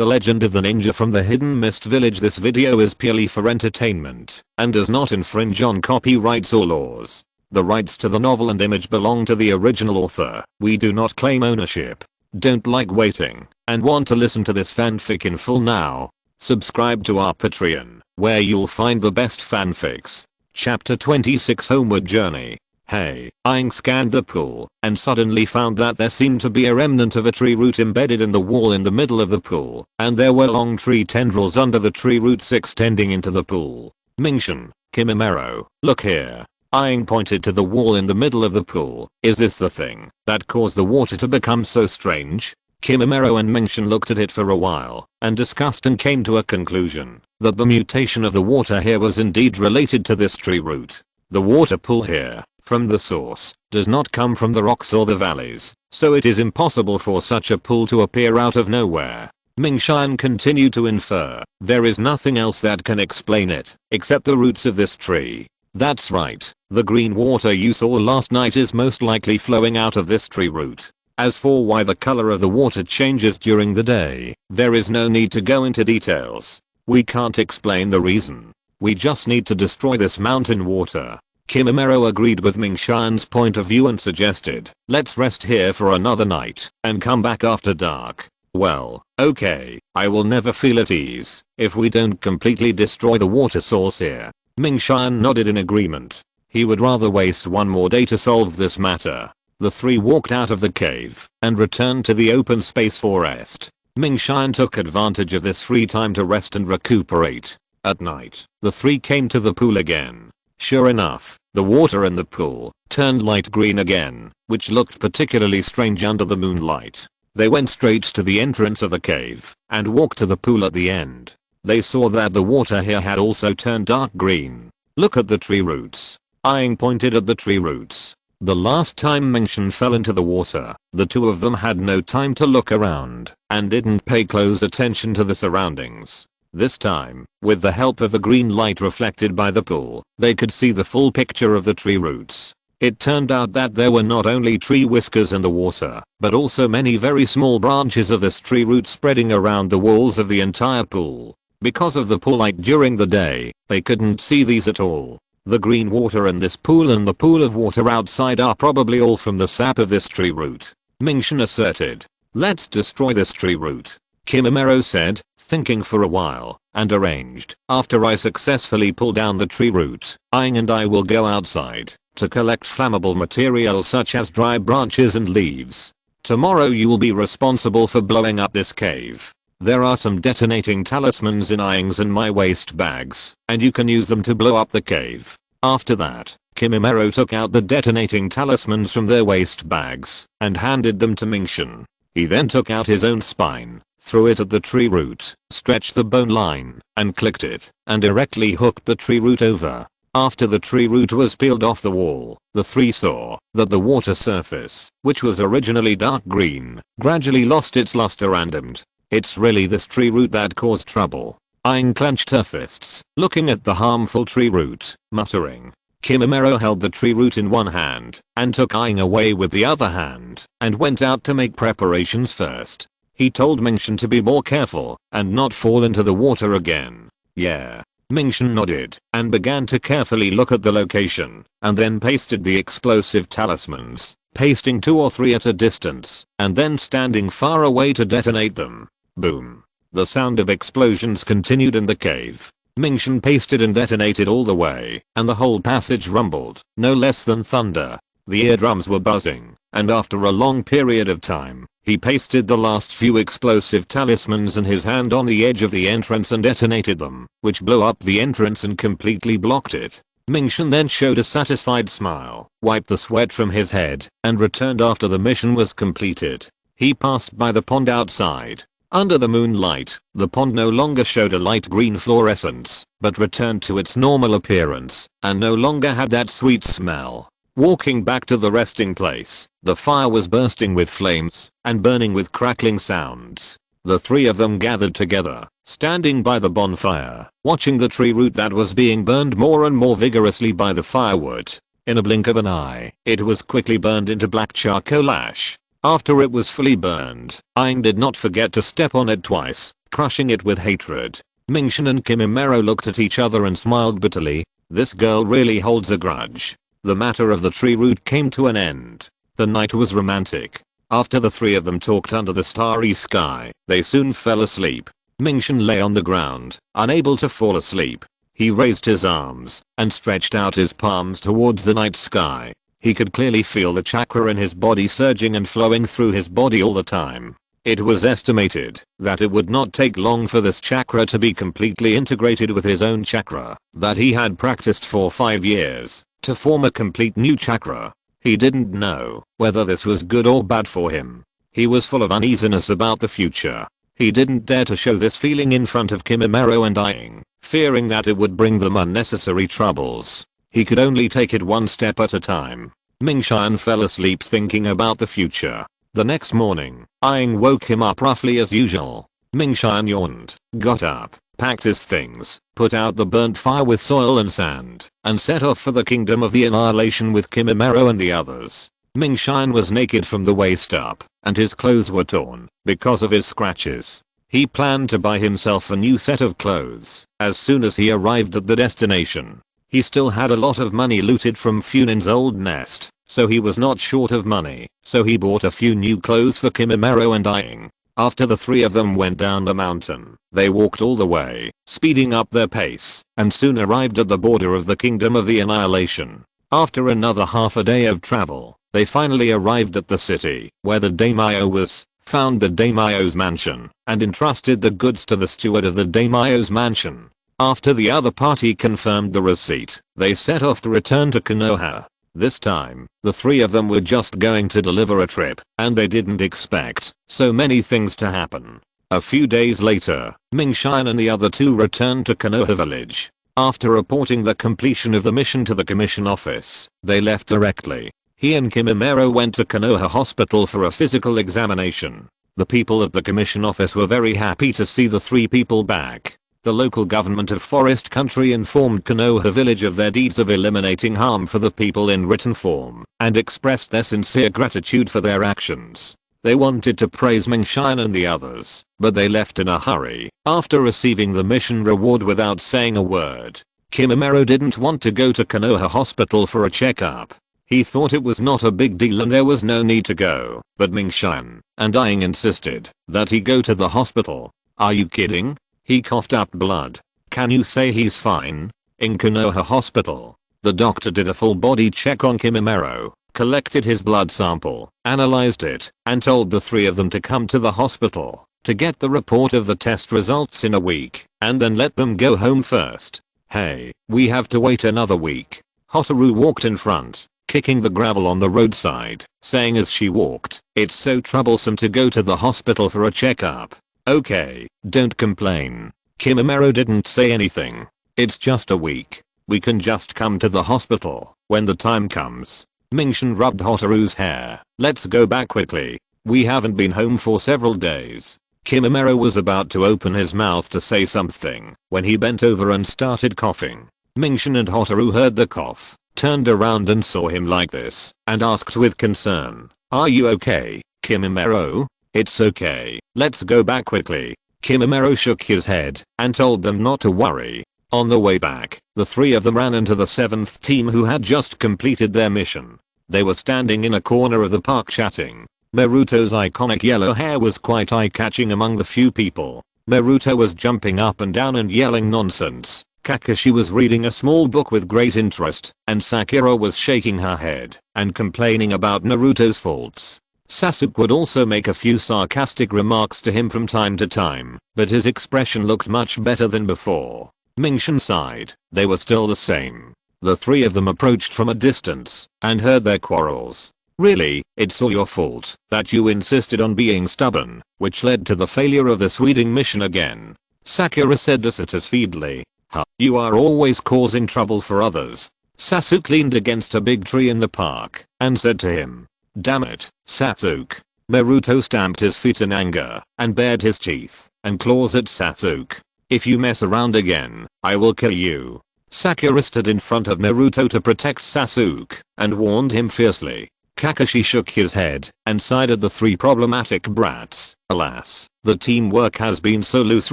The Legend of the Ninja from the Hidden Mist Village. This video is purely for entertainment and does not infringe on copyrights or laws. The rights to the novel and image belong to the original author. We do not claim ownership. Don't like waiting and want to listen to this fanfic in full now? Subscribe to our Patreon, where you'll find the best fanfics. Chapter 26 Homeward Journey. Hey, Aang scanned the pool and suddenly found that there seemed to be a remnant of a tree root embedded in the wall in the middle of the pool, and there were long tree tendrils under the tree roots extending into the pool. Mingshan, Kimimaro, look here. Aang pointed to the wall in the middle of the pool. Is this the thing that caused the water to become so strange? Kimimaro and Mingshan looked at it for a while and discussed and came to a conclusion that the mutation of the water here was indeed related to this tree root. The water pool here, from the source, does not come from the rocks or the valleys, so it is impossible for such a pool to appear out of nowhere. Mingshan continued to infer, there is nothing else that can explain it, except the roots of this tree. That's right, the green water you saw last night is most likely flowing out of this tree root. As for why the color of the water changes during the day, there is no need to go into details. We can't explain the reason. We just need to destroy this mountain water. Kimimaro agreed with Mingshan's point of view and suggested, let's rest here for another night and come back after dark. Well, okay, I will never feel at ease if we don't completely destroy the water source here. Mingshan nodded in agreement. He would rather waste one more day to solve this matter. The three walked out of the cave and returned to the open space for rest. Mingshan took advantage of this free time to rest and recuperate. At night, the three came to the pool again. Sure enough, the water in the pool turned light green again, which looked particularly strange under the moonlight. They went straight to the entrance of the cave and walked to the pool at the end. They saw that the water here had also turned dark green. Look at the tree roots. Aang pointed at the tree roots. The last time Mingshan fell into the water, the two of them had no time to look around and didn't pay close attention to the surroundings. This time, with the help of the green light reflected by the pool, they could see the full picture of the tree roots. It turned out that there were not only tree whiskers in the water, but also many very small branches of this tree root spreading around the walls of the entire pool. Because of the pool light during the day, they couldn't see these at all. The green water in this pool and the pool of water outside are probably all from the sap of this tree root. Mingshan asserted. Let's destroy this tree root. Kimimaro said, thinking for a while, and arranged. After I successfully pull down the tree root, Aang and I will go outside to collect flammable material such as dry branches and leaves. Tomorrow you will be responsible for blowing up this cave. There are some detonating talismans in Aang's and my waste bags, and you can use them to blow up the cave. After that, Kimimaro took out the detonating talismans from their waste bags and handed them to Mingshan. He then took out his own spine, threw it at the tree root, stretched the bone line, and clicked it, and directly hooked the tree root over. After the tree root was peeled off the wall, the three saw that the water surface, which was originally dark green, gradually lost its luster and dimmed. It's really this tree root that caused trouble. Aang clenched her fists, looking at the harmful tree root, muttering. Kimimaro held the tree root in one hand and took Aang away with the other hand and went out to make preparations first. He told Mingshan to be more careful and not fall into the water again. Yeah. Mingshan nodded and began to carefully look at the location and then pasted the explosive talismans, pasting 2 or 3 at a distance and then standing far away to detonate them. Boom. The sound of explosions continued in the cave. Mingshan pasted and detonated all the way, and the whole passage rumbled, no less than thunder. The eardrums were buzzing, and after a long period of time, he pasted the last few explosive talismans in his hand on the edge of the entrance and detonated them, which blew up the entrance and completely blocked it. Mingshan then showed a satisfied smile, wiped the sweat from his head, and returned after the mission was completed. He passed by the pond outside. Under the moonlight, the pond no longer showed a light green fluorescence, but returned to its normal appearance, and no longer had that sweet smell. Walking back to the resting place, the fire was bursting with flames, and burning with crackling sounds. The three of them gathered together, standing by the bonfire, watching the tree root that was being burned more and more vigorously by the firewood. In a blink of an eye, it was quickly burned into black charcoal ash. After it was fully burned, Aang did not forget to step on it twice crushing it with hatred. Mingshan and Kimimaro looked at each other and smiled bitterly. This girl really holds a grudge. The matter of the tree root came to an end. The night was romantic. After the three of them talked under the starry sky, they soon fell asleep. Mingshan lay on the ground, unable to fall asleep. He raised his arms and stretched out his palms towards the night sky. He could clearly feel the chakra in his body surging and flowing through his body all the time. It was estimated that it would not take long for this chakra to be completely integrated with his own chakra that he had practiced for 5 years to form a complete new chakra. He didn't know whether this was good or bad for him. He was full of uneasiness about the future. He didn't dare to show this feeling in front of Kimimaro and Aang, fearing that it would bring them unnecessary troubles. He could only take it one step at a time. Mingshan fell asleep thinking about the future. The next morning, Aang woke him up roughly as usual. Mingshan yawned, got up, packed his things, put out the burnt fire with soil and sand, and set off for the kingdom of the annihilation with Kimimaro and the others. Mingshan was naked from the waist up, and his clothes were torn because of his scratches. He planned to buy himself a new set of clothes as soon as he arrived at the destination. He still had a lot of money looted from Funin's old nest, so he was not short of money, so he bought a few new clothes for Kimimaro and Aang. After the three of them went down the mountain, they walked all the way, speeding up their pace, and soon arrived at the border of the kingdom of the annihilation. After another half a day of travel, they finally arrived at the city, where the daimyo was, found the daimyo's mansion, and entrusted the goods to the steward of the daimyo's mansion. After the other party confirmed the receipt, they set off to return to Konoha. This time, the three of them were just going to deliver a trip, and they didn't expect so many things to happen. A few days later, Mingshan and the other two returned to Konoha village. After reporting the completion of the mission to the commission office, they left directly. He and Kimimaro went to Konoha hospital for a physical examination. The people at the commission office were very happy to see the three people back. The local government of Forest Country informed Konoha village of their deeds of eliminating harm for the people in written form, and expressed their sincere gratitude for their actions. They wanted to praise Mingshan and the others, but they left in a hurry after receiving the mission reward without saying a word. Kimimaro didn't want to go to Konoha hospital for a checkup. He thought it was not a big deal and there was no need to go, but Mingshan and Aang insisted that he go to the hospital. Are you kidding? He coughed up blood. Can you say he's fine? In Konoha hospital, the doctor did a full body check on Kimimaro, collected his blood sample, analyzed it, and told the three of them to come to the hospital to get the report of the test results in a week, and then let them go home first. Hey, we have to wait another week. Hotaru walked in front, kicking the gravel on the roadside, saying as she walked, it's so troublesome to go to the hospital for a checkup. Okay, don't complain. Kimimaro didn't say anything. It's just a week. We can just come to the hospital when the time comes. Mingshan rubbed Hotaru's hair. Let's go back quickly. We haven't been home for several days. Kimimaro was about to open his mouth to say something when he bent over and started coughing. Mingshan and Hotaru heard the cough, turned around and saw him like this, and asked with concern, "Are you okay, Kimimaro?" "It's okay, let's go back quickly." Kimimaro shook his head and told them not to worry. On the way back, the three of them ran into the 7th team who had just completed their mission. They were standing in a corner of the park chatting. Naruto's iconic yellow hair was quite eye-catching among the few people. Naruto was jumping up and down and yelling nonsense. Kakashi was reading a small book with great interest, and Sakura was shaking her head and complaining about Naruto's faults. Sasuke would also make a few sarcastic remarks to him from time to time, but his expression looked much better than before. Mingshan sighed. They were still the same. The three of them approached from a distance and heard their quarrels. "Really, it's all your fault that you insisted on being stubborn, which led to the failure of the Sweding mission again," Sakura said to satisfiedly. "Huh, you are always causing trouble for others." Sasuke leaned against a big tree in the park and said to him, "Damn it, Sasuke." Naruto stamped his feet in anger and bared his teeth and claws at Sasuke. "If you mess around again, I will kill you." Sakura stood in front of Naruto to protect Sasuke and warned him fiercely. Kakashi shook his head and sighed at the three problematic brats. Alas, the teamwork has been so loose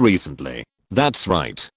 recently. That's right.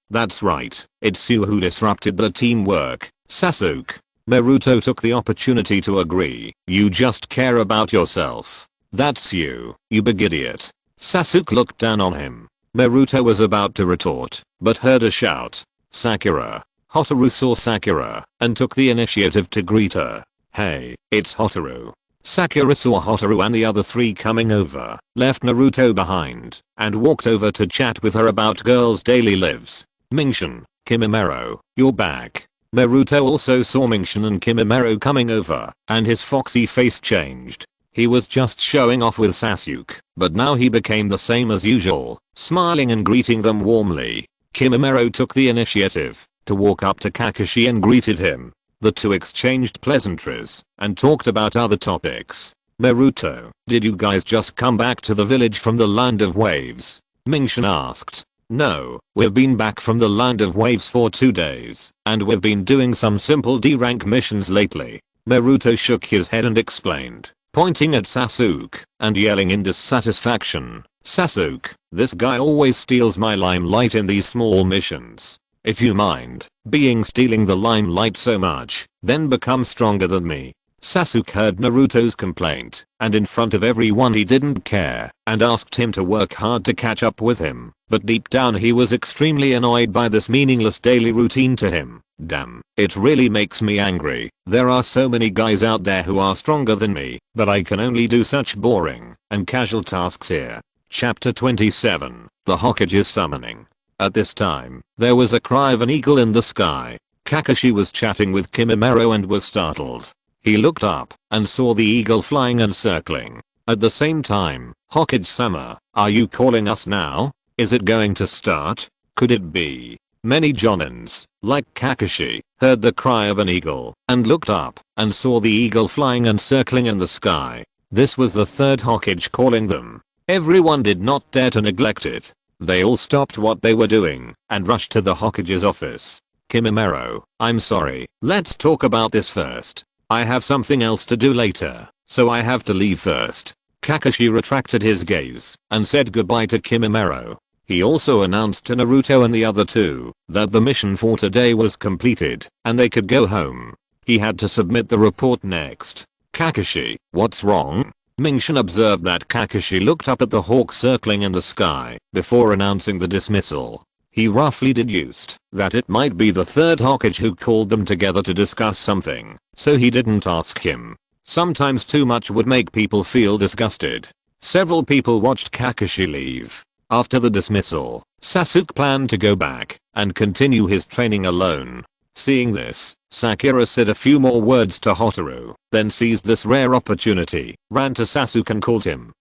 It's you who disrupted the teamwork, Sasuke. Naruto took the opportunity to agree. You just care about yourself. That's you big idiot. Sasuke looked down on him. Naruto was about to retort, but heard a shout. Sakura. Hotaru saw Sakura and took the initiative to greet her. Hey, it's Hotaru. Sakura saw Hotaru and the other three coming over, left Naruto behind, and walked over to chat with her about girls' daily lives. Mingshin, Kimimaro, you're back. Naruto also saw Mingshin and Kimimaro coming over, and his foxy face changed. He was just showing off with Sasuke, but now he became the same as usual, smiling and greeting them warmly. Kimimaro took the initiative to walk up to Kakashi and greeted him. The two exchanged pleasantries and talked about other topics. Naruto, did you guys just come back to the village from the Land of Waves? Mingshin asked. No, we've been back from the Land of Waves for 2 days, and we've been doing some simple D-rank missions lately. Naruto shook his head and explained, pointing at Sasuke and yelling in dissatisfaction. Sasuke, this guy always steals my limelight in these small missions. If you mind being stealing the limelight so much, then become stronger than me. Sasuke heard Naruto's complaint, and in front of everyone he didn't care and asked him to work hard to catch up with him, but deep down he was extremely annoyed by this meaningless daily routine to him. Damn, it really makes me angry. There are so many guys out there who are stronger than me, but I can only do such boring and casual tasks here. Chapter 27, The Hokage's Summoning. At this time, there was a cry of an eagle in the sky. Kakashi was chatting with Kimimaro and was startled. He looked up and saw the eagle flying and circling. At the same time, Hokage-sama, are you calling us now? Is it going to start? Could it be? Many jonins, like Kakashi, heard the cry of an eagle and looked up and saw the eagle flying and circling in the sky. This was the third Hokage calling them. Everyone did not dare to neglect it. They all stopped what they were doing and rushed to the Hokage's office. Kimimaro, I'm sorry, let's talk about this first. I have something else to do later, so I have to leave first. Kakashi retracted his gaze and said goodbye to Kimimaro. He also announced to Naruto and the other two that the mission for today was completed and they could go home. He had to submit the report next. Kakashi, what's wrong? Mingshin observed that Kakashi looked up at the hawk circling in the sky before announcing the dismissal. He roughly deduced that it might be the third Hokage who called them together to discuss something, so he didn't ask him. Sometimes too much would make people feel disgusted. Several people watched Kakashi leave. After the dismissal, Sasuke planned to go back and continue his training alone. Seeing this, Sakura said a few more words to Hotaru, then seized this rare opportunity, ran to Sasuke and called him.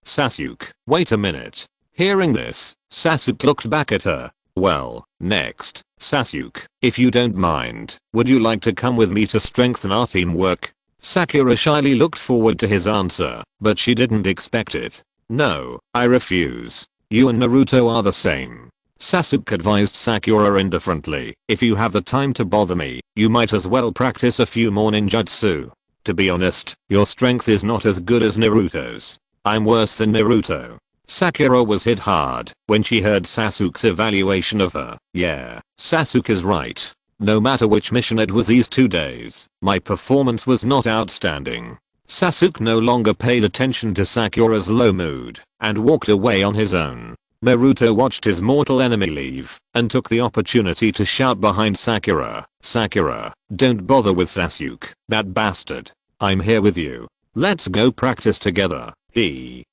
Sasuke, wait a minute. Hearing this, Sasuke looked back at her. Well, next, Sasuke, if you don't mind, would you like to come with me to strengthen our teamwork? Sakura shyly looked forward to his answer, but she didn't expect it. No, I refuse. You and Naruto are the same. Sasuke advised Sakura indifferently. If you have the time to bother me, you might as well practice a few more ninjutsu. To be honest, your strength is not as good as Naruto's. I'm worse than Naruto. Sakura was hit hard when she heard Sasuke's evaluation of her. Yeah, Sasuke is right. No matter which mission it was these 2 days, my performance was not outstanding. Sasuke no longer paid attention to Sakura's low mood and walked away on his own. Naruto watched his mortal enemy leave and took the opportunity to shout behind Sakura. Sakura, don't bother with Sasuke, that bastard. I'm here with you. Let's go practice together,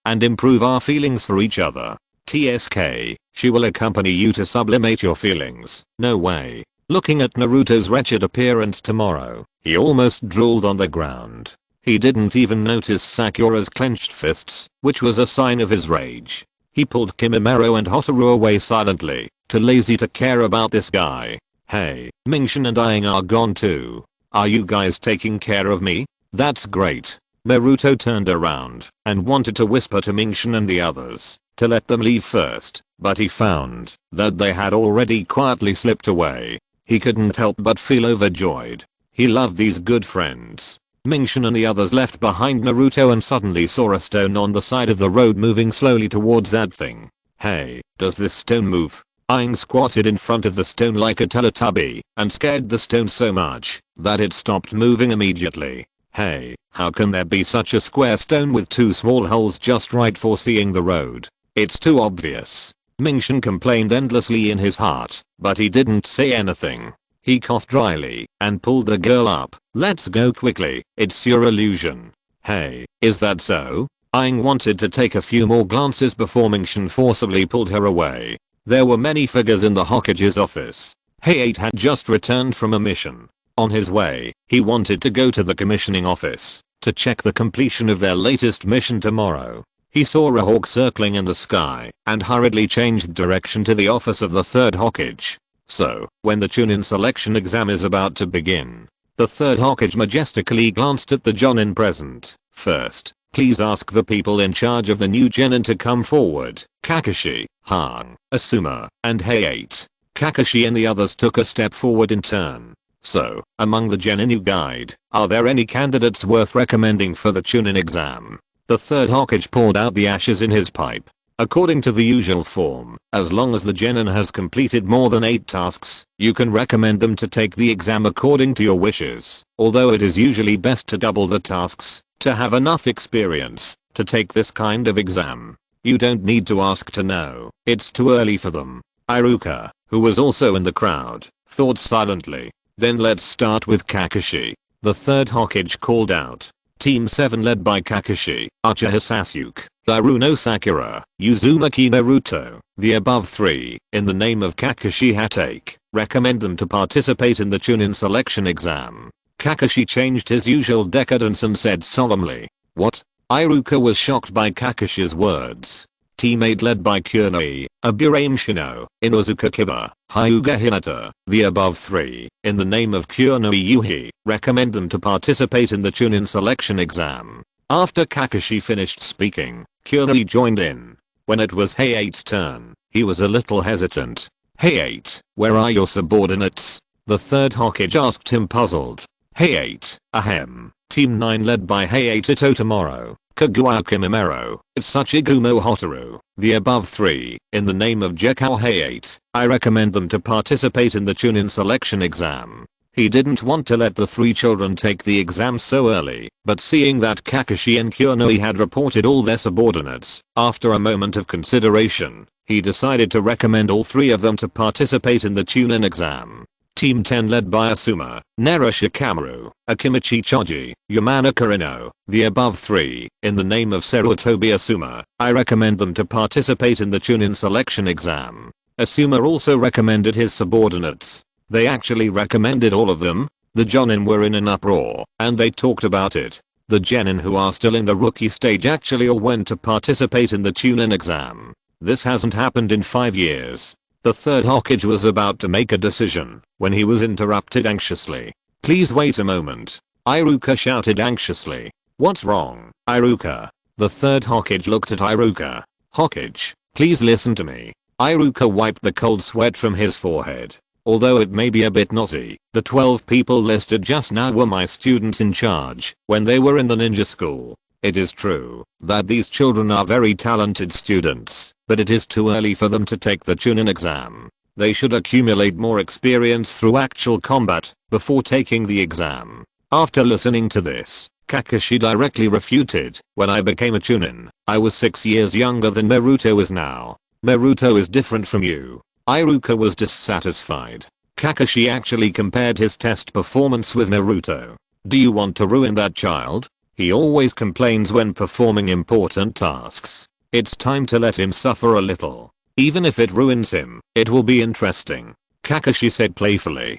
and improve our feelings for each other. TSK, she will accompany you to sublimate your feelings. No way. Looking at Naruto's wretched appearance tomorrow, he almost drooled on the ground. He didn't even notice Sakura's clenched fists, which was a sign of his rage. He pulled Kimimaro and Hotaru away silently, too lazy to care about this guy. Hey, Mingshin and Aang are gone too. Are you guys taking care of me? That's great. Naruto turned around and wanted to whisper to Mingshin and the others to let them leave first, but he found that they had already quietly slipped away. He couldn't help but feel overjoyed. He loved these good friends. Mingshin and the others left behind Naruto and suddenly saw a stone on the side of the road moving slowly towards that thing. Hey, does this stone move? Aang squatted in front of the stone like a Teletubby and scared the stone so much that it stopped moving immediately. Hey, how can there be such a square stone with two small holes just right for seeing the road? It's too obvious. Mingshin complained endlessly in his heart, but he didn't say anything. He coughed dryly and pulled the girl up. Let's go quickly, it's your illusion. Hey, is that so? Aang wanted to take a few more glances before Mingshin forcibly pulled her away. There were many figures in the Hokage's office. Hey-8 had just returned from a mission. On his way, he wanted to go to the commissioning office to check the completion of their latest mission tomorrow. He saw a hawk circling in the sky and hurriedly changed direction to the office of the third Hokage. So, when the Chunin selection exam is about to begin, the third Hokage majestically glanced at the Jonin present. First, please ask the people in charge of the new Genin to come forward. Kakashi, Han, Asuma, and Hey-8. Kakashi and the others took a step forward in turn. So, among the Genin you guide, are there any candidates worth recommending for the Chunin exam? The third Hokage poured out the ashes in his pipe. According to the usual form, as long as the Genin has completed more than 8 tasks, you can recommend them to take the exam according to your wishes, although it is usually best to double the tasks, to have enough experience, to take this kind of exam. You don't need to ask to know, it's too early for them. Iruka, who was also in the crowd, thought silently. Then let's start with Kakashi. The third Hokage called out. Team 7 led by Kakashi, Uchiha Sasuke, Daruno Sakura, Uzumaki Naruto. The above 3, in the name of Kakashi Hatake, recommend them to participate in the Chunin selection exam. Kakashi changed his usual decadence and said solemnly. What? Iruka was shocked by Kakashi's words. Team 8 led by Kurenoi, Aburame Shino, Inozuka Kiba, Hyuga Hinata. The above 3, in the name of Kurenoi Yuhi, recommend them to participate in the Chunin selection exam. After Kakashi finished speaking, Kurenoi joined in. When it was Hey-8's turn, he was a little hesitant. Hey-8, where are your subordinates? The third Hokage asked him puzzled. Hey-8, ahem. Team 9 led by Hey-8 Itotomaro, Kaguya Kimimaro, Tsuchigumo Hotaru. The above 3, in the name of Gekao Hey-8, I recommend them to participate in the Chunin selection exam. He didn't want to let the 3 children take the exam so early, but seeing that Kakashi and Kurenoi had reported all their subordinates, after a moment of consideration, he decided to recommend all 3 of them to participate in the Chunin exam. Team 10 led by Asuma, Nara Shikamaru, Akimichi Choji, Yamanaka Ino. The above 3, in the name of Sarutobi Asuma, I recommend them to participate in the Chunin selection exam. Asuma also recommended his subordinates. They actually recommended all of them. The Jonin were in an uproar, and they talked about it. The Genin who are still in the rookie stage actually all went to participate in the Chunin exam. This hasn't happened in 5 years. The third Hokage was about to make a decision when he was interrupted anxiously. Please wait a moment. Iruka shouted anxiously. What's wrong, Iruka? The third Hokage looked at Iruka. Hokage, please listen to me. Iruka wiped the cold sweat from his forehead. Although it may be a bit naughty, the 12 people listed just now were my students in charge when they were in the ninja school. It is true that these children are very talented students, but it is too early for them to take the Chunin exam. They should accumulate more experience through actual combat before taking the exam. After listening to this, Kakashi directly refuted. When I became a Chunin, I was 6 years younger than Naruto is now. Naruto is different from you. Iruka was dissatisfied. Kakashi actually compared his test performance with Naruto. Do you want to ruin that child? He always complains when performing important tasks. It's time to let him suffer a little. Even if it ruins him, it will be interesting. Kakashi said playfully.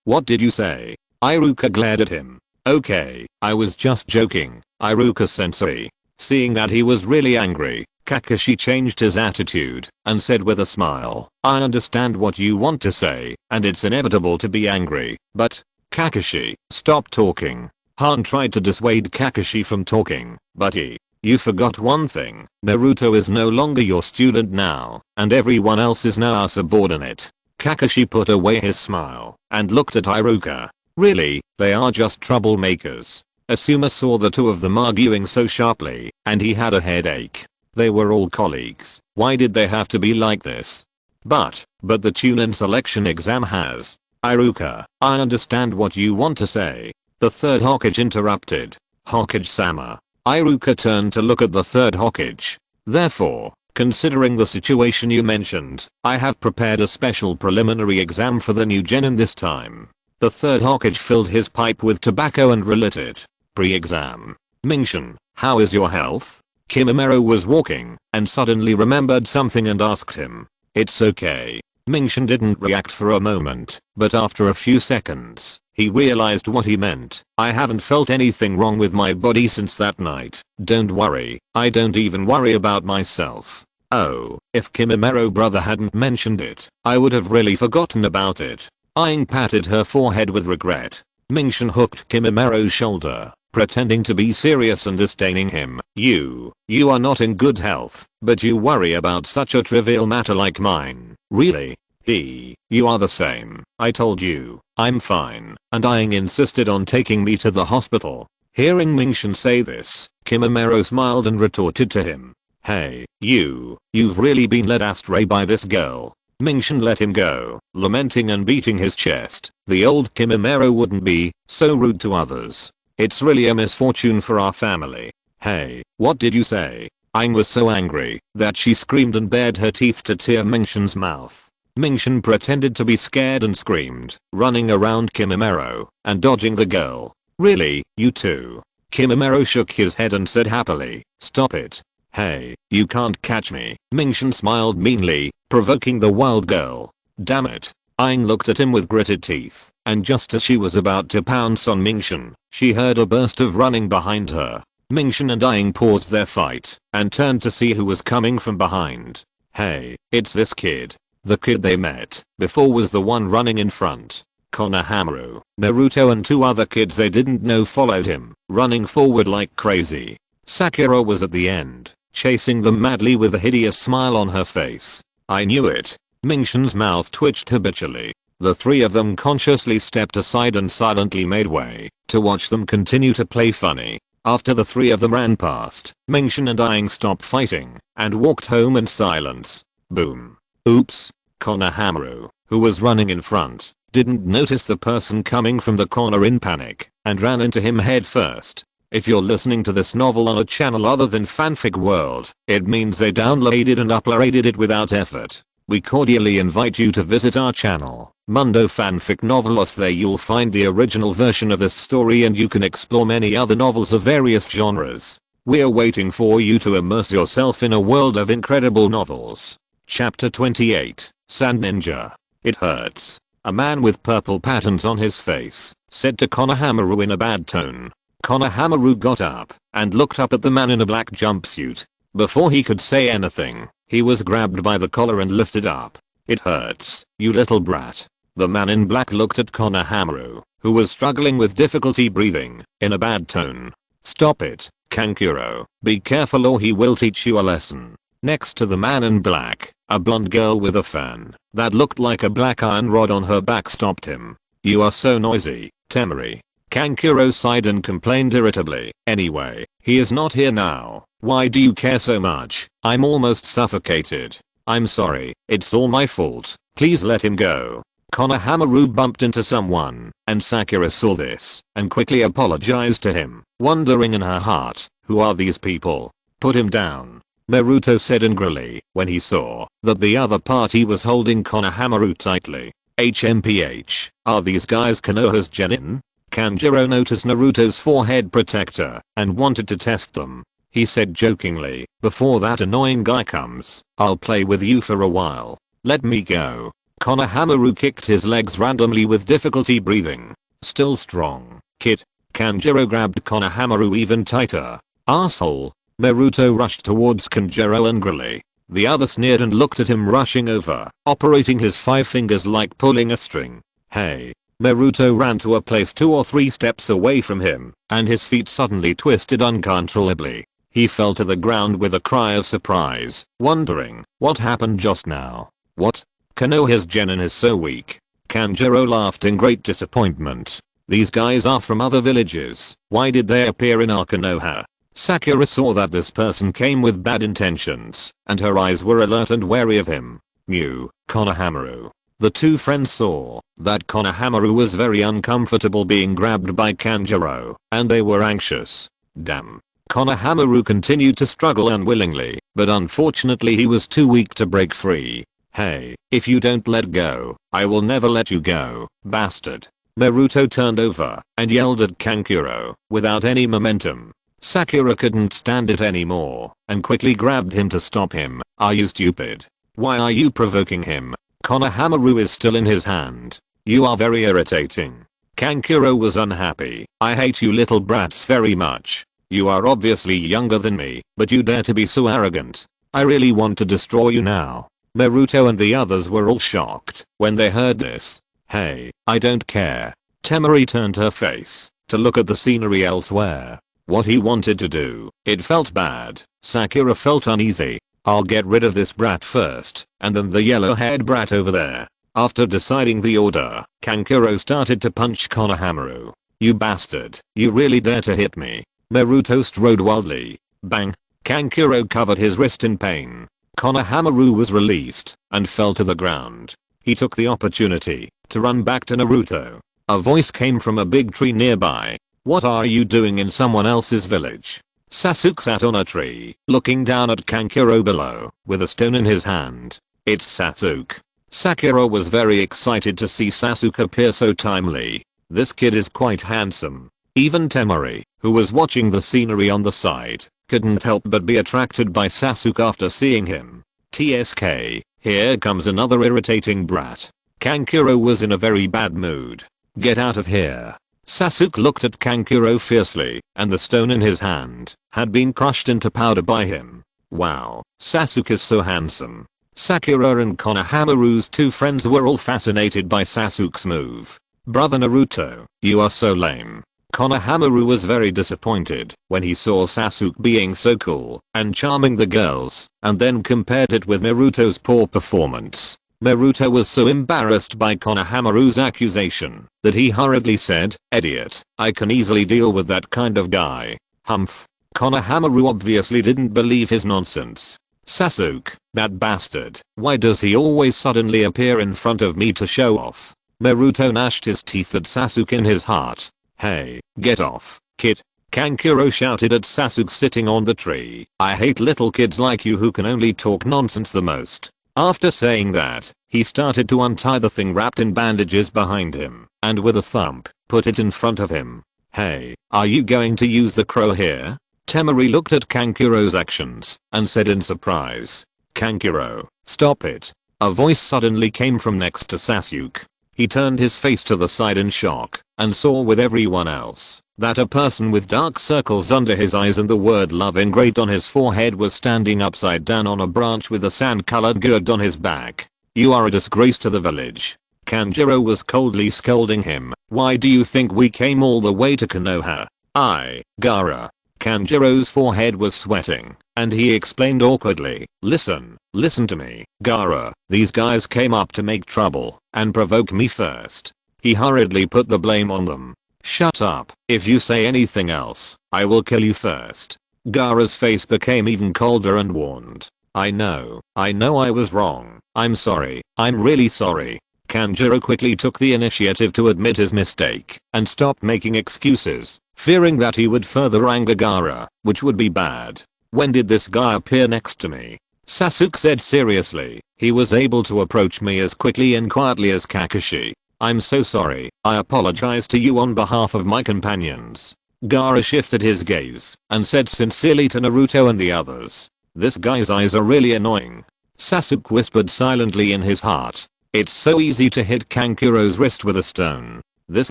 What did you say? Iruka glared at him. Okay, I was just joking, Iruka sensei. Seeing that he was really angry, Kakashi changed his attitude and said with a smile, I understand what you want to say, and it's inevitable to be angry, but, Kakashi, stop talking. Han tried to dissuade Kakashi from talking, but you forgot one thing. Naruto is no longer your student now, and everyone else is now our subordinate. Kakashi put away his smile and looked at Iruka. Really, they are just troublemakers. Asuma saw the two of them arguing so sharply, and he had a headache. They were all colleagues. Why did they have to be like this? But the Chunin selection exam has. Iruka, I understand what you want to say. The third Hokage interrupted. Hokage-sama. Iruka turned to look at the third Hokage. Therefore, considering the situation you mentioned, I have prepared a special preliminary exam for the new genin this time. The third Hokage filled his pipe with tobacco and relit it. Pre-exam. Mingshin, how is your health? Kimimaro was walking and suddenly remembered something and asked him. It's okay. Mingshin didn't react for a moment, but after a few seconds, he realized what he meant. I haven't felt anything wrong with my body since that night. Don't worry, I don't even worry about myself. Oh, if Kimimaro brother hadn't mentioned it, I would have really forgotten about it. Aang patted her forehead with regret. Mingshin hooked Kimimaro's shoulder, pretending to be serious and disdaining him. You are not in good health, but you worry about such a trivial matter like mine. Really? You are the same. I told you, I'm fine, and Aang insisted on taking me to the hospital. Hearing Mingshin say this, Kimimaro smiled and retorted to him. Hey, you've really been led astray by this girl. Mingshin let him go, lamenting and beating his chest. The old Kimimaro wouldn't be so rude to others. It's really a misfortune for our family. Hey, what did you say? Aang was so angry that she screamed and bared her teeth to tear Mingshin's mouth. Mingshin pretended to be scared and screamed, running around Kimimaro and dodging the girl. Really, you too? Kimimaro shook his head and said happily, stop it. Hey, you can't catch me. Mingshin smiled meanly, provoking the wild girl. Damn it. Aang looked at him with gritted teeth, and just as she was about to pounce on Mingshin, she heard a burst of running behind her. Mingshin and Aang paused their fight and turned to see who was coming from behind. Hey, it's this kid. The kid they met before was the one running in front. Konohamaru, Naruto and two other kids they didn't know followed him, running forward like crazy. Sakura was at the end, chasing them madly with a hideous smile on her face. I knew it. Mingshin's mouth twitched habitually. The three of them consciously stepped aside and silently made way to watch them continue to play funny. After the three of them ran past, Mingshin and Aang stopped fighting and walked home in silence. Boom. Oops. Konohamaru, who was running in front, didn't notice the person coming from the corner in panic and ran into him head first. If you're listening to this novel on a channel other than Fanfic World, it means they downloaded and uploaded it without effort. We cordially invite you to visit our channel, Mundo Fanfic Novelos. There you'll find the original version of this story and you can explore many other novels of various genres. We're waiting for you to immerse yourself in a world of incredible novels. Chapter 28, Sand Ninja. It hurts. A man with purple patterns on his face said to Konohamaru in a bad tone. Konohamaru got up and looked up at the man in a black jumpsuit. Before he could say anything, he was grabbed by the collar and lifted up. It hurts, you little brat. The man in black looked at Konohamaru, who was struggling with difficulty breathing, in a bad tone. Stop it, Kankuro. Be careful or he will teach you a lesson. Next to the man in black, a blonde girl with a fan that looked like a black iron rod on her back stopped him. You are so noisy, Temari. Kankuro sighed and complained irritably. Anyway, he is not here now. Why do you care so much? I'm almost suffocated. I'm sorry, it's all my fault. Please let him go. Konohamaru bumped into someone, and Sakura saw this and quickly apologized to him, wondering in her heart, who are these people? Put him down. Naruto said angrily when he saw that the other party was holding Konohamaru tightly. HMPH, are these guys Konoha's genin? Kanjiro noticed Naruto's forehead protector and wanted to test them. He said jokingly, before that annoying guy comes, I'll play with you for a while. Let me go. Konohamaru kicked his legs randomly with difficulty breathing. Still strong, kid. Kanjiro grabbed Konohamaru even tighter. Asshole. Naruto rushed towards Kanjiro angrily. The other sneered and looked at him rushing over, operating his 5 fingers like pulling a string. Hey. Naruto ran to a place 2 or 3 steps away from him, and his feet suddenly twisted uncontrollably. He fell to the ground with a cry of surprise, wondering what happened just now. What? Konoha's genin is so weak. Kanjiro laughed in great disappointment. These guys are from other villages. Why did they appear in our Konoha? Sakura saw that this person came with bad intentions, and her eyes were alert and wary of him. Konohamaru. The two friends saw that Konohamaru was very uncomfortable being grabbed by Kanjuro, and they were anxious. Damn. Konohamaru continued to struggle unwillingly, but unfortunately he was too weak to break free. Hey, if you don't let go, I will never let you go, bastard. Naruto turned over and yelled at Kankuro without any momentum. Sakura couldn't stand it anymore and quickly grabbed him to stop him. Are you stupid? Why are you provoking him? Konohamaru is still in his hand. You are very irritating. Kankuro was unhappy. I hate you little brats very much. You are obviously younger than me, but you dare to be so arrogant. I really want to destroy you now. Naruto and the others were all shocked when they heard this. Hey, I don't care. Temari turned her face to look at the scenery elsewhere. What he wanted to do, it felt bad. Sakura felt uneasy. I'll get rid of this brat first, and then the yellow-haired brat over there. After deciding the order, Kankuro started to punch Konohamaru. You bastard, you really dare to hit me. Naruto strode wildly. Bang. Kankuro covered his wrist in pain. Konohamaru was released and fell to the ground. He took the opportunity to run back to Naruto. A voice came from a big tree nearby. What are you doing in someone else's village? Sasuke sat on a tree, looking down at Kankuro below, with a stone in his hand. It's Sasuke. Sakura was very excited to see Sasuke appear so timely. This kid is quite handsome. Even Temari, who was watching the scenery on the side, couldn't help but be attracted by Sasuke after seeing him. TSK, here comes another irritating brat. Kankuro was in a very bad mood. Get out of here. Sasuke looked at Kankuro fiercely, and the stone in his hand had been crushed into powder by him. Wow, Sasuke is so handsome. Sakura and Konohamaru's two friends were all fascinated by Sasuke's move. Brother Naruto, you are so lame. Konohamaru was very disappointed when he saw Sasuke being so cool and charming the girls, and then compared it with Naruto's poor performance. Naruto was so embarrassed by Konohamaru's accusation that he hurriedly said, idiot, I can easily deal with that kind of guy. Humph. Konohamaru obviously didn't believe his nonsense. Sasuke, that bastard, why does he always suddenly appear in front of me to show off? Naruto gnashed his teeth at Sasuke in his heart. Hey, get off, kid. Kankuro shouted at Sasuke sitting on the tree. I hate little kids like you who can only talk nonsense the most. After saying that, he started to untie the thing wrapped in bandages behind him, and with a thump, put it in front of him. Hey, are you going to use the crow here? Temari looked at Kankuro's actions, and said in surprise. Kankuro, stop it. A voice suddenly came from next to Sasuke. He turned his face to the side in shock, and saw with everyone else that a person with dark circles under his eyes and the word love engraved on his forehead was standing upside down on a branch with a sand-colored gourd on his back. You are a disgrace to the village. Kanjuro was coldly scolding him. Why do you think we came all the way to Konoha? Gaara. Kanjuro's forehead was sweating, and he explained awkwardly. Listen to me, Gaara. These guys came up to make trouble and provoke me first. He hurriedly put the blame on them. Shut up. If you say anything else, I will kill you first. Gaara's face became even colder and warned. I know I was wrong. I'm sorry. I'm really sorry. Kanjuro quickly took the initiative to admit his mistake and stopped making excuses, fearing that he would further anger Gaara, which would be bad. When did this guy appear next to me? Sasuke said seriously. He was able to approach me as quickly and quietly as Kakashi. I'm so sorry. I apologize to you on behalf of my companions. Gaara shifted his gaze and said sincerely to Naruto and the others. This guy's eyes are really annoying. Sasuke whispered silently in his heart. It's so easy to hit Kankuro's wrist with a stone. This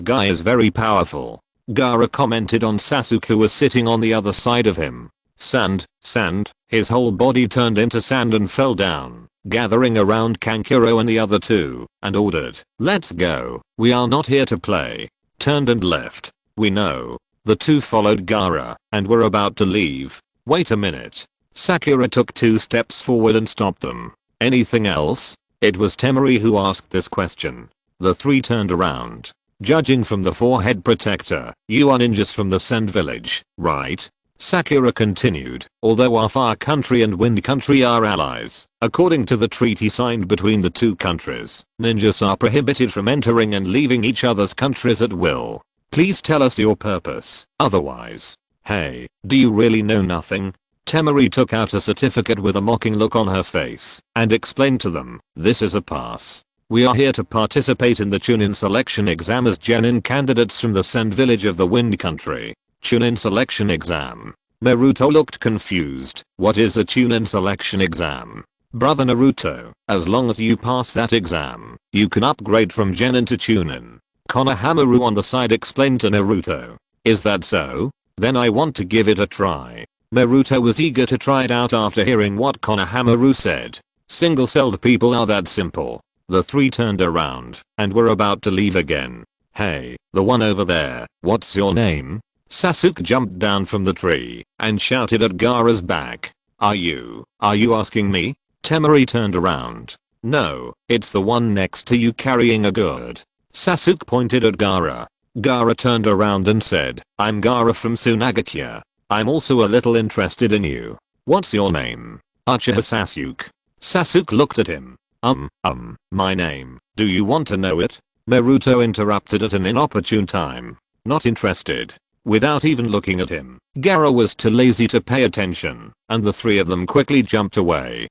guy is very powerful. Gaara commented on Sasuke who was sitting on the other side of him. Sand. His whole body turned into sand and fell down, gathering around Kankuro and the other two, and ordered, let's go. We are not here to play. Turned and left. We know. The two followed Gaara and were about to leave. Wait a minute. Sakura took 2 steps forward and stopped them. Anything else? It was Temari who asked this question. The 3 turned around. Judging from the forehead protector, you are ninjas from the Sand Village, right? Sakura continued, although our Fire Country and Wind Country are allies, according to the treaty signed between the two countries, ninjas are prohibited from entering and leaving each other's countries at will. Please tell us your purpose, otherwise. Hey, do you really know nothing? Temari took out a certificate with a mocking look on her face and explained to them, this is a pass. We are here to participate in the Chunin selection exam as genin candidates from the Sand Village of the Wind Country. Chunin selection exam. Naruto looked confused. What is a Chunin selection exam? Brother Naruto, as long as you pass that exam, you can upgrade from genin to Chunin. Konohamaru on the side explained to Naruto. Is that so? Then I want to give it a try. Naruto was eager to try it out after hearing what Konohamaru said. Single-celled people are that simple. The three turned around and were about to leave again. Hey, the one over there, what's your name? Sasuke jumped down from the tree and shouted at Gaara's back. Are you asking me? Temari turned around. No, it's the one next to you carrying a gourd. Sasuke pointed at Gaara. Gaara turned around and said, I'm Gaara from Sunagakure. I'm also a little interested in you. What's your name? Uchiha Sasuke. Sasuke looked at him. My name. Do you want to know it? Naruto interrupted at an inopportune time. Not interested. Without even looking at him, Gaara was too lazy to pay attention, and the three of them quickly jumped away.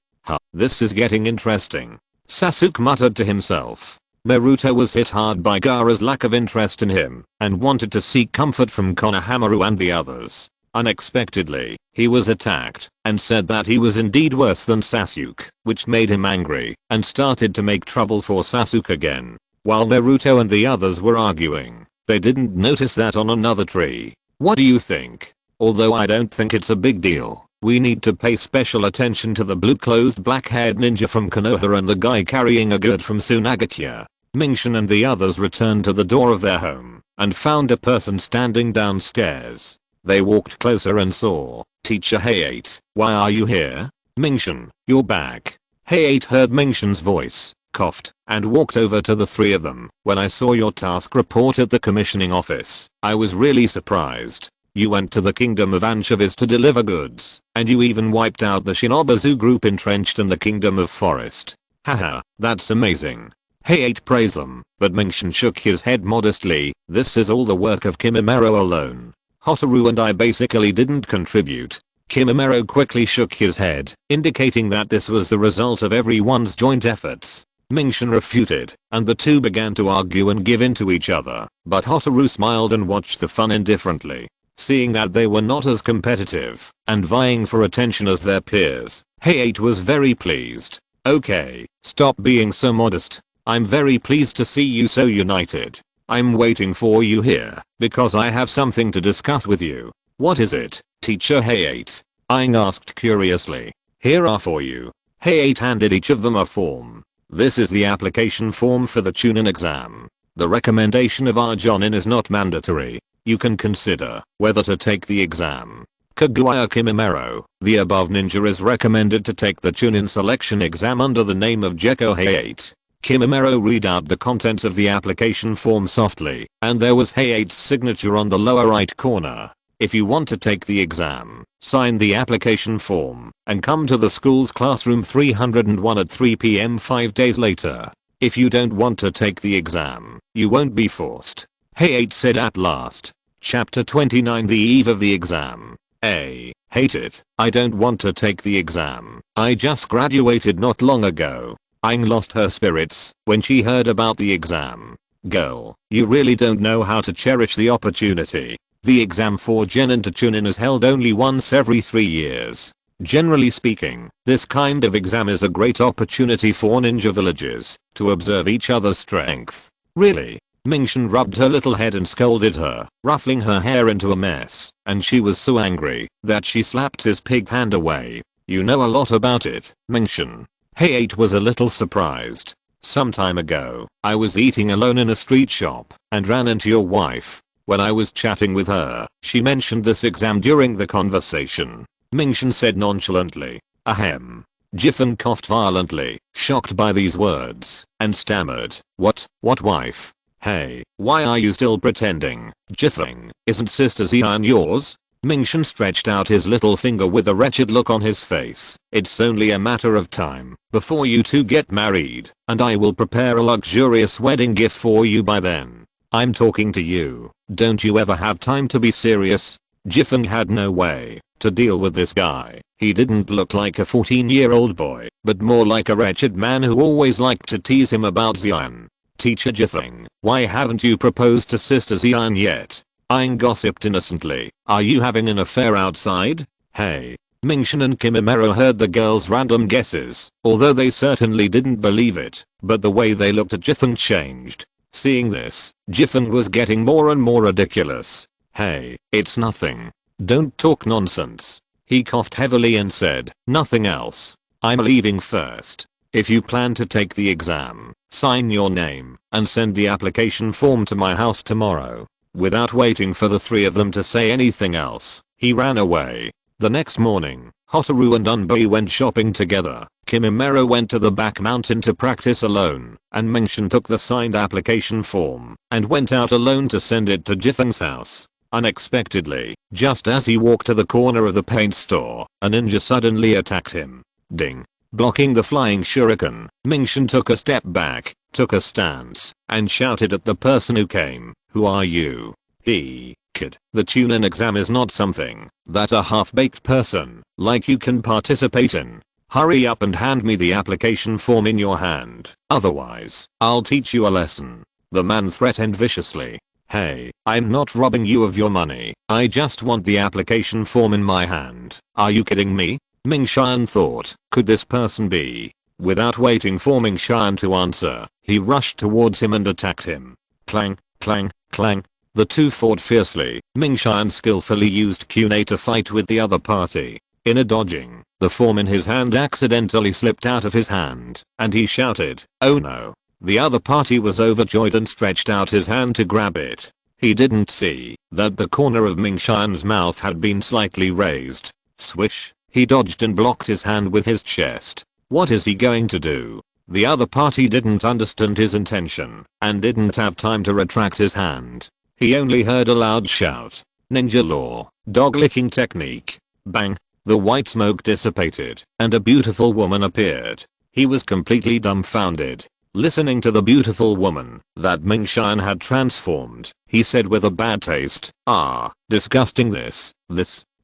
This is getting interesting. Sasuke muttered to himself. Naruto was hit hard by Gaara's lack of interest in him, and wanted to seek comfort from Konohamaru and the others. Unexpectedly, he was attacked, and said that he was indeed worse than Sasuke, which made him angry, and started to make trouble for Sasuke again. While Naruto and the others were arguing, they didn't notice that on another tree. What do you think? Although I don't think it's a big deal, we need to pay special attention to the blue-clothed black-haired ninja from Konoha and the guy carrying a gourd from Sunagakure. Mingshin and the others returned to the door of their home, and found a person standing downstairs. They walked closer and saw, Teacher Hayate, why are you here? Mingshin, you're back. Hayate heard Mingshin's voice, coughed, and walked over to the three of them. When I saw your task report at the commissioning office, I was really surprised. You went to the kingdom of Anchovies to deliver goods, and you even wiped out the Shinobuzu group entrenched in the kingdom of Forest. Haha, that's amazing. Hayate praised them, but Mingshin shook his head modestly. This is all the work of Kimimaro alone. Hotaru and I basically didn't contribute. Kimimaro quickly shook his head, indicating that this was the result of everyone's joint efforts. Mingshin refuted, and the two began to argue and give in to each other, but Hotaru smiled and watched the fun indifferently. Seeing that they were not as competitive and vying for attention as their peers, Hayate was very pleased. Okay, stop being so modest. I'm very pleased to see you so united. I'm waiting for you here, because I have something to discuss with you. What is it, Teacher Hayate? Aang asked curiously. Here are for you. Hayate handed each of them a form. This is the application form for the Chunin exam. The recommendation of our Jonin is not mandatory. You can consider whether to take the exam. Kaguya Kimimaro, the above ninja is recommended to take the Chunin selection exam under the name of Gekko Hayate. Kimimaro read out the contents of the application form softly, and there was Hayate's signature on the lower right corner. If you want to take the exam, sign the application form, and come to the school's classroom 301 at 3 PM 5 days later. If you don't want to take the exam, you won't be forced. Hayate said at last. Chapter 29 The eve of the exam. Hate it, I don't want to take the exam. I just graduated not long ago. Aang lost her spirits when she heard about the exam. Girl, you really don't know how to cherish the opportunity. The exam for Genin to Chunin is held only once every 3 years. Generally speaking, this kind of exam is a great opportunity for ninja villages to observe each other's strength. Really? Mingshin rubbed her little head and scolded her, ruffling her hair into a mess, and she was so angry that she slapped his pig hand away. You know a lot about it, Mingshin. Hayate was a little surprised. Some time ago, I was eating alone in a street shop and ran into your wife. When I was chatting with her, she mentioned this exam during the conversation. Mingshin said nonchalantly. Ahem. Jiffen coughed violently, shocked by these words, and stammered. What wife? Hey, why are you still pretending? Jiffling, isn't Sister Xian yours? Mingshan stretched out his little finger with a wretched look on his face. It's only a matter of time before you two get married, and I will prepare a luxurious wedding gift for you by then. I'm talking to you. Don't you ever have time to be serious? Jiffeng had no way to deal with this guy. He didn't look like a 14-year-old boy, but more like a wretched man who always liked to tease him about Xian. Teacher Jiffeng, why haven't you proposed to Sister Xian yet? Aang gossiped innocently. Are you having an affair outside? Hey. Mingshan and Kimimaro heard the girls' random guesses, although they certainly didn't believe it, but the way they looked at Jiffeng changed. Seeing this, Jiffeng was getting more and more ridiculous. Hey, it's nothing. Don't talk nonsense. He coughed heavily and said, nothing else. I'm leaving first. If you plan to take the exam, sign your name and send the application form to my house tomorrow. Without waiting for the three of them to say anything else, he ran away. The next morning, Hotaru and ANBU went shopping together. Kimimaro went to the back mountain to practice alone, and Mingshan took the signed application form and went out alone to send it to Jiffeng's house. Unexpectedly, just as he walked to the corner of the paint store, a ninja suddenly attacked him. Ding. Blocking the flying shuriken, Mingshan took a step back, took a stance, and shouted at the person who came, who are you? Kid. The Chunin exam is not something that a half-baked person like you can participate in. Hurry up and hand me the application form in your hand, otherwise, I'll teach you a lesson. The man threatened viciously. Hey, I'm not robbing you of your money, I just want the application form in my hand. Are you kidding me? Mingshan thought, could this person be? Without waiting for Mingshan to answer, he rushed towards him and attacked him. Clang, clang, clang. The two fought fiercely. Mingshan skillfully used Kunai to fight with the other party. In a dodging, the form in his hand accidentally slipped out of his hand, and he shouted, oh no. The other party was overjoyed and stretched out his hand to grab it. He didn't see that the corner of Mingshan's mouth had been slightly raised. Swish. He dodged and blocked his hand with his chest. What is he going to do? The other party didn't understand his intention and didn't have time to retract his hand. He only heard a loud shout. Ninja law, dog licking technique. Bang. The white smoke dissipated and a beautiful woman appeared. He was completely dumbfounded. Listening to the beautiful woman that Mingshan had transformed, he said with a bad taste, ah, disgusting this,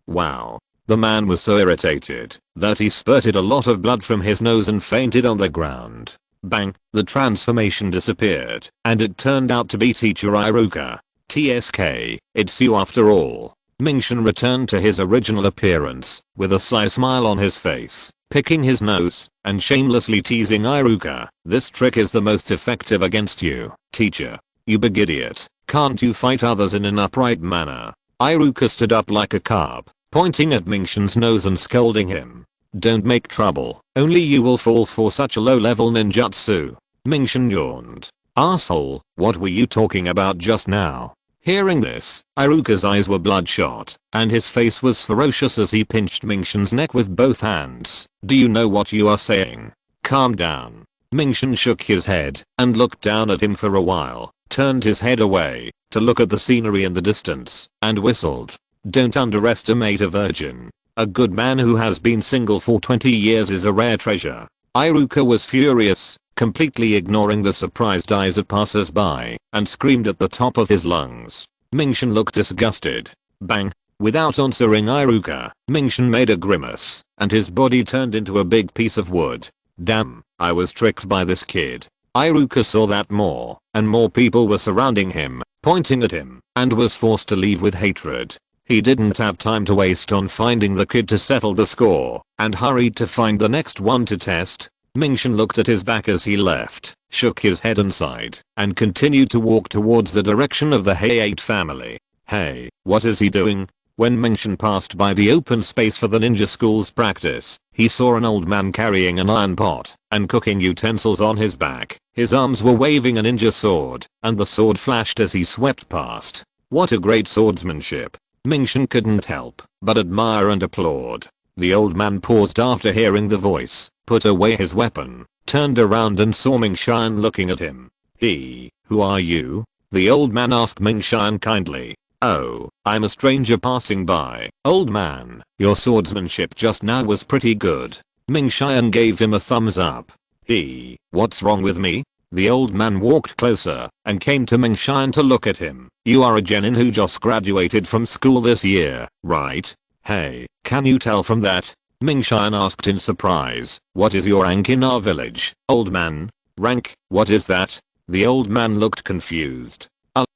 wow. The man was so irritated that he spurted a lot of blood from his nose and fainted on the ground. Bang, the transformation disappeared, and it turned out to be teacher Iruka. TSK, it's you after all. Mingshan returned to his original appearance, with a sly smile on his face, picking his nose, and shamelessly teasing Iruka. This trick is the most effective against you, teacher. You big idiot, can't you fight others in an upright manner? Iruka stood up like a carp, pointing at Mingshan's nose and scolding him. Don't make trouble, only you will fall for such a low-level ninjutsu. Mingshan yawned. Asshole, what were you talking about just now? Hearing this, Iruka's eyes were bloodshot, and his face was ferocious as he pinched Mingshan's neck with both hands. Do you know what you are saying? Calm down. Mingshan shook his head and looked down at him for a while, turned his head away to look at the scenery in the distance, and whistled. Don't underestimate a virgin. A good man who has been single for 20 years is a rare treasure. Iruka was furious, completely ignoring the surprised eyes of passers-by, and screamed at the top of his lungs. Mingshan looked disgusted. Bang. Without answering Iruka, Mingshan made a grimace, and his body turned into a big piece of wood. Damn, I was tricked by this kid. Iruka saw that more and more people were surrounding him, pointing at him, and was forced to leave with hatred. He didn't have time to waste on finding the kid to settle the score, and hurried to find the next one to test. Mingshan looked at his back as he left, shook his head and sighed, and continued to walk towards the direction of the Hayate family. Hey, what is he doing? When Mingshan passed by the open space for the ninja school's practice, he saw an old man carrying an iron pot and cooking utensils on his back. His arms were waving a ninja sword, and the sword flashed as he swept past. What a great swordsmanship. Mingshan couldn't help but admire and applaud. The old man paused after hearing the voice, put away his weapon, turned around and saw Mingshan looking at him. Who are you? The old man asked Mingshan kindly. Oh, I'm a stranger passing by. Old man, your swordsmanship just now was pretty good. Mingshan gave him a thumbs up. What's wrong with me? The old man walked closer and came to Mingshan to look at him. You are a genin who just graduated from school this year, right? Hey, can you tell from that? Mingshan asked in surprise. What is your rank in our village, old man? Rank, what is that? The old man looked confused.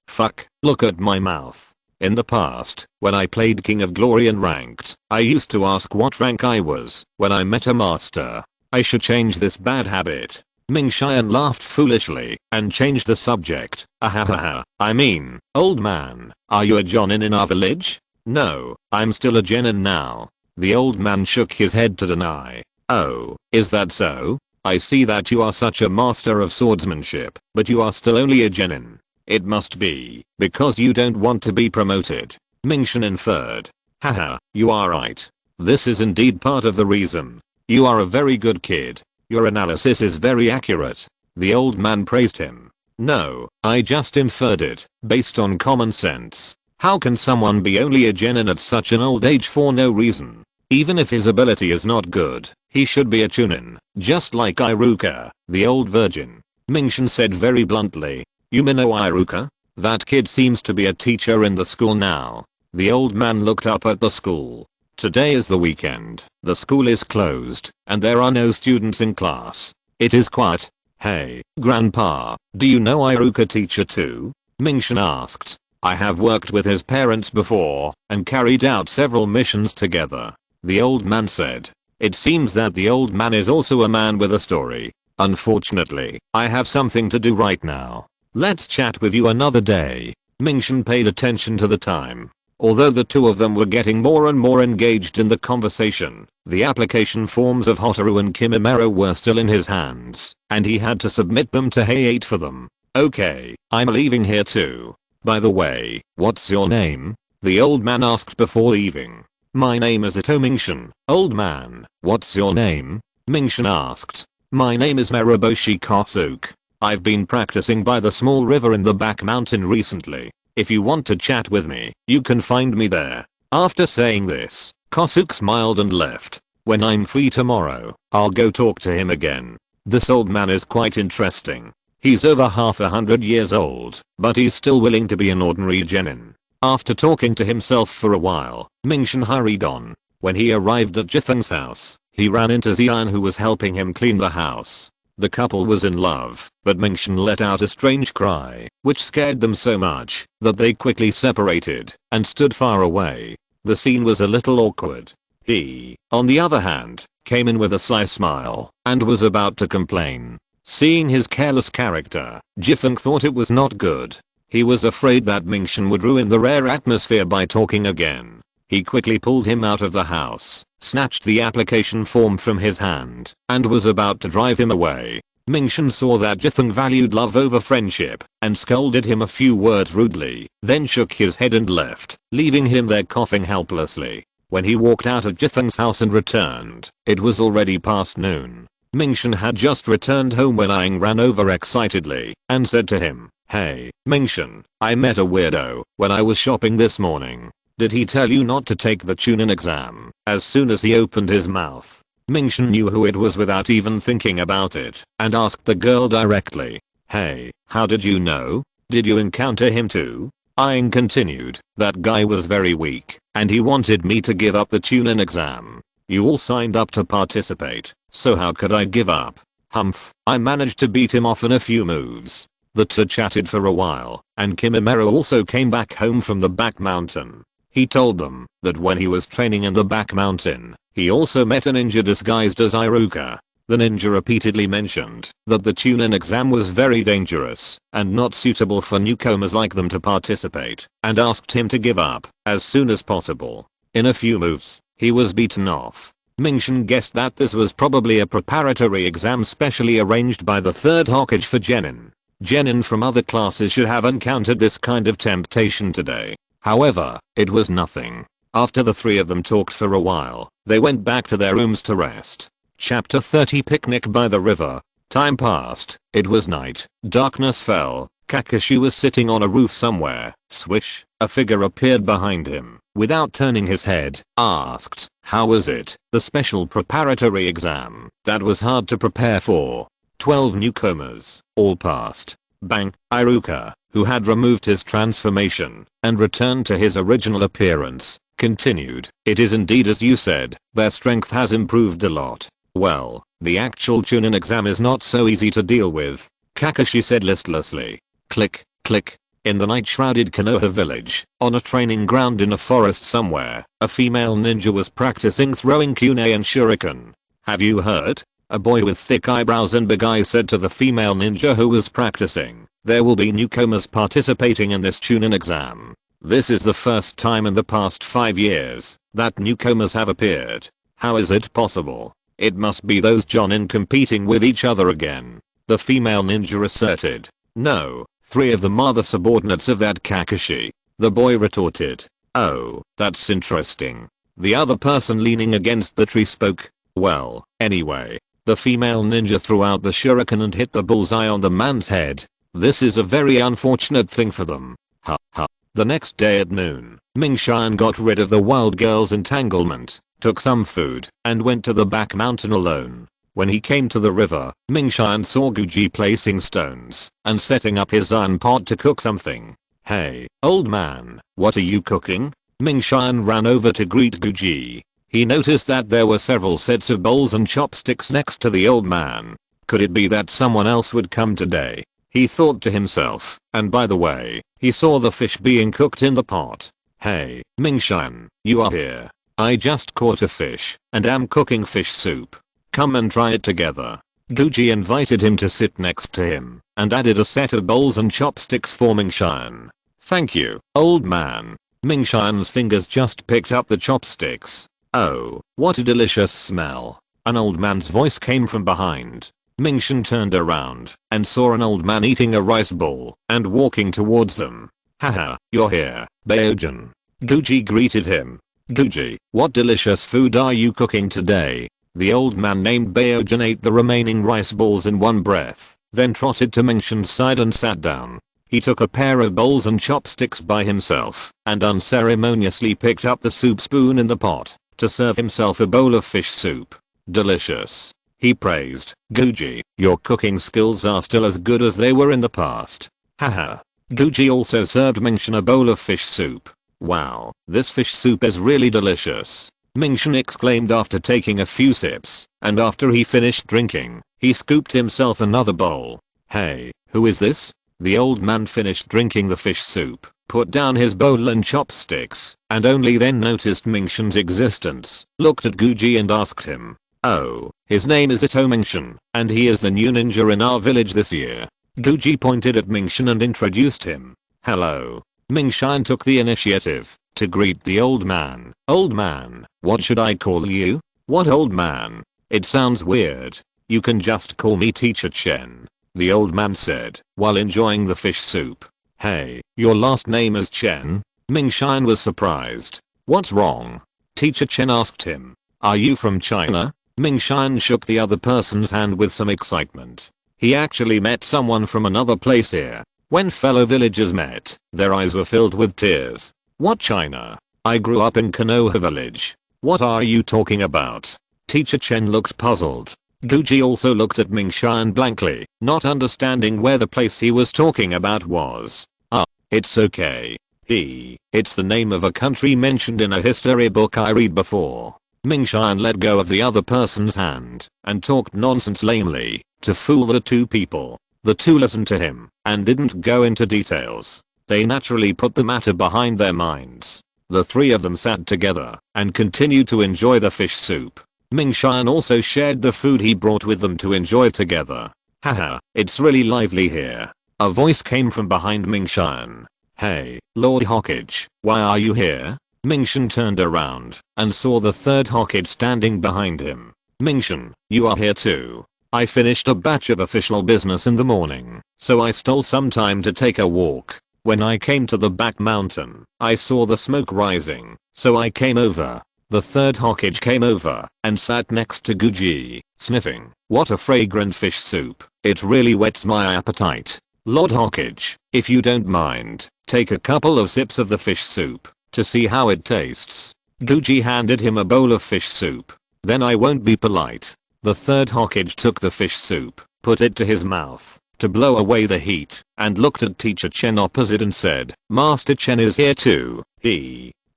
Fuck, look at my mouth. In the past, when I played King of Glory and ranked, I used to ask what rank I was when I met a master. I should change this bad habit. Mingshan laughed foolishly and changed the subject. Ahahaha. I mean, old man, are you a jonin in our village? No, I'm still a genin now. The old man shook his head to deny. Oh, is that so? I see that you are such a master of swordsmanship, but you are still only a genin. It must be because you don't want to be promoted. Mingshan inferred. Haha, you are right. This is indeed part of the reason. You are a very good kid. Your analysis is very accurate. The old man praised him. No, I just inferred it, based on common sense. How can someone be only a genin at such an old age for no reason? Even if his ability is not good, he should be a chunin, just like Iruka, the old virgin. Mingshan said very bluntly. You know Iruka? That kid seems to be a teacher in the school now. The old man looked up at the school. Today is the weekend, the school is closed, and there are no students in class. It is quiet. Hey, grandpa, do you know Iruka teacher too? Mingshan asked. I have worked with his parents before, and carried out several missions together. The old man said. It seems that the old man is also a man with a story. Unfortunately, I have something to do right now. Let's chat with you another day. Mingshan paid attention to the time. Although the two of them were getting more and more engaged in the conversation, the application forms of Hotaru and Kimimaro were still in his hands, and he had to submit them to Hay8 for them. Okay, I'm leaving here too. By the way, what's your name? The old man asked before leaving. My name is Ito Mingshan. Old man, what's your name? Mingshan asked. My name is Maraboshi Kosuke. I've been practicing by the small river in the back mountain recently. If you want to chat with me, you can find me there. After saying this, Kosuke smiled and left. When I'm free tomorrow, I'll go talk to him again. This old man is quite interesting. He's over half 100 years old, but he's still willing to be an ordinary genin. After talking to himself for a while, Mingshan hurried on. When he arrived at Jithung's house, he ran into Xian who was helping him clean the house. The couple was in love, but Mingshan let out a strange cry, which scared them so much that they quickly separated and stood far away. The scene was a little awkward. He, on the other hand, came in with a sly smile and was about to complain. Seeing his careless character, Jithung thought it was not good. He was afraid that Mingshan would ruin the rare atmosphere by talking again. He quickly pulled him out of the house, snatched the application form from his hand, and was about to drive him away. Mingshan saw that Jithung valued love over friendship, and scolded him a few words rudely, then shook his head and left, leaving him there coughing helplessly. When he walked out of Jithung's house and returned, it was already past noon. Mingshan had just returned home when Aang ran over excitedly, and said to him, Hey, Mingshan, I met a weirdo when I was shopping this morning. Did he tell you not to take the Chunin exam? As soon as he opened his mouth, Mingshan knew who it was without even thinking about it, and asked the girl directly. Hey, how did you know? Did you encounter him too? Aang continued, that guy was very weak, and he wanted me to give up the Chunin exam. You all signed up to participate, so how could I give up? Humph, I managed to beat him off in a few moves. The two chatted for a while, and Kimimaro also came back home from the back mountain. He told them that when he was training in the back mountain, he also met a ninja disguised as Iruka. The ninja repeatedly mentioned that the Chunin exam was very dangerous and not suitable for newcomers like them to participate, and asked him to give up as soon as possible. In a few moves, he was beaten off. Mingshan guessed that this was probably a preparatory exam specially arranged by the third Hokage for Genin. Genin from other classes should have encountered this kind of temptation today. However, it was nothing. After the three of them talked for a while, they went back to their rooms to rest. Chapter 30 Picnic by the river. Time passed, it was night, darkness fell, Kakashi was sitting on a roof somewhere. Swish, a figure appeared behind him. Without turning his head, asked, "How was it? The special preparatory exam that was hard to prepare for." 12 newcomers, all passed. Bang, Iruka, who had removed his transformation and returned to his original appearance, continued, "It is indeed as you said, their strength has improved a lot. Well, the actual Chunin exam is not so easy to deal with," Kakashi said listlessly. Click, click. In the night-shrouded Konoha village, on a training ground in a forest somewhere, a female ninja was practicing throwing kunai and shuriken. "Have you heard?" A boy with thick eyebrows and big eyes said to the female ninja who was practicing. "There will be newcomers participating in this Chunin exam. This is the first time in the past 5 years that newcomers have appeared. How is it possible? It must be those Jonin competing with each other again," the female ninja asserted. "No, 3 of them are the subordinates of that Kakashi," the boy retorted. "Oh, that's interesting." The other person leaning against the tree spoke. "Well, anyway." The female ninja threw out the shuriken and hit the bullseye on the man's head. "This is a very unfortunate thing for them. Ha ha." The next day at noon, Mingshan got rid of the wild girl's entanglement, took some food, and went to the back mountain alone. When he came to the river, Mingshan saw Guji placing stones and setting up his iron pot to cook something. "Hey, old man, what are you cooking?" Mingshan ran over to greet Guji. He noticed that there were several sets of bowls and chopsticks next to the old man. Could it be that someone else would come today? He thought to himself, and by the way, he saw the fish being cooked in the pot. "Hey, Mingshan, you are here. I just caught a fish and am cooking fish soup. Come and try it together." Guji invited him to sit next to him and added a set of bowls and chopsticks for Mingshan. "Thank you, old man." Mingshan's fingers just picked up the chopsticks. "Oh, what a delicious smell." An old man's voice came from behind. Mingshan turned around and saw an old man eating a rice ball and walking towards them. "Haha, you're here, Baojin." Guji greeted him. "Guji, what delicious food are you cooking today?" The old man named Baojin ate the remaining rice balls in one breath, then trotted to Mingshan's side and sat down. He took a pair of bowls and chopsticks by himself and unceremoniously picked up the soup spoon in the pot to serve himself a bowl of fish soup. "Delicious," he praised. "Guji, your cooking skills are still as good as they were in the past." Haha. Guji also served Mingshan a bowl of fish soup. "Wow, this fish soup is really delicious," Mingshan exclaimed after taking a few sips, and after he finished drinking, he scooped himself another bowl. "Hey, who is this?" The old man finished drinking the fish soup, put down his bowl and chopsticks, and only then noticed Mingshan's existence, looked at Guji and asked him. "Oh, his name is Ito Mingshan, and he is the new ninja in our village this year." Guji pointed at Mingshan and introduced him. "Hello." Mingshan took the initiative to greet the old man. "Old man, what should I call you?" "What old man? It sounds weird. You can just call me Teacher Chen," the old man said while enjoying the fish soup. "Hey, your last name is Chen?" Mingshan was surprised. "What's wrong?" Teacher Chen asked him. "Are you from China?" Mingshan shook the other person's hand with some excitement. He actually met someone from another place here. When fellow villagers met, their eyes were filled with tears. "What China? I grew up in Konoha village. What are you talking about?" Teacher Chen looked puzzled. Guji also looked at Mingshan blankly, not understanding where the place he was talking about was. "Ah, it's okay. It's the name of a country mentioned in a history book I read before." Mingshan let go of the other person's hand and talked nonsense lamely to fool the two people. The two listened to him and didn't go into details. They naturally put the matter behind their minds. The 3 of them sat together and continued to enjoy the fish soup. Mingshan also shared the food he brought with them to enjoy together. "Haha, it's really lively here." A voice came from behind Mingshan. "Hey, Lord Hokage, why are you here?" Mingshan turned around and saw the 3rd Hokage standing behind him. "Mingshan, you are here too. I finished a batch of official business in the morning, so I stole some time to take a walk. When I came to the back mountain, I saw the smoke rising, so I came over." The 3rd Hokage came over and sat next to Guji, sniffing. "What a fragrant fish soup. It really whets my appetite." Lord Hokage, if you don't mind, take a couple of sips of the fish soup to see how it tastes. Guji handed him a bowl of fish soup. Then I won't be polite. The third Hokage took the fish soup, put it to his mouth to blow away the heat, and looked at Teacher Chen opposite and said, Master Chen is here too.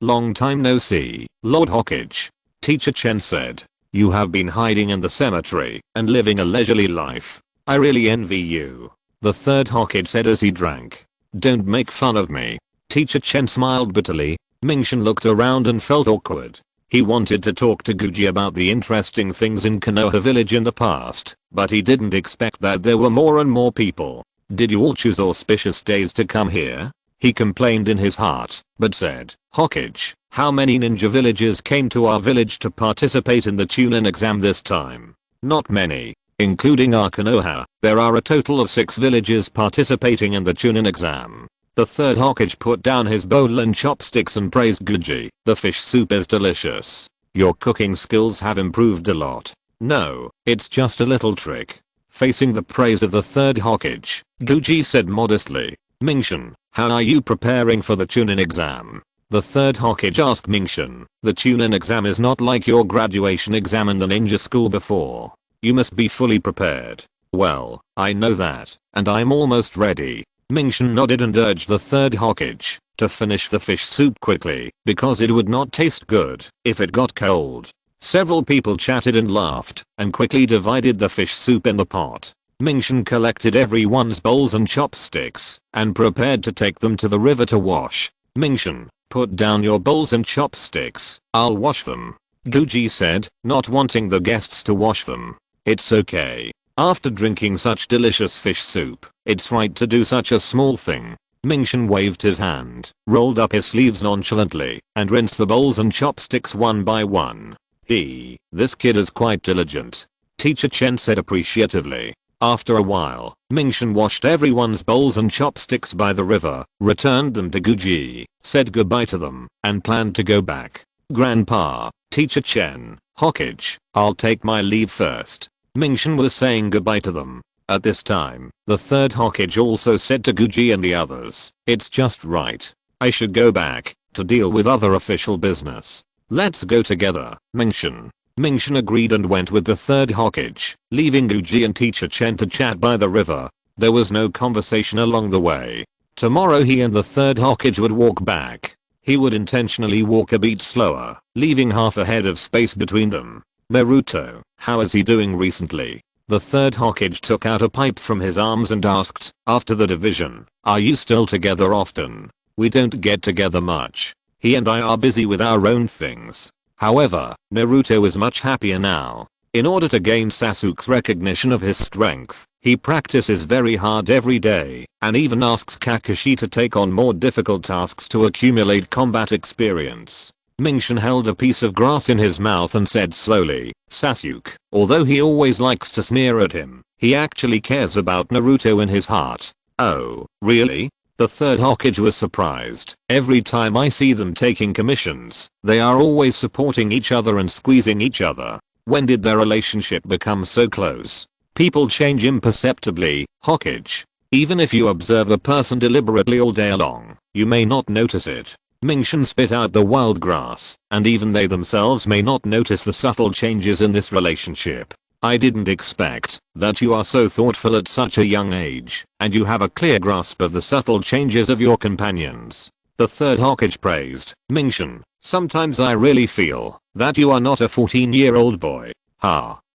Long time no see, Lord Hokage. Teacher Chen said, you have been hiding in the cemetery and living a leisurely life. I really envy you. The third Hokage said as he drank. Don't make fun of me. Teacher Chen smiled bitterly. Mingshin looked around and felt awkward. He wanted to talk to Guji about the interesting things in Konoha village in the past, but he didn't expect that there were more and more people. Did you all choose auspicious days to come here? He complained in his heart, but said, Hokage, how many ninja villagers came to our village to participate in the Chunin exam this time? Not many. Including our Konoha, there are a total of 6 villagers participating in the Chunin exam. The third Hokage put down his bowl and chopsticks and praised Guji. The fish soup is delicious. Your cooking skills have improved a lot. No, it's just a little trick. Facing the praise of the third Hokage, Guji said modestly, Mingshin, how are you preparing for the Chunin exam? The third Hokage asked Mingshin. The Chunin exam is not like your graduation exam in the ninja school before. You must be fully prepared. Well, I know that, and I'm almost ready. Mingshin nodded and urged the third Hokage to finish the fish soup quickly because it would not taste good if it got cold. Several people chatted and laughed and quickly divided the fish soup in the pot. Mingshin collected everyone's bowls and chopsticks and prepared to take them to the river to wash. Mingshin, put down your bowls and chopsticks, I'll wash them. Guji said, not wanting the guests to wash them. It's okay. After drinking such delicious fish soup, it's right to do such a small thing. Mingshin waved his hand, rolled up his sleeves nonchalantly, and rinsed the bowls and chopsticks one by one. This kid is quite diligent. Teacher Chen said appreciatively. After a while, Mingshin washed everyone's bowls and chopsticks by the river, returned them to Guji, said goodbye to them, and planned to go back. Grandpa, Teacher Chen, Hokage, I'll take my leave first. Mingshin was saying goodbye to them. At this time, the third Hokage also said to Guji and the others, it's just right. I should go back to deal with other official business. Let's go together, Mingshin. Mingshin agreed and went with the third Hokage, leaving Guji and Teacher Chen to chat by the river. There was no conversation along the way. Tomorrow he and the third Hokage would walk back. He would intentionally walk a beat slower, leaving half a head of space between them. Naruto, how is he doing recently? The third Hokage took out a pipe from his arms and asked, after the division, are you still together often? We don't get together much. He and I are busy with our own things. However, Naruto is much happier now. In order to gain Sasuke's recognition of his strength, he practices very hard every day, and even asks Kakashi to take on more difficult tasks to accumulate combat experience. Mingshin held a piece of grass in his mouth and said slowly, Sasuke, although he always likes to sneer at him, he actually cares about Naruto in his heart. Oh, really? The third Hokage was surprised. Every time I see them taking commissions, they are always supporting each other and squeezing each other. When did their relationship become so close? People change imperceptibly, Hokage. Even if you observe a person deliberately all day long, you may not notice it. Mingshin spit out the wild grass, and even they themselves may not notice the subtle changes in this relationship. I didn't expect that you are so thoughtful at such a young age, and you have a clear grasp of the subtle changes of your companions. The third Hokage praised, Mingshin, sometimes I really feel that you are not a 14-year-old boy.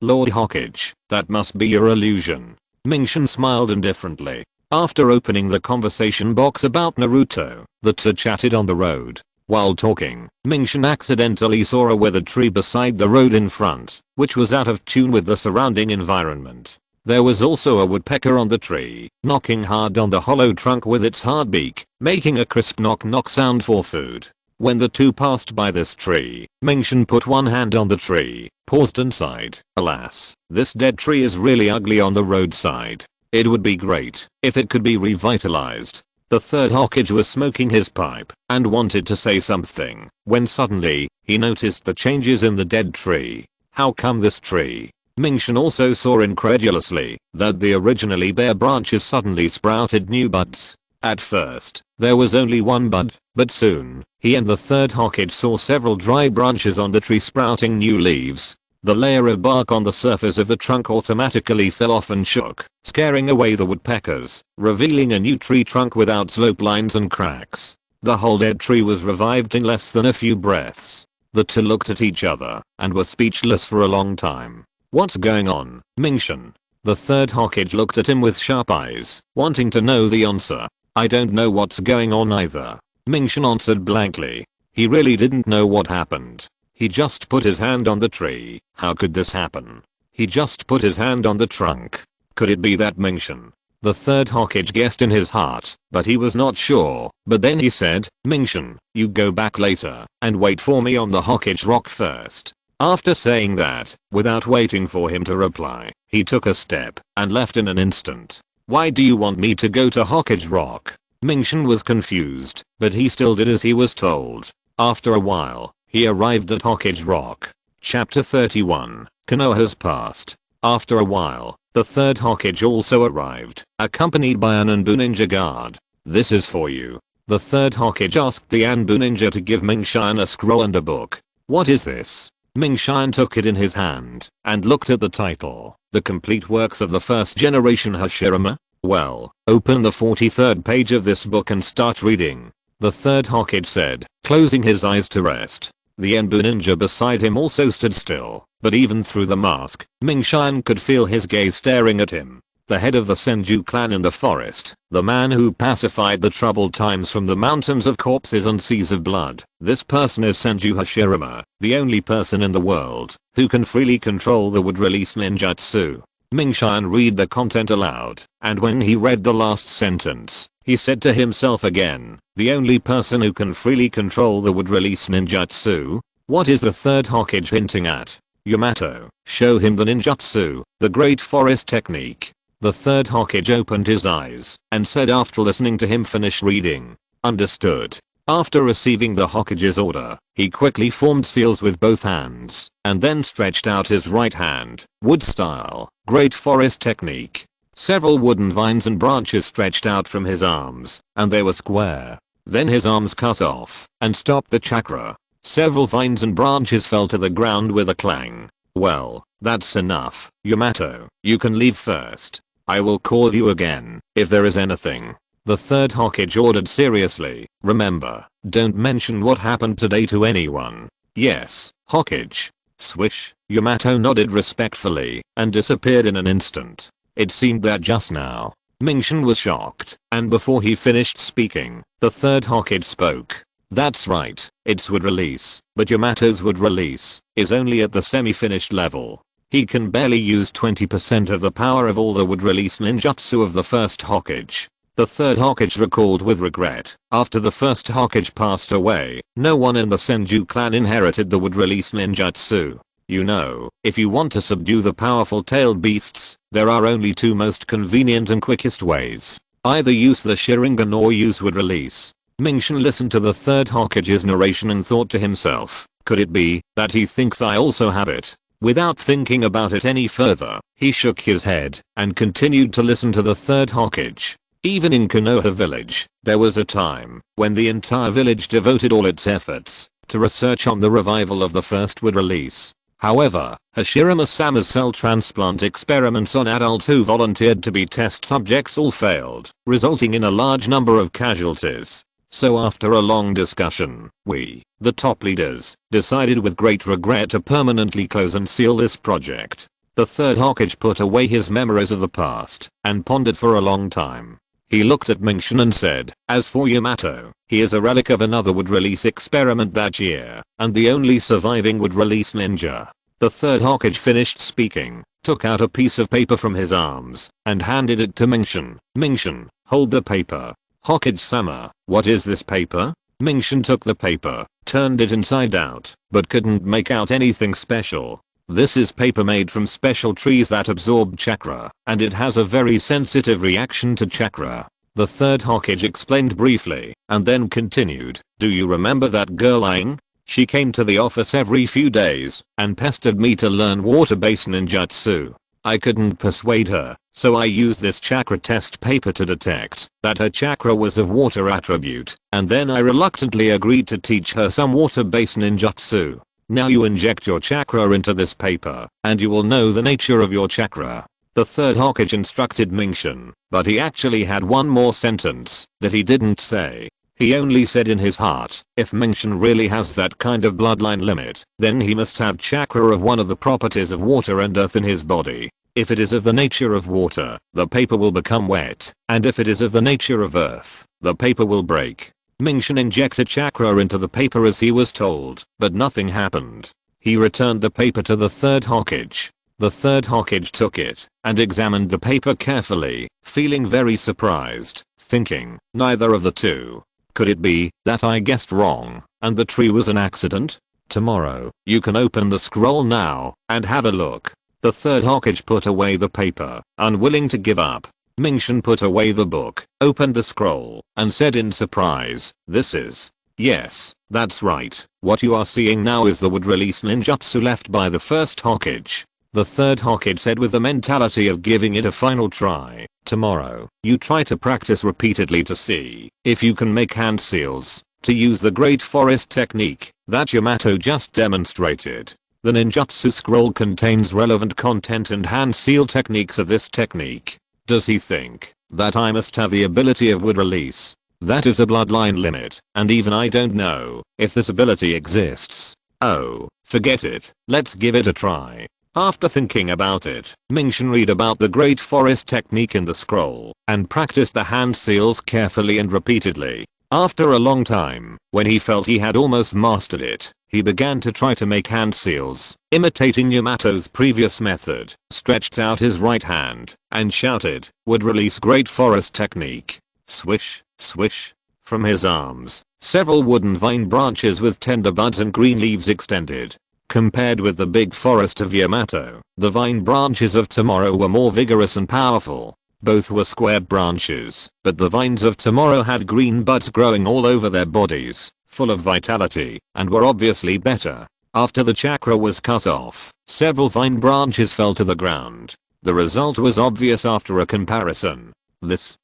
Lord Hokage, that must be your illusion. Mingshin smiled indifferently. After opening the conversation box about Naruto, the two chatted on the road. While talking, Mingshin accidentally saw a withered tree beside the road in front, which was out of tune with the surrounding environment. There was also a woodpecker on the tree, knocking hard on the hollow trunk with its hard beak, making a crisp knock-knock sound for food. When the two passed by this tree, Mingshin put one hand on the tree, paused and sighed. Alas, this dead tree is really ugly on the roadside. It would be great if it could be revitalized. The third Hokage was smoking his pipe and wanted to say something when suddenly he noticed the changes in the dead tree. How come this tree Ming-Shan also saw incredulously that the originally bare branches suddenly sprouted new buds. At first, there was only one bud, but soon, he and the third Hokage saw several dry branches on the tree sprouting new leaves. The layer of bark on the surface of the trunk automatically fell off and shook, scaring away the woodpeckers, revealing a new tree trunk without slope lines and cracks. The whole dead tree was revived in less than a few breaths. The two looked at each other and were speechless for a long time. What's going on, Ming-Shan? The third Hokage looked at him with sharp eyes, wanting to know the answer. I don't know what's going on either. Ming-Shan answered blankly. He really didn't know what happened. He just put his hand on the tree. How could this happen? He just put his hand on the trunk. Could it be that Ming-Shan? The third Hokage guessed in his heart, but he was not sure. But then he said, Ming-Shan, you go back later and wait for me on the Hokage rock first. After saying that, without waiting for him to reply, he took a step and left in an instant. Why do you want me to go to Hokage rock? Ming-Shan was confused, but he still did as he was told. After a while, he arrived at Hokage rock. Chapter 31, Konoha's past. After a while, the third Hokage also arrived, accompanied by an ANBU ninja guard. This is for you. The third Hokage asked the ANBU ninja to give Ming-Shan a scroll and a book. What is this? Ming-Shan took it in his hand and looked at the title, The Complete Works of the First Generation Hashirama. Well, open the 43rd page of this book and start reading. The third Hokage said, closing his eyes to rest. The ANBU ninja beside him also stood still, but even through the mask, Ming-Shan could feel his gaze staring at him. The head of the Senju clan in the forest, the man who pacified the troubled times from the mountains of corpses and seas of blood. This person is Senju Hashirama, the only person in the world who can freely control the wood-release ninjutsu. Ming-Shan read the content aloud, and when he read the last sentence, he said to himself again, the only person who can freely control the wood-release ninjutsu? What is the third Hokage hinting at? Yamato, show him the ninjutsu, the great forest technique. The third Hokage opened his eyes and said after listening to him finish reading, understood. After receiving the Hokage's order, he quickly formed seals with both hands and then stretched out his right hand, wood style, great forest technique. Several wooden vines and branches stretched out from his arms, and they were square. Then his arms cut off and stopped the chakra. Several vines and branches fell to the ground with a clang. Well, that's enough. Yamato, you can leave first. I will call you again if there is anything. The third Hokage ordered seriously. Remember, don't mention what happened today to anyone. Yes, Hokage. Swish. Yamato nodded respectfully and disappeared in an instant. It seemed that just now, Ming-Shan was shocked, and before he finished speaking, the third Hokage spoke. That's right, it's wood release, but Yamato's wood release is only at the semi-finished level. He can barely use 20% of the power of all the wood release ninjutsu of the first Hokage. The third Hokage recalled with regret. After the first Hokage passed away, no one in the Senju clan inherited the wood release ninjutsu. You know, if you want to subdue the powerful tailed beasts, there are only two most convenient and quickest ways. Either use the Sharingan or use wood release. Ming-Shan listened to the third Hokage's narration and thought to himself, could it be that he thinks I also have it? Without thinking about it any further, he shook his head and continued to listen to the third Hokage. Even in Konoha village, there was a time when the entire village devoted all its efforts to research on the revival of the first wood release. However, Hashirama-sama's cell transplant experiments on adults who volunteered to be test subjects all failed, resulting in a large number of casualties. So after a long discussion, we, the top leaders, decided with great regret to permanently close and seal this project. The third Hokage put away his memories of the past and pondered for a long time. He looked at Ming-Shan and said, as for Yamato, he is a relic of another wood release experiment that year, and the only surviving wood release ninja. The third Hokage finished speaking, took out a piece of paper from his arms, and handed it to Ming-Shan. Ming-Shan, hold the paper. Hokage-sama, what is this paper? Ming-Shan took the paper, turned it inside out, but couldn't make out anything special. This is paper made from special trees that absorb chakra, and it has a very sensitive reaction to chakra. The third Hokage explained briefly, and then continued, do you remember that girl Aang? She came to the office every few days and pestered me to learn water-based ninjutsu. I couldn't persuade her, so I used this chakra test paper to detect that her chakra was of water attribute, and then I reluctantly agreed to teach her some water-based ninjutsu. Now you inject your chakra into this paper, and you will know the nature of your chakra. The third Hokage instructed Mingshin, but he actually had one more sentence that he didn't say. He only said in his heart, if Mingshin really has that kind of bloodline limit, then he must have chakra of one of the properties of water and earth in his body. If it is of the nature of water, the paper will become wet, and if it is of the nature of earth, the paper will break. Mingshin injected chakra into the paper as he was told, but nothing happened. He returned the paper to the third Hokage. The third Hokage took it and examined the paper carefully, feeling very surprised, thinking, neither of the two. Could it be that I guessed wrong and the tree was an accident? Tomorrow, you can open the scroll now and have a look. The third Hokage put away the paper, unwilling to give up. Mingshin put away the book, opened the scroll, and said in surprise, this is... Yes, that's right. What you are seeing now is the wood release ninjutsu left by the first Hokage. The third Hokage said with the mentality of giving it a final try. Tomorrow, you try to practice repeatedly to see if you can make hand seals, to use the Great Forest technique that Yamato just demonstrated. The ninjutsu scroll contains relevant content and hand seal techniques of this technique. Does he think that I must have the ability of wood release? That is a bloodline limit, and even I don't know if this ability exists. Oh, forget it, let's give it a try. After thinking about it, Mingshin read about the Great Forest technique in the scroll and practiced the hand seals carefully and repeatedly. After a long time, when he felt he had almost mastered it, he began to try to make hand seals, imitating Yamato's previous method, stretched out his right hand and shouted, would release Great Forest technique. Swish, swish. From his arms, several wooden vine branches with tender buds and green leaves extended. Compared with the big forest of Yamato, the vine branches of Tomorrow were more vigorous and powerful. Both were square branches, but the vines of Tomorrow had green buds growing all over their bodies, full of vitality, and were obviously better. After the chakra was cut off, several vine branches fell to the ground. The result was obvious after a comparison. This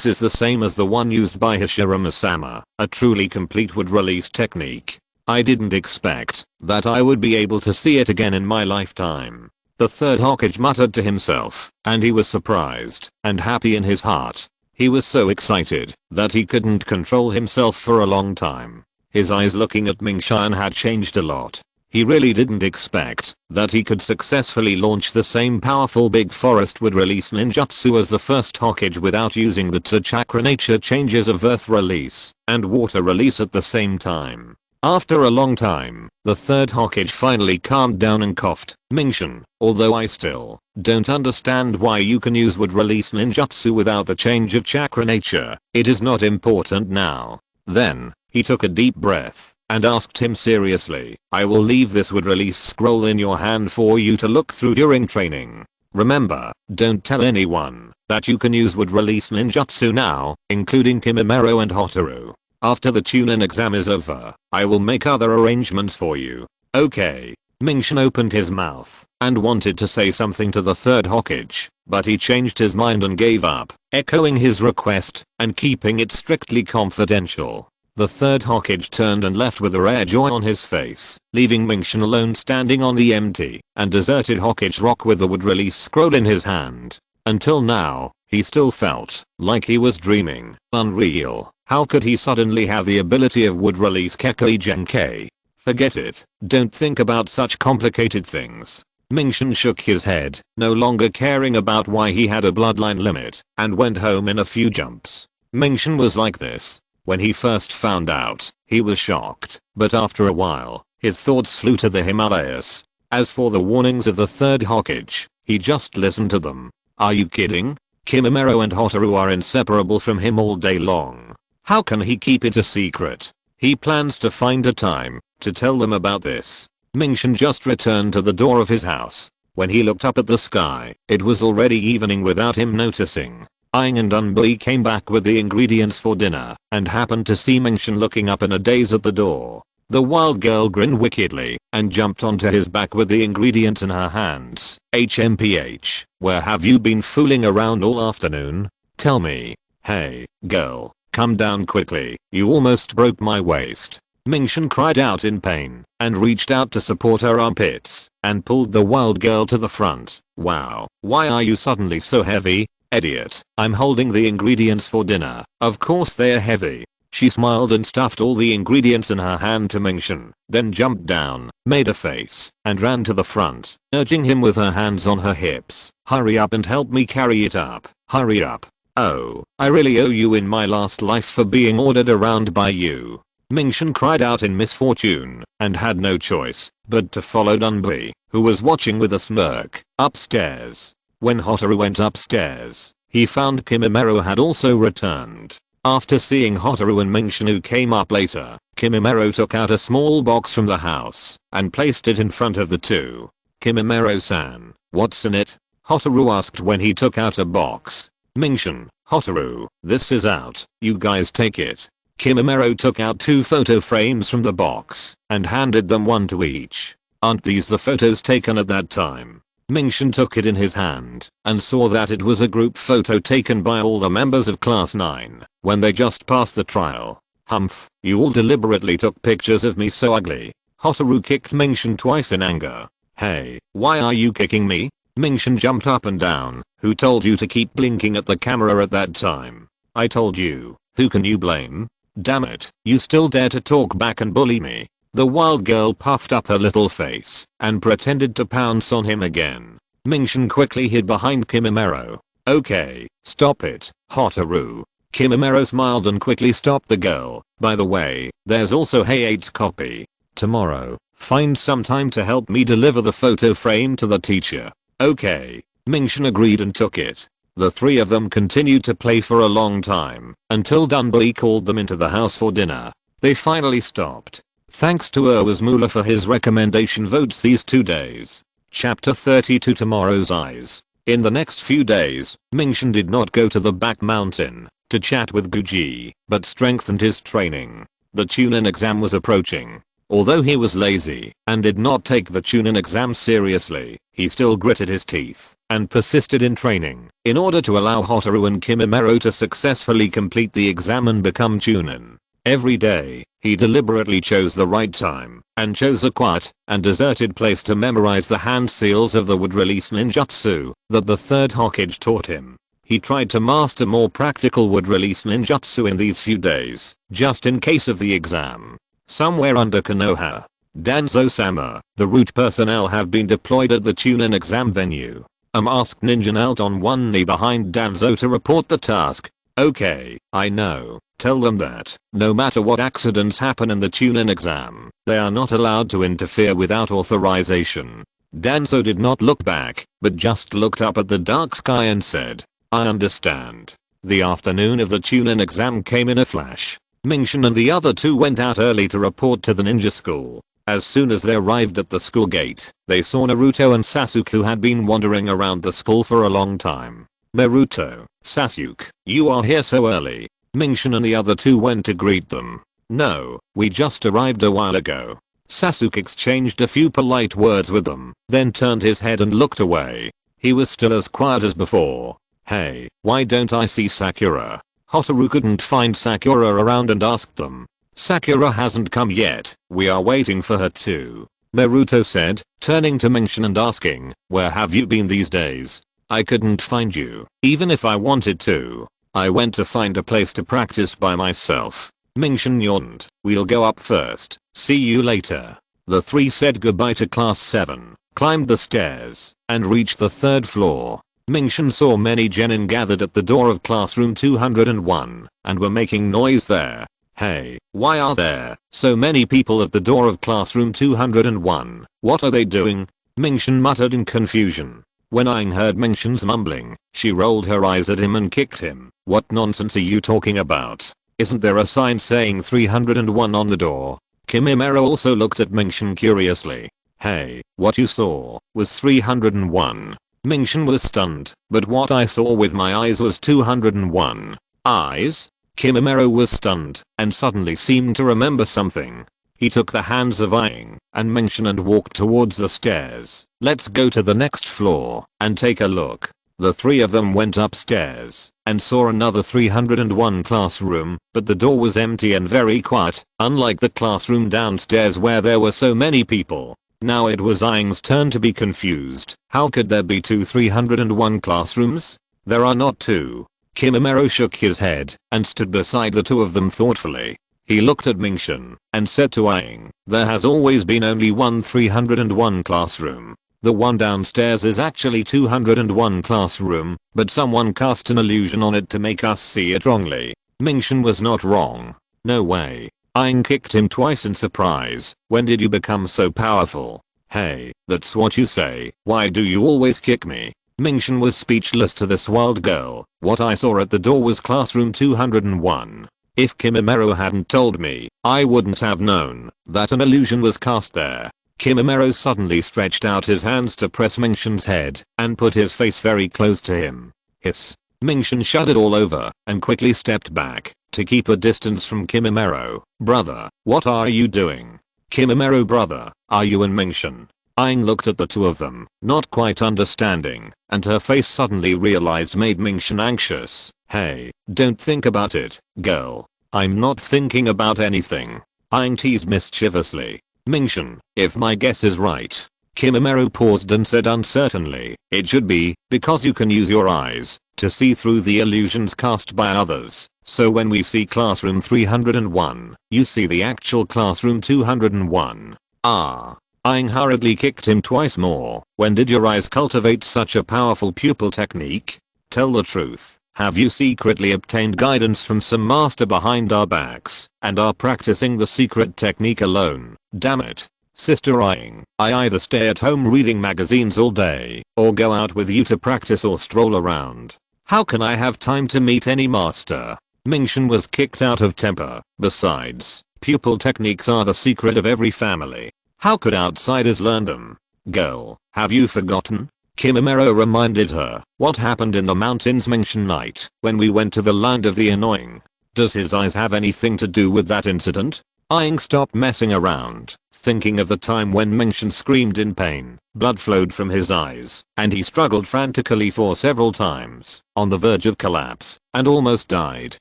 is the same as the one used by Hashirama-sama, a truly complete wood release technique. I didn't expect that I would be able to see it again in my lifetime. The third Hokage muttered to himself, and he was surprised and happy in his heart. He was so excited that he couldn't control himself for a long time. His eyes looking at Mingshin had changed a lot. He really didn't expect that he could successfully launch the same powerful big forest would release ninjutsu as the first Hokage without using the two chakra nature changes of earth release and water release at the same time. After a long time, the third Hokage finally calmed down and coughed. Mingshin, although I still don't understand why you can use wood release ninjutsu without the change of chakra nature, it is not important now. Then, he took a deep breath and asked him seriously, I will leave this wood release scroll in your hand for you to look through during training. Remember, don't tell anyone that you can use wood release ninjutsu now, including Kimimaro and Hotaru. After the Chunin exam is over, I will make other arrangements for you. Okay. Mingshin opened his mouth and wanted to say something to the third Hokage, but he changed his mind and gave up, echoing his request and keeping it strictly confidential. The third Hokage turned and left with a rare joy on his face, leaving Mingshin alone standing on the empty and deserted Hokage rock with the wood release scroll in his hand. Until now, he still felt like he was dreaming. Unreal. How could he suddenly have the ability of wood release Kekkei Genkei? Forget it, don't think about such complicated things. Mingshin shook his head, no longer caring about why he had a bloodline limit, and went home in a few jumps. Mingshin was like this. When he first found out, he was shocked, but after a while, his thoughts flew to the Himalayas. As for the warnings of the third Hokage, he just listened to them. Are you kidding? Kimimaro and Hotaru are inseparable from him all day long. How can he keep it a secret? He plans to find a time to tell them about this. Mingshin just returned to the door of his house. When he looked up at the sky, it was already evening without him noticing. Aang and ANBU came back with the ingredients for dinner and happened to see Mingshin looking up in a daze at the door. The wild girl grinned wickedly and jumped onto his back with the ingredients in her hands. HMPH, where have you been fooling around all afternoon? Tell me. Hey, girl, come down quickly, you almost broke my waist. Mingshan cried out in pain and reached out to support her armpits and pulled the wild girl to the front. Wow, why are you suddenly so heavy? Idiot, I'm holding the ingredients for dinner. Of course they're heavy. She smiled and stuffed all the ingredients in her hand to Mingshan, then jumped down, made a face, and ran to the front, urging him with her hands on her hips. Hurry up and help me carry it up. Hurry up. Oh, I really owe you in my last life for being ordered around by you. Mingshan cried out in misfortune and had no choice but to follow Dunby, who was watching with a smirk, upstairs. When Hotaru went upstairs, he found Kimimaro had also returned. After seeing Hotaru and Mingshan who came up later, Kimimaro took out a small box from the house and placed it in front of the two. Kimimaro-san, what's in it? Hotaru asked when he took out a box. Mingshan, Hotaru, this is out, you guys take it. Kimimaro took out 2 photo frames from the box and handed them one to each. Aren't these the photos taken at that time? Mingshan took it in his hand and saw that it was a group photo taken by all the members of class 9 when they just passed the trial. Humph, you all deliberately took pictures of me so ugly. Hotaru kicked Mingshan twice in anger. Hey, why are you kicking me? Mingshan jumped up and down. Who told you to keep blinking at the camera at that time? I told you. Who can you blame? Damn it, you still dare to talk back and bully me. The wild girl puffed up her little face and pretended to pounce on him again. Mingshan quickly hid behind Kimimaro. Okay, stop it, Hotaru. Kimimaro smiled and quickly stopped the girl. By the way, there's also Hey8's copy. Tomorrow, find some time to help me deliver the photo frame to the teacher. Okay. Mingshan agreed and took it. The 3 of them continued to play for a long time until Dunby called them into the house for dinner. They finally stopped. Thanks to Uwazmula for his recommendation votes these 2 days. Chapter 32 Tomorrow's Eyes. In the next few days, Mingshan did not go to the back mountain to chat with Guji, but strengthened his training. The Chunin exam was approaching. Although he was lazy and did not take the Chunin exam seriously, he still gritted his teeth and persisted in training in order to allow Hotaru and Kimimaro to successfully complete the exam and become Chunin. Every day, he deliberately chose the right time and chose a quiet and deserted place to memorize the hand seals of the wood release ninjutsu that the 3rd Hokage taught him. He tried to master more practical wood release ninjutsu in these few days, just in case of the exam. Somewhere under Konoha, Danzo-sama, the root personnel have been deployed at the Chunin exam venue. A masked ninja knelt on one knee behind Danzo to report the task. Okay, I know. Tell them that, no matter what accidents happen in the Chunin exam, they are not allowed to interfere without authorization. Danzo did not look back, but just looked up at the dark sky and said, I understand. The afternoon of the Chunin exam came in a flash. Mingshan and the other 2 went out early to report to the ninja school. As soon as they arrived at the school gate, they saw Naruto and Sasuke who had been wandering around the school for a long time. Naruto, Sasuke, you are here so early. Mingshan and the other 2 went to greet them. No, we just arrived a while ago. Sasuke exchanged a few polite words with them, then turned his head and looked away. He was still as quiet as before. Hey, why don't I see Sakura? Hotaru couldn't find Sakura around and asked them. Sakura hasn't come yet, we are waiting for her too. Naruto said, turning to Mingshan and asking, where have you been these days? I couldn't find you, even if I wanted to. I went to find a place to practice by myself. Mingshan yawned, we'll go up first, see you later. The 3 said goodbye to class 7, climbed the stairs, and reached the 3rd floor. Mingshan saw many genin gathered at the door of classroom 201 and were making noise there. Hey, why are there so many people at the door of classroom 201? What are they doing? Mingshan muttered in confusion. When Aang heard Mingshan's mumbling, she rolled her eyes at him and kicked him. What nonsense are you talking about? Isn't there a sign saying 301 on the door? Kimimaro also looked at Mingshan curiously. Hey, what you saw was 301. Mingshan was stunned, but what I saw with my eyes was 201. Eyes? Kimimaro was stunned and suddenly seemed to remember something. He took the hands of Aang and Mengshin and walked towards the stairs. Let's go to the next floor and take a look. The three of them went upstairs and saw another 301 classroom, but the door was empty and very quiet, unlike the classroom downstairs where there were so many people. Now it was Aang's turn to be confused. How could there be two 301 classrooms? There are not two. Kimimaro shook his head and stood beside the two of them thoughtfully. He looked at Mengshin and said to Aang, there has always been only one 301 classroom. The one downstairs is actually 201 classroom, but someone cast an illusion on it to make us see it wrongly. Mengshin was not wrong. No way. Aang kicked him twice in surprise. When did you become so powerful? Hey, that's what you say. Why do you always kick me? Mengshin was speechless to this wild girl. What I saw at the door was classroom 201. If Kimimaro hadn't told me, I wouldn't have known that an illusion was cast there. Kimimaro suddenly stretched out his hands to press Mengshin's head and put his face very close to him. Hiss. Mengshin shuddered all over and quickly stepped back to keep a distance from Kimimaro. Brother, what are you doing? Kimimaro, brother, are you and Mengshin? Aang looked at the two of them, not quite understanding, and her face suddenly realized made Mengshin anxious. Hey, don't think about it, girl. I'm not thinking about anything. Aang teased mischievously. Mengshin, if my guess is right. Kimimaro paused and said uncertainly, it should be, because you can use your eyes to see through the illusions cast by others. So when we see classroom 301, you see the actual classroom 201. Ah. Aang hurriedly kicked him twice more. When did your eyes cultivate such a powerful pupil technique? Tell the truth. Have you secretly obtained guidance from some master behind our backs and are practicing the secret technique alone? Damn it. Sister Aang, I either stay at home reading magazines all day or go out with you to practice or stroll around. How can I have time to meet any master? Mengshin was kicked out of temper. Besides, pupil techniques are the secret of every family. How could outsiders learn them? Girl, have you forgotten? Kimimaro reminded her. What happened in the mountains Mengshin night when we went to the land of the annoying? Does his eyes have anything to do with that incident? Aang stopped messing around, thinking of the time when Mengshin screamed in pain. Blood flowed from his eyes, and he struggled frantically for several times, on the verge of collapse, and almost died.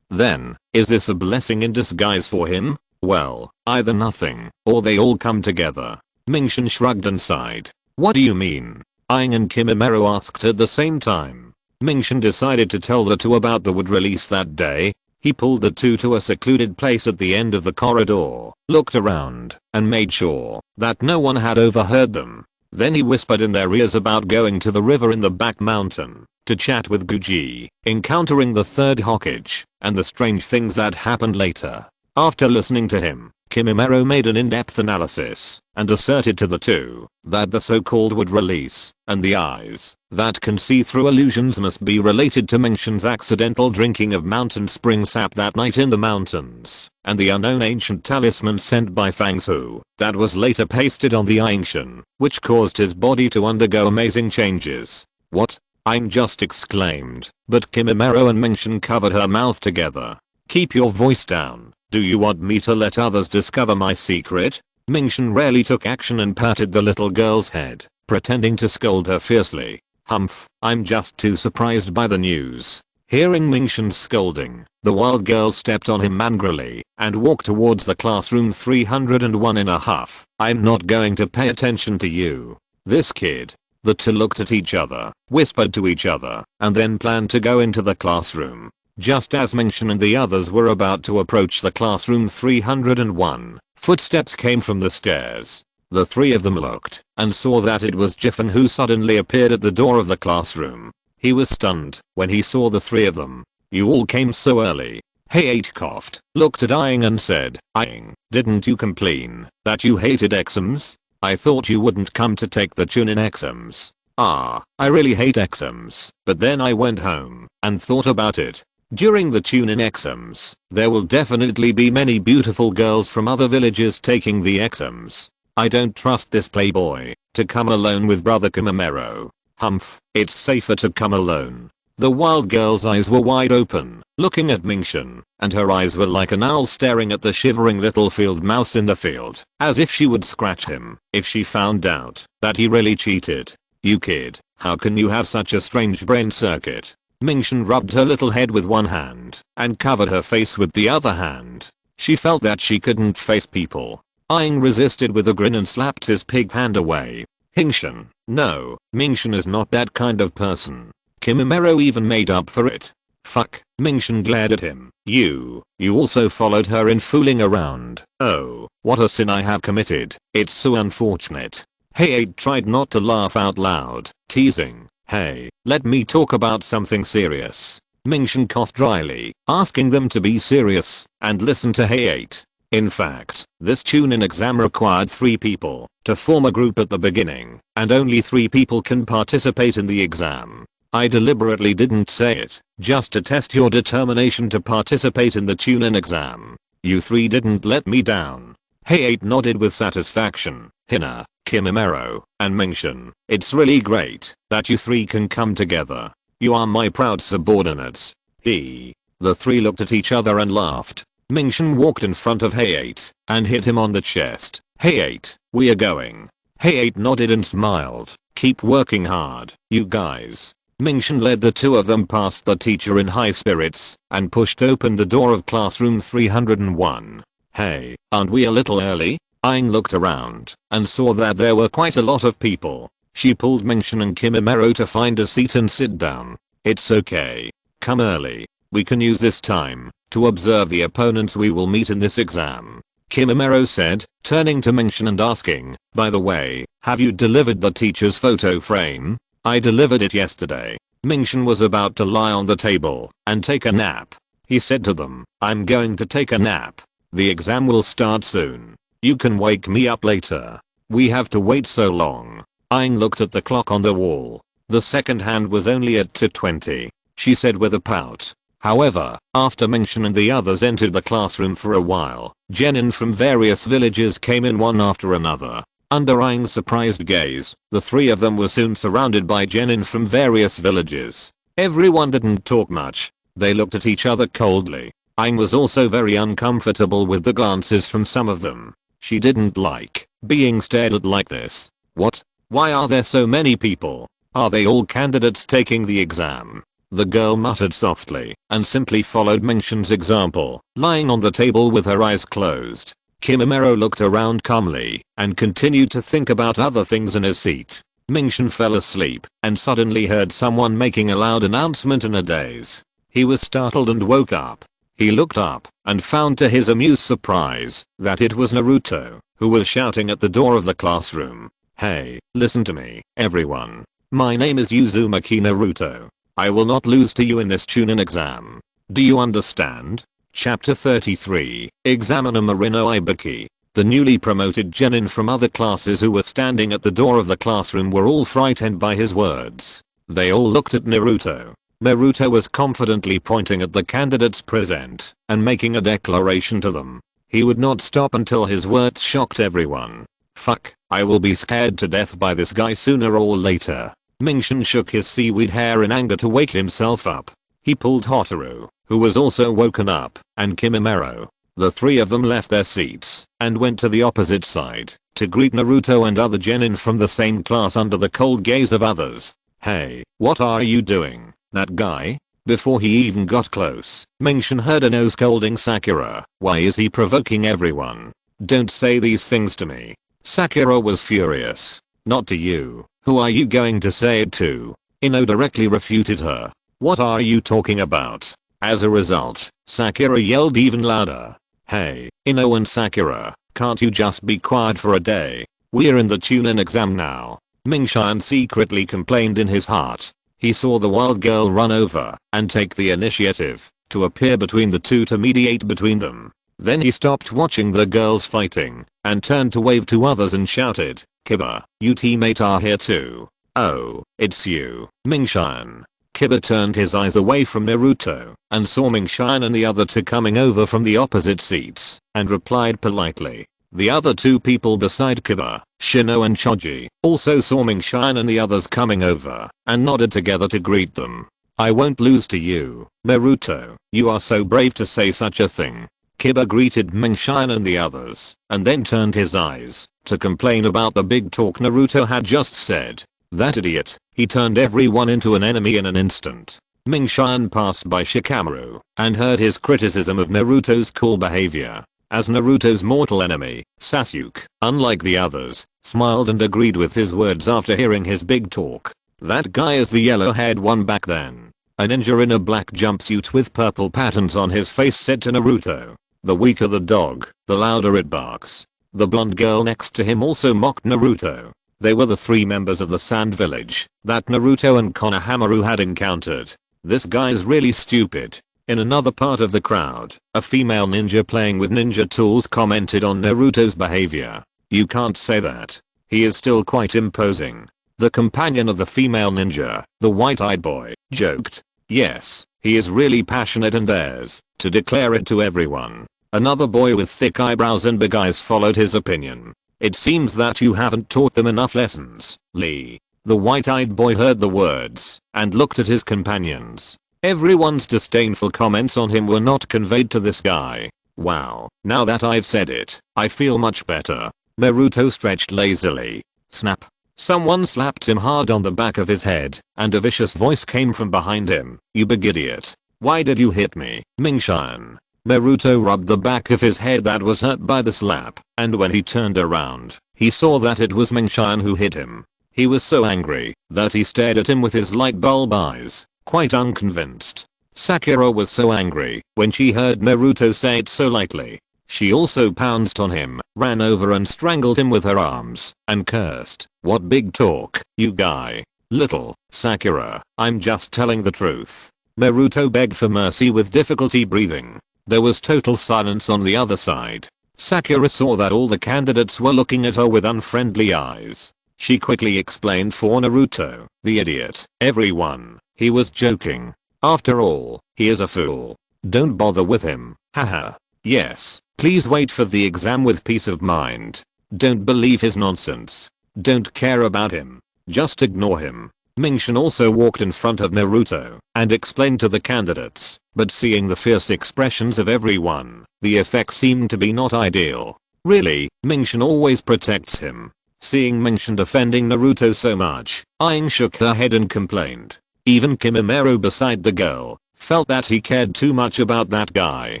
Then, is this a blessing in disguise for him? Well, either nothing, or they all come together. Mengshin shrugged and sighed. What do you mean? Aang and Kimimaro asked at the same time. Mengshin decided to tell the two about the wood release that day. He pulled the two to a secluded place at the end of the corridor, looked around, and made sure that no one had overheard them. Then he whispered in their ears about going to the river in the back mountain to chat with Guji, encountering the third Hokage, and the strange things that happened later. After listening to him, Kimimaro made an in-depth analysis and asserted to the two that the so-called wood release and the eyes that can see through illusions must be related to Mengshin's accidental drinking of mountain spring sap that night in the mountains and the unknown ancient talisman sent by Fangsu that was later pasted on the Angshan, which caused his body to undergo amazing changes. What? Aang just exclaimed, but Kimimaro and Mengshin covered her mouth together. Keep your voice down. Do you want me to let others discover my secret? Mengshin rarely took action and patted the little girl's head, pretending to scold her fiercely. Humph, I'm just too surprised by the news. Hearing Mengshin's scolding, the wild girl stepped on him angrily and walked towards the classroom 301 in a huff. I'm not going to pay attention to you. This kid. The two looked at each other, whispered to each other, and then planned to go into the classroom. Just as Mengshin and the others were about to approach the classroom 301, footsteps came from the stairs. The three of them looked and saw that it was Jiffen who suddenly appeared at the door of the classroom. He was stunned when he saw the three of them. You all came so early. He coughed, looked at Aang and said, Aang, didn't you complain that you hated exams? I thought you wouldn't come to take the Chunin exams. I really hate exams, but then I went home and thought about it. During the Chunin exams, there will definitely be many beautiful girls from other villages taking the exams. I don't trust this playboy to come alone with brother Kimimaro. Humph, it's safer to come alone. The wild girl's eyes were wide open, looking at Mingshan, and her eyes were like an owl staring at the shivering little field mouse in the field, as if she would scratch him if she found out that he really cheated. You kid, how can you have such a strange brain circuit? Mingshan rubbed her little head with one hand and covered her face with the other hand. She felt that she couldn't face people. Aang resisted with a grin and slapped his pig hand away. Hingshan, no, Mingshan is not that kind of person. Kimimaro even made up for it. Fuck, Mingshan glared at him. You also followed her in fooling around. Oh, what a sin I have committed. It's so unfortunate. Hey, tried not to laugh out loud, teasing. Hey, let me talk about something serious. Mingshan coughed dryly, asking them to be serious and listen to Hey-8. In fact, this Chunin exam required 3 people to form a group at the beginning, and only 3 people can participate in the exam. I deliberately didn't say it, just to test your determination to participate in the Chunin exam. You 3 didn't let me down. Hey-8 nodded with satisfaction. Hina, Kimimaro, and Mingshan, it's really great that you 3 can come together. You are my proud subordinates. The 3 looked at each other and laughed. Mingshan walked in front of Hey-8 and hit him on the chest. Hey-8, we are going. Hey-8 nodded and smiled. Keep working hard, you guys. Mingshan led the 2 of them past the teacher in high spirits and pushed open the door of classroom 301. Hey, aren't we a little early? Aang looked around and saw that there were quite a lot of people. She pulled Mingshan and Kimimaro to find a seat and sit down. It's okay. Come early. We can use this time to observe the opponents we will meet in this exam. Kimimaro said, turning to Mingshan and asking, by the way, have you delivered the teacher's photo frame? I delivered it yesterday. Mingshan was about to lie on the table and take a nap. He said to them, I'm going to take a nap. The exam will start soon. You can wake me up later. We have to wait so long. Aang looked at the clock on the wall. The second hand was only at 2:20. She said with a pout. However, after Mingshan and the others entered the classroom for a while, genin from various villages came in one after another. Under Aang's surprised gaze, the 3 of them were soon surrounded by genin from various villages. Everyone didn't talk much. They looked at each other coldly. Aang was also very uncomfortable with the glances from some of them. She didn't like being stared at like this. What? Why are there so many people? Are they all candidates taking the exam? The girl muttered softly and simply followed Mingshan's example, lying on the table with her eyes closed. Kimimaro looked around calmly and continued to think about other things in his seat. Mingshan fell asleep and suddenly heard someone making a loud announcement in a daze. He was startled and woke up. He looked up and found to his amused surprise that it was Naruto, who was shouting at the door of the classroom. Hey, listen to me, everyone. My name is Uzumaki Naruto. I will not lose to you in this Chunin exam. Do you understand? Chapter 33, Examiner Marino Ibuki. The newly promoted genin from other classes who were standing at the door of the classroom were all frightened by his words. They all looked at Naruto. Naruto was confidently pointing at the candidates present and making a declaration to them. He would not stop until his words shocked everyone. Fuck, I will be scared to death by this guy sooner or later. Mingshan shook his seaweed hair in anger to wake himself up. He pulled Hotaru, who was also woken up, and Kimimaro. The 3 of them left their seats and went to the opposite side to greet Naruto and other genin from the same class under the cold gaze of others. Hey, what are you doing, that guy? Before he even got close, Mingshan heard a no scolding Sakura. Why is he provoking everyone? Don't say these things to me. Sakura was furious. Not to you. Who are you going to say it to? Ino directly refuted her. What are you talking about? As a result, Sakura yelled even louder. Hey, Ino and Sakura, can't you just be quiet for a day? We're in the Chunin exam now. Mingshan secretly complained in his heart. He saw the wild girl run over and take the initiative to appear between the 2 to mediate between them. Then he stopped watching the girls fighting and turned to wave to others and shouted, Kiba, you teammate are here too. Oh, it's you, Mingshan. Kiba turned his eyes away from Naruto and saw Mingshan and the other 2 coming over from the opposite seats and replied politely. The other 2 people beside Kiba, Shino and Choji, also saw Mingshan and the others coming over and nodded together to greet them. I won't lose to you, Naruto. You are so brave to say such a thing. Kiba greeted Mengshan and the others, and then turned his eyes to complain about the big talk Naruto had just said. That idiot, he turned everyone into an enemy in an instant. Mengshan passed by Shikamaru and heard his criticism of Naruto's cool behavior. As Naruto's mortal enemy, Sasuke, unlike the others, smiled and agreed with his words after hearing his big talk. That guy is the yellow-haired one back then. A ninja in a black jumpsuit with purple patterns on his face said to Naruto. The weaker the dog, the louder it barks. The blonde girl next to him also mocked Naruto. They were the 3 members of the Sand Village that Naruto and Konohamaru had encountered. This guy's really stupid. In another part of the crowd, a female ninja playing with ninja tools commented on Naruto's behavior. You can't say that. He is still quite imposing. The companion of the female ninja, the white-eyed boy, joked. Yes, he is really passionate and dares to declare it to everyone. Another boy with thick eyebrows and big eyes followed his opinion. It seems that you haven't taught them enough lessons, Lee. The white-eyed boy heard the words and looked at his companions. Everyone's disdainful comments on him were not conveyed to this guy. Wow, now that I've said it, I feel much better. Naruto stretched lazily. Snap. Someone slapped him hard on the back of his head, and a vicious voice came from behind him. You big idiot. Why did you hit me, Mengshan? Naruto rubbed the back of his head that was hurt by the slap, and when he turned around, he saw that it was Mengshan who hit him. He was so angry that he stared at him with his light bulb eyes, quite unconvinced. Sakura was so angry when she heard Naruto say it so lightly. She also pounced on him, ran over and strangled him with her arms, and cursed. What big talk, you guy. Little, Sakura, I'm just telling the truth. Naruto begged for mercy with difficulty breathing. There was total silence on the other side. Sakura saw that all the candidates were looking at her with unfriendly eyes. She quickly explained for Naruto, the idiot, everyone, he was joking. After all, he is a fool. Don't bother with him, haha. Yes, please wait for the exam with peace of mind. Don't believe his nonsense. Don't care about him. Just ignore him. Mengshan also walked in front of Naruto and explained to the candidates, but seeing the fierce expressions of everyone, the effect seemed to be not ideal. Really, Mengshan always protects him. Seeing Mengshan defending Naruto so much, Aang shook her head and complained. Even Kimimaro beside the girl felt that he cared too much about that guy.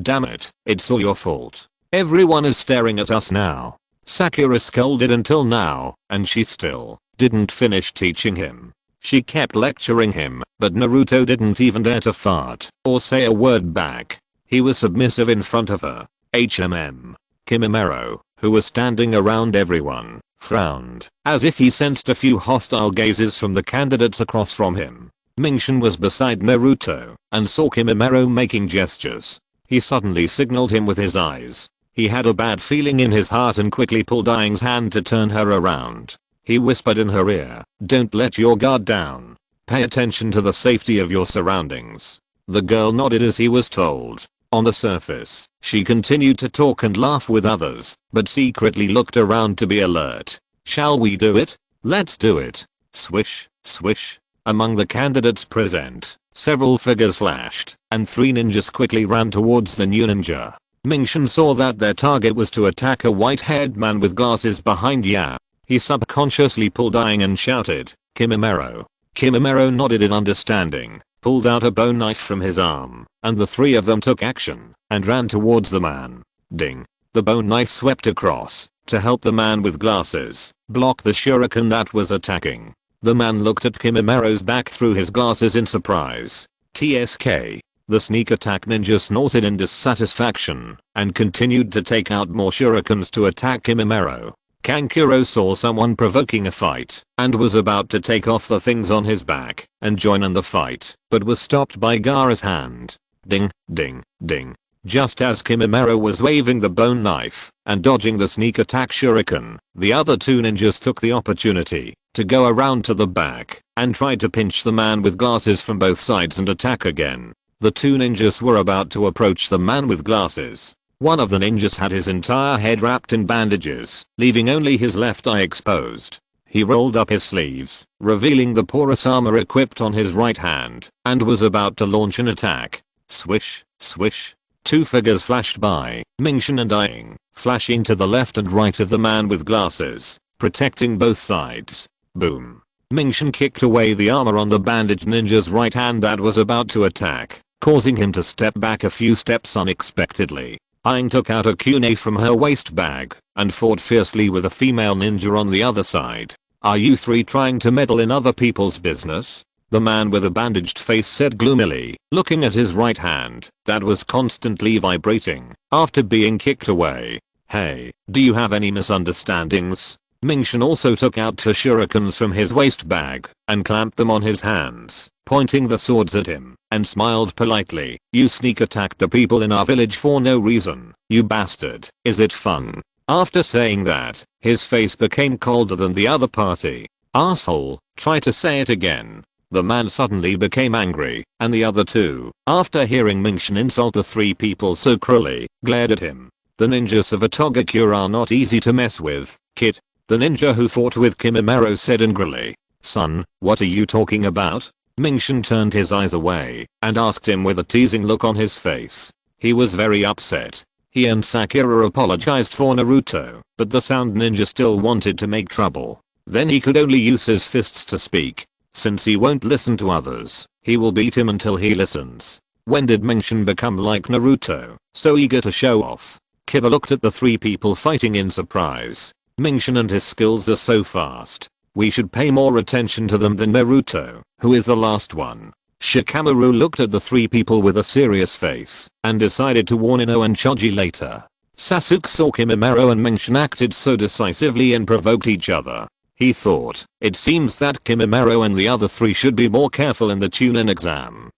Damn it, it's all your fault. Everyone is staring at us now. Sakura scolded until now, and she still didn't finish teaching him. She kept lecturing him, but Naruto didn't even dare to fart or say a word back. He was submissive in front of her. Kimimaro, who was standing around everyone, frowned, as if he sensed a few hostile gazes from the candidates across from him. Mengshan was beside Naruto, and saw Kimimaro making gestures. He suddenly signaled him with his eyes. He had a bad feeling in his heart and quickly pulled Aang's hand to turn her around. He whispered in her ear, don't let your guard down. Pay attention to the safety of your surroundings. The girl nodded as he was told. On the surface, she continued to talk and laugh with others, but secretly looked around to be alert. Shall we do it? Let's do it. Swish, swish. Among the candidates present, several figures flashed, and 3 ninjas quickly ran towards the new ninja. Mengshan saw that their target was to attack a white-haired man with glasses behind Ya. He subconsciously pulled Aang and shouted, Kimimaro. Kimimaro nodded in understanding, pulled out a bone knife from his arm, and the 3 of them took action and ran towards the man. Ding. The bone knife swept across to help the man with glasses block the shuriken that was attacking. The man looked at Kimimaro's back through his glasses in surprise. TSK. The sneak attack ninja snorted in dissatisfaction and continued to take out more shurikens to attack Kimimaro. Kankuro saw someone provoking a fight and was about to take off the things on his back and join in the fight, but was stopped by Gaara's hand. Ding, ding, ding. Just as Kimimaro was waving the bone knife and dodging the sneak attack shuriken, the other 2 ninjas took the opportunity to go around to the back and try to pinch the man with glasses from both sides and attack again. The 2 ninjas were about to approach the man with glasses. One of the ninjas had his entire head wrapped in bandages, leaving only his left eye exposed. He rolled up his sleeves, revealing the porous armor equipped on his right hand, and was about to launch an attack. Swish, swish. Two figures flashed by, Mingshin and Aang, flashing to the left and right of the man with glasses, protecting both sides. Boom. Mingshin kicked away the armor on the bandaged ninja's right hand that was about to attack, causing him to step back a few steps unexpectedly. Aang took out a kunai from her waist bag and fought fiercely with a female ninja on the other side. Are you three trying to meddle in other people's business? The man with a bandaged face said gloomily, looking at his right hand that was constantly vibrating after being kicked away. Hey, do you have any misunderstandings? Mingshin also took out two shurikens from his waist bag and clamped them on his hands, pointing the swords at him, and smiled politely. You sneak attacked the people in our village for no reason, you bastard. Is it fun? After saying that, his face became colder than the other party. Asshole, try to say it again. The man suddenly became angry, and the other two, after hearing Mingshin insult the three people so cruelly, glared at him. The ninjas of Atogakure are not easy to mess with, kid. The ninja who fought with Kimimaro said angrily. Son, what are you talking about? Mingshin turned his eyes away and asked him with a teasing look on his face. He was very upset. He and Sakura apologized for Naruto, but the sound ninja still wanted to make trouble. Then he could only use his fists to speak. Since he won't listen to others, he will beat him until he listens. When did Mingshin become like Naruto, so eager to show off? Kiba looked at the three people fighting in surprise. Mingshin and his skills are so fast. We should pay more attention to them than Naruto, who is the last one. Shikamaru looked at the three people with a serious face and decided to warn Ino and Choji later. Sasuke saw Kimimaro and Mingshin acted so decisively and provoked each other. He thought, it seems that Kimimaro and the other three should be more careful in the Chunin exam.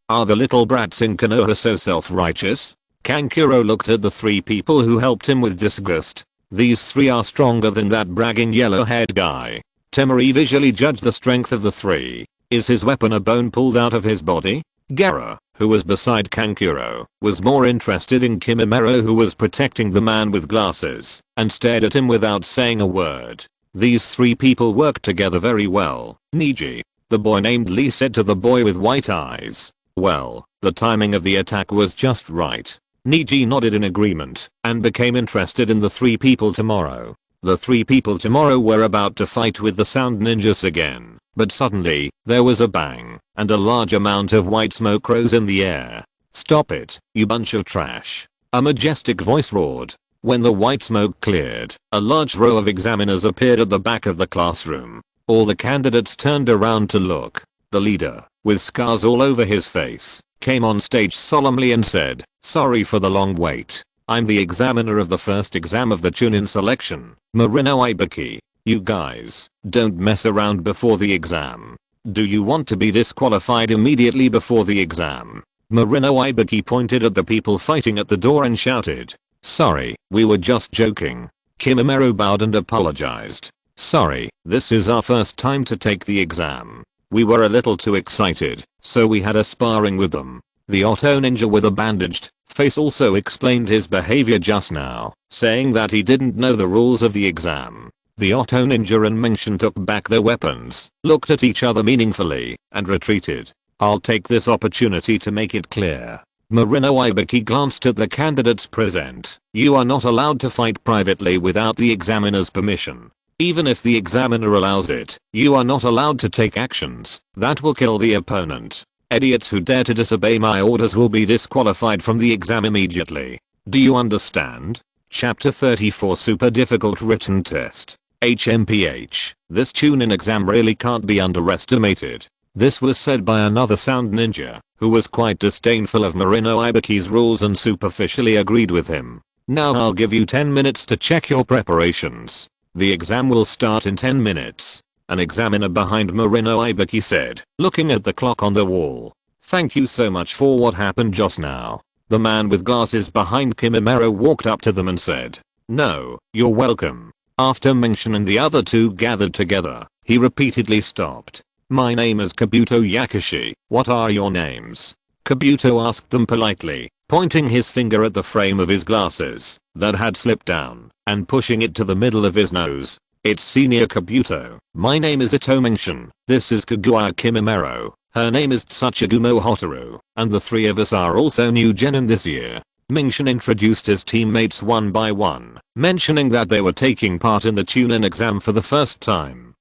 Are the little brats in Konoha so self-righteous? Kankuro looked at the three people who helped him with disgust. These three are stronger than that bragging yellow-haired guy. Temari visually judged the strength of the three. Is his weapon a bone pulled out of his body? Gaara, who was beside Kankuro, was more interested in Kimimaro who was protecting the man with glasses, and stared at him without saying a word. These three people worked together very well. Niji, the boy named Lee said to the boy with white eyes. Well, the timing of the attack was just right. Niji nodded in agreement and became interested in the three people tomorrow. The three people tomorrow were about to fight with the sound ninjas again, but suddenly, there was a bang, and a large amount of white smoke rose in the air. Stop it, you bunch of trash. A majestic voice roared. When the white smoke cleared, a large row of examiners appeared at the back of the classroom. All the candidates turned around to look. The leader, with scars all over his face, came on stage solemnly and said, sorry for the long wait. I'm the examiner of the first exam of the Chunin selection, Marino Ibiki. You guys, don't mess around before the exam. Do you want to be disqualified immediately before the exam? Marino Ibiki pointed at the people fighting at the door and shouted. Sorry, we were just joking. Kimimaro bowed and apologized. Sorry, this is our first time to take the exam. We were a little too excited, so we had a sparring with them. The Otto ninja with a bandaged face also explained his behavior just now, saying that he didn't know the rules of the exam. The Otto ninja and Mingshin took back their weapons, looked at each other meaningfully, and retreated. I'll take this opportunity to make it clear. Marino Ibiki glanced at the candidates present. You are not allowed to fight privately without the examiner's permission. Even if the examiner allows it, you are not allowed to take actions that will kill the opponent. Idiots who dare to disobey my orders will be disqualified from the exam immediately. Do you understand? Chapter 34 Super Difficult Written Test. HMPH. This Chunin exam really can't be underestimated. This was said by another sound ninja, who was quite disdainful of Marino Ibiki's rules and superficially agreed with him. Now I'll give you 10 minutes to check your preparations. The exam will start in 10 minutes. An examiner behind Marino Ibiki said, looking at the clock on the wall. Thank you so much for what happened just now. The man with glasses behind Kimimaro walked up to them and said, no, you're welcome. After Mingshin and the other two gathered together, he repeatedly stopped. My name is Kabuto Yakushi, what are your names? Kabuto asked them politely, pointing his finger at the frame of his glasses that had slipped down and pushing it to the middle of his nose. It's Senior Kabuto. My name is Itomention. This is Kaguya Kimimaro. Her name is Tsuchigumo Hotaru. And the three of us are also new genin this year. Mingshin introduced his teammates one by one, mentioning that they were taking part in the Chunin exam for the first time.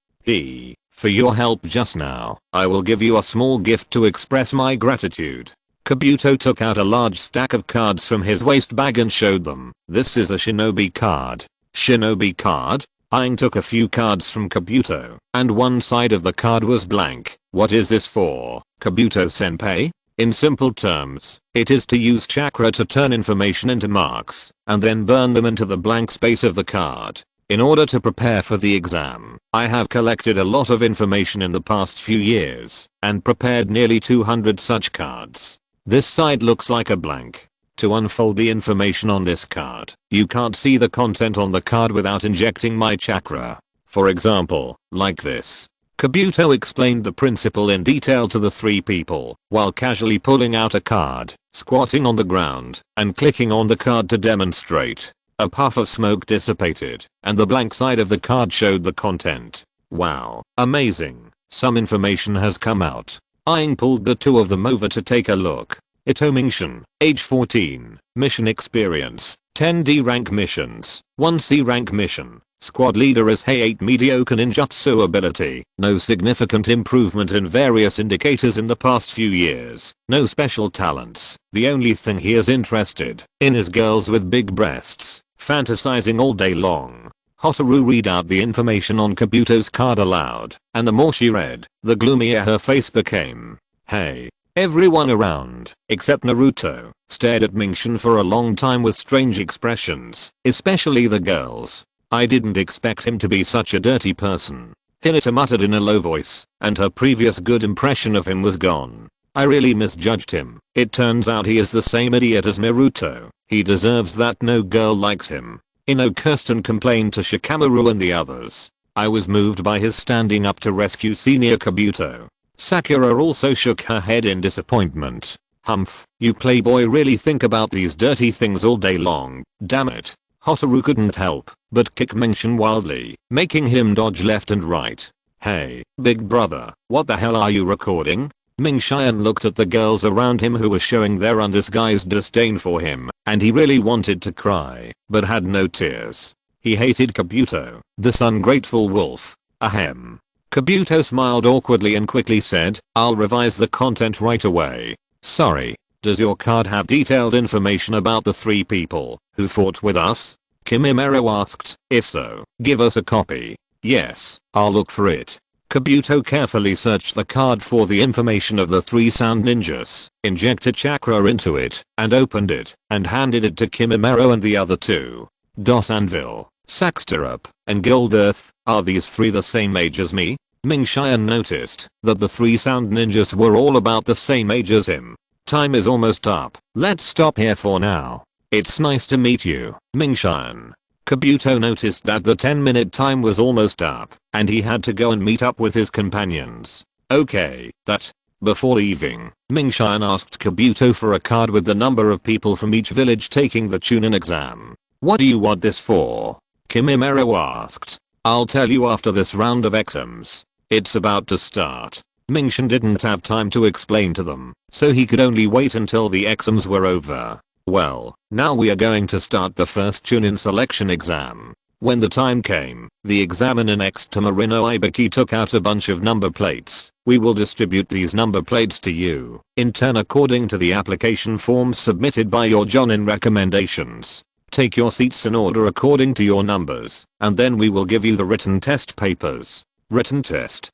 For your help just now, I will give you a small gift to express my gratitude. Kabuto took out a large stack of cards from his waist bag and showed them. This is a shinobi card. Shinobi card? Aang took a few cards from Kabuto, and one side of the card was blank. What is this for, Kabuto-senpai? In simple terms, it is to use chakra to turn information into marks, and then burn them into the blank space of the card. In order to prepare for the exam, I have collected a lot of information in the past few years, and prepared nearly 200 such cards. This side looks like a blank. To unfold the information on this card, you can't see the content on the card without injecting my chakra. For example, like this. Kabuto explained the principle in detail to the three people, while casually pulling out a card, squatting on the ground, and clicking on the card to demonstrate. A puff of smoke dissipated, and the blank side of the card showed the content. Wow, amazing. Some information has come out. Aang pulled the two of them over to take a look. Itomention, age 14, mission experience, 10 D rank missions, 1 C rank mission. Squad leader is Hei 8 mediocre ninjutsu ability, no significant improvement in various indicators in the past few years, no special talents, the only thing he is interested in is girls with big breasts, fantasizing all day long. Hotaru read out the information on Kabuto's card aloud, and the more she read, the gloomier her face became. Hey. Everyone around, except Naruto, stared at Mingshin for a long time with strange expressions, especially the girls. I didn't expect him to be such a dirty person. Hinata muttered in a low voice, and her previous good impression of him was gone. I really misjudged him. It turns out he is the same idiot as Naruto. He deserves that no girl likes him. Ino cursed and complained to Shikamaru and the others. I was moved by his standing up to rescue Senior Kabuto. Sakura also shook her head in disappointment. Humph, you playboy really think about these dirty things all day long, damn it. Hotaru couldn't help but kick Mingshin wildly, making him dodge left and right. Hey, big brother, what the hell are you recording? Mingshin looked at the girls around him who were showing their undisguised disdain for him, and he really wanted to cry, but had no tears. He hated Kabuto, this ungrateful wolf. Ahem. Kabuto smiled awkwardly and quickly said, I'll revise the content right away. Sorry, does your card have detailed information about the three people who fought with us? Kimimaro asked. If so, give us a copy. Yes, I'll look for it. Kabuto carefully searched the card for the information of the three sound ninjas, injected chakra into it, and opened it, and handed it to Kimimaro and the other two. Dos Anvil, Saxterup, and Gold Earth, are these three the same age as me? Mingshin noticed that the three sound ninjas were all about the same age as him. Time is almost up. Let's stop here for now. It's nice to meet you, Mingshin. Kabuto noticed that the 10-minute time was almost up, and he had to go and meet up with his companions. Okay, that. Before leaving, Mingshin asked Kabuto for a card with the number of people from each village taking the Chunin exam. What do you want this for? Kimimaro asked. I'll tell you after this round of exams. It's about to start. Mingshin didn't have time to explain to them, so he could only wait until the exams were over. Well, now we are going to start the first Chunin selection exam. When the time came, the examiner next to Marino Ibiki took out a bunch of number plates. We will distribute these number plates to you, in turn according to the application forms submitted by your Jonin recommendations. Take your seats in order according to your numbers, and then we will give you the written test papers. Written test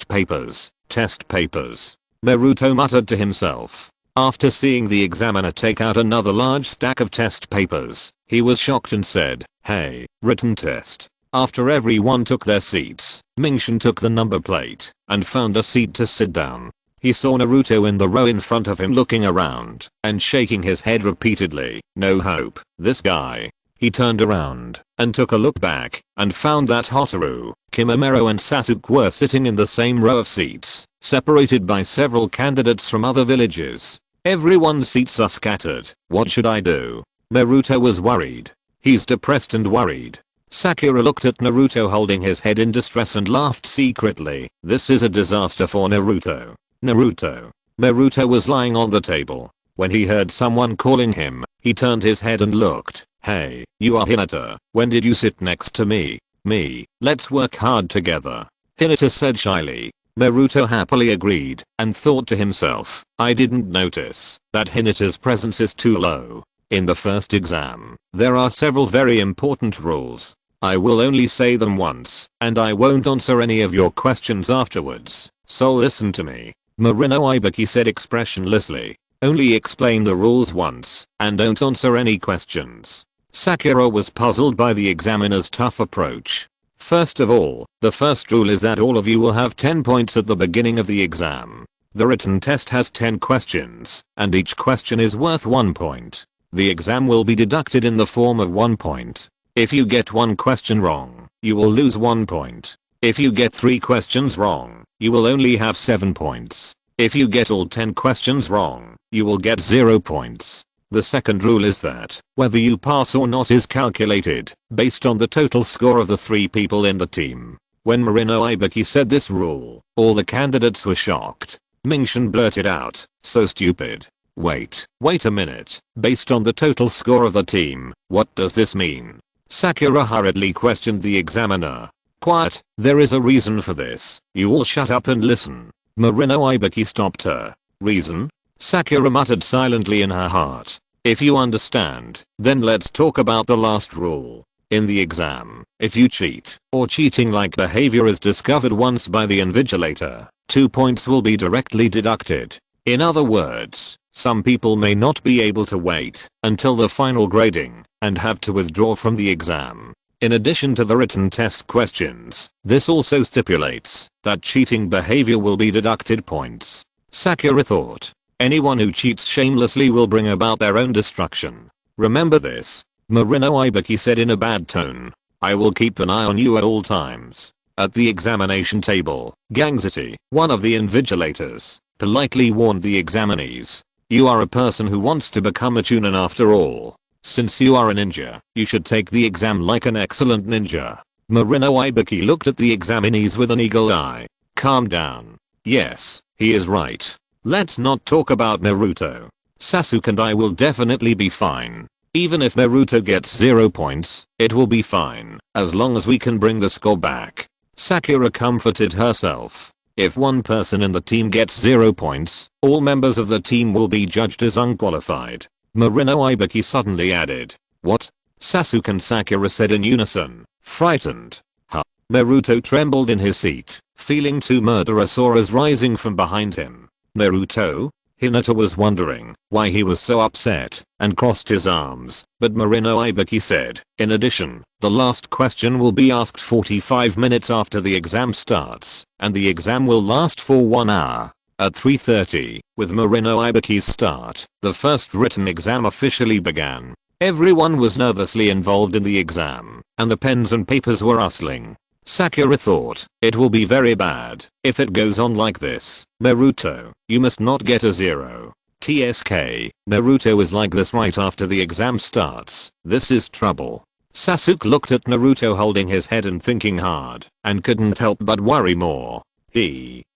papers, test papers. Naruto muttered to himself. After seeing the examiner take out another large stack of test papers, he was shocked and said, Hey, written test. After everyone took their seats, Mingshin took the number plate and found a seat to sit down. He saw Naruto in the row in front of him looking around and shaking his head repeatedly. No hope, this guy. He turned around and took a look back and found that Hotaru, Kimimaro and Sasuke were sitting in the same row of seats, separated by several candidates from other villages. Everyone's seats are scattered. What should I do? Naruto was worried. He's depressed and worried. Sakura looked at Naruto holding his head in distress and laughed secretly. This is a disaster for Naruto. Naruto was lying on the table. When he heard someone calling him, he turned his head and looked. Hey, you are Hinata. When did you sit next to me? Me. Let's work hard together. Hinata said shyly. Naruto happily agreed and thought to himself, I didn't notice that Hinata's presence is too low. In the first exam, there are several very important rules. I will only say them once, and I won't answer any of your questions afterwards, so listen to me. Marino Ibuki said expressionlessly. Only explain the rules once, and don't answer any questions. Sakura was puzzled by the examiner's tough approach. First of all, the first rule is that all of you will have 10 points at the beginning of the exam. The written test has 10 questions, and each question is worth 1 point. The exam will be deducted in the form of 1 point. If you get 1 question wrong, you will lose 1 point. If you get 3 questions wrong, you will only have 7 points. If you get all 10 questions wrong, you will get 0 points. The second rule is that whether you pass or not is calculated based on the total score of the 3 people in the team. When Marino Ibuki said this rule, all the candidates were shocked. Mingshin blurted out, so stupid. Wait a minute. Based on the total score of the team, what does this mean? Sakura hurriedly questioned the examiner. Quiet, there is a reason for this. You all shut up and listen. Marino Ibuki stopped her. Reason? Sakura muttered silently in her heart. If you understand, then let's talk about the last rule. In the exam, if you cheat, or cheating-like behavior is discovered once by the invigilator, 2 points will be directly deducted. In other words, some people may not be able to wait until the final grading and have to withdraw from the exam. In addition to the written test questions, this also stipulates that cheating behavior will be deducted points. Sakura thought. Anyone who cheats shamelessly will bring about their own destruction. Remember this. Marino Ibuki said in a bad tone. I will keep an eye on you at all times. At the examination table, Gangzati, one of the invigilators, politely warned the examinees. You are a person who wants to become a chunin after all. Since you are a ninja, you should take the exam like an excellent ninja. Marino Ibuki looked at the examinees with an eagle eye. Calm down. Yes, he is right. Let's not talk about Naruto. Sasuke and I will definitely be fine. Even if Naruto gets 0 points, it will be fine, as long as we can bring the score back. Sakura comforted herself. If one person in the team gets 0 points, all members of the team will be judged as unqualified. Marino Ibuki suddenly added. What? Sasuke and Sakura said in unison, frightened. Huh. Naruto trembled in his seat, feeling 2 murderous auras rising from behind him. Naruto? Hinata was wondering why he was so upset and crossed his arms, but Marino Ibuki said, in addition, the last question will be asked 45 minutes after the exam starts, and the exam will last for 1 hour. At 3:30, with Marino Ibuki's start, the first written exam officially began. Everyone was nervously involved in the exam, and the pens and papers were rustling. Sakura thought, it will be very bad if it goes on like this. Naruto, you must not get a 0. TSK, Naruto is like this right after the exam starts. This is trouble. Sasuke looked at Naruto holding his head and thinking hard, and couldn't help but worry more.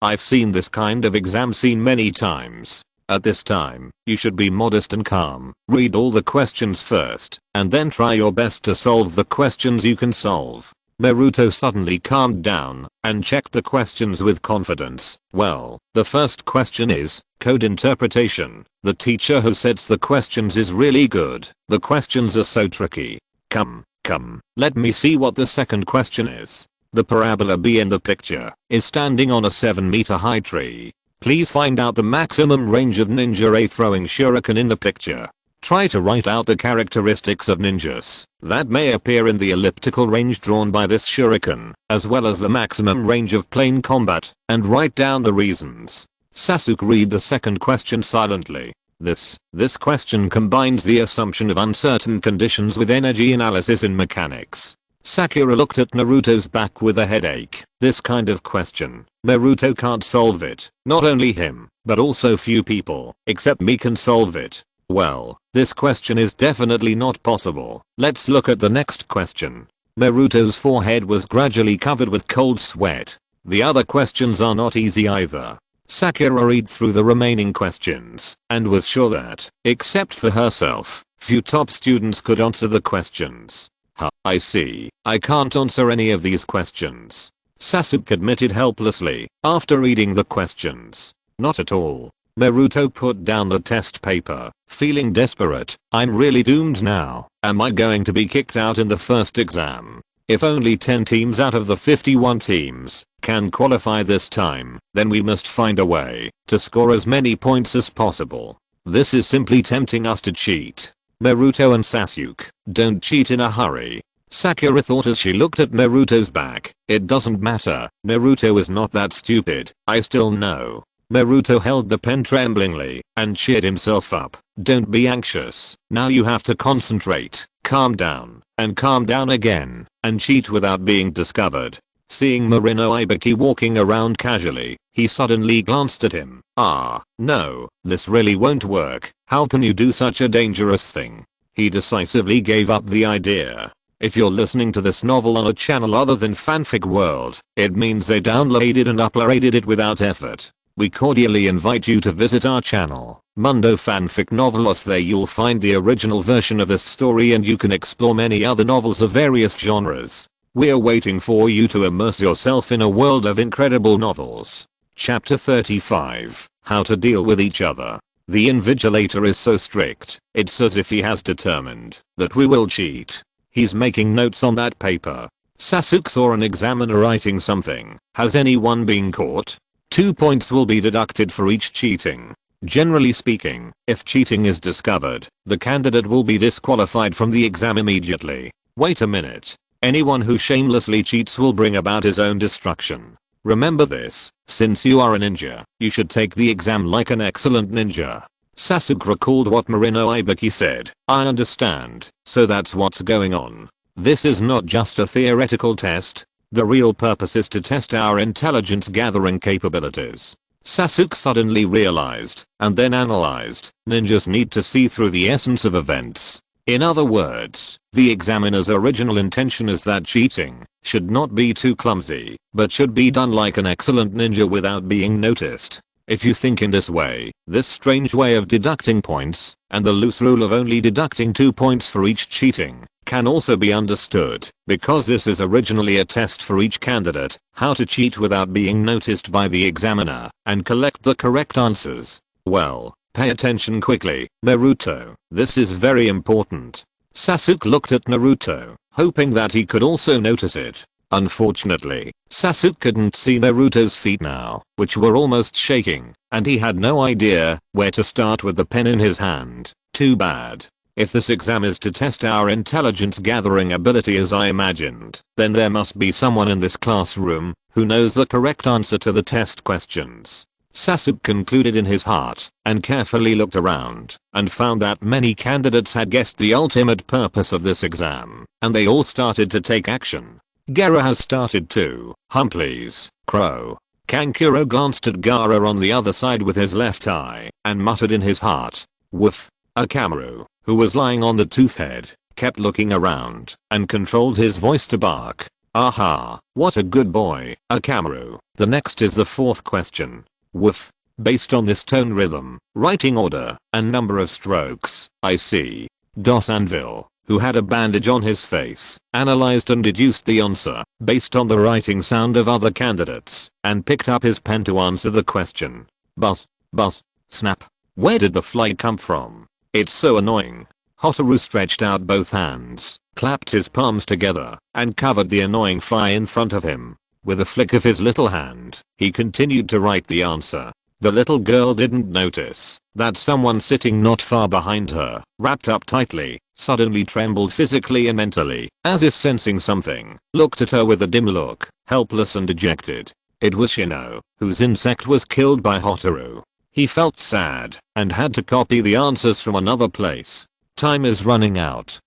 I've seen this kind of exam scene many times. At this time, you should be modest and calm. Read all the questions first, and then try your best to solve the questions you can solve. Naruto suddenly calmed down and checked the questions with confidence. Well, the first question is code interpretation. The teacher who sets the questions is really good. The questions are so tricky. Come, let me see what the second question is. The parabola B in the picture is standing on a 7-meter high tree. Please find out the maximum range of ninja A throwing shuriken in the picture. Try to write out the characteristics of ninjas that may appear in the elliptical range drawn by this shuriken, as well as the maximum range of plane combat, and write down the reasons. Sasuke read the second question silently. This question combines the assumption of uncertain conditions with energy analysis in mechanics. Sakura looked at Naruto's back with a headache. This kind of question, Naruto can't solve it. Not only him, but also few people, except me, can solve it. Well, this question is definitely not possible. Let's look at the next question. Naruto's forehead was gradually covered with cold sweat. The other questions are not easy either. Sakura read through the remaining questions and was sure that, except for herself, few top students could answer the questions. I see. I can't answer any of these questions. Sasuke admitted helplessly after reading the questions. Not at all. Naruto put down the test paper, feeling desperate. I'm really doomed now. Am I going to be kicked out in the first exam? If only 10 teams out of the 51 teams can qualify this time, then we must find a way to score as many points as possible. This is simply tempting us to cheat. Naruto and Sasuke, don't cheat in a hurry. Sakura thought as she looked at Naruto's back. It doesn't matter. Naruto is not that stupid. I still know. Naruto held the pen tremblingly and cheered himself up. Don't be anxious. Now you have to concentrate, calm down, and calm down again, and cheat without being discovered. Seeing Marino Ibiki walking around casually, he suddenly glanced at him. No, this really won't work. How can you do such a dangerous thing? He decisively gave up the idea. If you're listening to this novel on a channel other than Fanfic World, it means they downloaded and uploaded it without effort. We cordially invite you to visit our channel, Mundo Fanfic Novelos. There you'll find the original version of this story and you can explore many other novels of various genres. We're waiting for you to immerse yourself in a world of incredible novels. Chapter 35, How to Deal with Each Other. The invigilator is so strict, it's as if he has determined that we will cheat. He's making notes on that paper. Sasuke saw an examiner writing something. Has anyone been caught? 2 points will be deducted for each cheating. Generally speaking, if cheating is discovered, the candidate will be disqualified from the exam immediately. Wait a minute. Anyone who shamelessly cheats will bring about his own destruction. Remember this, since you are a ninja, you should take the exam like an excellent ninja. Sasuke recalled what Marino Ibiki said. I understand, so that's what's going on. This is not just a theoretical test. The real purpose is to test our intelligence gathering capabilities. Sasuke suddenly realized, and then analyzed, ninjas need to see through the essence of events. In other words, the examiner's original intention is that cheating should not be too clumsy, but should be done like an excellent ninja without being noticed. If you think in this way, this strange way of deducting points, and the loose rule of only deducting 2 points for each cheating, can also be understood, because this is originally a test for each candidate, how to cheat without being noticed by the examiner, and collect the correct answers. Well, pay attention quickly, Naruto, this is very important. Sasuke looked at Naruto, hoping that he could also notice it. Unfortunately, Sasuke couldn't see Naruto's feet now, which were almost shaking, and he had no idea where to start with the pen in his hand. Too bad. If this exam is to test our intelligence gathering ability as I imagined, then there must be someone in this classroom who knows the correct answer to the test questions. Sasuke concluded in his heart, and carefully looked around, and found that many candidates had guessed the ultimate purpose of this exam, and they all started to take action. Gaara has started too. Please, Crow. Kankuro glanced at Gaara on the other side with his left eye, and muttered in his heart. Woof. Akamaru, who was lying on the tooth head, kept looking around, and controlled his voice to bark. Aha, what a good boy, Akamaru. The next is the fourth question. Woof. Based on this tone rhythm, writing order, and number of strokes, I see. Dos Anvil, who had a bandage on his face, analyzed and deduced the answer, based on the writing sound of other candidates, and picked up his pen to answer the question. Buzz, buzz, snap. Where did the fly come from? It's so annoying. Hotaru stretched out both hands, clapped his palms together, and covered the annoying fly in front of him. With a flick of his little hand, he continued to write the answer. The little girl didn't notice that someone sitting not far behind her, wrapped up tightly, suddenly trembled physically and mentally, as if sensing something, looked at her with a dim look, helpless and dejected. It was Shino, whose insect was killed by Hotaru. He felt sad, and had to copy the answers from another place. Time is running out.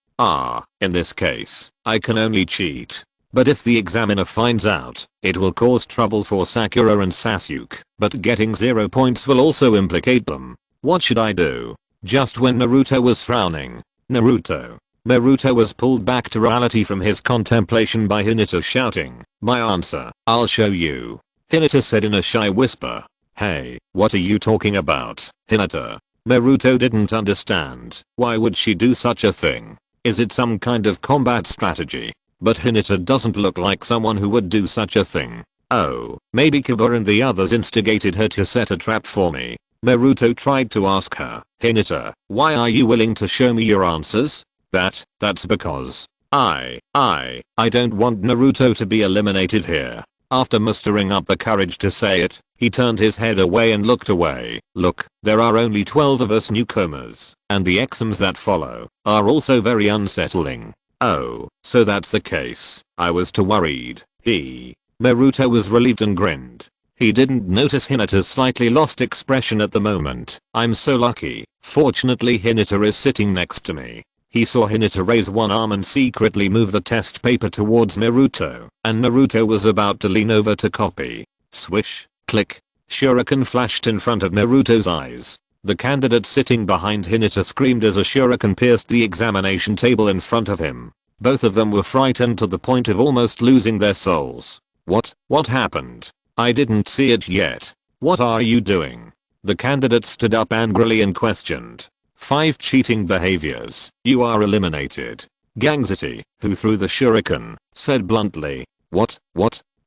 In this case, I can only cheat. But if the examiner finds out, it will cause trouble for Sakura and Sasuke, but getting 0 points will also implicate them. What should I do? Just when Naruto was frowning, Naruto, Naruto was pulled back to reality from his contemplation by Hinata shouting, "My answer, I'll show you." Hinata said in a shy whisper. "Hey, what are you talking about, Hinata?" Naruto didn't understand. Why would she do such a thing? Is it some kind of combat strategy? But Hinata doesn't look like someone who would do such a thing. Oh, maybe Kaguya and the others instigated her to set a trap for me. Naruto tried to ask her, "Hinata, why are you willing to show me your answers?" That's because I don't want Naruto to be eliminated here. After mustering up the courage to say it, he turned his head away and looked away. Look, there are only 12 of us newcomers, and the exams that follow are also very unsettling. Oh, so that's the case. I was too worried. Naruto was relieved and grinned. He didn't notice Hinata's slightly lost expression at the moment. I'm so lucky. Fortunately Hinata is sitting next to me. He saw Hinata raise one arm and secretly move the test paper towards Naruto, and Naruto was about to lean over to copy. Swish, click. Shuriken flashed in front of Naruto's eyes. The candidate sitting behind Hinata screamed as a shuriken pierced the examination table in front of him. Both of them were frightened to the point of almost losing their souls. What happened? I didn't see it yet. What are you doing? The candidate stood up angrily and questioned. 5 cheating behaviors. You are eliminated. Gangzity, who threw the shuriken, said bluntly. What?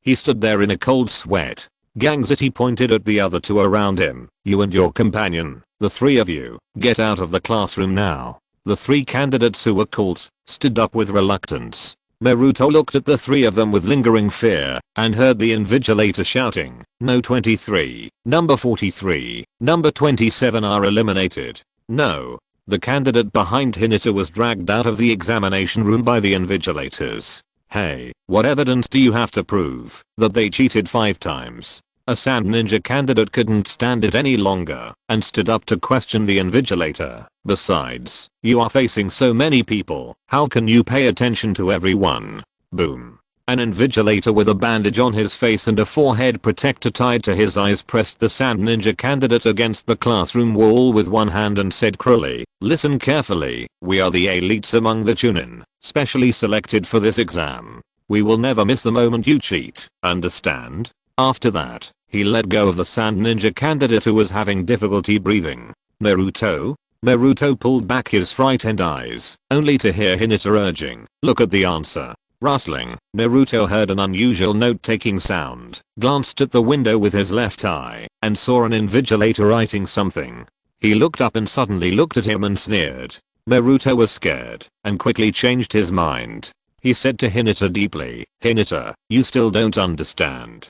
He stood there in a cold sweat. Gangzity pointed at the other two around him. You and your companion, the 3 of you, get out of the classroom now. The 3 candidates who were called, stood up with reluctance. Naruto looked at the 3 of them with lingering fear, and heard the invigilator shouting, "No 23, number 43, number 27 are eliminated." No. The candidate behind Hinata was dragged out of the examination room by the invigilators. Hey, what evidence do you have to prove that they cheated 5 times? A sand ninja candidate couldn't stand it any longer and stood up to question the invigilator. Besides, you are facing so many people, how can you pay attention to everyone? Boom. An invigilator with a bandage on his face and a forehead protector tied to his eyes pressed the sand ninja candidate against the classroom wall with one hand and said cruelly, "Listen carefully, we are the elites among the Chunin, specially selected for this exam. We will never miss the moment you cheat, understand?" After that, he let go of the sand ninja candidate who was having difficulty breathing. Naruto pulled back his frightened eyes, only to hear Hinata urging, "Look at the answer." Rustling, Naruto heard an unusual note-taking sound, glanced at the window with his left eye, and saw an invigilator writing something. He looked up and suddenly looked at him and sneered. Naruto was scared, and quickly changed his mind. He said to Hinata deeply, "Hinata, you still don't understand."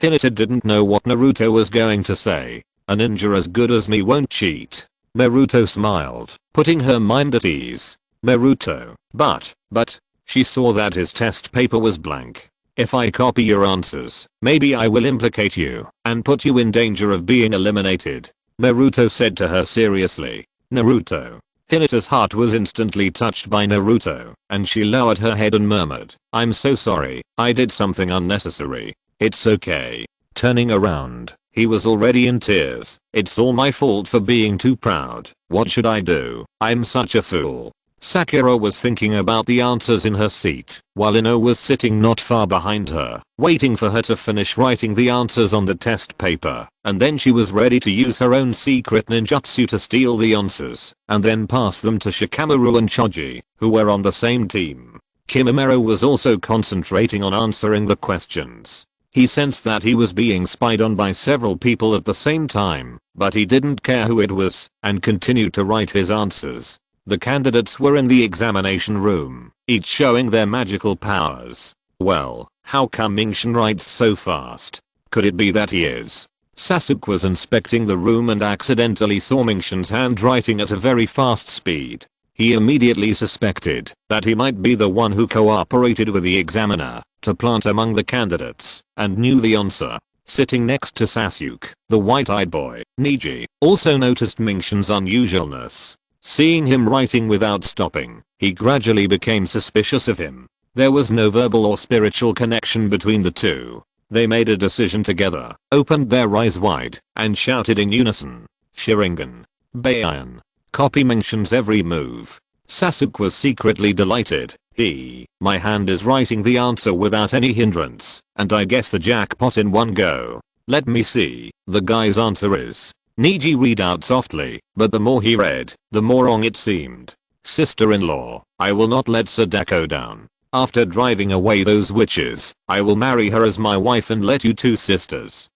Hinata didn't know what Naruto was going to say. "A ninja as good as me won't cheat." Naruto smiled, putting her mind at ease. Naruto, but, she saw that his test paper was blank. "If I copy your answers, maybe I will implicate you and put you in danger of being eliminated," Naruto said to her seriously. Naruto. Hinata's heart was instantly touched by Naruto, and she lowered her head and murmured, "I'm so sorry, I did something unnecessary." "It's okay." Turning around, he was already in tears. "It's all my fault for being too proud. What should I do? I'm such a fool." Sakura was thinking about the answers in her seat, while Ino was sitting not far behind her, waiting for her to finish writing the answers on the test paper, and then she was ready to use her own secret ninjutsu to steal the answers, and then pass them to Shikamaru and Choji, who were on the same team. Kimimaro was also concentrating on answering the questions. He sensed that he was being spied on by several people at the same time, but he didn't care who it was, and continued to write his answers. The candidates were in the examination room, each showing their magical powers. Well, how come Mingshin writes so fast? Could it be that he is? Sasuke was inspecting the room and accidentally saw Mingshin's handwriting at a very fast speed. He immediately suspected that he might be the one who cooperated with the examiner to plant among the candidates and knew the answer. Sitting next to Sasuke, the white-eyed boy, Niji, also noticed Mingshin's unusualness. Seeing him writing without stopping, he gradually became suspicious of him. There was no verbal or spiritual connection between the two. They made a decision together, opened their eyes wide, and shouted in unison, "Sharingan! Baiyan! Copy Mingshin's every move." Sasuke was secretly delighted. My hand is writing the answer without any hindrance, and I guess the jackpot in one go. Let me see. The guy's answer is. Niji read out softly, but the more he read, the more wrong it seemed. Sister-in-law, I will not let Sadako down. After driving away those witches, I will marry her as my wife and let you two sisters.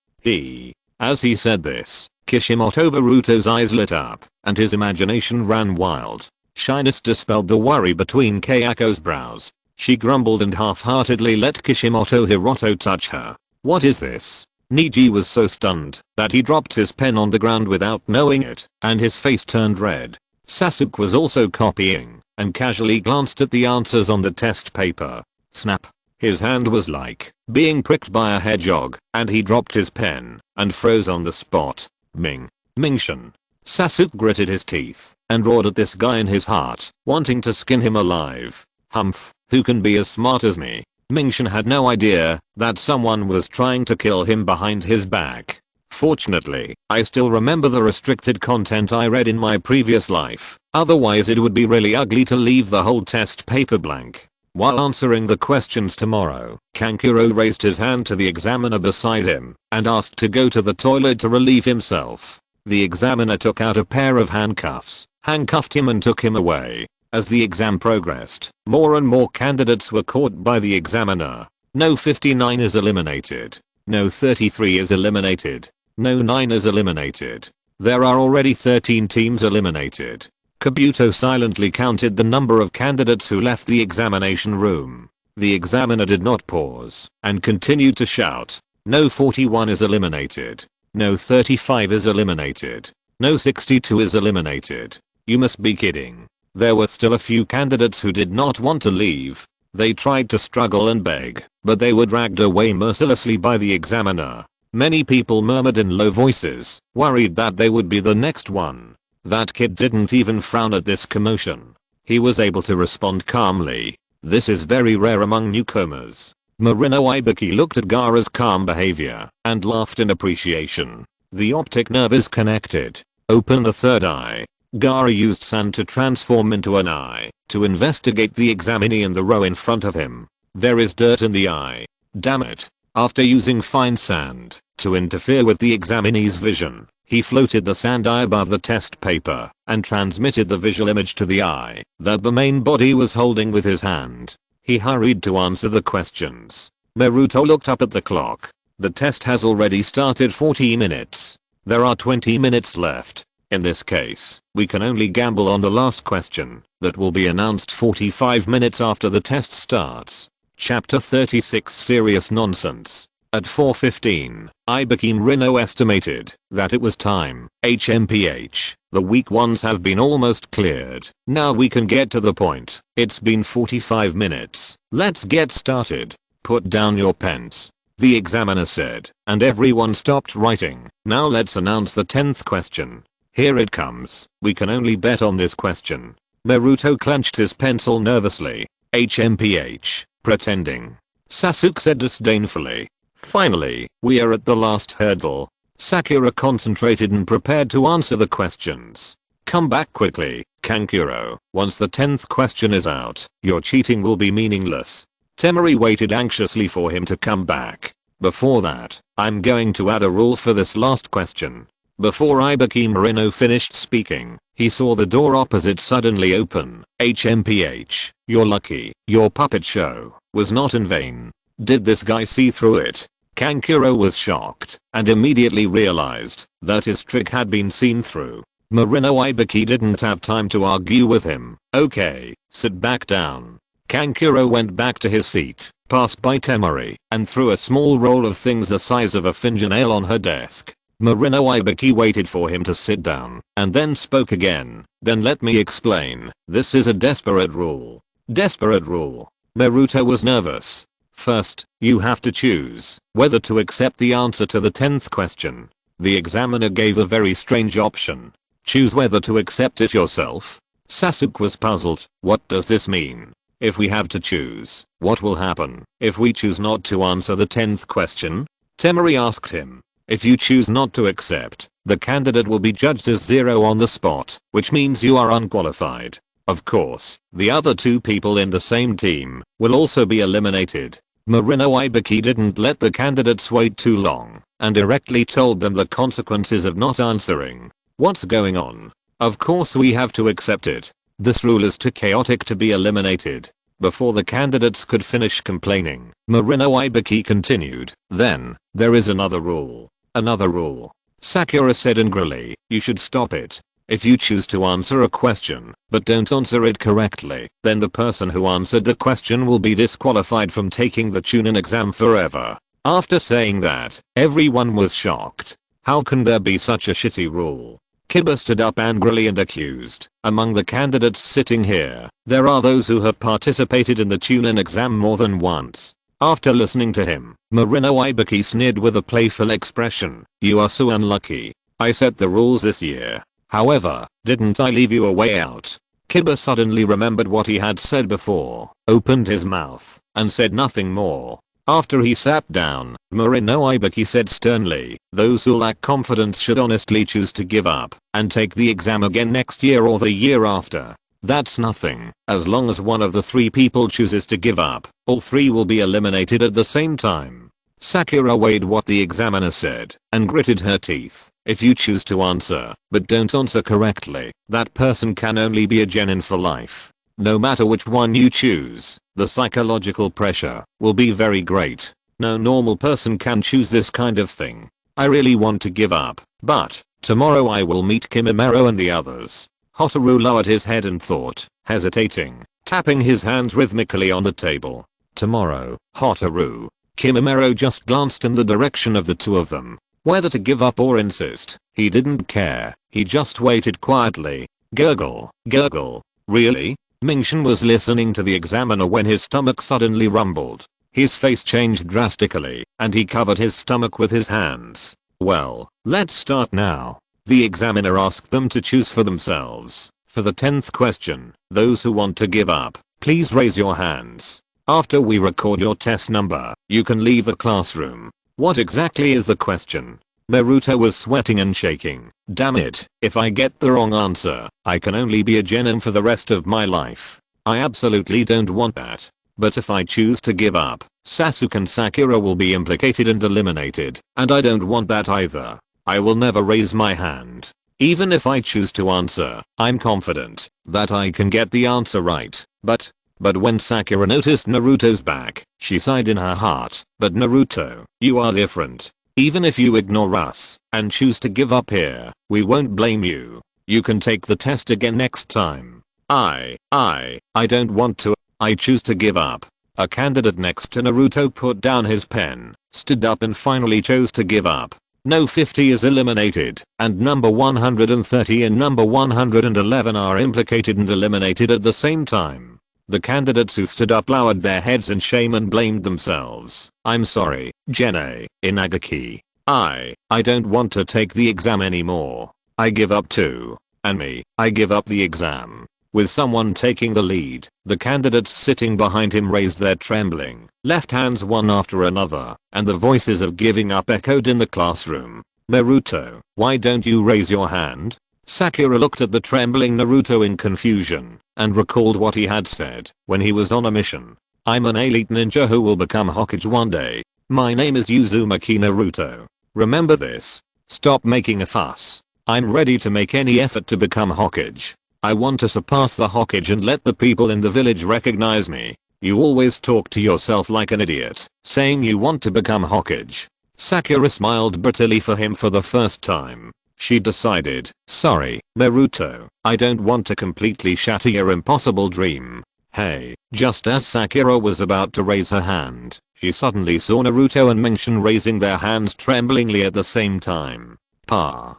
As he said this, Kishimoto Boruto's eyes lit up, and his imagination ran wild. Shyness dispelled the worry between Kayako's brows. She grumbled and half-heartedly let Kishimoto Hiroto touch her. What is this? Niji was so stunned that he dropped his pen on the ground without knowing it, and his face turned red. Sasuke was also copying, and casually glanced at the answers on the test paper. Snap. His hand was like being pricked by a hedgehog, and he dropped his pen and froze on the spot. Mingshin. Sasuke gritted his teeth and roared at this guy in his heart, wanting to skin him alive. Humph, who can be as smart as me? Mingshin had no idea that someone was trying to kill him behind his back. Fortunately, I still remember the restricted content I read in my previous life, otherwise it would be really ugly to leave the whole test paper blank. While answering the questions tomorrow, Kankuro raised his hand to the examiner beside him and asked to go to the toilet to relieve himself. The examiner took out a pair of handcuffs, handcuffed him and took him away. As the exam progressed, more and more candidates were caught by the examiner. No 59 is eliminated. No 33 is eliminated. No 9 is eliminated. There are already 13 teams eliminated. Kabuto silently counted the number of candidates who left the examination room. The examiner did not pause and continued to shout. No 41 is eliminated. No 35 is eliminated. No 62 is eliminated. You must be kidding. There were still a few candidates who did not want to leave. They tried to struggle and beg, but they were dragged away mercilessly by the examiner. Many people murmured in low voices, worried that they would be the next one. That kid didn't even frown at this commotion. He was able to respond calmly. This is very rare among newcomers. Marino Ibiki looked at Gaara's calm behavior and laughed in appreciation. The optic nerve is connected. Open the third eye. Gaara used sand to transform into an eye to investigate the examinee in the row in front of him. There is dirt in the eye. Damn it. After using fine sand to interfere with the examinee's vision, he floated the sand eye above the test paper and transmitted the visual image to the eye that the main body was holding with his hand. He hurried to answer the questions. Naruto looked up at the clock. The test has already started 40 minutes. There are 20 minutes left. In this case, we can only gamble on the last question that will be announced 45 minutes after the test starts. Chapter 36 Serious Nonsense. At 4:15, Ibiki Rino estimated that it was time. HMPH. The weak ones have been almost cleared. Now we can get to the point. It's been 45 minutes. Let's get started. Put down your pens. The examiner said, and everyone stopped writing. Now let's announce the 10th question. Here it comes. We can only bet on this question. Naruto clenched his pencil nervously. HMPH. Pretending. Sasuke said disdainfully. Finally, we are at the last hurdle. Sakura concentrated and prepared to answer the questions. Come back quickly, Kankuro. Once the 10th question is out, your cheating will be meaningless. Temari waited anxiously for him to come back. Before that, I'm going to add a rule for this last question. Before Ibiki Marino finished speaking, he saw the door opposite suddenly open. HMPH, you're lucky. Your puppet show was not in vain. Did this guy see through it? Kankuro was shocked and immediately realized that his trick had been seen through. Marino Ibiki didn't have time to argue with him. Okay, sit back down. Kankuro went back to his seat, passed by Temari, and threw a small roll of things the size of a fingernail on her desk. Marino Ibiki waited for him to sit down and then spoke again. Then let me explain. This is a desperate rule. Desperate rule. Naruto was nervous. First, you have to choose whether to accept the answer to the 10th question. The examiner gave a very strange option. Choose whether to accept it yourself. Sasuke was puzzled. What does this mean? If we have to choose, what will happen if we choose not to answer the 10th question? Temari asked him. If you choose not to accept, the candidate will be judged as 0 on the spot, which means you are unqualified. Of course, the other 2 people in the same team will also be eliminated. Marino Ibiki didn't let the candidates wait too long and directly told them the consequences of not answering. What's going on? Of course we have to accept it. This rule is too chaotic to be eliminated. Before the candidates could finish complaining, Marino Ibiki continued, then, there is another rule. Another rule. Sakura said angrily, you should stop it. If you choose to answer a question, but don't answer it correctly, then the person who answered the question will be disqualified from taking the Chunin exam forever. After saying that, everyone was shocked. How can there be such a shitty rule? Kiba stood up angrily and accused, among the candidates sitting here, there are those who have participated in the Chunin exam more than once. After listening to him, Marino Ibiki sneered with a playful expression, you are so unlucky. I set the rules this year. However, didn't I leave you a way out? Kiba suddenly remembered what he had said before, opened his mouth, and said nothing more. After he sat down, Marino Ibiki said sternly, those who lack confidence should honestly choose to give up and take the exam again next year or the year after. That's nothing. As long as one of the 3 people chooses to give up, all 3 will be eliminated at the same time. Sakura weighed what the examiner said and gritted her teeth. If you choose to answer, but don't answer correctly, that person can only be a genin for life. No matter which one you choose, the psychological pressure will be very great. No normal person can choose this kind of thing. I really want to give up, but tomorrow I will meet Kimimaro and the others. Hotaru lowered his head and thought, hesitating, tapping his hands rhythmically on the table. Tomorrow, Hotaru. Kimimaro just glanced in the direction of the 2 of them. Whether to give up or insist, he didn't care. He just waited quietly. Gurgle, gurgle. Really? Mingshan was listening to the examiner when his stomach suddenly rumbled. His face changed drastically, and he covered his stomach with his hands. Well, let's start now. The examiner asked them to choose for themselves. For the 10th question, those who want to give up, please raise your hands. After we record your test number, you can leave the classroom. What exactly is the question? Naruto was sweating and shaking. Damn it, if I get the wrong answer, I can only be a genin for the rest of my life. I absolutely don't want that. But if I choose to give up, Sasuke and Sakura will be implicated and eliminated, and I don't want that either. I will never raise my hand. Even if I choose to answer, I'm confident that I can get the answer right. But when Sakura noticed Naruto's back, she sighed in her heart. But Naruto, you are different. Even if you ignore us and choose to give up here, we won't blame you. You can take the test again next time. I don't want to. I choose to give up. A candidate next to Naruto put down his pen, stood up and finally chose to give up. No 50 is eliminated, and number 130 and number 111 are implicated and eliminated at the same time. The candidates who stood up lowered their heads in shame and blamed themselves. I'm sorry, Gene, Inagaki. I don't want to take the exam anymore. I give up too. And me, I give up the exam. With someone taking the lead, the candidates sitting behind him raised their trembling left hands one after another, and the voices of giving up echoed in the classroom. Naruto, why don't you raise your hand? Sakura looked at the trembling Naruto in confusion and recalled what he had said when he was on a mission. I'm an elite ninja who will become Hokage one day. My name is Uzumaki Naruto. Remember this. Stop making a fuss. I'm ready to make any effort to become Hokage. I want to surpass the Hokage and let the people in the village recognize me. You always talk to yourself like an idiot, saying you want to become Hokage. Sakura smiled bitterly for him for the first time. She decided, sorry, Naruto, I don't want to completely shatter your impossible dream. Hey, just as Sakura was about to raise her hand, she suddenly saw Naruto and Mingshan raising their hands tremblingly at the same time. Pa.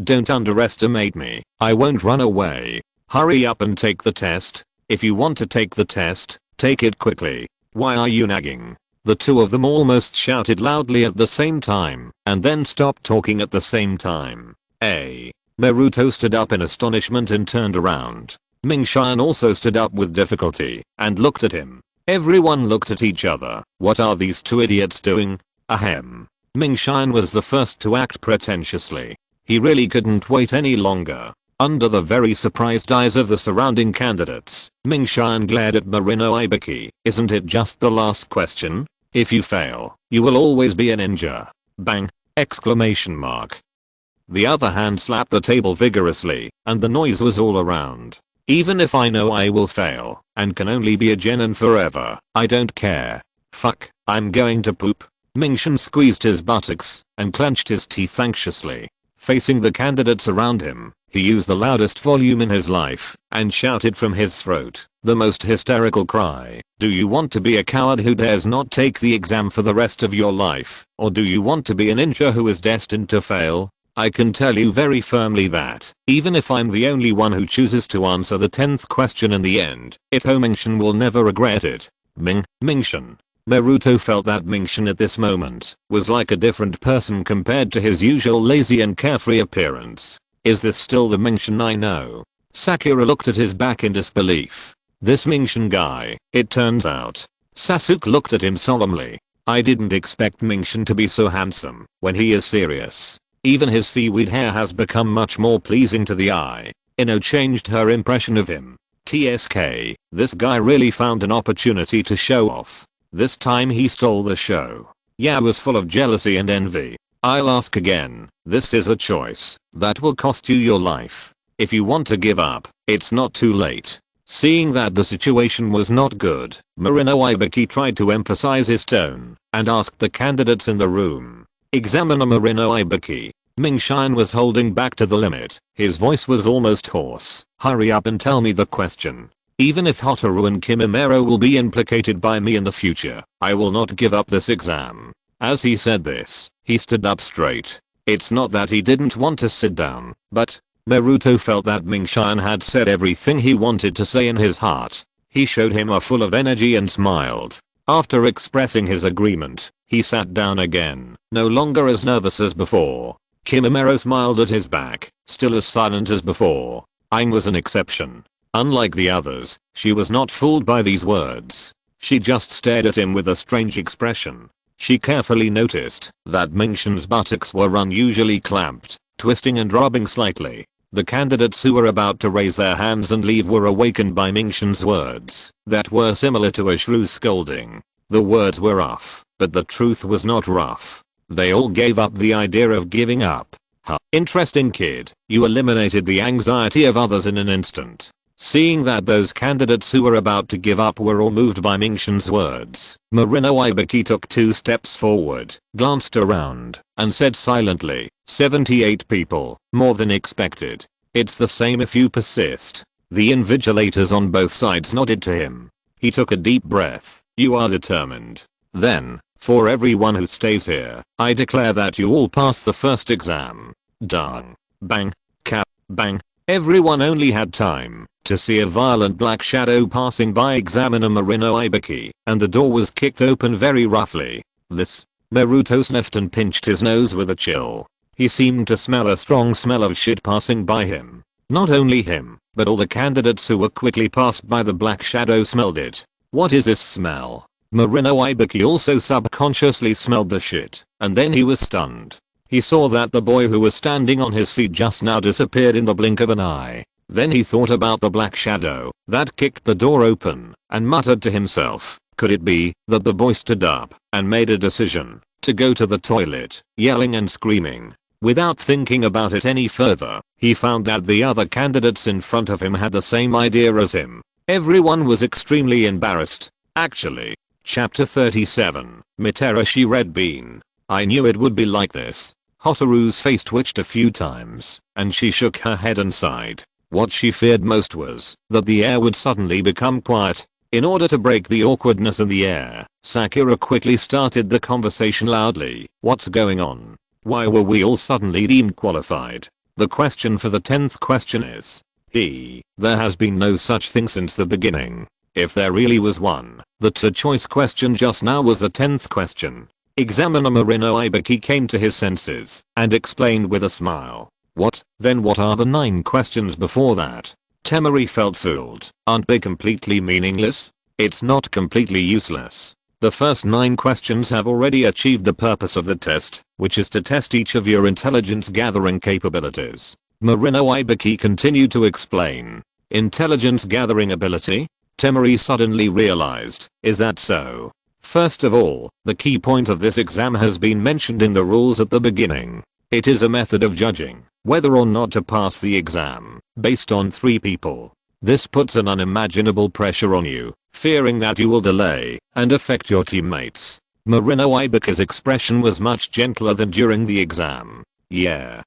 Don't underestimate me. I won't run away. Hurry up and take the test. If you want to take the test, take it quickly. Why are you nagging? The two of them almost shouted loudly at the same time, and then stopped talking at the same time. Naruto stood up in astonishment and turned around. Mingshan also stood up with difficulty, and looked at him. Everyone looked at each other. What are these two idiots doing? Ahem. Mingshan was the first to act pretentiously. He really couldn't wait any longer. Under the very surprised eyes of the surrounding candidates, Mingshan glared at Marino Ibiki. Isn't it just the last question? If you fail, you will always be a ninja. Bang! Exclamation mark. The other hand slapped the table vigorously, and the noise was all around. Even if I know I will fail, and can only be a genin forever, I don't care. Fuck, I'm going to poop. Mingshan squeezed his buttocks, and clenched his teeth anxiously. Facing the candidates around him, he used the loudest volume in his life, and shouted from his throat, the most hysterical cry. Do you want to be a coward who dares not take the exam for the rest of your life, or do you want to be a ninja who is destined to fail? I can tell you very firmly that, even if I'm the only one who chooses to answer the 10th question in the end, Mingshan will never regret it. Mingshan. Naruto felt that Mingshan at this moment was like a different person compared to his usual lazy and carefree appearance. Is this still the Mingshan I know? Sakura looked at his back in disbelief. This Mingshan guy, it turns out. Sasuke looked at him solemnly. I didn't expect Mingshan to be so handsome when he is serious. Even his seaweed hair has become much more pleasing to the eye. Ino changed her impression of him. TSK, this guy really found an opportunity to show off. This time he stole the show. Yeah, was full of jealousy and envy. I'll ask again. This is a choice that will cost you your life. If you want to give up, it's not too late. Seeing that the situation was not good, Marino Ibiki tried to emphasize his tone and asked the candidates in the room. Examiner Marino Ibiki. Mingshan was holding back to the limit. His voice was almost hoarse. Hurry up and tell me the question. Even if Hotaru and Kimimaro will be implicated by me in the future, I will not give up this exam. As he said this, he stood up straight. It's not that he didn't want to sit down, but Naruto felt that Mingshan had said everything he wanted to say in his heart. He showed him a full of energy and smiled. After expressing his agreement, he sat down again, no longer as nervous as before. Kimimaro smiled at his back, still as silent as before. Aang was an exception. Unlike the others, she was not fooled by these words. She just stared at him with a strange expression. She carefully noticed that Mingshan's buttocks were unusually clamped, twisting and rubbing slightly. The candidates who were about to raise their hands and leave were awakened by Mingshan's words that were similar to a shrew's scolding. The words were rough, but the truth was not rough. They all gave up the idea of giving up. Huh. Interesting kid, you eliminated the anxiety of others in an instant. Seeing that those candidates who were about to give up were all moved by Mingshan's words, Marino Ibiki took 2 steps forward, glanced around, and said silently, 78 people, more than expected. It's the same if you persist. The invigilators on both sides nodded to him. He took a deep breath. You are determined. Then, for everyone who stays here, I declare that you all pass the first exam. Dang. Bang. Cap. Bang. Everyone only had time to see a violent black shadow passing by Examiner Marino Ibiki, and the door was kicked open very roughly. This. Naruto sniffed and pinched his nose with a chill. He seemed to smell a strong smell of shit passing by him. Not only him, but all the candidates who were quickly passed by the black shadow smelled it. What is this smell? Marino Ibiki also subconsciously smelled the shit, and then he was stunned. He saw that the boy who was standing on his seat just now disappeared in the blink of an eye. Then he thought about the black shadow that kicked the door open and muttered to himself, could it be that the boy stood up and made a decision to go to the toilet, yelling and screaming? Without thinking about it any further, he found that the other candidates in front of him had the same idea as him. Everyone was extremely embarrassed. Actually. Chapter 37, Mitarashi Red Bean. I knew it would be like this. Hotaru's face twitched a few times, and she shook her head and sighed. What she feared most was that the air would suddenly become quiet. In order to break the awkwardness in the air, Sakura quickly started the conversation loudly. What's going on? Why were we all suddenly deemed qualified? The question for the 10th question is, there has been no such thing since the beginning. If there really was one, the choice question just now was the 10th question. Examiner Marino Ibiki came to his senses and explained with a smile. What? Then what are the 9 questions before that? Temari felt fooled. Aren't they completely meaningless? It's not completely useless. The first 9 questions have already achieved the purpose of the test, which is to test each of your intelligence gathering capabilities. Marino Ibiki continued to explain. Intelligence gathering ability? Temari suddenly realized, is that so? First of all, the key point of this exam has been mentioned in the rules at the beginning. It is a method of judging whether or not to pass the exam, based on 3 people. This puts an unimaginable pressure on you, fearing that you will delay and affect your teammates. Marino Ibika's expression was much gentler than during the exam. Yeah,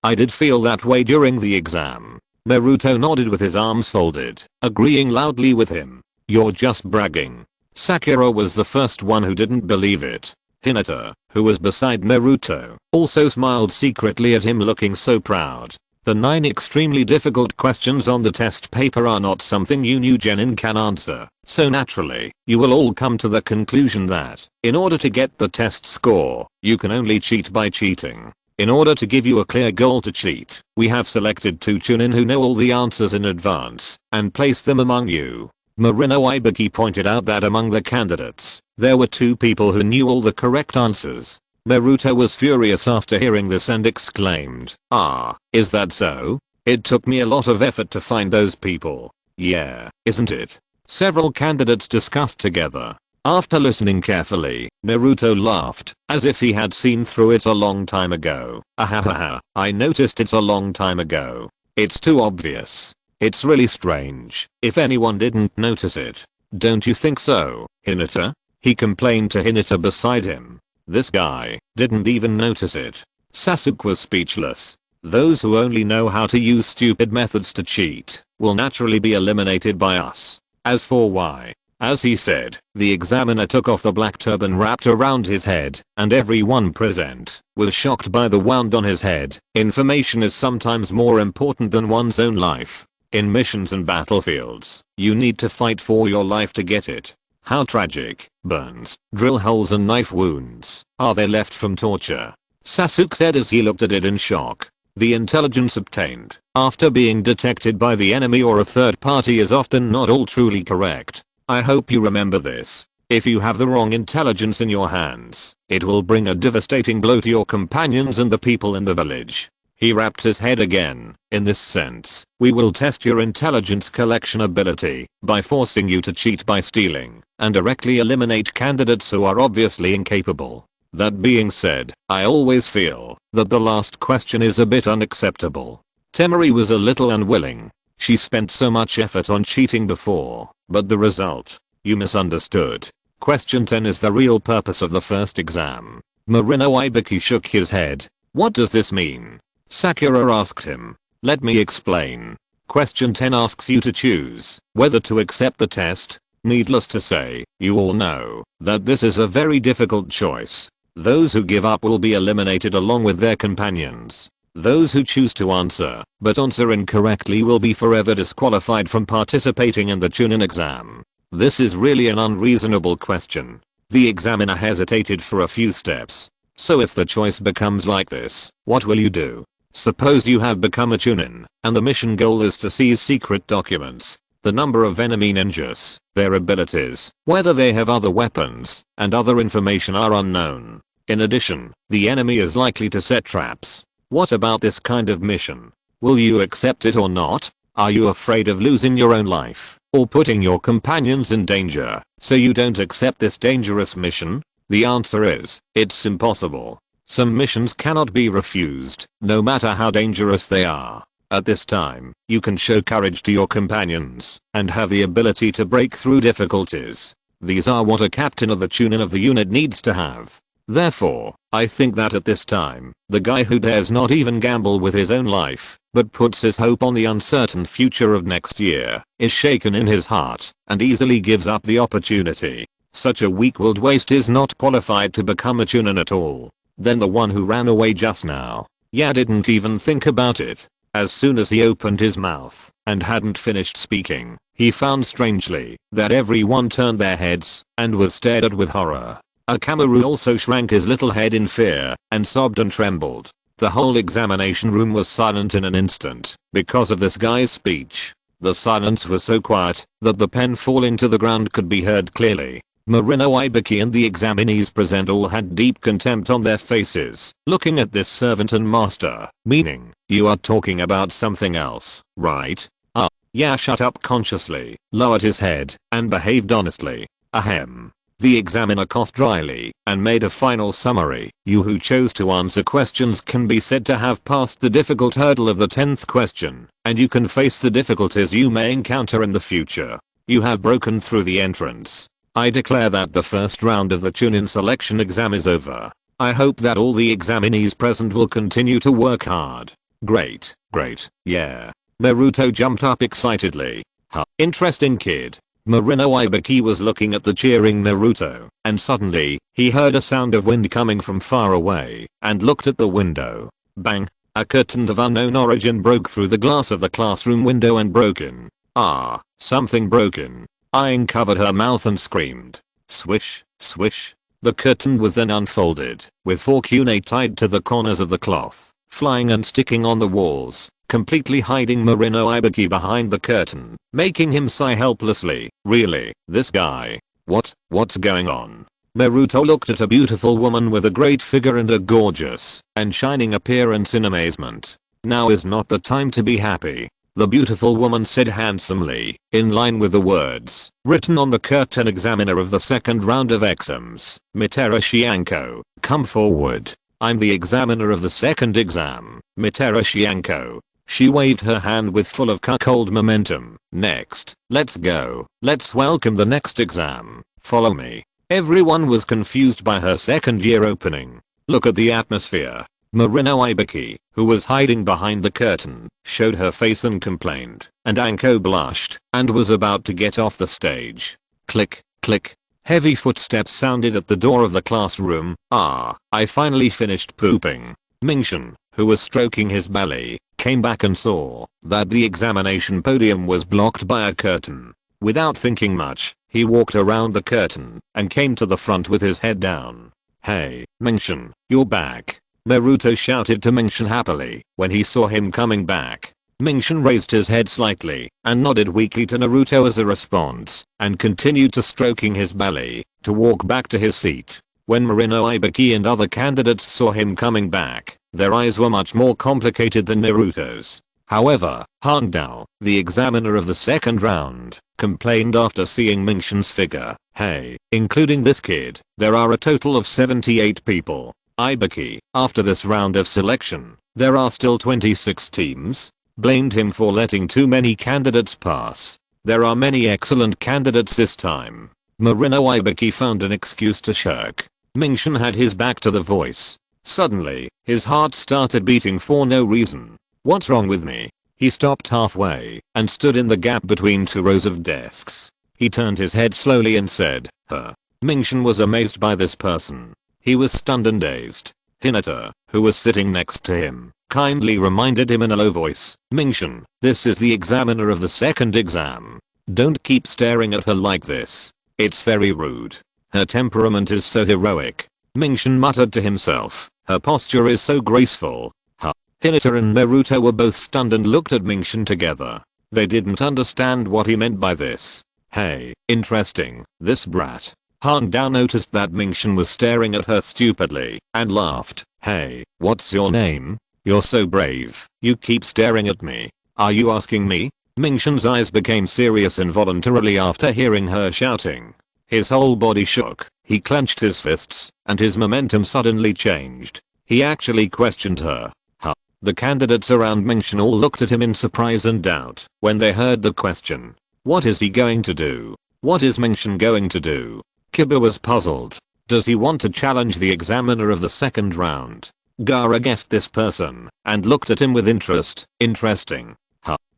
I did feel that way during the exam. Naruto nodded with his arms folded, agreeing loudly with him. You're just bragging. Sakura was the first one who didn't believe it. Hinata, who was beside Naruto, also smiled secretly at him, looking so proud. The 9 extremely difficult questions on the test paper are not something you new genin can answer, so naturally, you will all come to the conclusion that, in order to get the test score, you can only cheat by cheating. In order to give you a clear goal to cheat, we have selected 2 chunin who know all the answers in advance, and placed them among you. Marino Ibiki pointed out that among the candidates, there were 2 people who knew all the correct answers. Naruto was furious after hearing this and exclaimed, "Ah, is that so? It took me a lot of effort to find those people." Yeah, isn't it? Several candidates discussed together. After listening carefully, Naruto laughed, as if he had seen through it a long time ago. Ahahaha, I noticed it a long time ago. It's too obvious. It's really strange if anyone didn't notice it. Don't you think so, Hinata? He complained to Hinata beside him. This guy didn't even notice it. Sasuke was speechless. Those who only know how to use stupid methods to cheat will naturally be eliminated by us. As for why, as he said, the examiner took off the black turban wrapped around his head, and everyone present was shocked by the wound on his head. Information is sometimes more important than one's own life. In missions and battlefields, you need to fight for your life to get it. How tragic. Burns, drill holes and knife wounds. Are they left from torture? Sasuke said as he looked at it in shock. The intelligence obtained after being detected by the enemy or a third party is often not all truly correct. I hope you remember this. If you have the wrong intelligence in your hands, it will bring a devastating blow to your companions and the people in the village. He wrapped his head again. In this sense, we will test your intelligence collection ability by forcing you to cheat by stealing and directly eliminate candidates who are obviously incapable. That being said, I always feel that the last question is a bit unacceptable. Temari was a little unwilling. She spent so much effort on cheating before, but the result? You misunderstood. Question 10 is the real purpose of the first exam. Marino Ibiki shook his head. What does this mean? Sakura asked him. Let me explain. Question 10 asks you to choose whether to accept the test. Needless to say, you all know that this is a very difficult choice. Those who give up will be eliminated along with their companions. Those who choose to answer, but answer incorrectly will be forever disqualified from participating in the chunin exam. This is really an unreasonable question. The examiner hesitated for a few steps. So if the choice becomes like this, what will you do? Suppose you have become a chunin, and the mission goal is to seize secret documents, the number of enemy ninjas, their abilities, whether they have other weapons, and other information are unknown. In addition, the enemy is likely to set traps. What about this kind of mission? Will you accept it or not? Are you afraid of losing your own life, or putting your companions in danger, so you don't accept this dangerous mission? The answer is, it's impossible. Some missions cannot be refused, no matter how dangerous they are. At this time, you can show courage to your companions, and have the ability to break through difficulties. These are what a captain of the chunin of the unit needs to have. Therefore, I think that at this time, the guy who dares not even gamble with his own life, but puts his hope on the uncertain future of next year, is shaken in his heart, and easily gives up the opportunity. Such a weak-willed waste is not qualified to become a chunin at all. Then the one who ran away just now, didn't even think about it. As soon as he opened his mouth, and hadn't finished speaking, he found strangely, that everyone turned their heads, and was stared at with horror. Akamaru also shrank his little head in fear, and sobbed and trembled. The whole examination room was silent in an instant, because of this guy's speech. The silence was so quiet, that the pen falling to the ground could be heard clearly. Marino, Ibiki and the examinees present all had deep contempt on their faces, looking at this servant and master, meaning, you are talking about something else, right? Yeah, shut up consciously, lowered his head, and behaved honestly. Ahem. The examiner coughed dryly, and made a final summary. You who chose to answer questions can be said to have passed the difficult hurdle of the 10th question, and you can face the difficulties you may encounter in the future. You have broken through the entrance. I declare that the first round of the Chunin selection exam is over. I hope that all the examinees present will continue to work hard. Great, yeah. Naruto jumped up excitedly. Interesting kid. Marino Ibiki was looking at the cheering Naruto, and suddenly, he heard a sound of wind coming from far away, and looked at the window. Bang! A curtain of unknown origin broke through the glass of the classroom window and broke in. Something broken. Aang covered her mouth and screamed. Swish, swish. The curtain was then unfolded, with 4 kunai tied to the corners of the cloth, flying and sticking on the walls, completely hiding Marino Ibiki behind the curtain, making him sigh helplessly. Really, this guy? What's going on? Naruto looked at a beautiful woman with a great figure and a gorgeous and shining appearance in amazement. Now is not the time to be happy. The beautiful woman said handsomely, in line with the words written on the curtain. Examiner of the second round of exams, Mitara Shianko, come forward. I'm the examiner of the second exam, Mitara Shianko. She waved her hand with full of cuckold momentum. Next, let's go. Let's welcome the next exam. Follow me. Everyone was confused by her second year opening. Look at the atmosphere. Marino Ibiki, who was hiding behind the curtain, showed her face and complained, and Anko blushed and was about to get off the stage. Click, click. Heavy footsteps sounded at the door of the classroom. I finally finished pooping. Mingshin, who was stroking his belly, came back and saw that the examination podium was blocked by a curtain. Without thinking much, he walked around the curtain and came to the front with his head down. Hey, Mingshin, you're back. Naruto shouted to Mingshin happily when he saw him coming back. Mingshin raised his head slightly and nodded weakly to Naruto as a response and continued to stroking his belly to walk back to his seat. When Marino Ibiki and other candidates saw him coming back, their eyes were much more complicated than Naruto's. However, Hangdao, the examiner of the second round, complained after seeing Mingshin's figure. Hey, including this kid, there are a total of 78 people. Ibiki, after this round of selection, there are still 26 teams. Blamed him for letting too many candidates pass. There are many excellent candidates this time. Marino Ibiki found an excuse to shirk. Mingshin had his back to the voice. Suddenly, his heart started beating for no reason. What's wrong with me? He stopped halfway and stood in the gap between 2 rows of desks. He turned his head slowly and said, Mingshin was amazed by this person. He was stunned and dazed. Hinata, who was sitting next to him, kindly reminded him in a low voice, Mingshin, this is the examiner of the second exam. Don't keep staring at her like this. It's very rude. Her temperament is so heroic. Mingshin muttered to himself, her posture is so graceful. Hinata and Naruto were both stunned and looked at Mingshin together. They didn't understand what he meant by this. Hey, interesting, this brat. Hangdao noticed that Mingshin was staring at her stupidly and laughed. Hey, what's your name? You're so brave. You keep staring at me. Are you asking me? Mingshin's eyes became serious involuntarily after hearing her shouting. His whole body shook. He clenched his fists, and his momentum suddenly changed. He actually questioned her. The candidates around Mingshin all looked at him in surprise and doubt when they heard the question. What is he going to do? What is Mingshin going to do? Kiba was puzzled. Does he want to challenge the examiner of the second round? Gaara guessed this person and looked at him with interest. Interesting.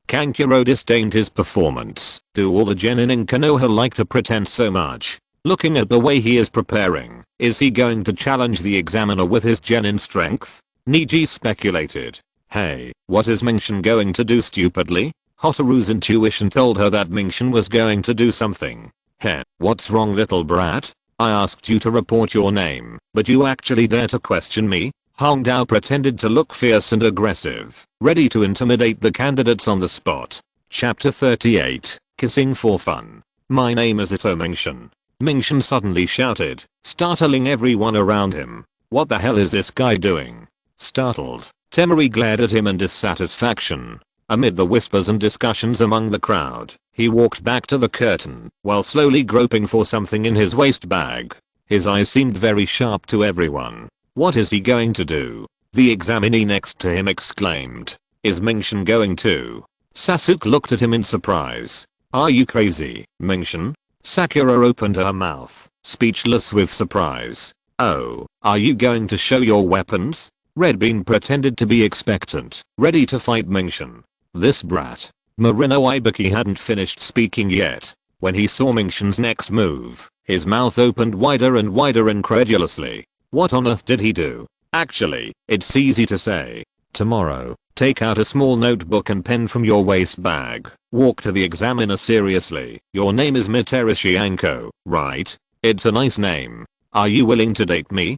Kankuro disdained his performance. Do all the genin in Konoha like to pretend so much? Looking at the way he is preparing, is he going to challenge the examiner with his genin strength? Niji speculated. Hey, what is Mingshin going to do stupidly? Hotaru's intuition told her that Mingshin was going to do something. Heh, what's wrong little brat? I asked you to report your name, but you actually dare to question me? Hangdao pretended to look fierce and aggressive, ready to intimidate the candidates on the spot. Chapter 38, Kissing for Fun. My name is Ito Mingshin. Ming-shen suddenly shouted, startling everyone around him. What the hell is this guy doing? Startled, Temari glared at him in dissatisfaction. Amid the whispers and discussions among the crowd, he walked back to the curtain while slowly groping for something in his waist bag. His eyes seemed very sharp to everyone. What is he going to do? The examinee next to him exclaimed. Is Ming-shen going to? Sasuke looked at him in surprise. Are you crazy, Ming-shen? Sakura opened her mouth, speechless with surprise. Oh, are you going to show your weapons? Red Bean pretended to be expectant, ready to fight Ming-shen. This brat. Marino Ibiki hadn't finished speaking yet when he saw Ming-shen's next move. His mouth opened wider and wider incredulously. What on earth did he do? Actually, it's easy to say. Tomorrow, take out a small notebook and pen from your waist bag. Walk to the examiner seriously. Your name is Mitarashi Anko, right? It's a nice name. Are you willing to date me?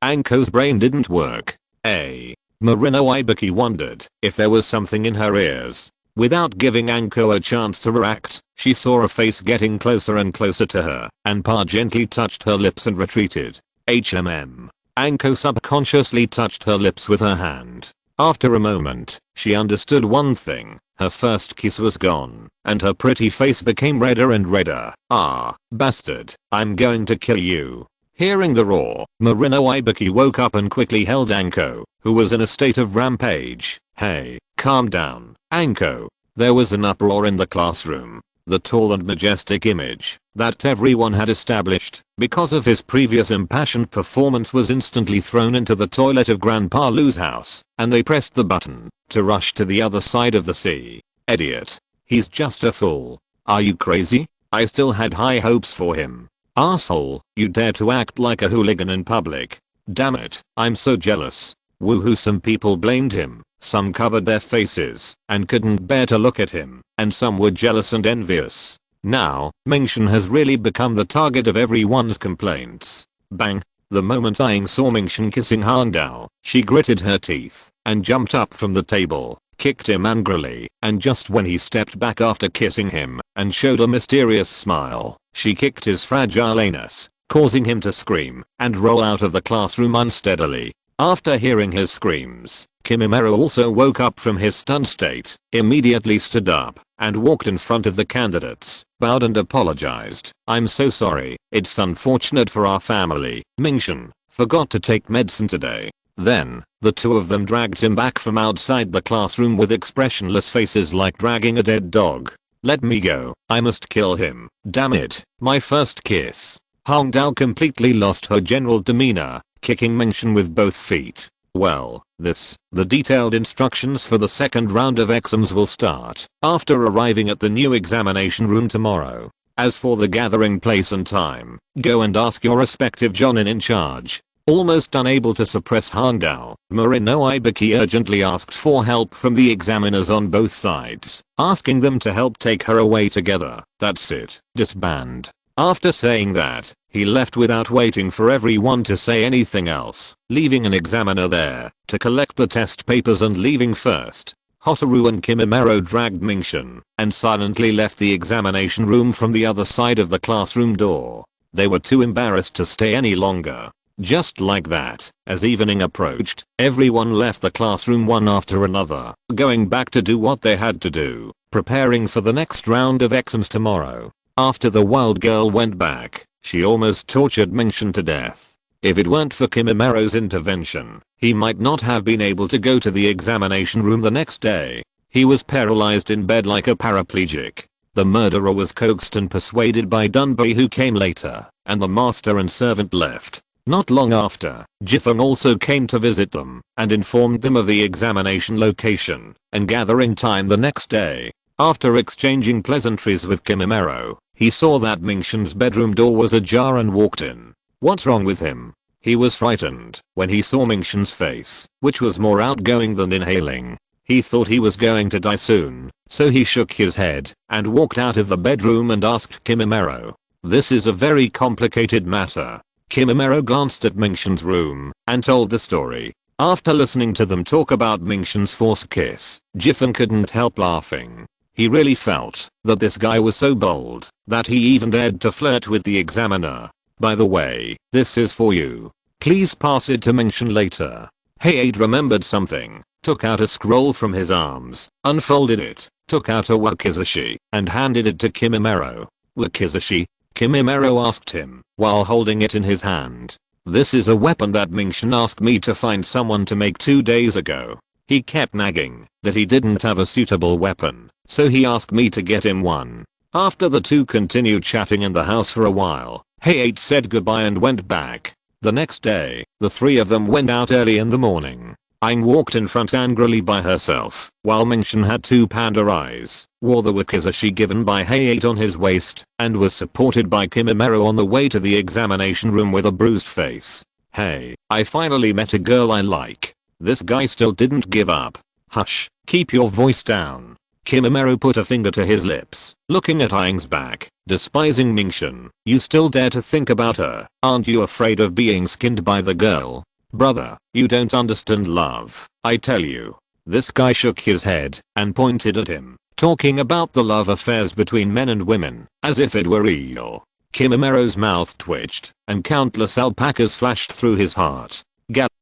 Anko's brain didn't work. Marino Ibiki wondered if there was something in her ears. Without giving Anko a chance to react, she saw a face getting closer and closer to her, and Pa gently touched her lips and retreated. Anko subconsciously touched her lips with her hand. After a moment, she understood one thing. Her first kiss was gone, and her pretty face became redder and redder. Ah, bastard, I'm going to kill you. Hearing the roar, Marino Ibiki woke up and quickly held Anko, who was in a state of rampage. Hey, calm down, Anko. There was an uproar in the classroom. The tall and majestic image that everyone had established because of his previous impassioned performance was instantly thrown into the toilet of Grandpa Lu's house, and they pressed the button to rush to the other side of the sea. Idiot. He's just a fool. Are you crazy? I still had high hopes for him. Asshole, you dare to act like a hooligan in public. Damn it, I'm so jealous. Woohoo, some people blamed him. Some covered their faces and couldn't bear to look at him, and some were jealous and envious. Now, Ming-shen has really become the target of everyone's complaints. Bang! The moment Aang saw Ming-shen kissing Han Dao, she gritted her teeth and jumped up from the table, kicked him angrily, and just when he stepped back after kissing him and showed a mysterious smile, she kicked his fragile anus, causing him to scream and roll out of the classroom unsteadily. After hearing his screams, Kimimaro also woke up from his stunned state, immediately stood up, and walked in front of the candidates, bowed and apologized. I'm so sorry, it's unfortunate for our family. Ming-shen forgot to take medicine today. Then, the two of them dragged him back from outside the classroom with expressionless faces like dragging a dead dog. Let me go, I must kill him. Damn it, my first kiss. Han Dao completely lost her general demeanor, kicking Ming-shen with both feet. Well, the detailed instructions for the second round of exams will start after arriving at the new examination room tomorrow. As for the gathering place and time, go and ask your respective jonin in charge. Almost unable to suppress Han Dao, Marino Ibiki urgently asked for help from the examiners on both sides, asking them to help take her away together. That's it, disband. After saying that, he left without waiting for everyone to say anything else, leaving an examiner there to collect the test papers and leaving first. Hotaru and Kimimaro dragged Ming-shen and silently left the examination room from the other side of the classroom door. They were too embarrassed to stay any longer. Just like that, as evening approached, everyone left the classroom one after another, going back to do what they had to do, preparing for the next round of exams tomorrow. After the wild girl went back, she almost tortured Ming-shen to death. If it weren't for Kimimaro's intervention, he might not have been able to go to the examination room the next day. He was paralyzed in bed like a paraplegic. The murderer was coaxed and persuaded by Dunbei, who came later, and the master and servant left. Not long after, Jifeng also came to visit them and informed them of the examination location and gathering time the next day. After exchanging pleasantries with Kimimaro, he saw that Ming-shen's bedroom door was ajar and walked in. What's wrong with him? He was frightened when he saw Ming-shen's face, which was more outgoing than inhaling. He thought he was going to die soon, so he shook his head and walked out of the bedroom and asked Kimimaro. This is a very complicated matter. Kimimaro glanced at Ming-shen's room and told the story. After listening to them talk about Ming-shen's forced kiss, Jifeng couldn't help laughing. He really felt that this guy was so bold that he even dared to flirt with the examiner. By the way, this is for you. Please pass it to mention later. Height remembered something, took out a scroll from his arms, unfolded it, took out a wakizashi, and handed it to Kimimaro. Wakizashi? Kimimaro asked him, while holding it in his hand. This is a weapon that Mingshin asked me to find someone to make 2 days ago. He kept nagging that he didn't have a suitable weapon, so he asked me to get him one. After the two continued chatting in the house for a while, Height said goodbye and went back. The next day, the three of them went out early in the morning. Aang walked in front angrily by herself, while Mingshin had two panda eyes, wore the wakizashi given by Height on his waist, and was supported by Kimimaro on the way to the examination room with a bruised face. Hey, I finally met a girl I like. This guy still didn't give up. Hush, keep your voice down. Kimimaro put a finger to his lips, looking at Aang's back, despising Mingshin. You still dare to think about her? Aren't you afraid of being skinned by the girl? Brother, you don't understand love, I tell you. This guy shook his head and pointed at him, talking about the love affairs between men and women, as if it were real. Kimimaro's mouth twitched, and countless alpacas flashed through his heart.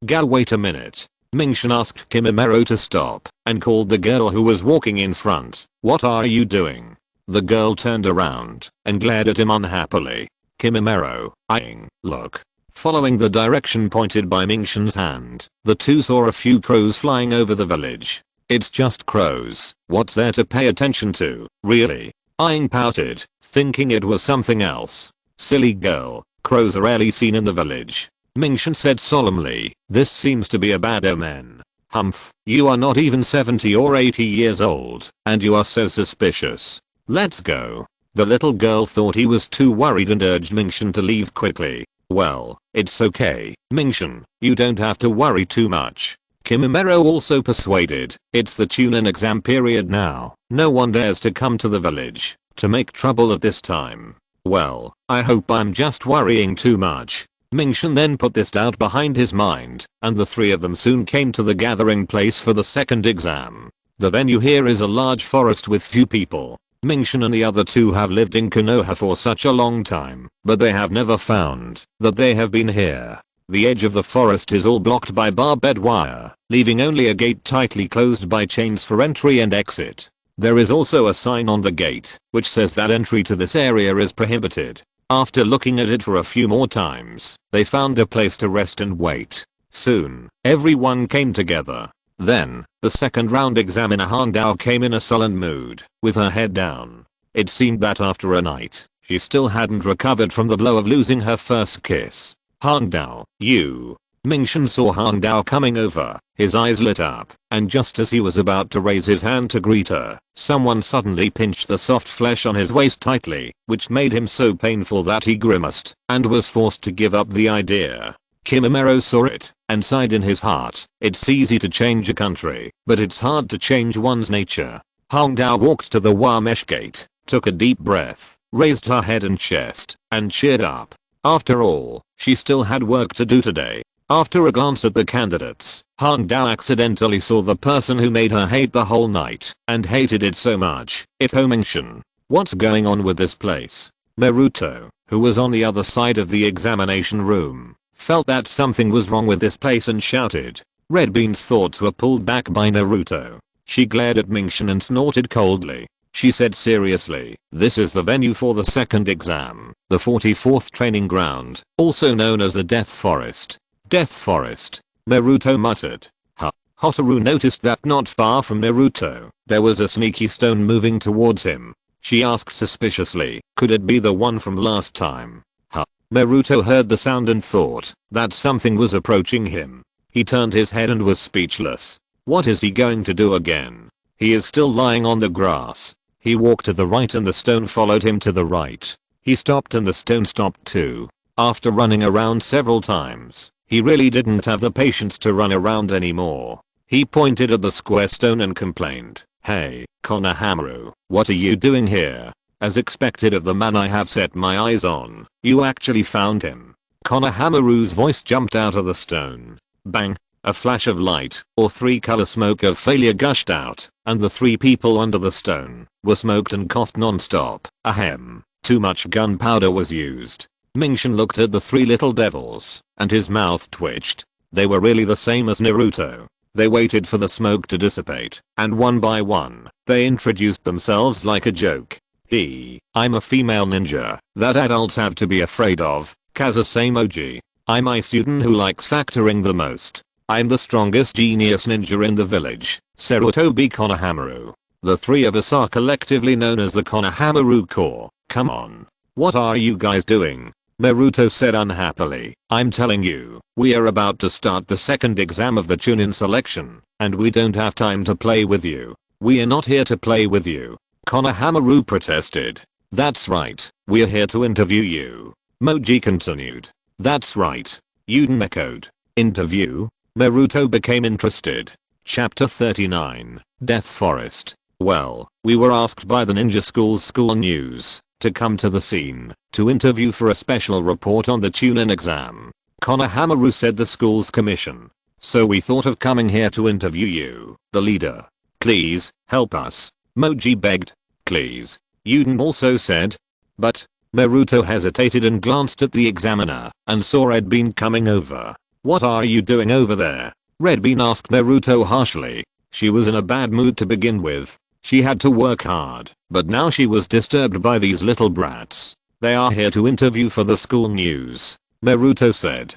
Wait a minute. Mingshin asked Kimimaro to stop, and called the girl who was walking in front. What are you doing? The girl turned around, and glared at him unhappily. Kimimaro, Aang, look. Following the direction pointed by Mingshin's hand, the two saw a few crows flying over the village. It's just crows, what's there to pay attention to, really? Aang pouted, thinking it was something else. Silly girl, crows are rarely seen in the village. Mingshin said solemnly, this seems to be a bad omen. Humph, you are not even 70 or 80 years old, and you are so suspicious. Let's go. The little girl thought he was too worried and urged Mingshin to leave quickly. Well, it's okay, Mingshin, you don't have to worry too much. Kimimaro also persuaded, it's the Chunin exam period now, no one dares to come to the village to make trouble at this time. Well, I hope I'm just worrying too much. Mingshin then put this doubt behind his mind, and the three of them soon came to the gathering place for the second exam. The venue here is a large forest with few people. Mingshin and the other two have lived in Konoha for such a long time, but they have never found that they have been here. The edge of the forest is all blocked by barbed wire, leaving only a gate tightly closed by chains for entry and exit. There is also a sign on the gate, which says that entry to this area is prohibited. After looking at it for a few more times, they found a place to rest and wait. Soon, everyone came together. Then, the second round examiner Han Dao came in a sullen mood, with her head down. It seemed that after a night, she still hadn't recovered from the blow of losing her first kiss. Han Dao, you. Mingshin saw Han Dao coming over, his eyes lit up, and just as he was about to raise his hand to greet her, someone suddenly pinched the soft flesh on his waist tightly, which made him so painful that he grimaced, and was forced to give up the idea. Kimimaro saw it, and sighed in his heart. It's easy to change a country, but it's hard to change one's nature. Han Dao walked to the Wamesh gate, took a deep breath, raised her head and chest, and cheered up. After all, she still had work to do today. After a glance at the candidates, Han Dao accidentally saw the person who made her hate the whole night, and hated it so much, it Mingshin. What's going on with this place? Naruto, who was on the other side of the examination room, felt that something was wrong with this place and shouted. Red Bean's thoughts were pulled back by Naruto. She glared at Mingshin and snorted coldly. She said seriously, this is the venue for the second exam, the 44th training ground, also known as the Death Forest. Death Forest, Naruto muttered. Hotaru noticed that not far from Naruto, there was a sneaky stone moving towards him. She asked suspiciously, could it be the one from last time? Naruto heard the sound and thought that something was approaching him. He turned his head and was speechless. What is he going to do again? He is still lying on the grass. He walked to the right and the stone followed him to the right. He stopped and the stone stopped too. After running around several times, he really didn't have the patience to run around anymore. He pointed at the square stone and complained, hey, Konohamaru, what are you doing here? As expected of the man I have set my eyes on, you actually found him. Konohamaru's voice jumped out of the stone. Bang! A flash of light, or three-color smoke of failure gushed out, and the three people under the stone were smoked and coughed non-stop. Ahem. Too much gunpowder was used. Mingshan looked at the three little devils, and his mouth twitched. They were really the same as Naruto. They waited for the smoke to dissipate, and one by one, they introduced themselves like a joke. I'm a female ninja that adults have to be afraid of. Kazusamoji. I'm a student who likes factoring the most. I'm the strongest genius ninja in the village. Sarutobi Konohamaru. The three of us are collectively known as the Konohamaru Corps. Come on. What are you guys doing? Naruto said unhappily. I'm telling you, we are about to start the second exam of the Chunin selection, and we don't have time to play with you. We are not here to play with you. Konohamaru protested. That's right, we're here to interview you. Moji continued. That's right. Yuden echoed. Interview? Naruto became interested. Chapter 39, Death Forest. Well, we were asked by the ninja school's school news to come to the scene to interview for a special report on the Chunin exam. Konohamaru said the school's commission. So we thought of coming here to interview you, the leader. Please, help us. Moji begged. Please. Yuden also said. But, Naruto hesitated and glanced at the examiner and saw Red Bean coming over. What are you doing over there? Red Bean asked Naruto harshly. She was in a bad mood to begin with. She had to work hard, but now she was disturbed by these little brats. They are here to interview for the school news. Naruto said.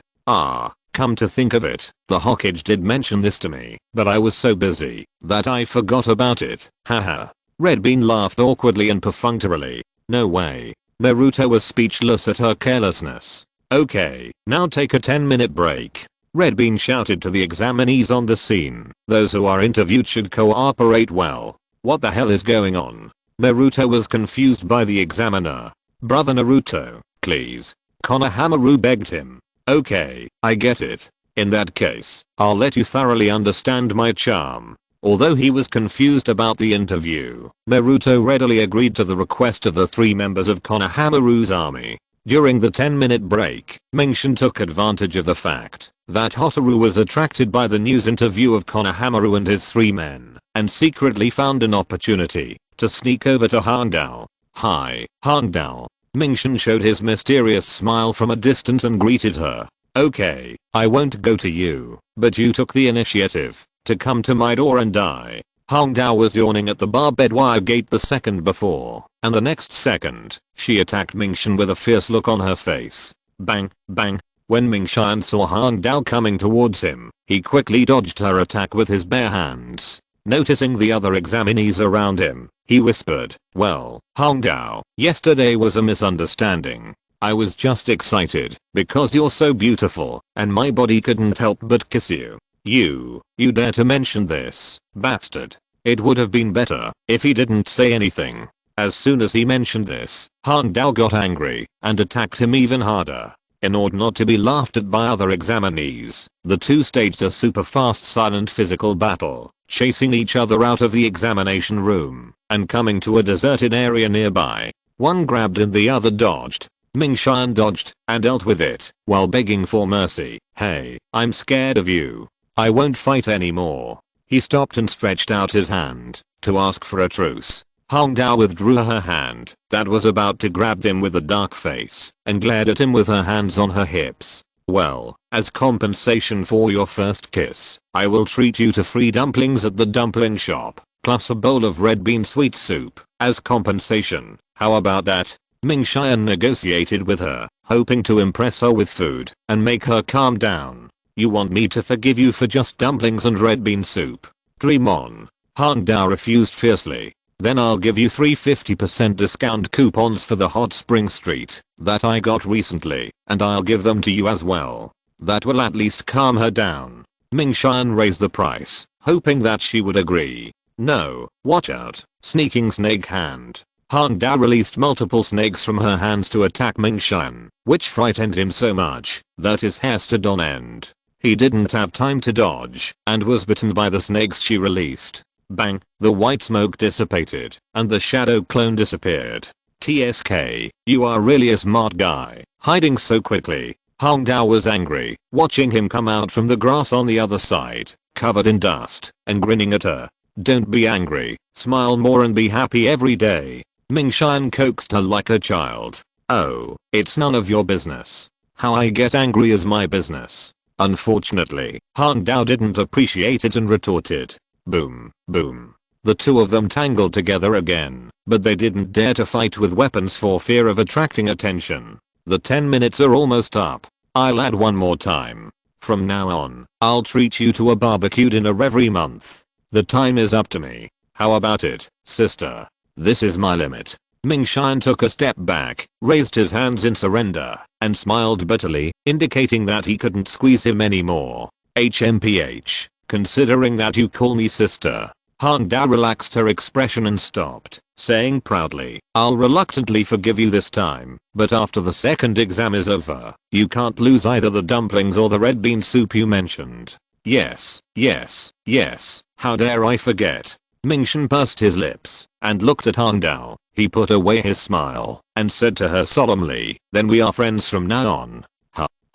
Come to think of it, the Hokage did mention this to me, but I was so busy that I forgot about it. Haha. Red Bean laughed awkwardly and perfunctorily. No way. Naruto was speechless at her carelessness. Okay, now take a 10-minute break. Red Bean shouted to the examinees on the scene. Those who are interviewed should cooperate well. What the hell is going on? Naruto was confused by the examiner. Brother Naruto, please. Konohamaru begged him. Okay, I get it. In that case, I'll let you thoroughly understand my charm. Although he was confused about the interview, Naruto readily agreed to the request of the three members of Konohamaru's army. During the 10-minute break, Mingshan took advantage of the fact that Hotaru was attracted by the news interview of Konohamaru and his three men, and secretly found an opportunity to sneak over to Hangdao. Hi, Hangdao. Mingshan showed his mysterious smile from a distance and greeted her. Okay, I won't go to you, but you took the initiative to come to my door and die. Hangdao was yawning at the barbed wire gate the second before, and the next second, she attacked Mingshan with a fierce look on her face. Bang, bang. When Mingshan saw Hangdao coming towards him, he quickly dodged her attack with his bare hands. Noticing the other examinees around him, he whispered, well, Hangdao, yesterday was a misunderstanding. I was just excited because you're so beautiful, and my body couldn't help but kiss you. You dare to mention this, bastard. It would have been better if he didn't say anything. As soon as he mentioned this, Hangdao got angry and attacked him even harder. In order not to be laughed at by other examinees, the two staged a super fast silent physical battle, chasing each other out of the examination room and coming to a deserted area nearby. One grabbed and the other dodged. Mingshan dodged and dealt with it while begging for mercy. Hey, I'm scared of you. I won't fight anymore. He stopped and stretched out his hand to ask for a truce. Hangdao withdrew her hand that was about to grab him with a dark face and glared at him with her hands on her hips. Well, as compensation for your first kiss, I will treat you to free dumplings at the dumpling shop, plus a bowl of red bean sweet soup as compensation. How about that? Mingshan negotiated with her, hoping to impress her with food and make her calm down. You want me to forgive you for just dumplings and red bean soup? Dream on. Hangdao refused fiercely. Then I'll give you 50% discount coupons for the hot spring street that I got recently, and I'll give them to you as well. That will at least calm her down. Mingshan raised the price, hoping that she would agree. No, watch out, sneaking snake hand. Hangdao released multiple snakes from her hands to attack Mingshan, which frightened him so much that his hair stood on end. He didn't have time to dodge and was bitten by the snakes she released. Bang, the white smoke dissipated and the shadow clone disappeared. TSK, you are really a smart guy, hiding so quickly. Hongdao was angry, watching him come out from the grass on the other side, covered in dust, and grinning at her. Don't be angry, smile more and be happy every day. Mingshan coaxed her like a child. Oh, it's none of your business. How I get angry is my business. Unfortunately, Hongdao didn't appreciate it and retorted. Boom, boom. The two of them tangled together again, but they didn't dare to fight with weapons for fear of attracting attention. The 10 minutes are almost up. I'll add one more time. From now on, I'll treat you to a barbecue dinner every month. The time is up to me. How about it, sister? This is my limit. Mingshan took a step back, raised his hands in surrender, and smiled bitterly, indicating that he couldn't squeeze him anymore. HMPH, considering that you call me sister. Hongdao relaxed her expression and stopped, saying proudly, I'll reluctantly forgive you this time, but after the second exam is over, you can't lose either the dumplings or the red bean soup you mentioned. Yes, yes, yes, how dare I forget. Mingshan pursed his lips and looked at Hongdao. He put away his smile and said to her solemnly, then we are friends from now on.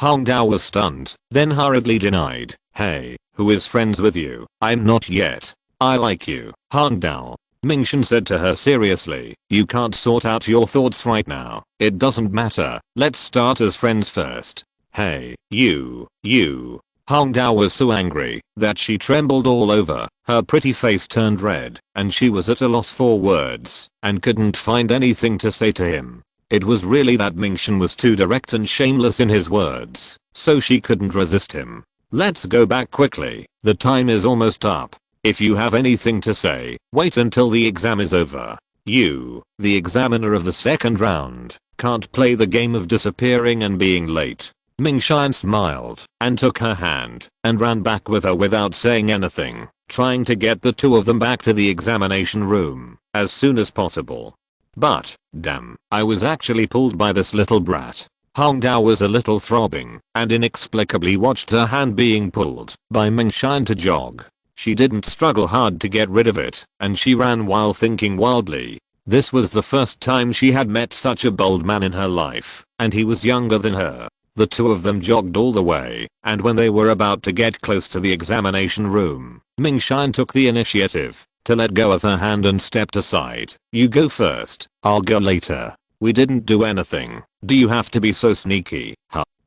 Hongdao was stunned, then hurriedly denied, hey, who is friends with you? I'm not yet. I like you, Hongdao. Mingshan said to her seriously, you can't sort out your thoughts right now. It doesn't matter, let's start as friends first. Hey, you. Hongdao was so angry that she trembled all over, her pretty face turned red, and she was at a loss for words and couldn't find anything to say to him. It was really that Mingshan was too direct and shameless in his words, so she couldn't resist him. Let's go back quickly, the time is almost up. If you have anything to say, wait until the exam is over. You, the examiner of the second round, can't play the game of disappearing and being late. Mingshan smiled and took her hand and ran back with her without saying anything, trying to get the two of them back to the examination room as soon as possible. But, damn, I was actually pulled by this little brat. Hongdao was a little throbbing and inexplicably watched her hand being pulled by Mingshan to jog. She didn't struggle hard to get rid of it, and she ran while thinking wildly. This was the first time she had met such a bold man in her life, and he was younger than her. The two of them jogged all the way, and when they were about to get close to the examination room, Mingshan took the initiative to let go of her hand and stepped aside. You go first, I'll go later. We didn't do anything. Do you have to be so sneaky?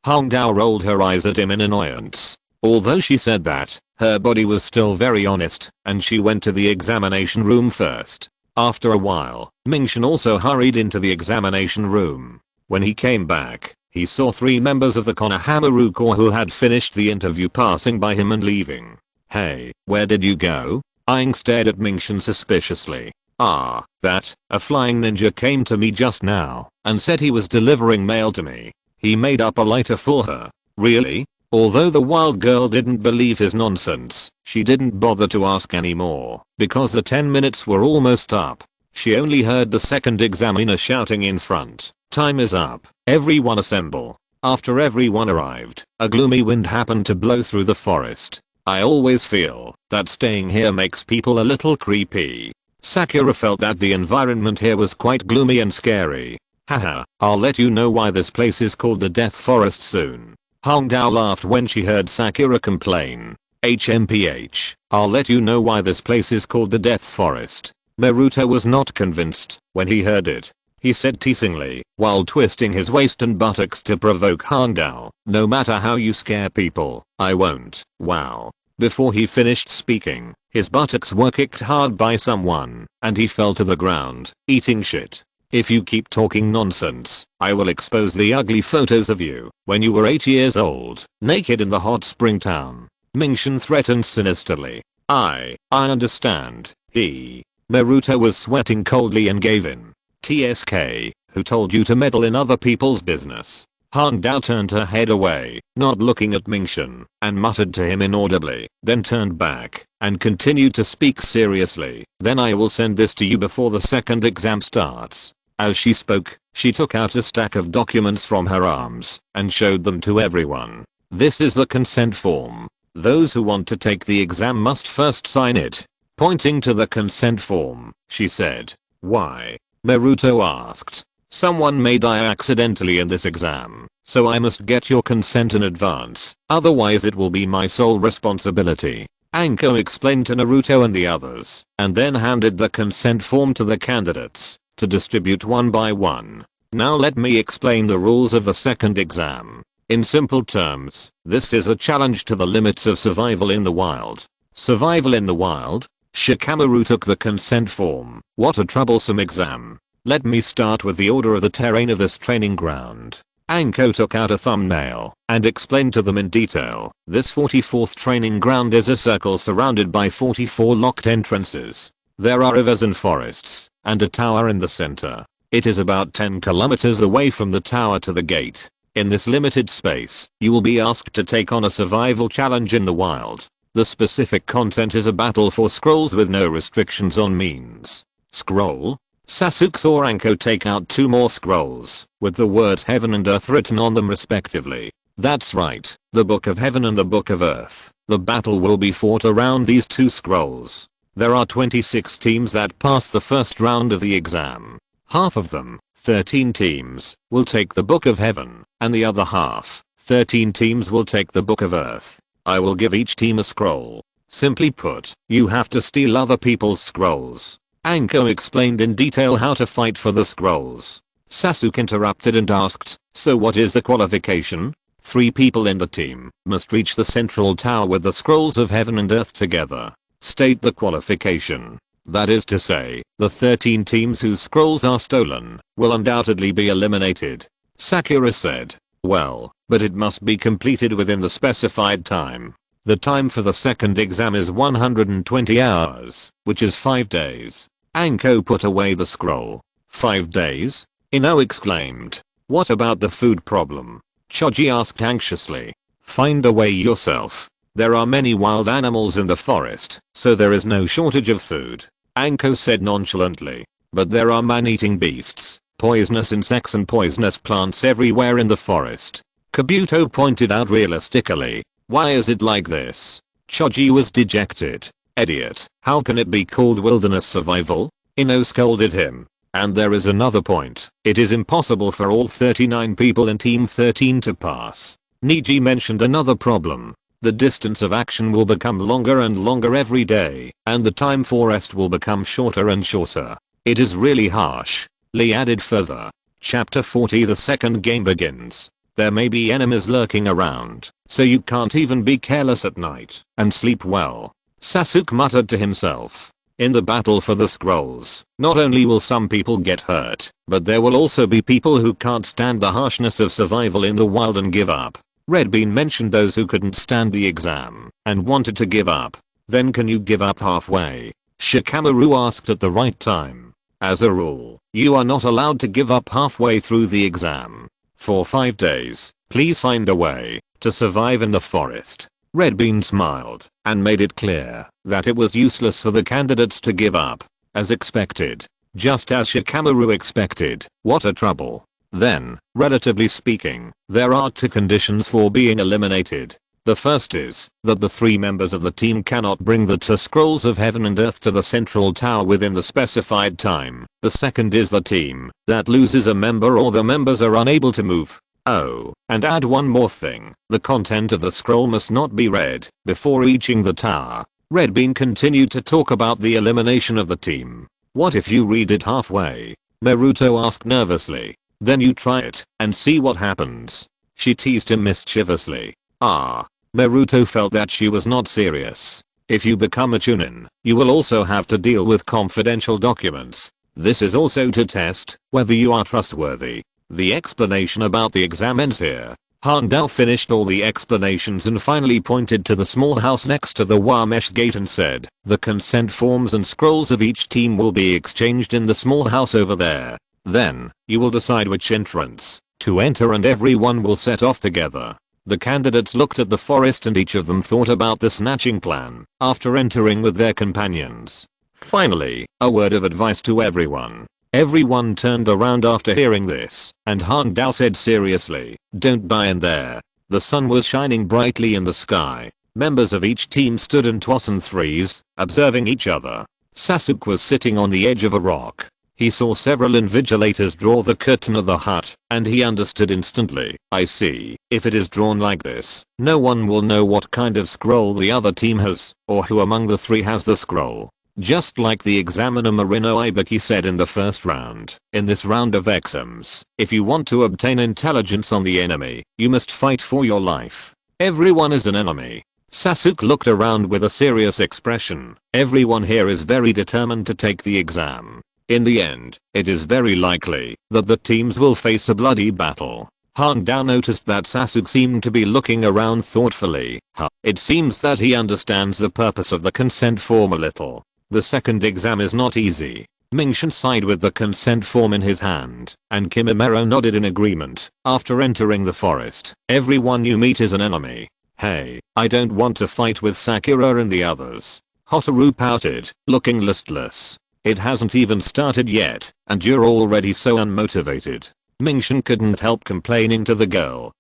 Hongdao rolled her eyes at him in annoyance. Although she said that, her body was still very honest, and she went to the examination room first. After a while, Mingshan also hurried into the examination room. When he came back, he saw 3 members of the Konoha Corps who had finished the interview passing by him and leaving. Hey, where did you go? Aang stared at Mingshan suspiciously. That, a flying ninja came to me just now and said he was delivering mail to me. He made up a lighter for her. Really? Although the wild girl didn't believe his nonsense, she didn't bother to ask anymore because the 10 minutes were almost up. She only heard the second examiner shouting in front, time is up, everyone assemble. After everyone arrived, a gloomy wind happened to blow through the forest. I always feel that staying here makes people a little creepy. Sakura felt that the environment here was quite gloomy and scary. Haha, I'll let you know why this place is called the Death Forest soon. Hongdao laughed when she heard Sakura complain. HMPH, I'll let you know why this place is called the Death Forest. Naruto was not convinced when he heard it. He said teasingly, while twisting his waist and buttocks to provoke Hongdao, no matter how you scare people, I won't. Wow. Before he finished speaking, his buttocks were kicked hard by someone, and he fell to the ground, eating shit. If you keep talking nonsense, I will expose the ugly photos of you when you were 8 years old, naked in the hot spring town. Mingshan threatened sinisterly. I understand. Naruto was sweating coldly and gave in. TSK, who told you to meddle in other people's business? Hongdao turned her head away, not looking at Mingshan, and muttered to him inaudibly, then turned back and continued to speak seriously. Then I will send this to you before the second exam starts. As she spoke, she took out a stack of documents from her arms and showed them to everyone. This is the consent form. Those who want to take the exam must first sign it. Pointing to the consent form, she said. Why? Naruto asked. Someone may die accidentally in this exam, so I must get your consent in advance, otherwise it will be my sole responsibility. Anko explained to Naruto and the others, and then handed the consent form to the candidates, to distribute one by one. Now let me explain the rules of the second exam. In simple terms, this is a challenge to the limits of survival in the wild. Survival in the wild? Shikamaru took the consent form. What a troublesome exam. Let me start with the order of the terrain of this training ground. Anko took out a thumbnail and explained to them in detail. This 44th training ground is a circle surrounded by 44 locked entrances. There are rivers and forests, and a tower in the center. It is about 10 kilometers away from the tower to the gate. In this limited space, you will be asked to take on a survival challenge in the wild. The specific content is a battle for scrolls with no restrictions on means. Scroll? Sasuke saw Anko take out 2 more scrolls, with the words heaven and earth written on them respectively. That's right, the Book of Heaven and the Book of Earth. The battle will be fought around these 2 scrolls. There are 26 teams that pass the first round of the exam. Half of them, 13 teams, will take the Book of Heaven, and the other half, 13 teams will take the Book of Earth. I will give each team a scroll. Simply put, you have to steal other people's scrolls. Anko explained in detail how to fight for the scrolls. Sasuke interrupted and asked, so what is the qualification? 3 people in the team must reach the central tower with the scrolls of heaven and earth together. State the qualification. That is to say, the 13 teams whose scrolls are stolen will undoubtedly be eliminated. Sakura said, well, but it must be completed within the specified time. The time for the second exam is 120 hours, which is 5 days. Anko put away the scroll. 5 days? Ino exclaimed. What about the food problem? Choji asked anxiously. Find a way yourself. There are many wild animals in the forest, so there is no shortage of food. Anko said nonchalantly. But there are man-eating beasts, poisonous insects and poisonous plants everywhere in the forest. Kabuto pointed out realistically. Why is it like this? Choji was dejected. Idiot, how can it be called wilderness survival? Ino scolded him. And there is another point. It is impossible for all 39 people in Team 13 to pass. Niji mentioned another problem. The distance of action will become longer and longer every day, and the time for rest will become shorter and shorter. It is really harsh. Lee added further. Chapter 40. The second game begins. There may be enemies lurking around, so you can't even be careless at night and sleep well. Sasuke muttered to himself. In the battle for the scrolls, not only will some people get hurt, but there will also be people who can't stand the harshness of survival in the wild and give up. Red Bean mentioned those who couldn't stand the exam and wanted to give up. Then can you give up halfway? Shikamaru asked at the right time. As a rule, you are not allowed to give up halfway through the exam. For 5 days, please find a way to survive in the forest. Red Bean smiled and made it clear that it was useless for the candidates to give up. As expected. Just as Shikamaru expected. What a trouble. Then, relatively speaking, there are 2 conditions for being eliminated. The first is that the 3 members of the team cannot bring the 2 scrolls of heaven and earth to the central tower within the specified time. The second is the team that loses a member or the members are unable to move. Oh, and add one more thing. The content of the scroll must not be read before reaching the tower. Red Bean continued to talk about the elimination of the team. What if you read it halfway? Naruto asked nervously. Then you try it and see what happens. She teased him mischievously. Naruto felt that she was not serious. If you become a Chunin, you will also have to deal with confidential documents. This is also to test whether you are trustworthy. The explanation about the exam ends here. Handao finished all the explanations and finally pointed to the small house next to the Wamesh gate and said, the consent forms and scrolls of each team will be exchanged in the small house over there. Then, you will decide which entrance to enter and everyone will set off together. The candidates looked at the forest and each of them thought about the snatching plan after entering with their companions. Finally, a word of advice to everyone. Everyone turned around after hearing this, and Handao said seriously, don't buy in there. The sun was shining brightly in the sky. Members of each team stood in 2s and 3s, observing each other. Sasuke was sitting on the edge of a rock. He saw several invigilators draw the curtain of the hut, and he understood instantly. I see. If it is drawn like this, no one will know what kind of scroll the other team has, or who among the three has the scroll. Just like the examiner Marino Ibaki said in the first round, in this round of exams, if you want to obtain intelligence on the enemy, you must fight for your life. Everyone is an enemy. Sasuke looked around with a serious expression. Everyone here is very determined to take the exam. In the end, it is very likely that the teams will face a bloody battle. Hangdao noticed that Sasuke seemed to be looking around thoughtfully. It seems that he understands the purpose of the consent form a little. The second exam is not easy. Mingshin sighed with the consent form in his hand, and Kimimaro nodded in agreement. After entering the forest, everyone you meet is an enemy. Hey, I don't want to fight with Sakura and the others. Hotaru pouted, looking listless. It hasn't even started yet, and you're already so unmotivated. Mingshin couldn't help complaining to the girl.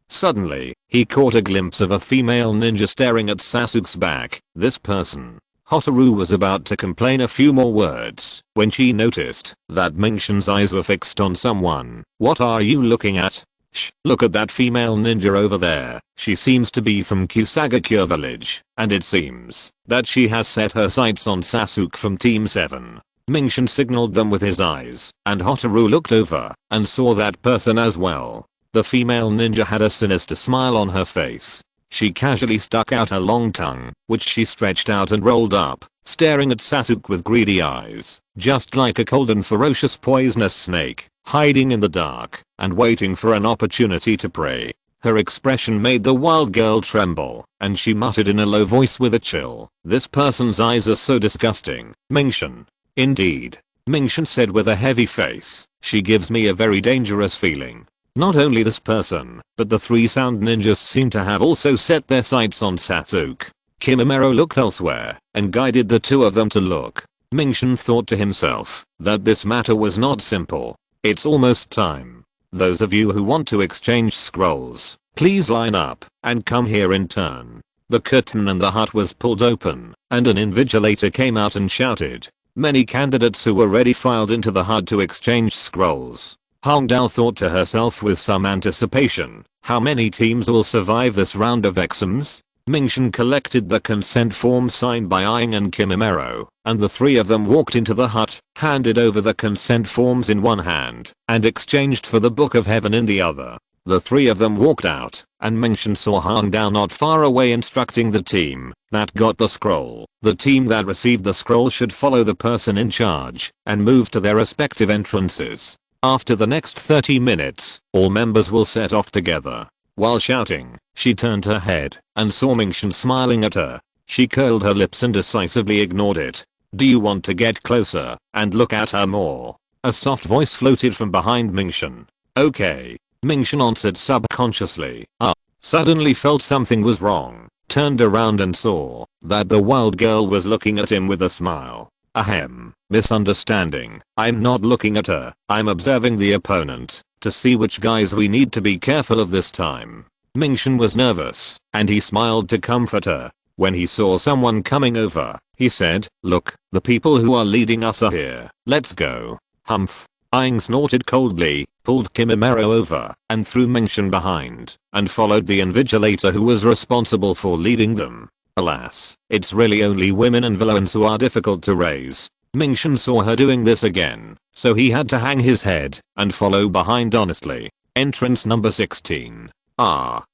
Suddenly, he caught a glimpse of a female ninja staring at Sasuke's back. This person. Hotaru was about to complain a few more words when she noticed that Mingshin's eyes were fixed on someone. What are you looking at? Shh, look at that female ninja over there. She seems to be from Kusagakure village, and it seems that she has set her sights on Sasuke from Team 7. Mingshin signaled them with his eyes, and Hotaru looked over and saw that person as well. The female ninja had a sinister smile on her face. She casually stuck out her long tongue, which she stretched out and rolled up, staring at Sasuke with greedy eyes, just like a cold and ferocious poisonous snake, hiding in the dark and waiting for an opportunity to prey. Her expression made the wild girl tremble, and she muttered in a low voice with a chill, "This person's eyes are so disgusting, Mingshin." "Indeed," Mingshin said with a heavy face, "she gives me a very dangerous feeling." Not only this person, but the three sound ninjas seem to have also set their sights on Sasuke. Kimimaro looked elsewhere and guided the two of them to look. Mingshin thought to himself that this matter was not simple. It's almost time. Those of you who want to exchange scrolls, please line up and come here in turn. The curtain in the hut was pulled open, and an invigilator came out and shouted. Many candidates who were ready filed into the hut to exchange scrolls. Hangdao thought to herself with some anticipation, how many teams will survive this round of exams? Mingshin collected the consent form signed by Aang and Kimimaro, and the three of them walked into the hut, handed over the consent forms in one hand, and exchanged for the Book of Heaven in the other. The three of them walked out, and Mingshin saw Hangdao not far away instructing the team that got the scroll. The team that received the scroll should follow the person in charge and move to their respective entrances. After the next 30 minutes, all members will set off together. While shouting, she turned her head and saw Mingshin smiling at her. She curled her lips and decisively ignored it. "Do you want to get closer and look at her more?" A soft voice floated from behind Mingshin. "Okay," Mingshin answered subconsciously. Suddenly felt something was wrong, turned around and saw that the wild girl was looking at him with a smile. Ahem, misunderstanding. I'm not looking at her, I'm observing the opponent, to see which guys we need to be careful of this time. Mingshin was nervous, and he smiled to comfort her. When he saw someone coming over, he said, "Look, the people who are leading us are here, let's go." Humph. Aang snorted coldly, pulled Kimimaro over, and threw Mingshin behind, and followed the invigilator who was responsible for leading them. Alas, it's really only women and villains who are difficult to raise. Mingshin saw her doing this again, so he had to hang his head and follow behind honestly. Entrance number 16.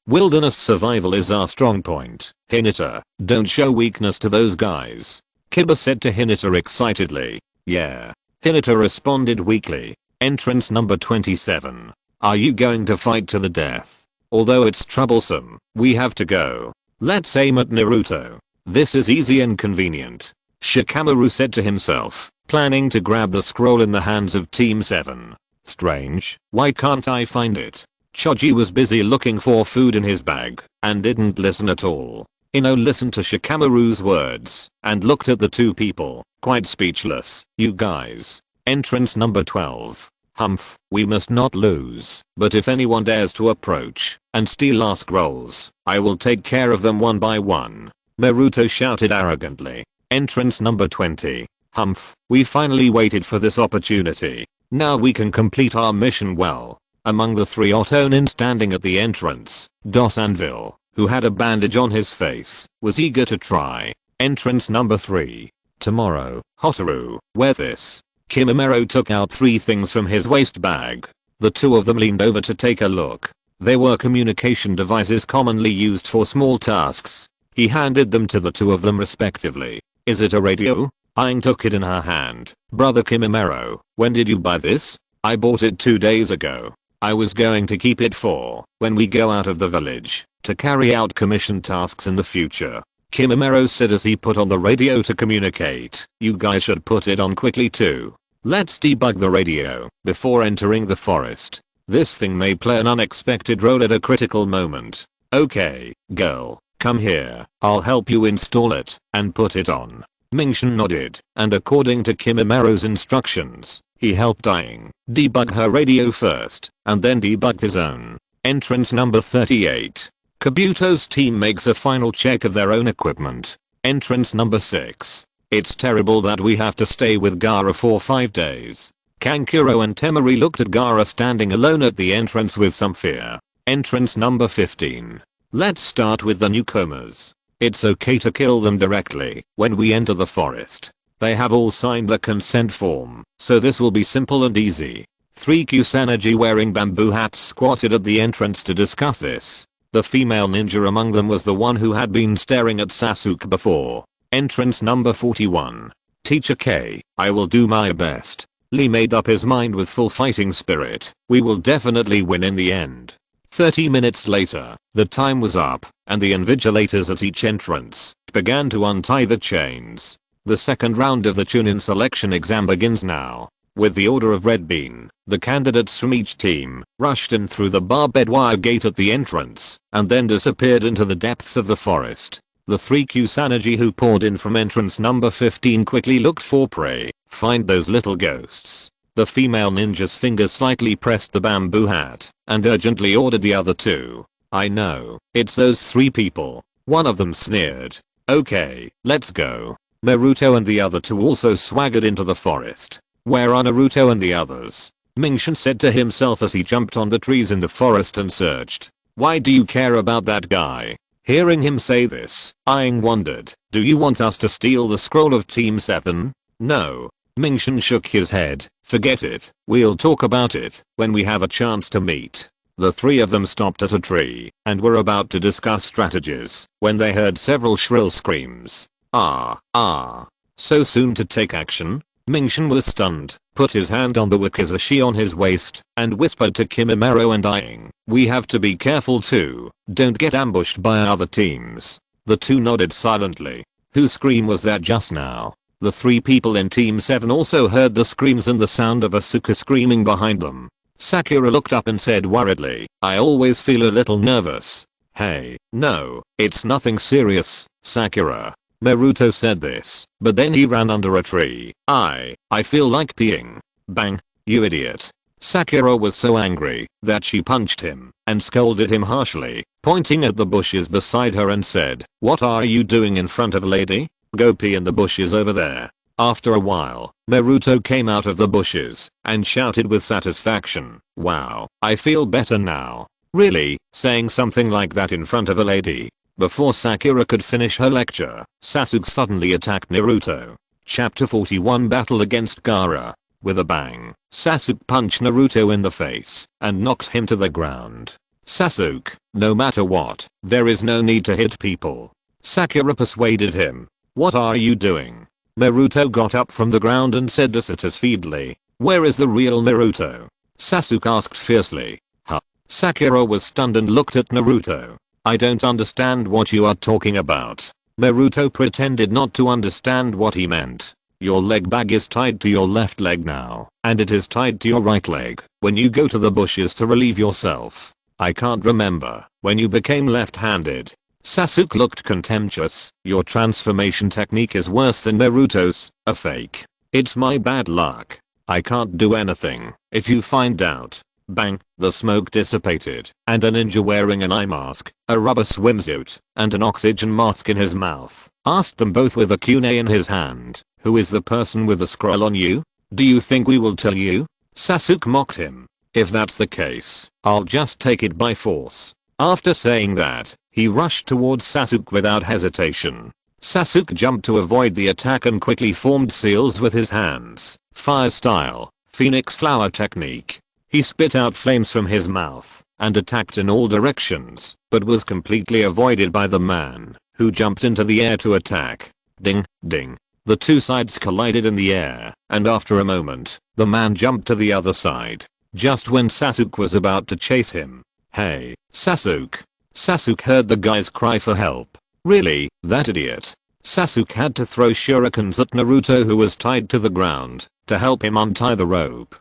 Wilderness survival is our strong point. Hinata, don't show weakness to those guys. Kiba said to Hinata excitedly. Yeah. Hinata responded weakly. Entrance number 27. Are you going to fight to the death? Although it's troublesome, we have to go. Let's aim at Naruto. This is easy and convenient. Shikamaru said to himself, planning to grab the scroll in the hands of Team 7. Strange, why can't I find it? Choji was busy looking for food in his bag and didn't listen at all. Ino listened to Shikamaru's words and looked at the two people, quite speechless. You guys. Entrance number 12. Humph, we must not lose, but if anyone dares to approach and steal our scrolls, I will take care of them one by one. Naruto shouted arrogantly. Entrance number 20. Humph, we finally waited for this opportunity. Now we can complete our mission well. Among the three Otonin standing at the entrance, Dos Anvil, who had a bandage on his face, was eager to try. Entrance number 3. Tomorrow, Hotaru, wear this. Kimimaro took out 3 things from his waist bag. The two of them leaned over to take a look. They were communication devices commonly used for small tasks. He handed them to the two of them respectively. Is it a radio? Aang took it in her hand. Brother Kimimaro, when did you buy this? I bought it 2 days ago. I was going to keep it for when we go out of the village to carry out commission tasks in the future. Kimimaro said as he put on the radio to communicate. You guys should put it on quickly too. Let's debug the radio before entering the forest. This thing may play an unexpected role at a critical moment. Okay, girl, come here. I'll help you install it and put it on. Mingshin nodded, and according to Kimimaro's instructions, he helped Aang debug her radio first, and then debugged his own. Entrance number 38. Kabuto's team makes a final check of their own equipment. Entrance number 6. It's terrible that we have to stay with Gaara for 5 days. Kankuro and Temari looked at Gaara standing alone at the entrance with some fear. Entrance number 15. Let's start with the newcomers. It's okay to kill them directly when we enter the forest. They have all signed the consent form, so this will be simple and easy. 3 Kusanagi wearing bamboo hats squatted at the entrance to discuss this. The female ninja among them was the one who had been staring at Sasuke before. Entrance number 41. Teacher K, I will do my best. Lee made up his mind with full fighting spirit. We will definitely win in the end. 30 minutes later, the time was up, and the invigilators at each entrance began to untie the chains. The second round of the Chunin selection exam begins now. With the order of Red Bean, the candidates from each team rushed in through the barbed wire gate at the entrance, and then disappeared into the depths of the forest. The 3 Kusanagi who poured in from entrance number 15 quickly looked for prey. Find those little ghosts. The female ninja's fingers slightly pressed the bamboo hat, and urgently ordered the other 2. I know, it's those 3 people. One of them sneered. Okay, let's go. Naruto and the other 2 also swaggered into the forest. Where are Naruto and the others? Mingshin said to himself as he jumped on the trees in the forest and searched. Why do you care about that guy? Hearing him say this, Aang wondered, do you want us to steal the scroll of Team 7? No. Mingshin shook his head. Forget it. We'll talk about it when we have a chance to meet. The 3 of them stopped at a tree and were about to discuss strategies when they heard several shrill screams. So soon to take action? Mingshin was stunned, put his hand on the wakizashi on his waist, and whispered to Kimimaro and Aang, we have to be careful too, don't get ambushed by other teams. The 2 nodded silently. Whose scream was that just now? The 3 people in Team 7 also heard the screams and the sound of Asuka screaming behind them. Sakura looked up and said worriedly, I always feel a little nervous. Hey, no, it's nothing serious, Sakura. Naruto said this, but then he ran under a tree. I feel like peeing. Bang, you idiot. Sakura was so angry that she punched him and scolded him harshly, pointing at the bushes beside her and said, what are you doing in front of a lady? Go pee in the bushes over there. After a while, Naruto came out of the bushes and shouted with satisfaction, wow, I feel better now. Really, saying something like that in front of a lady? Before Sakura could finish her lecture, Sasuke suddenly attacked Naruto. Chapter 41 Battle against Gaara. With a bang, Sasuke punched Naruto in the face and knocked him to the ground. Sasuke, no matter what, there is no need to hit people. Sakura persuaded him. What are you doing? Naruto got up from the ground and said dissatisfiedly, where is the real Naruto? Sasuke asked fiercely. Huh? Sakura was stunned and looked at Naruto. I don't understand what you are talking about. Naruto pretended not to understand what he meant. Your leg bag is tied to your left leg now, and it is tied to your right leg when you go to the bushes to relieve yourself. I can't remember when you became left-handed. Sasuke looked contemptuous. Your transformation technique is worse than Naruto's, a fake. It's my bad luck. I can't do anything if you find out. Bang, the smoke dissipated, and a ninja wearing an eye mask, a rubber swimsuit, and an oxygen mask in his mouth, asked them both with a kunai in his hand, Who is the person with the scroll on you? Do you think we will tell you? Sasuke mocked him. If that's the case, I'll just take it by force. After saying that, he rushed towards Sasuke without hesitation. Sasuke jumped to avoid the attack and quickly formed seals with his hands, fire style, phoenix flower technique. He spit out flames from his mouth and attacked in all directions, but was completely avoided by the man, who jumped into the air to attack. Ding, ding. The two sides collided in the air, and after a moment, the man jumped to the other side, just when Sasuke was about to chase him. Hey, Sasuke. Sasuke heard the guy's cry for help. Really, that idiot. Sasuke had to throw shurikens at Naruto, who was tied to the ground, to help him untie the rope.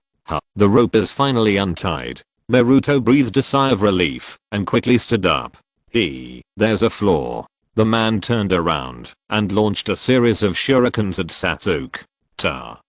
The rope is finally untied. Naruto breathed a sigh of relief and quickly stood up. There's a flaw. The man turned around and launched a series of shurikens at Sasuke. Ta.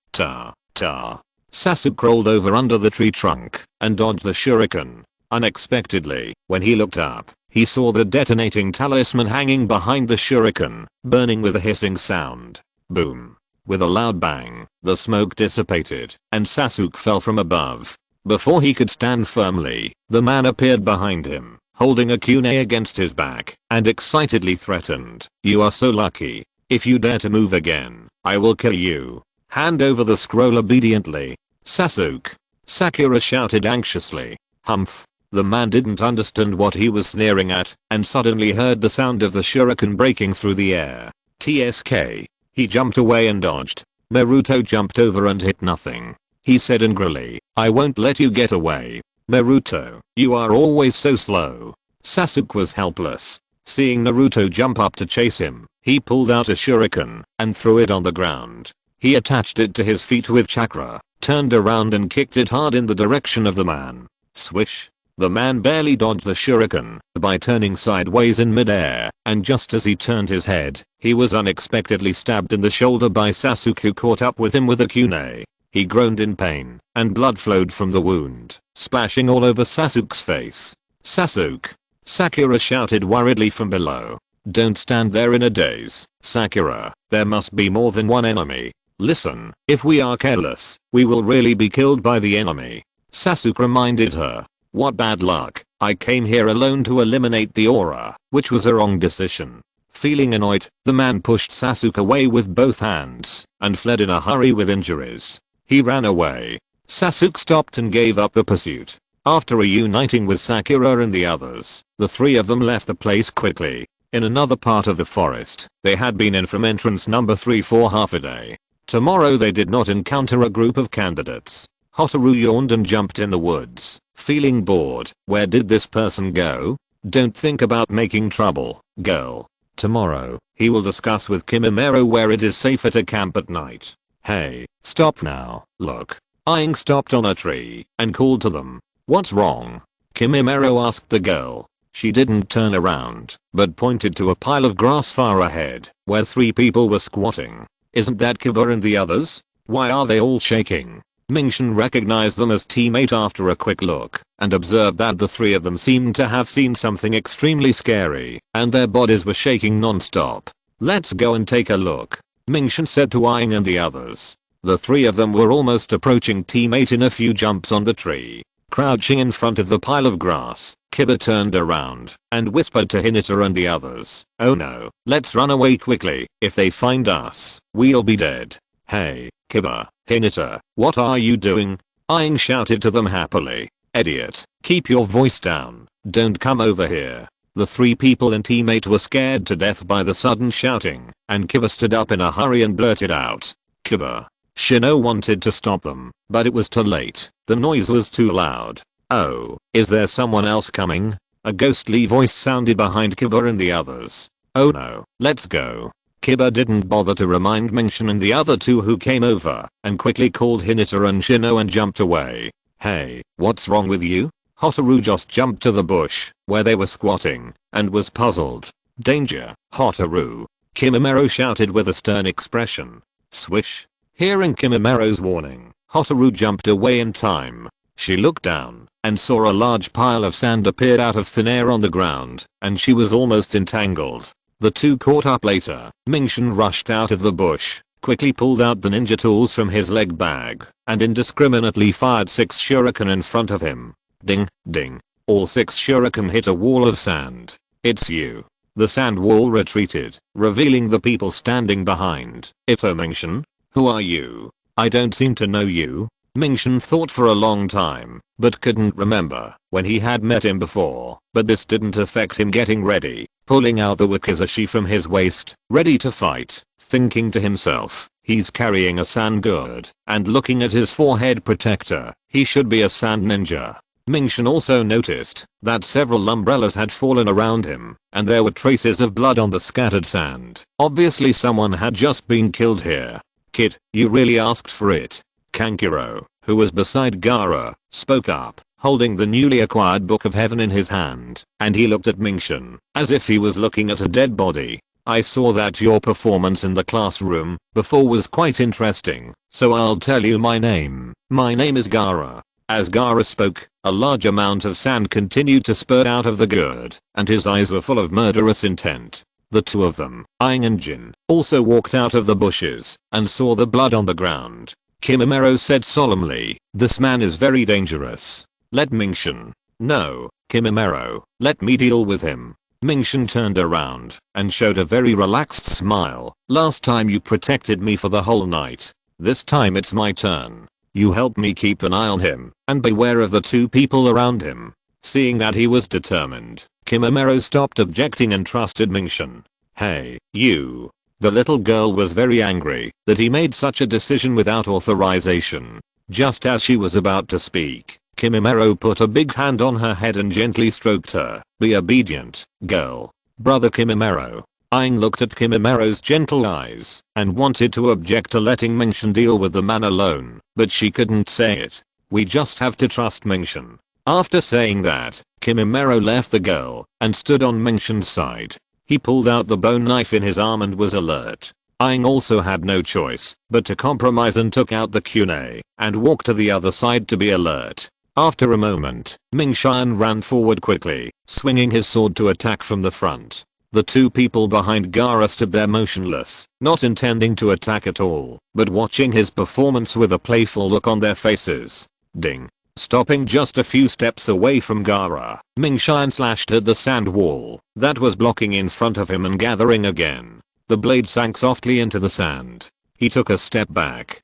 Sasuke rolled over under the tree trunk and dodged the shuriken. Unexpectedly, when he looked up, he saw the detonating talisman hanging behind the shuriken, burning with a hissing sound. Boom. With a loud bang, the smoke dissipated, and Sasuke fell from above. Before he could stand firmly, the man appeared behind him, holding a kunai against his back, and excitedly threatened, "You are so lucky. If you dare to move again, I will kill you. Hand over the scroll obediently." Sasuke. Sakura shouted anxiously. Humph. The man didn't understand what he was sneering at, and suddenly heard the sound of the shuriken breaking through the air. TSK. He jumped away and dodged. Naruto jumped over and hit nothing. He said angrily, "I won't let you get away. Naruto, you are always so slow." Sasuke was helpless. Seeing Naruto jump up to chase him, he pulled out a shuriken and threw it on the ground. He attached it to his feet with chakra, turned around and kicked it hard in the direction of the man. Swish. The man barely dodged the shuriken by turning sideways in midair, and just as he turned his head, he was unexpectedly stabbed in the shoulder by Sasuke, who caught up with him with a kunai. He groaned in pain, and blood flowed from the wound, splashing all over Sasuke's face. "Sasuke!" Sakura shouted worriedly from below. "Don't stand there in a daze, Sakura. There must be more than one enemy. Listen, if we are careless, we will really be killed by the enemy." Sasuke reminded her. "What bad luck. I came here alone to eliminate the aura, which was a wrong decision." Feeling annoyed, the man pushed Sasuke away with both hands and fled in a hurry with injuries. He ran away. Sasuke stopped and gave up the pursuit. After reuniting with Sakura and the others, the three of them left the place quickly. In another part of the forest, they had been in from entrance number 3 for half a day. Tomorrow they did not encounter a group of candidates. Hotaru yawned and jumped in the woods, feeling bored. Where did this person go? Don't think about making trouble, girl. Tomorrow, he will discuss with Kimimaro where it is safer to camp at night. Hey, stop now, look. Aang stopped on a tree and called to them. What's wrong? Kimimaro asked the girl. She didn't turn around, but pointed to a pile of grass far ahead, where 3 people were squatting. Isn't that Kiba and the others? Why are they all shaking? Mingshin recognized them as teammate after a quick look, and observed that the 3 of them seemed to have seen something extremely scary, and their bodies were shaking non-stop. Let's go and take a look, Mingshin said to Aang and the others. The 3 of them were almost approaching teammate in a few jumps on the tree. Crouching in front of the pile of grass, Kiba turned around and whispered to Hinata and the others, "Oh no, let's run away quickly. If they find us, we'll be dead." "Hey, Kiba, Hinata, what are you doing?" Aang shouted to them happily. "Idiot, keep your voice down. Don't come over here." The 3 people and teammate were scared to death by the sudden shouting, and Kiba stood up in a hurry and blurted out, "Kiba." Shino wanted to stop them, but it was too late. The noise was too loud. "Oh, is there someone else coming?" A ghostly voice sounded behind Kiba and the others. "Oh no, let's go." Kiba didn't bother to remind Mingshin and the other 2 who came over, and quickly called Hinata and Shino and jumped away. "Hey, what's wrong with you?" Hotaru just jumped to the bush, where they were squatting, and was puzzled. "Danger, Hotaru," Kimimaro shouted with a stern expression. Swish. Hearing Kimimaro's warning, Hotaru jumped away in time. She looked down and saw a large pile of sand appear out of thin air on the ground, and she was almost entangled. The 2 caught up later. Mingshin rushed out of the bush, quickly pulled out the ninja tools from his leg bag and indiscriminately fired 6 shuriken in front of him. Ding, ding. All 6 shuriken hit a wall of sand. It's you. The sand wall retreated, revealing the people standing behind. It's Mingshin. Who are you? I don't seem to know you. Mingshin thought for a long time, but couldn't remember when he had met him before, but this didn't affect him getting ready, pulling out the wakizashi from his waist, ready to fight, thinking to himself, he's carrying a sand gourd, and looking at his forehead protector, he should be a sand ninja. Mingshin also noticed that several umbrellas had fallen around him, and there were traces of blood on the scattered sand. Obviously someone had just been killed here. Kid, you really asked for it. Kankuro, who was beside Gaara, spoke up, holding the newly acquired Book of Heaven in his hand, and he looked at Mingshin as if he was looking at a dead body. I saw that your performance in the classroom before was quite interesting, so I'll tell you my name. My name is Gaara. As Gaara spoke, a large amount of sand continued to spurt out of the gourd, and his eyes were full of murderous intent. The two of them, Aang and Jin, also walked out of the bushes and saw the blood on the ground. Kimimaro said solemnly, this man is very dangerous. Let Mingshin. No, Kimimaro, let me deal with him. Mingshin turned around and showed a very relaxed smile. Last time you protected me for the whole night. This time it's my turn. You help me keep an eye on him and beware of the 2 people around him. Seeing that he was determined, Kimimaro stopped objecting and trusted Mingshin. Hey, you. The little girl was very angry that he made such a decision without authorization. Just as she was about to speak, Kimimaro put a big hand on her head and gently stroked her. Be obedient, girl. Brother Kimimaro. Aang looked at Kimimaro's gentle eyes and wanted to object to letting Mingshin deal with the man alone, but she couldn't say it. We just have to trust Mingshin. After saying that, Kimimaro left the girl and stood on Mingshin's side. He pulled out the bone knife in his arm and was alert. Aang also had no choice but to compromise and took out the kunai and walked to the other side to be alert. After a moment, Mingshin ran forward quickly, swinging his sword to attack from the front. The 2 people behind Gaara stood there motionless, not intending to attack at all, but watching his performance with a playful look on their faces. Ding. Stopping just a few steps away from Gaara, Mingshin slashed at the sand wall that was blocking in front of him and gathering again. The blade sank softly into the sand. He took a step back.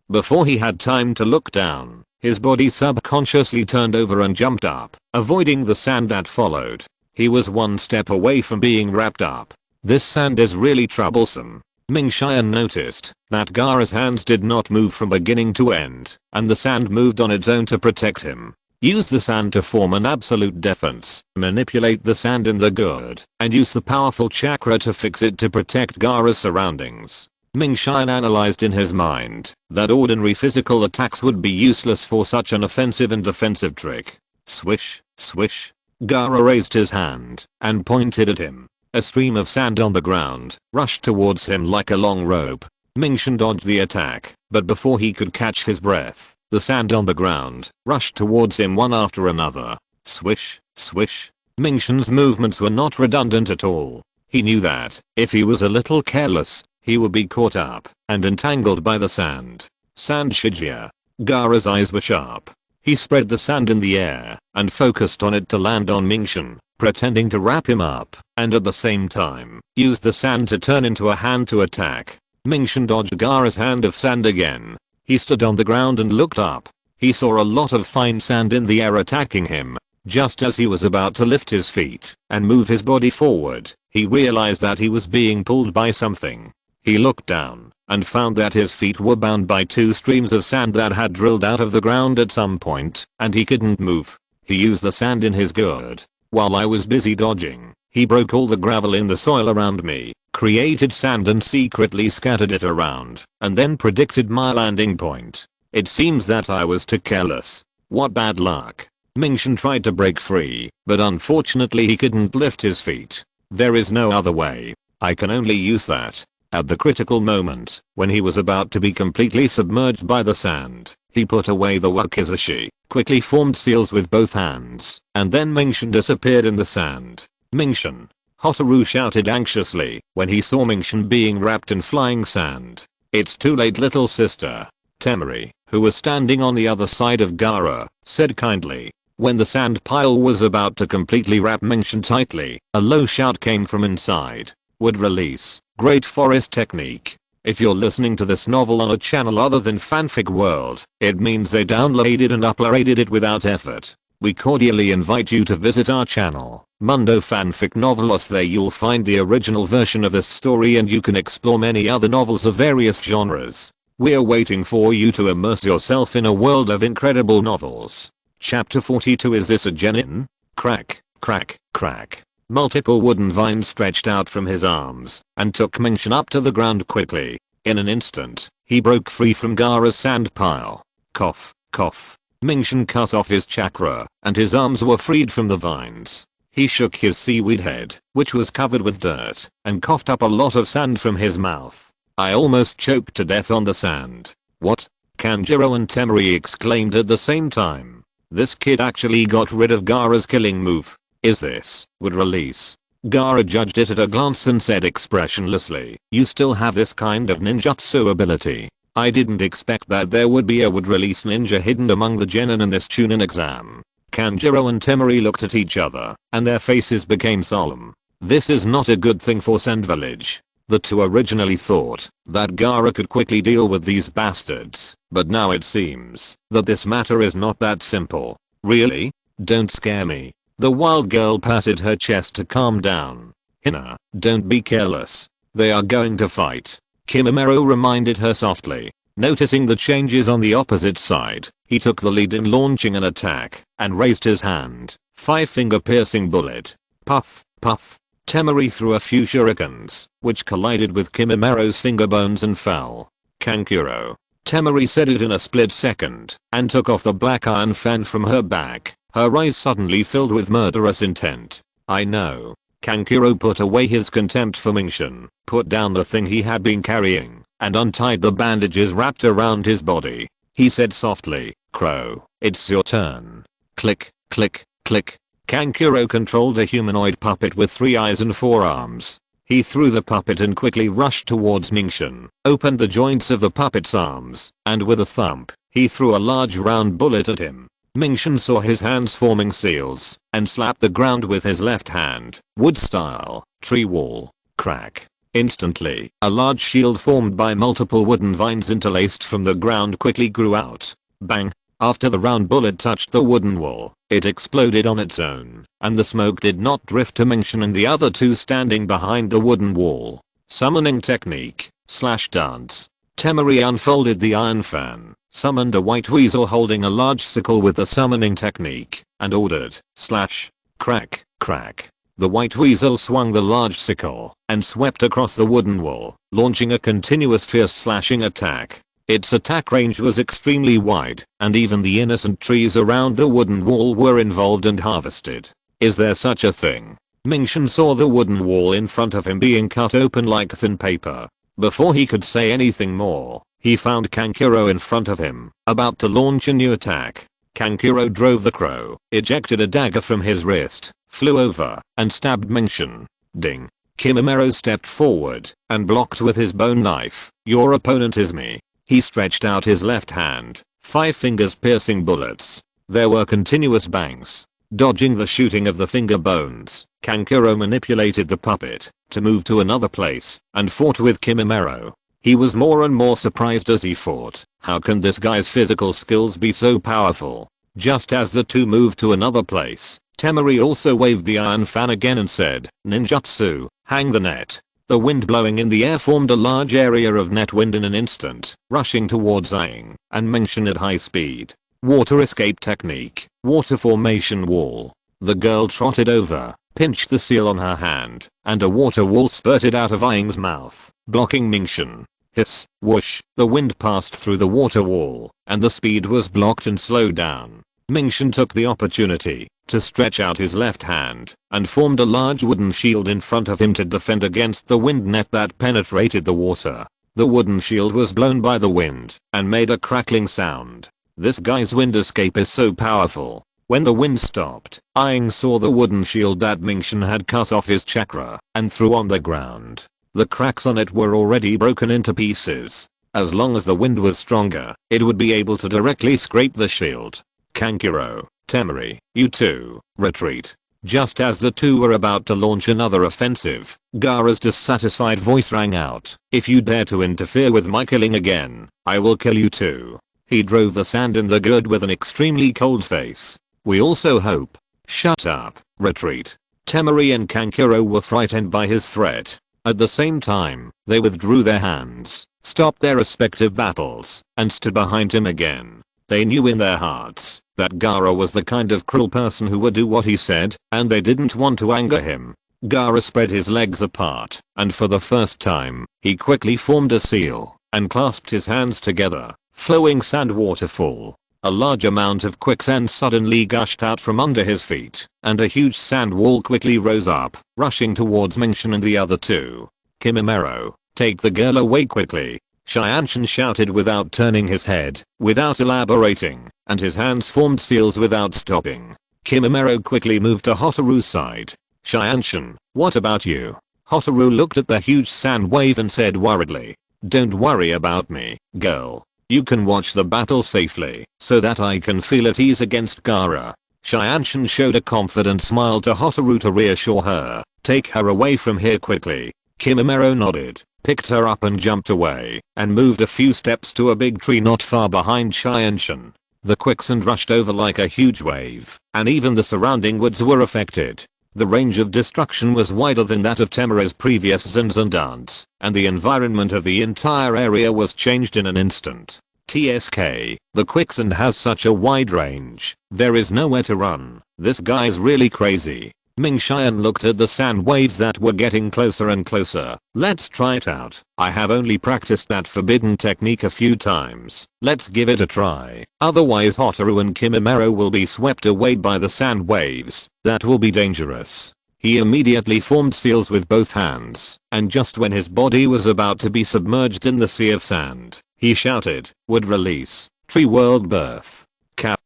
Before he had time to look down, his body subconsciously turned over and jumped up, avoiding the sand that followed. He was 1 step away from being wrapped up. This sand is really troublesome. Mingshin noticed that Gaara's hands did not move from beginning to end, and the sand moved on its own to protect him. Use the sand to form an absolute defense. Manipulate the sand in the gourd, and use the powerful chakra to fix it to protect Gaara's surroundings. Mingshin analyzed in his mind that ordinary physical attacks would be useless for such an offensive and defensive trick. Swish, swish. Gaara raised his hand and pointed at him. A stream of sand on the ground rushed towards him like a long rope. Mingshin dodged the attack, but before he could catch his breath, the sand on the ground rushed towards him one after another. Swish, swish. Mingshin's movements were not redundant at all. He knew that if he was a little careless, he would be caught up and entangled by the sand. Sand Shijia. Gaara's eyes were sharp. He spread the sand in the air and focused on it to land on Mingshin, pretending to wrap him up, and at the same time, used the sand to turn into a hand to attack. Mingshin dodged Gaara's hand of sand again. He stood on the ground and looked up. He saw a lot of fine sand in the air attacking him. Just as he was about to lift his feet and move his body forward, he realized that he was being pulled by something. He looked down and found that his feet were bound by 2 streams of sand that had drilled out of the ground at some point, and he couldn't move. He used the sand in his gourd. While I was busy dodging, he broke all the gravel in the soil around me, created sand and secretly scattered it around, and then predicted my landing point. It seems that I was too careless. What bad luck. Mingshin tried to break free, but unfortunately he couldn't lift his feet. There is no other way. I can only use that. At the critical moment, when he was about to be completely submerged by the sand, he put away the wakizashi, quickly formed seals with both hands, and then Mingshin disappeared in the sand. Mingshin! Hotaru shouted anxiously when he saw Mingshin being wrapped in flying sand. It's too late, little sister. Temari, who was standing on the other side of Gaara, said kindly. When the sand pile was about to completely wrap Mingxian tightly, a low shout came from inside. Would release. Great forest technique. If you're listening to this novel on a channel other than Fanfic World, it means they downloaded and uploaded it without effort. We cordially invite you to visit our channel, Mundo Fanfic Novelos. There you'll find the original version of this story and you can explore many other novels of various genres. We're waiting for you to immerse yourself in a world of incredible novels. Chapter 42. Is this a genin? Crack, crack, crack. Multiple wooden vines stretched out from his arms and took Mingxian up to the ground quickly. In an instant, he broke free from Gaara's sand pile. Cough, cough. Mingxian cut off his chakra and his arms were freed from the vines. He shook his seaweed head, which was covered with dirt, and coughed up a lot of sand from his mouth. I almost choked to death on the sand. What? Kanjiro and Temari exclaimed at the same time. This kid actually got rid of Gaara's killing move. Is this would release? Gaara judged it at a glance and said expressionlessly, you still have this kind of ninjutsu ability. I didn't expect that there would be a would release ninja hidden among the genin in this Chunin exam. Kanjiro and Temari looked at each other, and their faces became solemn. This is not a good thing for Sand Village. The two originally thought that Gaara could quickly deal with these bastards, but now it seems that this matter is not that simple. Really? Don't scare me. The wild girl patted her chest to calm down. Hina, don't be careless. They are going to fight. Kimimaro reminded her softly. Noticing the changes on the opposite side, he took the lead in launching an attack and raised his hand. 5-finger piercing bullet. Puff, puff. Temari threw a few shurikens, which collided with Kimimaro's finger bones and fell. Kankuro. Temari said it in a split second and took off the black iron fan from her back, her eyes suddenly filled with murderous intent. I know. Kankuro put away his contempt for Mingxian, put down the thing he had been carrying, and untied the bandages wrapped around his body. He said softly, Crow, it's your turn. Click, click, click. Kankuro controlled a humanoid puppet with 3 eyes and 4 arms. He threw the puppet and quickly rushed towards Mingxian, opened the joints of the puppet's arms, and with a thump, he threw a large round bullet at him. Mingxian saw his hands forming seals, and slapped the ground with his left hand, wood style, tree wall, crack. Instantly, a large shield formed by multiple wooden vines interlaced from the ground quickly grew out. Bang! After the round bullet touched the wooden wall, it exploded on its own, and the smoke did not drift to Mingxian and the other two standing behind the wooden wall. Summoning technique, slash dance. Temari unfolded the iron fan, summoned a white weasel holding a large sickle with the summoning technique, and ordered, slash, crack, crack. The white weasel swung the large sickle and swept across the wooden wall, launching a continuous fierce slashing attack. Its attack range was extremely wide, and even the innocent trees around the wooden wall were involved and harvested. Is there such a thing? Mingxian saw the wooden wall in front of him being cut open like thin paper. Before he could say anything more, he found Kankuro in front of him, about to launch a new attack. Kankuro drove the crow, ejected a dagger from his wrist, flew over, and stabbed Mingxian. Ding. Kimimaro stepped forward and blocked with his bone knife. Your opponent is me. He stretched out his left hand, 5 fingers piercing bullets. There were continuous bangs. Dodging the shooting of the finger bones, Kankuro manipulated the puppet to move to another place and fought with Kimimaro. He was more and more surprised as he fought. How can this guy's physical skills be so powerful? Just as the two moved to another place, Temari also waved the iron fan again and said, Ninjutsu, hang the net. The wind blowing in the air formed a large area of net wind in an instant, rushing towards Aang and Mingxian at high speed. Water escape technique, water formation wall. The girl trotted over, pinched the seal on her hand, and a water wall spurted out of Aang's mouth, blocking Mingxian. Hiss, whoosh, the wind passed through the water wall, and the speed was blocked and slowed down. Mingxian took the opportunity to stretch out his left hand and formed a large wooden shield in front of him to defend against the wind net that penetrated the water. The wooden shield was blown by the wind and made a crackling sound. This guy's wind escape is so powerful. When the wind stopped, Aang saw the wooden shield that Mingxian had cut off his chakra and threw on the ground. The cracks on it were already broken into pieces. As long as the wind was stronger, it would be able to directly scrape the shield. Kankuro, Temari, you two, retreat. Just as the two were about to launch another offensive, Gaara's dissatisfied voice rang out. If you dare to interfere with my killing again, I will kill you too. He drove the sand in the gourd with an extremely cold face. We also hope. Shut up, retreat. Temari and Kankuro were frightened by his threat. At the same time, they withdrew their hands, stopped their respective battles, and stood behind him again. They knew in their hearts that Gaara was the kind of cruel person who would do what he said, and they didn't want to anger him. Gaara spread his legs apart, and for the first time, he quickly formed a seal, and clasped his hands together. Flowing sand waterfall. A large amount of quicksand suddenly gushed out from under his feet, and a huge sand wall quickly rose up, rushing towards Mengshin and the other two. Kimimaro, take the girl away quickly. Xianshan shouted without turning his head, without elaborating, and his hands formed seals without stopping. Kimimaro quickly moved to Hotaru's side. Xianshan, what about you? Hotaru looked at the huge sand wave and said worriedly. Don't worry about me, girl. You can watch the battle safely, so that I can feel at ease against Gaara. Xianshan showed a confident smile to Hotaru to reassure her. Take her away from here quickly. Kimimaro nodded, picked her up and jumped away, and moved a few steps to a big tree not far behind Xianshan. The quicksand rushed over like a huge wave, and even the surrounding woods were affected. The range of destruction was wider than that of Temari's previous Zinzandance, and the environment of the entire area was changed in an instant. TSK, the quicksand has such a wide range, there is nowhere to run. This guy's really crazy. Ming Xian looked at the sand waves that were getting closer and closer. Let's try it out. I have only practiced that forbidden technique a few times. Let's give it a try. Otherwise Hotaru and Kimimaro will be swept away by the sand waves. That will be dangerous. He immediately formed seals with both hands, and just when his body was about to be submerged in the sea of sand, he shouted, would release, tree world birth. Cap.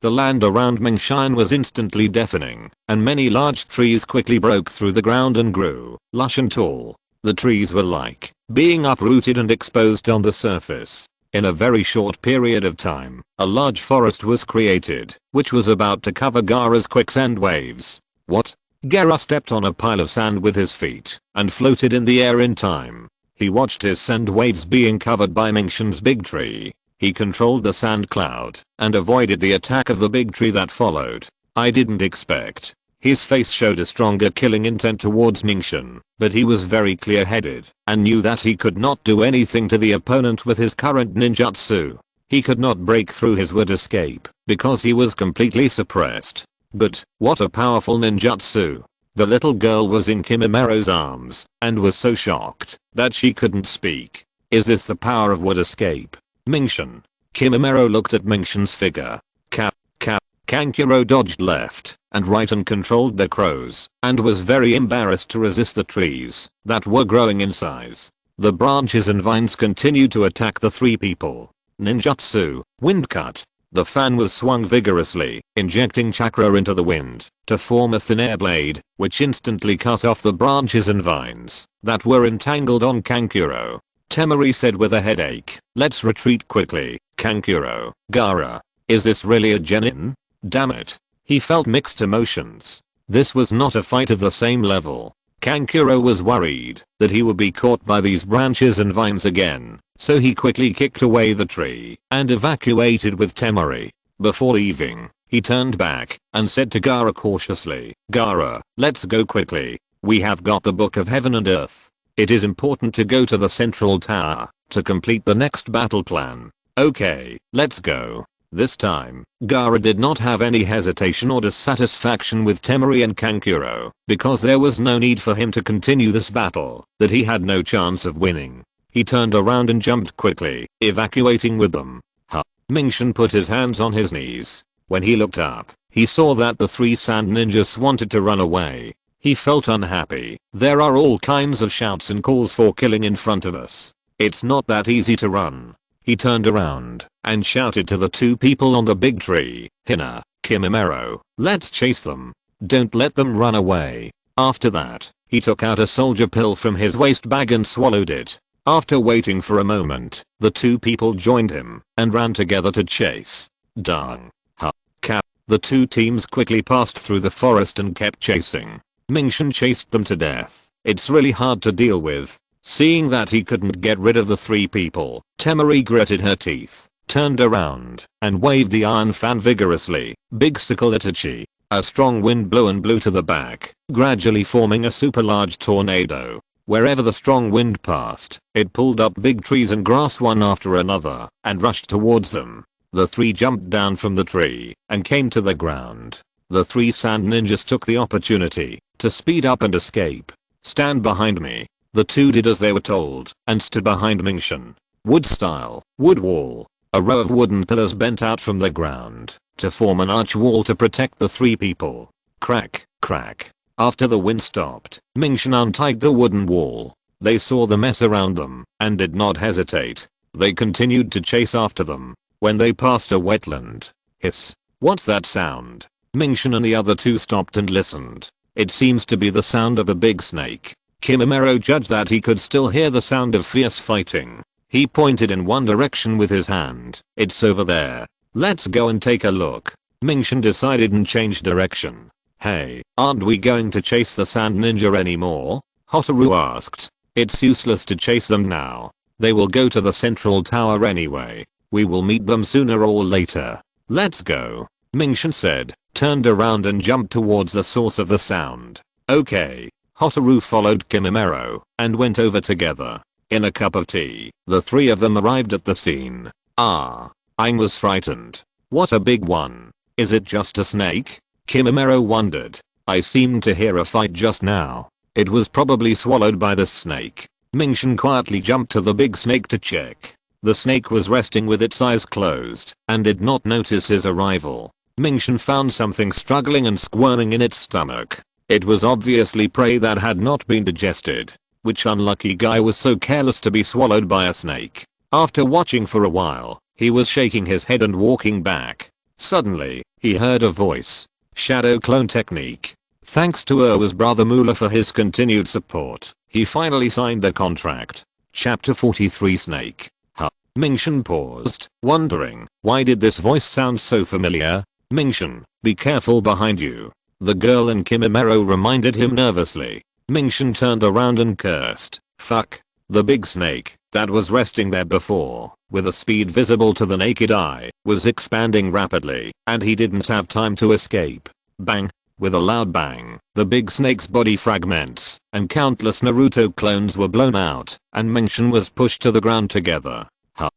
The land around Mengshan was instantly deafening, and many large trees quickly broke through the ground and grew, lush and tall. The trees were like being uprooted and exposed on the surface. In a very short period of time, a large forest was created, which was about to cover Gaara's quicksand waves. What? Gaara stepped on a pile of sand with his feet, and floated in the air in time. He watched his sand waves being covered by Mengshan's big tree. He controlled the sand cloud, and avoided the attack of the big tree that followed. I didn't expect. His face showed a stronger killing intent towards Mengshan, but he was very clear-headed, and knew that he could not do anything to the opponent with his current ninjutsu. He could not break through his wood escape, because he was completely suppressed. But, what a powerful ninjutsu. The little girl was in Kimimaro's arms, and was so shocked, that she couldn't speak. Is this the power of wood escape? Mengshan. Kimimaro looked at Mengshan's figure. Kankuro dodged left and right and controlled the crows, and was very embarrassed to resist the trees that were growing in size. The branches and vines continued to attack the three people. Ninjutsu, wind cut. The fan was swung vigorously, injecting chakra into the wind, to form a thin air blade, which instantly cut off the branches and vines that were entangled on Kankuro. Temari said with a headache, let's retreat quickly. Kankuro, Gaara. Is this really a genin? Damn it. He felt mixed emotions. This was not a fight of the same level. Kankuro was worried that he would be caught by these branches and vines again, so he quickly kicked away the tree and evacuated with Temari. Before leaving, he turned back and said to Gaara cautiously, Gaara, let's go quickly. We have got the Book of Heaven and Earth. It is important to go to the central tower to complete the next battle plan. Okay, let's go. This time, Gaara did not have any hesitation or dissatisfaction with Temari and Kankuro, because there was no need for him to continue this battle that he had no chance of winning. He turned around and jumped quickly, evacuating with them. Mengshan put his hands on his knees. When he looked up, he saw that the three sand ninjas wanted to run away. He felt unhappy. There are all kinds of shouts and calls for killing in front of us. It's not that easy to run. He turned around and shouted to the two people on the big tree, Hina, Kimimaro, let's chase them. Don't let them run away. After that, he took out a soldier pill from his waist bag and swallowed it. After waiting for a moment, the two people joined him and ran together to chase. Dung. Ha. Cap. The two teams quickly passed through the forest and kept chasing. Mingshin chased them to death. It's really hard to deal with. Seeing that he couldn't get rid of the three people, Temari gritted her teeth, turned around, and waved the iron fan vigorously. Big sickle Itachi. A strong wind blew to the back, gradually forming a super large tornado. Wherever the strong wind passed, it pulled up big trees and grass one after another, and rushed towards them. The three jumped down from the tree, and came to the ground. The three sand ninjas took the opportunity to speed up and escape. Stand behind me. The two did as they were told, and stood behind Mingshin. Wood style, wood wall. A row of wooden pillars bent out from the ground to form an arch wall to protect the three people. Crack, crack. After the wind stopped, Mingshin untied the wooden wall. They saw the mess around them and did not hesitate. They continued to chase after them. When they passed a wetland. Hiss. What's that sound? Mingshin and the other two stopped and listened. It seems to be the sound of a big snake. Kimimaro judged that he could still hear the sound of fierce fighting. He pointed in one direction with his hand. It's over there. Let's go and take a look. Mingshin decided and changed direction. Hey, aren't we going to chase the sand ninja anymore? Hotaru asked. It's useless to chase them now. They will go to the central tower anyway. We will meet them sooner or later. Let's go. Mingshin said, turned around and jumped towards the source of the sound. Okay. Hotaru followed Kimimaro and went over together. In a cup of tea, the three of them arrived at the scene. Aang was frightened. What a big one. Is it just a snake? Kimimaro wondered. I seemed to hear a fight just now. It was probably swallowed by the snake. Mingshin quietly jumped to the big snake to check. The snake was resting with its eyes closed and did not notice his arrival. Mingshin found something struggling and squirming in its stomach. It was obviously prey that had not been digested. Which unlucky guy was so careless to be swallowed by a snake? After watching for a while, he was shaking his head and walking back. Suddenly, he heard a voice. Shadow clone technique. Thanks to Erwa's brother Mula for his continued support, he finally signed the contract. Chapter 43 Snake. Mingshin paused, wondering, why did this voice sound so familiar? Mingshin, be careful behind you. The girl and Kimimaro reminded him nervously. Mingshin turned around and cursed. Fuck. The big snake, that was resting there before, with a speed visible to the naked eye, was expanding rapidly, and he didn't have time to escape. Bang. With a loud bang, the big snake's body fragments, and countless Naruto clones were blown out, and Mingshin was pushed to the ground together.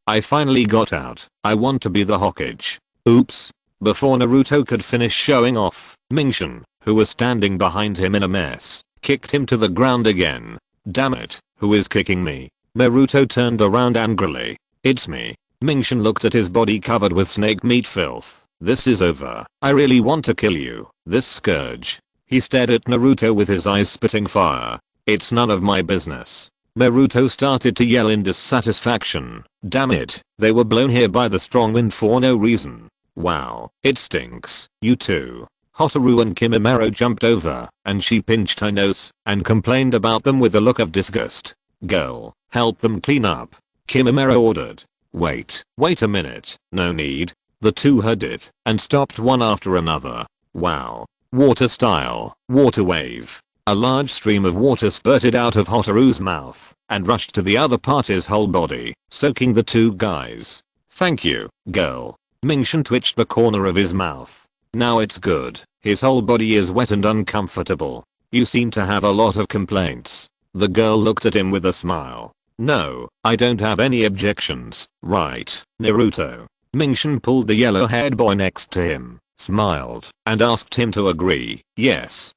I finally got out. I want to be the Hokage. Oops. Before Naruto could finish showing off, Mingshin, who was standing behind him in a mess, kicked him to the ground again. Damn it, who is kicking me? Naruto turned around angrily. It's me. Mingshin looked at his body covered with snake meat filth. This is over. I really want to kill you, this scourge. He stared at Naruto with his eyes spitting fire. It's none of my business. Naruto started to yell in dissatisfaction. Damn it, they were blown here by the strong wind for no reason. Wow, it stinks. You too. Hotaru and Kimimaro jumped over, and she pinched her nose and complained about them with a look of disgust. Girl, help them clean up. Kimimaro ordered. Wait a minute. No need. The two heard it and stopped one after another. Wow. Water style, water wave. A large stream of water spurted out of Hotaru's mouth and rushed to the other party's whole body, soaking the two guys. Thank you, girl. Mingshin twitched the corner of his mouth. Now it's good. His whole body is wet and uncomfortable. You seem to have a lot of complaints. The girl looked at him with a smile. No, I don't have any objections, right, Naruto? Mingshin pulled the yellow-haired boy next to him, smiled, and asked him to agree. Yes,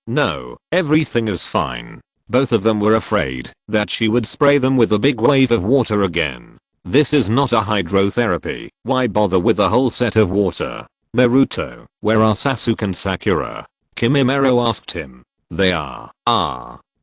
no, everything is fine. Both of them were afraid that she would spray them with a big wave of water again. This is not a hydrotherapy. Why bother with a whole set of water? Naruto, where are Sasuke and Sakura? Kimimaro asked him. They are.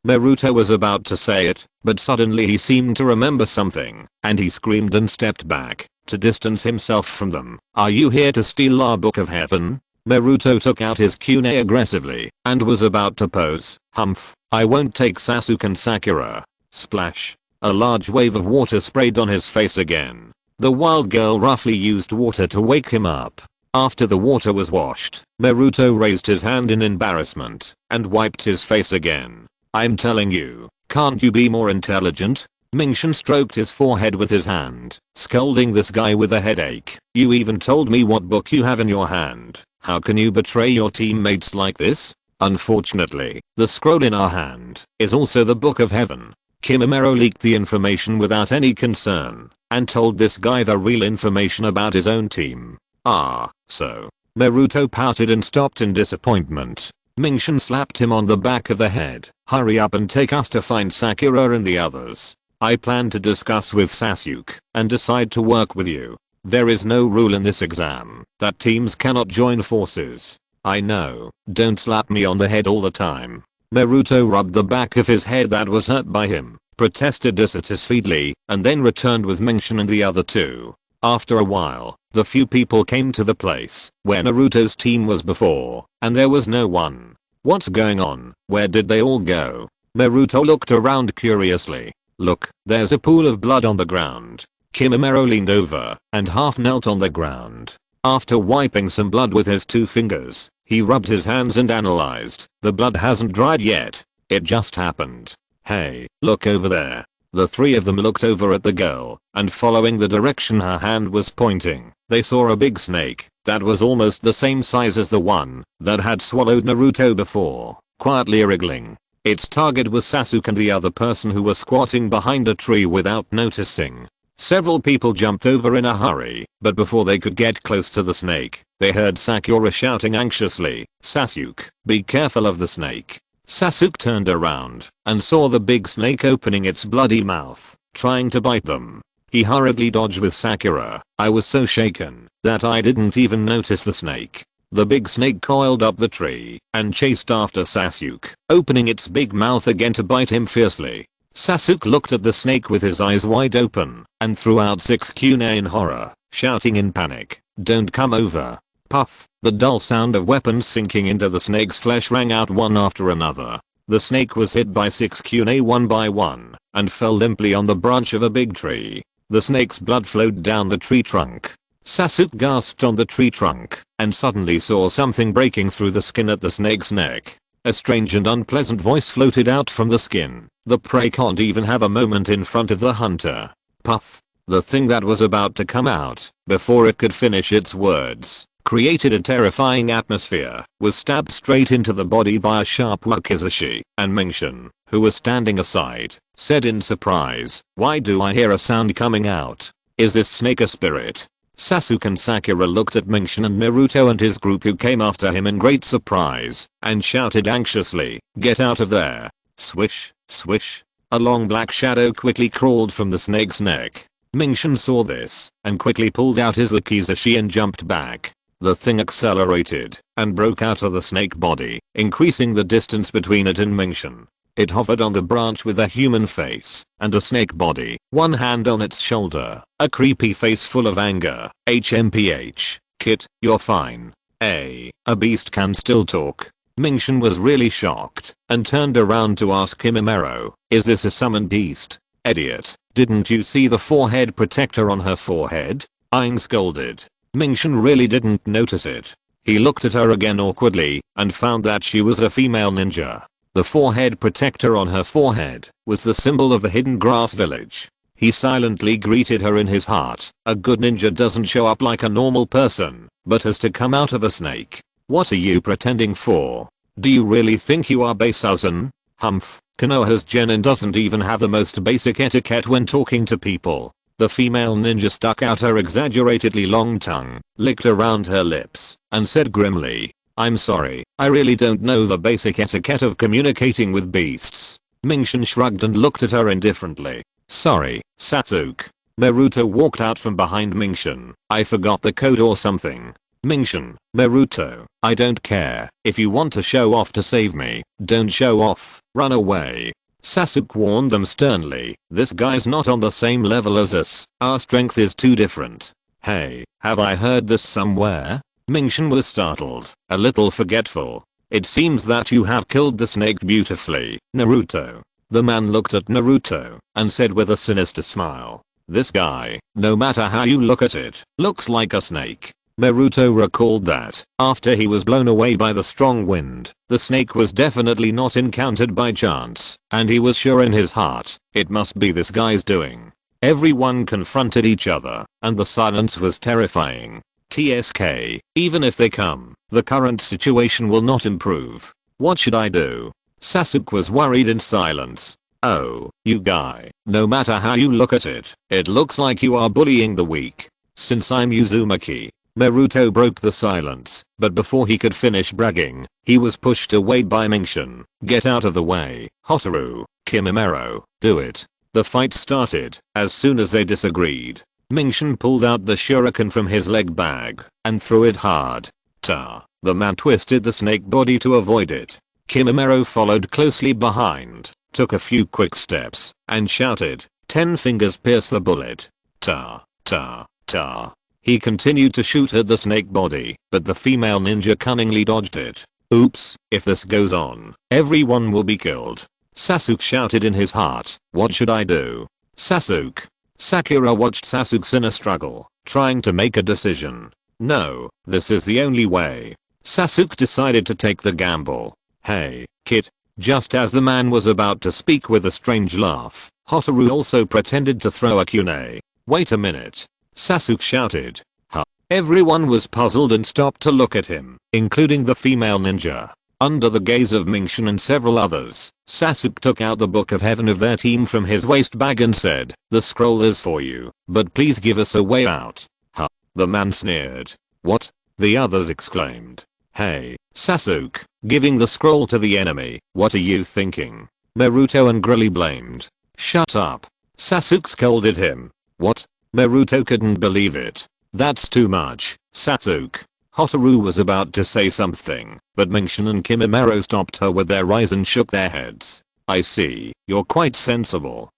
Naruto was about to say it, but suddenly he seemed to remember something, and he screamed and stepped back to distance himself from them. Are you here to steal our Book of Heaven? Naruto took out his kunai aggressively and was about to pose. Humph. I won't take Sasuke and Sakura. Splash. A large wave of water sprayed on his face again. The wild girl roughly used water to wake him up. After the water was washed, Naruto raised his hand in embarrassment and wiped his face again. I'm telling you, can't you be more intelligent? Mingxin stroked his forehead with his hand, scolding this guy with a headache. You even told me what book you have in your hand. How can you betray your teammates like this? Unfortunately, the scroll in our hand is also the Book of Heaven. Kimimaro leaked the information without any concern and told this guy the real information about his own team. Ah, so. Naruto pouted and stopped in disappointment. Mingxin slapped him on the back of the head. Hurry up and take us to find Sakura and the others. I plan to discuss with Sasuke and decide to work with you. There is no rule in this exam that teams cannot join forces. I know, don't slap me on the head all the time. Naruto rubbed the back of his head that was hurt by him, protested dissatisfiedly, and then returned with Mingxin and the other two. After a while, the few people came to the place where Naruto's team was before, and there was no one. What's going on? Where did they all go? Naruto looked around curiously. Look, there's a pool of blood on the ground. Kimimaro leaned over and half knelt on the ground. After wiping some blood with his 2 fingers, he rubbed his hands and analyzed. The blood hasn't dried yet. It just happened. Hey, look over there. The 3 of them looked over at the girl, and following the direction her hand was pointing, they saw a big snake that was almost the same size as the one that had swallowed Naruto before, quietly wriggling. Its target was Sasuke and the other person who was squatting behind a tree without noticing. Several people jumped over in a hurry, but before they could get close to the snake, they heard Sakura shouting anxiously, "Sasuke, be careful of the snake." Sasuke turned around and saw the big snake opening its bloody mouth, trying to bite them. He hurriedly dodged with Sakura. I was so shaken that I didn't even notice the snake. The big snake coiled up the tree and chased after Sasuke, opening its big mouth again to bite him fiercely. Sasuke looked at the snake with his eyes wide open and threw out 6 kunai in horror, shouting in panic, "Don't come over." Puff, the dull sound of weapons sinking into the snake's flesh rang out one after another. The snake was hit by 6 kunai one by one and fell limply on the branch of a big tree. The snake's blood flowed down the tree trunk. Sasuke gasped on the tree trunk and suddenly saw something breaking through the skin at the snake's neck. A strange and unpleasant voice floated out from the skin. The prey can't even have a moment in front of the hunter. Puff. The thing that was about to come out, before it could finish its words, created a terrifying atmosphere, was stabbed straight into the body by a sharp wakizashi, and Mingxin, who was standing aside, said in surprise, "Why do I hear a sound coming out? Is this snake a spirit?" Sasuke and Sakura looked at Mingxin and Naruto and his group who came after him in great surprise, and shouted anxiously, "Get out of there." Swish, swish. A long black shadow quickly crawled from the snake's neck. Mingxin saw this, and quickly pulled out his wakizashi and jumped back. The thing accelerated, and broke out of the snake body, increasing the distance between it and Mingxin. It hovered on the branch with a human face and a snake body, one hand on its shoulder, a creepy face full of anger. HMPH. Kit, you're fine. A beast can still talk. Mingxin was really shocked and turned around to ask Kimimaro, is this a summoned beast? Idiot, didn't you see the forehead protector on her forehead? Aang scolded. Mingxin really didn't notice it. He looked at her again awkwardly and found that she was a female ninja. The forehead protector on her forehead was the symbol of the hidden grass village. He silently greeted her in his heart. A good ninja doesn't show up like a normal person, but has to come out of a snake. What are you pretending for? Do you really think you are Beisuzen? Humph, Konoha's genin doesn't even have the most basic etiquette when talking to people. The female ninja stuck out her exaggeratedly long tongue, licked around her lips, and said grimly, "I'm sorry, I really don't know the basic etiquette of communicating with beasts." Mingxin shrugged and looked at her indifferently. "Sorry, Sasuke." Naruto walked out from behind Mingxin. "I forgot the code or something." Mingxin, "Naruto, I don't care. If you want to show off to save me, don't show off, run away." Sasuke warned them sternly, "This guy's not on the same level as us, our strength is too different." "Hey, have I heard this somewhere?" Mingxin was startled, a little forgetful. "It seems that you have killed the snake beautifully, Naruto." The man looked at Naruto and said with a sinister smile, "This guy, no matter how you look at it, looks like a snake." Naruto recalled that, after he was blown away by the strong wind, the snake was definitely not encountered by chance, and he was sure in his heart, it must be this guy's doing. Everyone confronted each other, and the silence was terrifying. TSK, even if they come, the current situation will not improve. What should I do? Sasuke was worried in silence. Oh, you guy, no matter how you look at it, it looks like you are bullying the weak. Since I'm Uzumaki. Naruto broke the silence, but before he could finish bragging, he was pushed away by Mingshin. Get out of the way, Hotaru, Kimimaro, do it. The fight started as soon as they disagreed. Mingshin pulled out the shuriken from his leg bag and threw it hard. Ta. The man twisted the snake body to avoid it. Kimimaro followed closely behind, took a few quick steps, and shouted, "10 fingers pierce the bullet." Ta. Ta. Ta. He continued to shoot at the snake body, but the female ninja cunningly dodged it. Oops, if this goes on, everyone will be killed. Sasuke shouted in his heart, what should I do? Sasuke. Sakura watched Sasuke's inner struggle, trying to make a decision. No, this is the only way. Sasuke decided to take the gamble. Hey, kid. Just as the man was about to speak with a strange laugh, Hotaru also pretended to throw a kunai. Wait a minute. Sasuke shouted. Huh. Everyone was puzzled and stopped to look at him, including the female ninja. Under the gaze of Mingshin and several others, Sasuke took out the Book of Heaven of their team from his waist bag and said, "The scroll is for you, but please give us a way out." Huh. The man sneered. What? The others exclaimed. Hey, Sasuke, giving the scroll to the enemy, what are you thinking? Naruto and Grilly blamed. Shut up. Sasuke scolded him. What? Naruto couldn't believe it. That's too much, Sasuke. Hotaru was about to say something, but Mingshin and Kimimaro stopped her with their eyes and shook their heads. I see, you're quite sensible.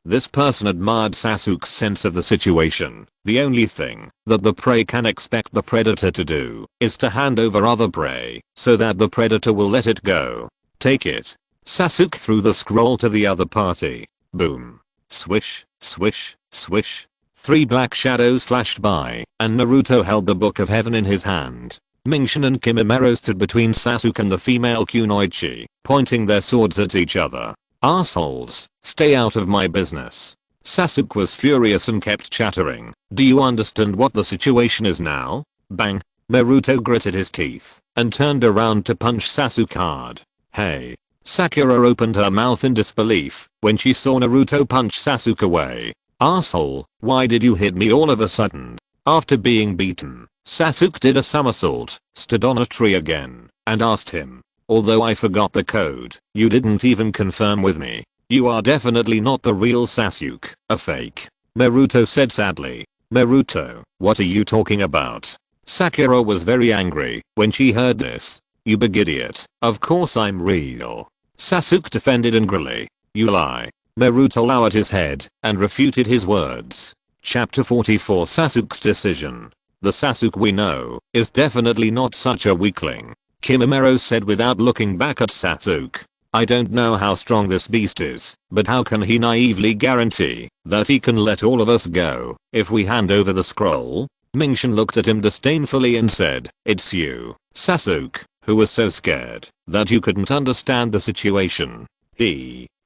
This person admired Sasuke's sense of the situation. The only thing that the prey can expect the predator to do is to hand over other prey so that the predator will let it go. Take it. Sasuke threw the scroll to the other party. Boom. Swish, swish, swish. 3 black shadows flashed by, and Naruto held the Book of Heaven in his hand. Mingshin and Kimimaro stood between Sasuke and the female kunoichi, pointing their swords at each other. Assholes, stay out of my business. Sasuke was furious and kept chattering. Do you understand what the situation is now? Bang. Naruto gritted his teeth and turned around to punch Sasuke hard. Hey. Sakura opened her mouth in disbelief when she saw Naruto punch Sasuke away. Asshole, why did you hit me all of a sudden? After being beaten, Sasuke did a somersault, stood on a tree again, and asked him. Although I forgot the code, you didn't even confirm with me. You are definitely not the real Sasuke, a fake. Naruto said sadly. Naruto, what are you talking about? Sakura was very angry when she heard this. You big idiot, of course I'm real. Sasuke defended angrily. You lie. Naruto lowered his head and refuted his words. Chapter 44 Sasuke's decision. The Sasuke we know is definitely not such a weakling. Kimimaro said without looking back at Sasuke. I don't know how strong this beast is, but how can he naively guarantee that he can let all of us go if we hand over the scroll? Mingshin looked at him disdainfully and said, it's you, Sasuke, who was so scared that you couldn't understand the situation.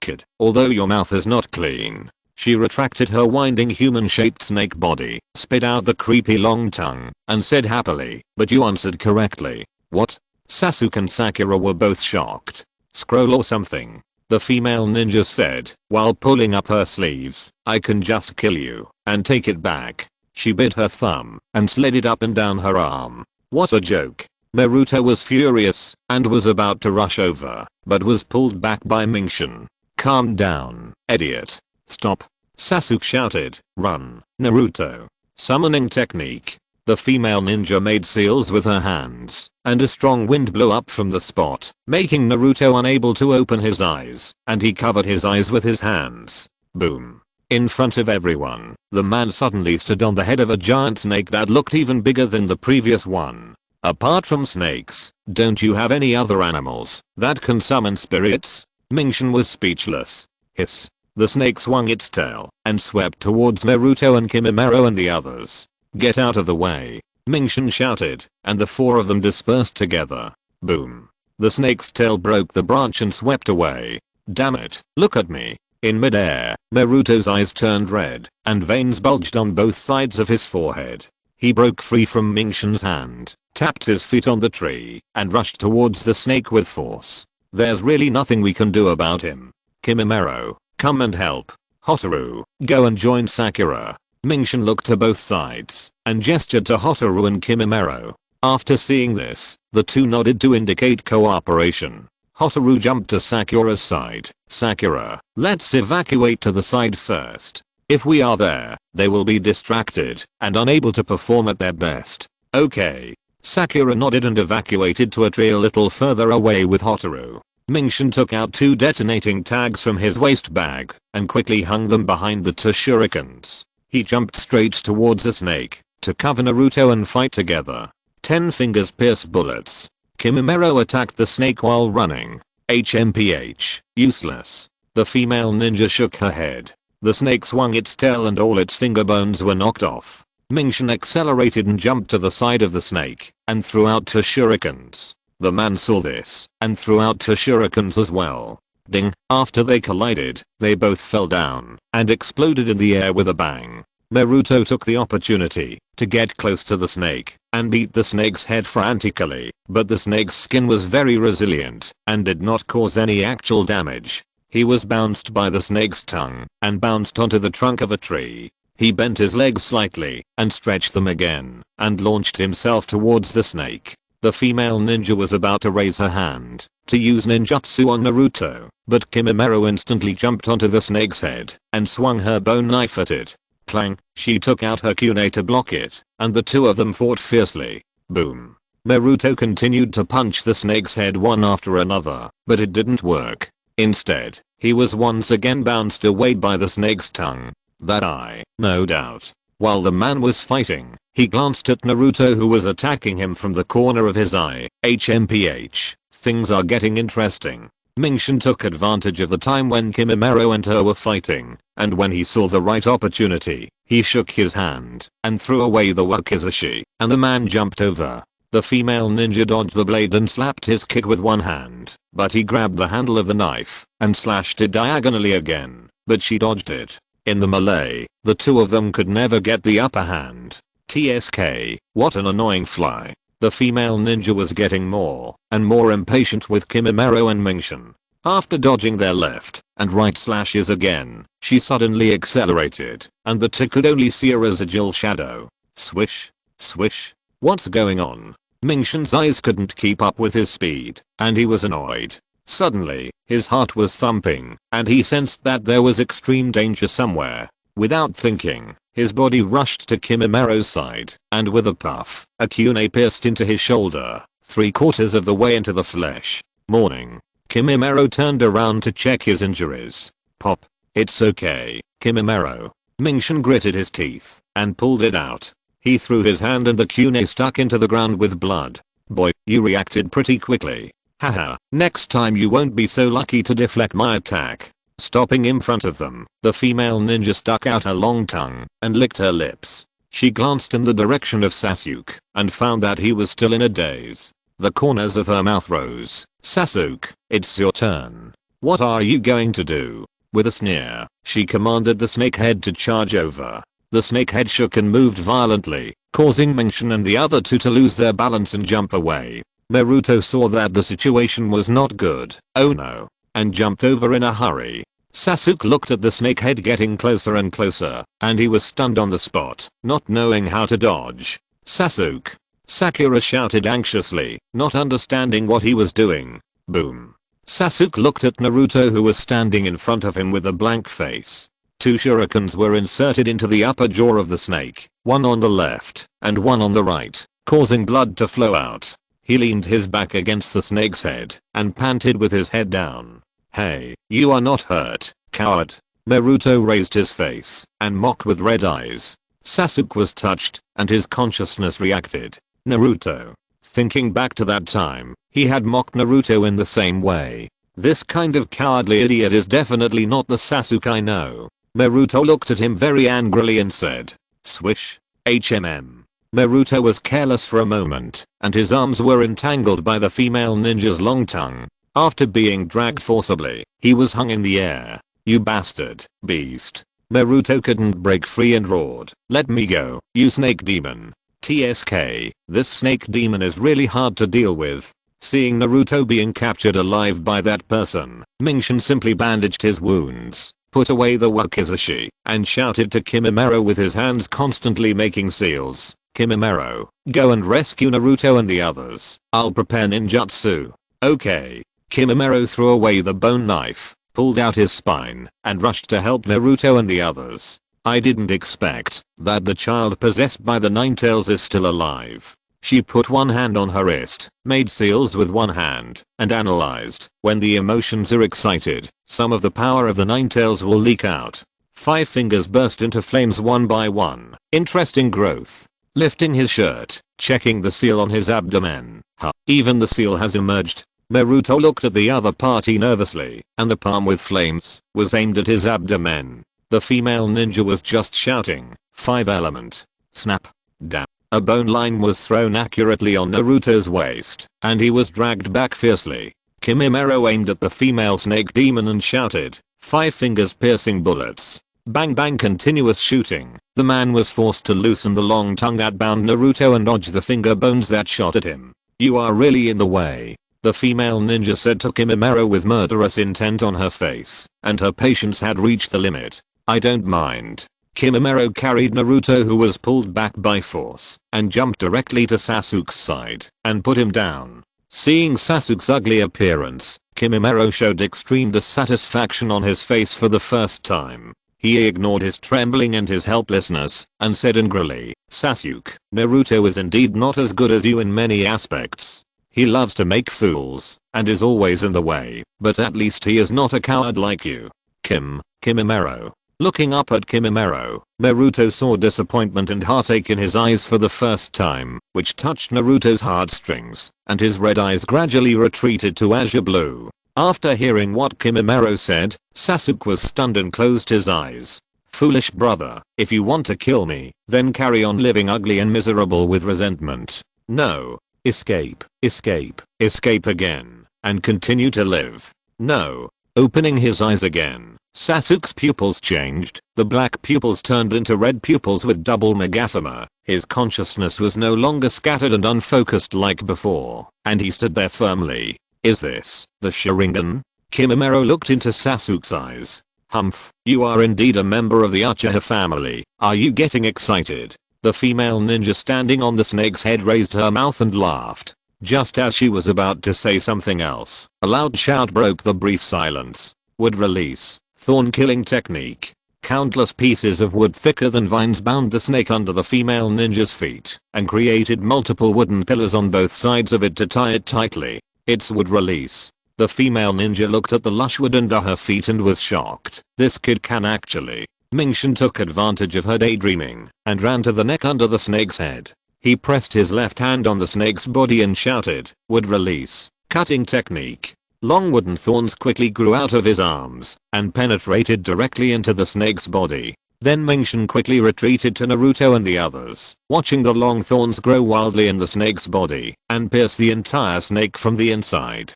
Kid, although your mouth is not clean. She retracted her winding human-shaped snake body, spit out the creepy long tongue, and said happily, but you answered correctly. What? Sasuke and Sakura were both shocked. Scroll or something. The female ninja said, while pulling up her sleeves, I can just kill you, and take it back. She bit her thumb, and slid it up and down her arm. What a joke. Naruto was furious, and was about to rush over, but was pulled back by Mingshin. Calm down, idiot. Stop. Sasuke shouted, run, Naruto. Summoning technique. The female ninja made seals with her hands, and a strong wind blew up from the spot, making Naruto unable to open his eyes, and he covered his eyes with his hands. Boom. In front of everyone, the man suddenly stood on the head of a giant snake that looked even bigger than the previous one. Apart from snakes, don't you have any other animals that can summon spirits? Mingshin was speechless. Hiss. The snake swung its tail and swept towards Naruto and Kimimaro and the others. Get out of the way, Mingshin shouted, and the four of them dispersed together. Boom. The snake's tail broke the branch and swept away. Damn it, look at me. In midair, Naruto's eyes turned red, and veins bulged on both sides of his forehead. He broke free from Mingshin's hand, tapped his feet on the tree, and rushed towards the snake with force. There's really nothing we can do about him. Kimimaro, come and help. Hotaru, go and join Sakura. Mingshin looked to both sides, and gestured to Hotaru and Kimimaro. After seeing this, the two nodded to indicate cooperation. Hotaru jumped to Sakura's side. Sakura, let's evacuate to the side first. If we are there, they will be distracted and unable to perform at their best. Okay. Sakura nodded and evacuated to a tree a little further away with Hotaru. Mingshin took out 2 detonating tags from his waist bag and quickly hung them behind the 2 shurikens. He jumped straight towards the snake to cover Naruto and fight together. 10 fingers pierce bullets. Kimimaro attacked the snake while running. HMPH, useless. The female ninja shook her head. The snake swung its tail and all its finger bones were knocked off. Mingshin accelerated and jumped to the side of the snake and threw out 2 shurikens. The man saw this and threw out 2 shurikens as well. Ding, after they collided, they both fell down and exploded in the air with a bang. Naruto took the opportunity to get close to the snake and beat the snake's head frantically, but the snake's skin was very resilient and did not cause any actual damage. He was bounced by the snake's tongue and bounced onto the trunk of a tree. He bent his legs slightly and stretched them again and launched himself towards the snake. The female ninja was about to raise her hand to use ninjutsu on Naruto, but Kimimaro instantly jumped onto the snake's head and swung her bone knife at it. Clang, she took out her kunai to block it, and the two of them fought fiercely. Boom. Naruto continued to punch the snake's head one after another, but it didn't work. Instead, he was once again bounced away by the snake's tongue. That eye, no doubt. While the man was fighting, he glanced at Naruto who was attacking him from the corner of his eye. HMPH. Things are getting interesting. Mingshin took advantage of the time when Kimimaro and her were fighting, and when he saw the right opportunity, he shook his hand and threw away the wakizashi, and the man jumped over. The female ninja dodged the blade and slapped his kick with one hand, but he grabbed the handle of the knife and slashed it diagonally again, but she dodged it. In the melee, the two of them could never get the upper hand. TSK, what an annoying fly. The female ninja was getting more and more impatient with Kimimaro and Mingshin. After dodging their left and right slashes again, she suddenly accelerated, and the two could only see a residual shadow. Swish, swish. What's going on? Mingshin's eyes couldn't keep up with his speed, and he was annoyed. Suddenly, his heart was thumping, and he sensed that there was extreme danger somewhere. Without thinking, his body rushed to Kimimaro's side, and with a puff, a kunai pierced into his shoulder, 3/4 of the way into the flesh. Morning. Kimimaro turned around to check his injuries. Pop. It's okay, Kimimaro. Mingshin gritted his teeth and pulled it out. He threw his hand and the kunai stuck into the ground with blood. Boy, you reacted pretty quickly. Haha, next time you won't be so lucky to deflect my attack. Stopping in front of them, the female ninja stuck out her long tongue and licked her lips. She glanced in the direction of Sasuke and found that he was still in a daze. The corners of her mouth rose. Sasuke, it's your turn. What are you going to do? With a sneer, she commanded the snakehead to charge over. The snakehead shook and moved violently, causing Mingshin and the other two to lose their balance and jump away. Naruto saw that the situation was not good, oh no, and jumped over in a hurry. Sasuke looked at the snakehead getting closer and closer, and he was stunned on the spot, not knowing how to dodge. Sasuke! Sakura shouted anxiously, not understanding what he was doing. Boom. Sasuke looked at Naruto who was standing in front of him with a blank face. 2 shurikens were inserted into the upper jaw of the snake, one on the left and one on the right, causing blood to flow out. He leaned his back against the snake's head and panted with his head down. Hey, you are not hurt, coward. Naruto raised his face and mocked with red eyes. Sasuke was touched and his consciousness reacted. Naruto. Thinking back to that time, he had mocked Naruto in the same way. This kind of cowardly idiot is definitely not the Sasuke I know. Naruto looked at him very angrily and said, "Swish. HMM." Naruto was careless for a moment, and his arms were entangled by the female ninja's long tongue. After being dragged forcibly, he was hung in the air. "You bastard, beast." Naruto couldn't break free and roared, "Let me go, you snake demon." TSK, this snake demon is really hard to deal with. Seeing Naruto being captured alive by that person, Mingshin simply bandaged his wounds, put away the wakizashi, and shouted to Kimimaro with his hands constantly making seals, "Kimimaro, go and rescue Naruto and the others. I'll prepare ninjutsu." "Okay." Kimimaro threw away the bone knife, pulled out his spine, and rushed to help Naruto and the others. I didn't expect that the child possessed by the Nine Tails is still alive. She put one hand on her wrist, made seals with one hand, and analyzed. When the emotions are excited, some of the power of the Nine Tails will leak out. 5 fingers burst into flames one by one. Interesting growth. Lifting his shirt, checking the seal on his abdomen. Even the seal has emerged. Naruto looked at the other party nervously, and the palm with flames was aimed at his abdomen. The female ninja was just shouting, "5 element." Snap. Damn. A bone line was thrown accurately on Naruto's waist, and he was dragged back fiercely. Kimimaro aimed at the female snake demon and shouted, "5 fingers piercing bullets." Bang bang, continuous shooting. The man was forced to loosen the long tongue that bound Naruto and dodge the finger bones that shot at him. "You are really in the way," the female ninja said to Kimimaro with murderous intent on her face, and her patience had reached the limit. "I don't mind." Kimimaro carried Naruto, who was pulled back by force, and jumped directly to Sasuke's side and put him down. Seeing Sasuke's ugly appearance, Kimimaro showed extreme dissatisfaction on his face for the first time. He ignored his trembling and his helplessness and said angrily, "Sasuke, Naruto is indeed not as good as you in many aspects. He loves to make fools and is always in the way, but at least he is not a coward like you." Kimimaro. Looking up at Kimimaro, Naruto saw disappointment and heartache in his eyes for the first time, which touched Naruto's heartstrings, and his red eyes gradually retreated to azure blue. After hearing what Kimimaro said, Sasuke was stunned and closed his eyes. "Foolish brother, if you want to kill me, then carry on living ugly and miserable with resentment. No. Escape, escape, escape again, and continue to live. No." Opening his eyes again, Sasuke's pupils changed. The black pupils turned into red pupils with double megatama. His consciousness was no longer scattered and unfocused like before, and he stood there firmly. "Is this the Sharingan?" Kimimaro looked into Sasuke's eyes. "Humph, you are indeed a member of the Uchiha family. Are you getting excited?" The female ninja standing on the snake's head raised her mouth and laughed. Just as she was about to say something else, a loud shout broke the brief silence. "Wood release. Thorn killing technique." Countless pieces of wood thicker than vines bound the snake under the female ninja's feet and created multiple wooden pillars on both sides of it to tie it tightly. "It's wood release." The female ninja looked at the lush wood under her feet and was shocked. "This kid can actually." Mingshin took advantage of her daydreaming and ran to the neck under the snake's head. He pressed his left hand on the snake's body and shouted, "Wood release. Cutting technique." Long wooden thorns quickly grew out of his arms and penetrated directly into the snake's body. Then Mingshin quickly retreated to Naruto and the others, watching the long thorns grow wildly in the snake's body and pierce the entire snake from the inside.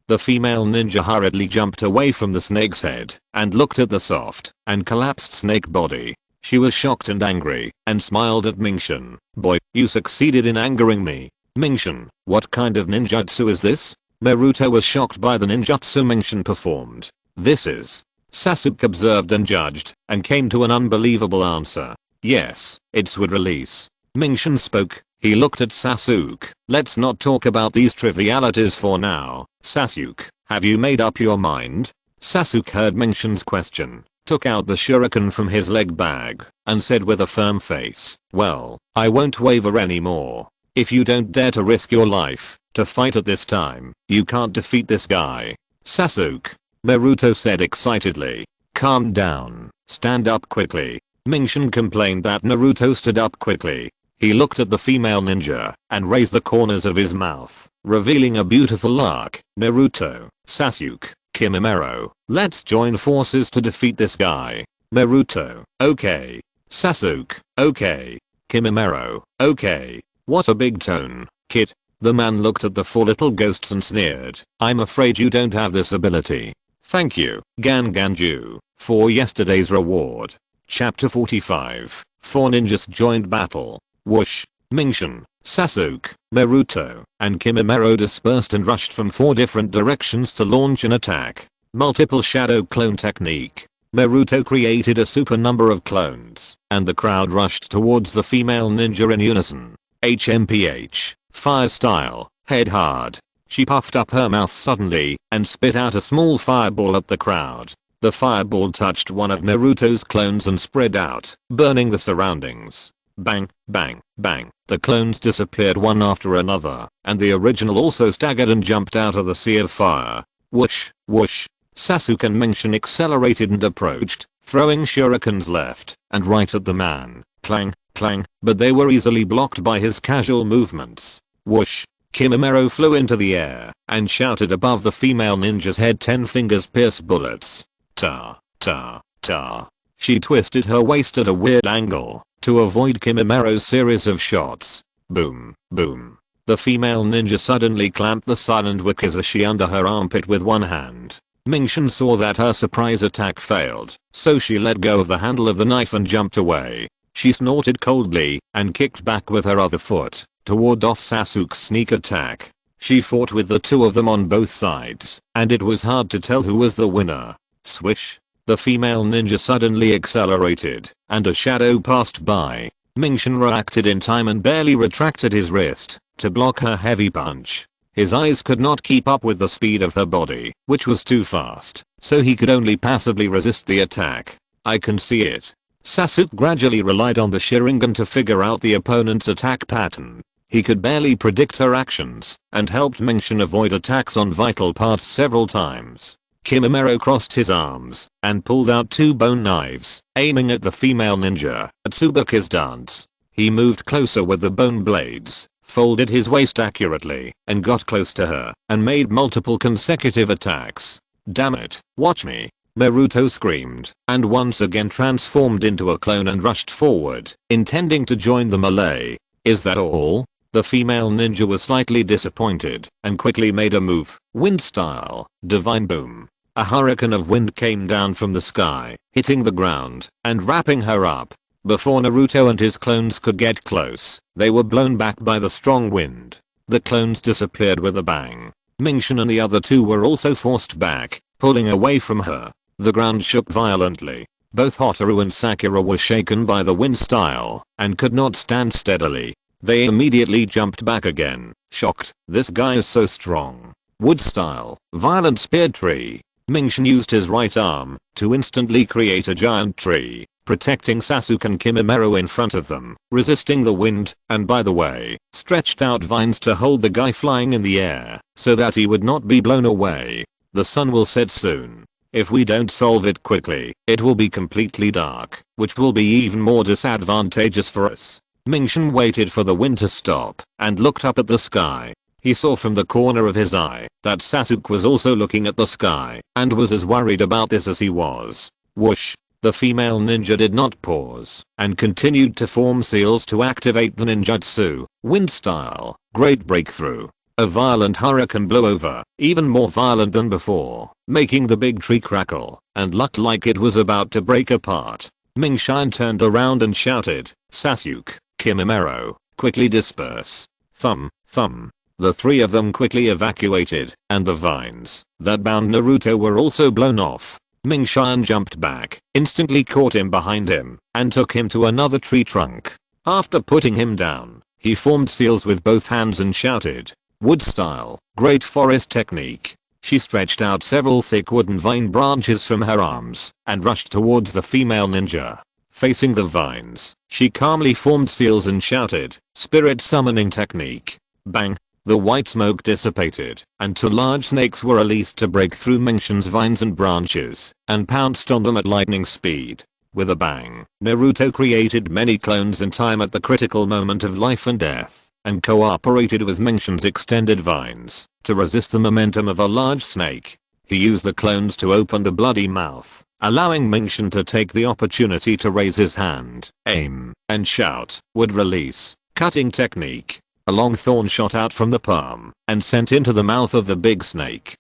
The female ninja hurriedly jumped away from the snake's head and looked at the soft and collapsed snake body. She was shocked and angry and smiled at Mingshin. "Boy, you succeeded in angering me." "Mingshin, what kind of ninjutsu is this?" Naruto was shocked by the ninjutsu Mingshin performed. "This is..." Sasuke observed and judged and came to an unbelievable answer. "Yes, it's wood release." Mingshin spoke. He looked at Sasuke. "Let's not talk about these trivialities for now. Sasuke, have you made up your mind?" Sasuke heard Mingshin's question, took out the shuriken from his leg bag, and said with a firm face, "Well, I won't waver anymore. If you don't dare to risk your life to fight at this time, you can't defeat this guy." "Sasuke," Naruto said excitedly. "Calm down. Stand up quickly." Mingshin complained that Naruto stood up quickly. He looked at the female ninja and raised the corners of his mouth. revealing a beautiful arc. Naruto, Sasuke, Kimimaro, let's join forces to defeat this guy. Naruto, okay. Sasuke, okay. Kimimaro, okay. What a big tone, kid. The man looked at the four little ghosts and sneered. I'm afraid you don't have this ability. Thank you, Ganganju, for yesterday's reward. Chapter 45. Four ninjas joined battle. Whoosh. Mingshin, Sasuke, Naruto, and Kimimaro dispersed and rushed from four different directions to launch an attack. Multiple shadow clone technique. Naruto created a super number of clones, and the crowd rushed towards the female ninja in unison. HMPH, fire style, head hard. She puffed up her mouth suddenly and spit out a small fireball at the crowd. The fireball touched one of Naruto's clones and spread out, burning the surroundings. Bang, bang, bang. The clones disappeared one after another, and the original also staggered and jumped out of the sea of fire. Whoosh, whoosh. Sasuke and Mingshin accelerated and approached, throwing shurikens left and right at the man. Clang, clang, but they were easily blocked by his casual movements. Whoosh. Kimimaro flew into the air and shouted above the female ninja's head, 10 fingers pierce bullets. Ta, ta, ta. She twisted her waist at a weird angle to avoid Kimimaro's series of shots. Boom, boom. The female ninja suddenly clamped the silent wakizashi under her armpit with one hand. Mingshin saw that her surprise attack failed, so she let go of the handle of the knife and jumped away. She snorted coldly and kicked back with her other foot to ward off Sasuke's sneak attack. She fought with the two of them on both sides, and it was hard to tell who was the winner. Swish. The female ninja suddenly accelerated, and a shadow passed by. Mingshin reacted in time and barely retracted his wrist to block her heavy punch. His eyes could not keep up with the speed of her body, which was too fast, so he could only passively resist the attack. I can see it. Sasuke gradually relied on the Sharingan to figure out the opponent's attack pattern. He could barely predict her actions, and helped Mingshin avoid attacks on vital parts several times. Kimimaro crossed his arms and pulled out two bone knives, aiming at the female ninja. At Tsubaki's dance, he moved closer with the bone blades, folded his waist accurately, and got close to her, and made multiple consecutive attacks. Damn it, watch me. Naruto screamed, and once again transformed into a clone and rushed forward, intending to join the melee. Is that all? The female ninja was slightly disappointed, and quickly made a move. Wind style, divine boom. A hurricane of wind came down from the sky, hitting the ground, and wrapping her up. Before Naruto and his clones could get close, they were blown back by the strong wind. The clones disappeared with a bang. Mingshin and the other two were also forced back, pulling away from her. The ground shook violently. Both Hotaru and Sakura were shaken by the wind style, and could not stand steadily. They immediately jumped back again, shocked. This guy is so strong. Wood style, violent spear tree. Mingshin used his right arm to instantly create a giant tree, protecting Sasuke and Kimimaro in front of them, resisting the wind, and by the way, stretched out vines to hold the guy flying in the air, so that he would not be blown away. The sun will set soon. If we don't solve it quickly, it will be completely dark, which will be even more disadvantageous for us. Mingshin waited for the wind to stop, and looked up at the sky. He saw from the corner of his eye that Sasuke was also looking at the sky, and was as worried about this as he was. Whoosh. The female ninja did not pause, and continued to form seals to activate the ninjutsu. Wind style, great breakthrough. A violent hurricane blew over, even more violent than before, making the big tree crackle, and looked like it was about to break apart. Mingshin turned around and shouted, Sasuke, Kimimaro, quickly disperse. Thumb, thumb. The three of them quickly evacuated, and the vines that bound Naruto were also blown off. Mingshin jumped back, instantly caught him behind him, and took him to another tree trunk. After putting him down, he formed seals with both hands and shouted, Wood style, great forest technique. She stretched out several thick wooden vine branches from her arms, and rushed towards the female ninja. Facing the vines, she calmly formed seals and shouted, Spirit summoning technique. Bang. The white smoke dissipated, and two large snakes were released to break through Mingshin's vines and branches, and pounced on them at lightning speed. With a bang, Naruto created many clones in time at the critical moment of life and death. and cooperated with Menshin's extended vines to resist the momentum of a large snake. He used the clones to open the bloody mouth, allowing Menshin to take the opportunity to raise his hand, aim, and shout, would release, cutting technique. A long thorn shot out from the palm and sent into the mouth of the big snake.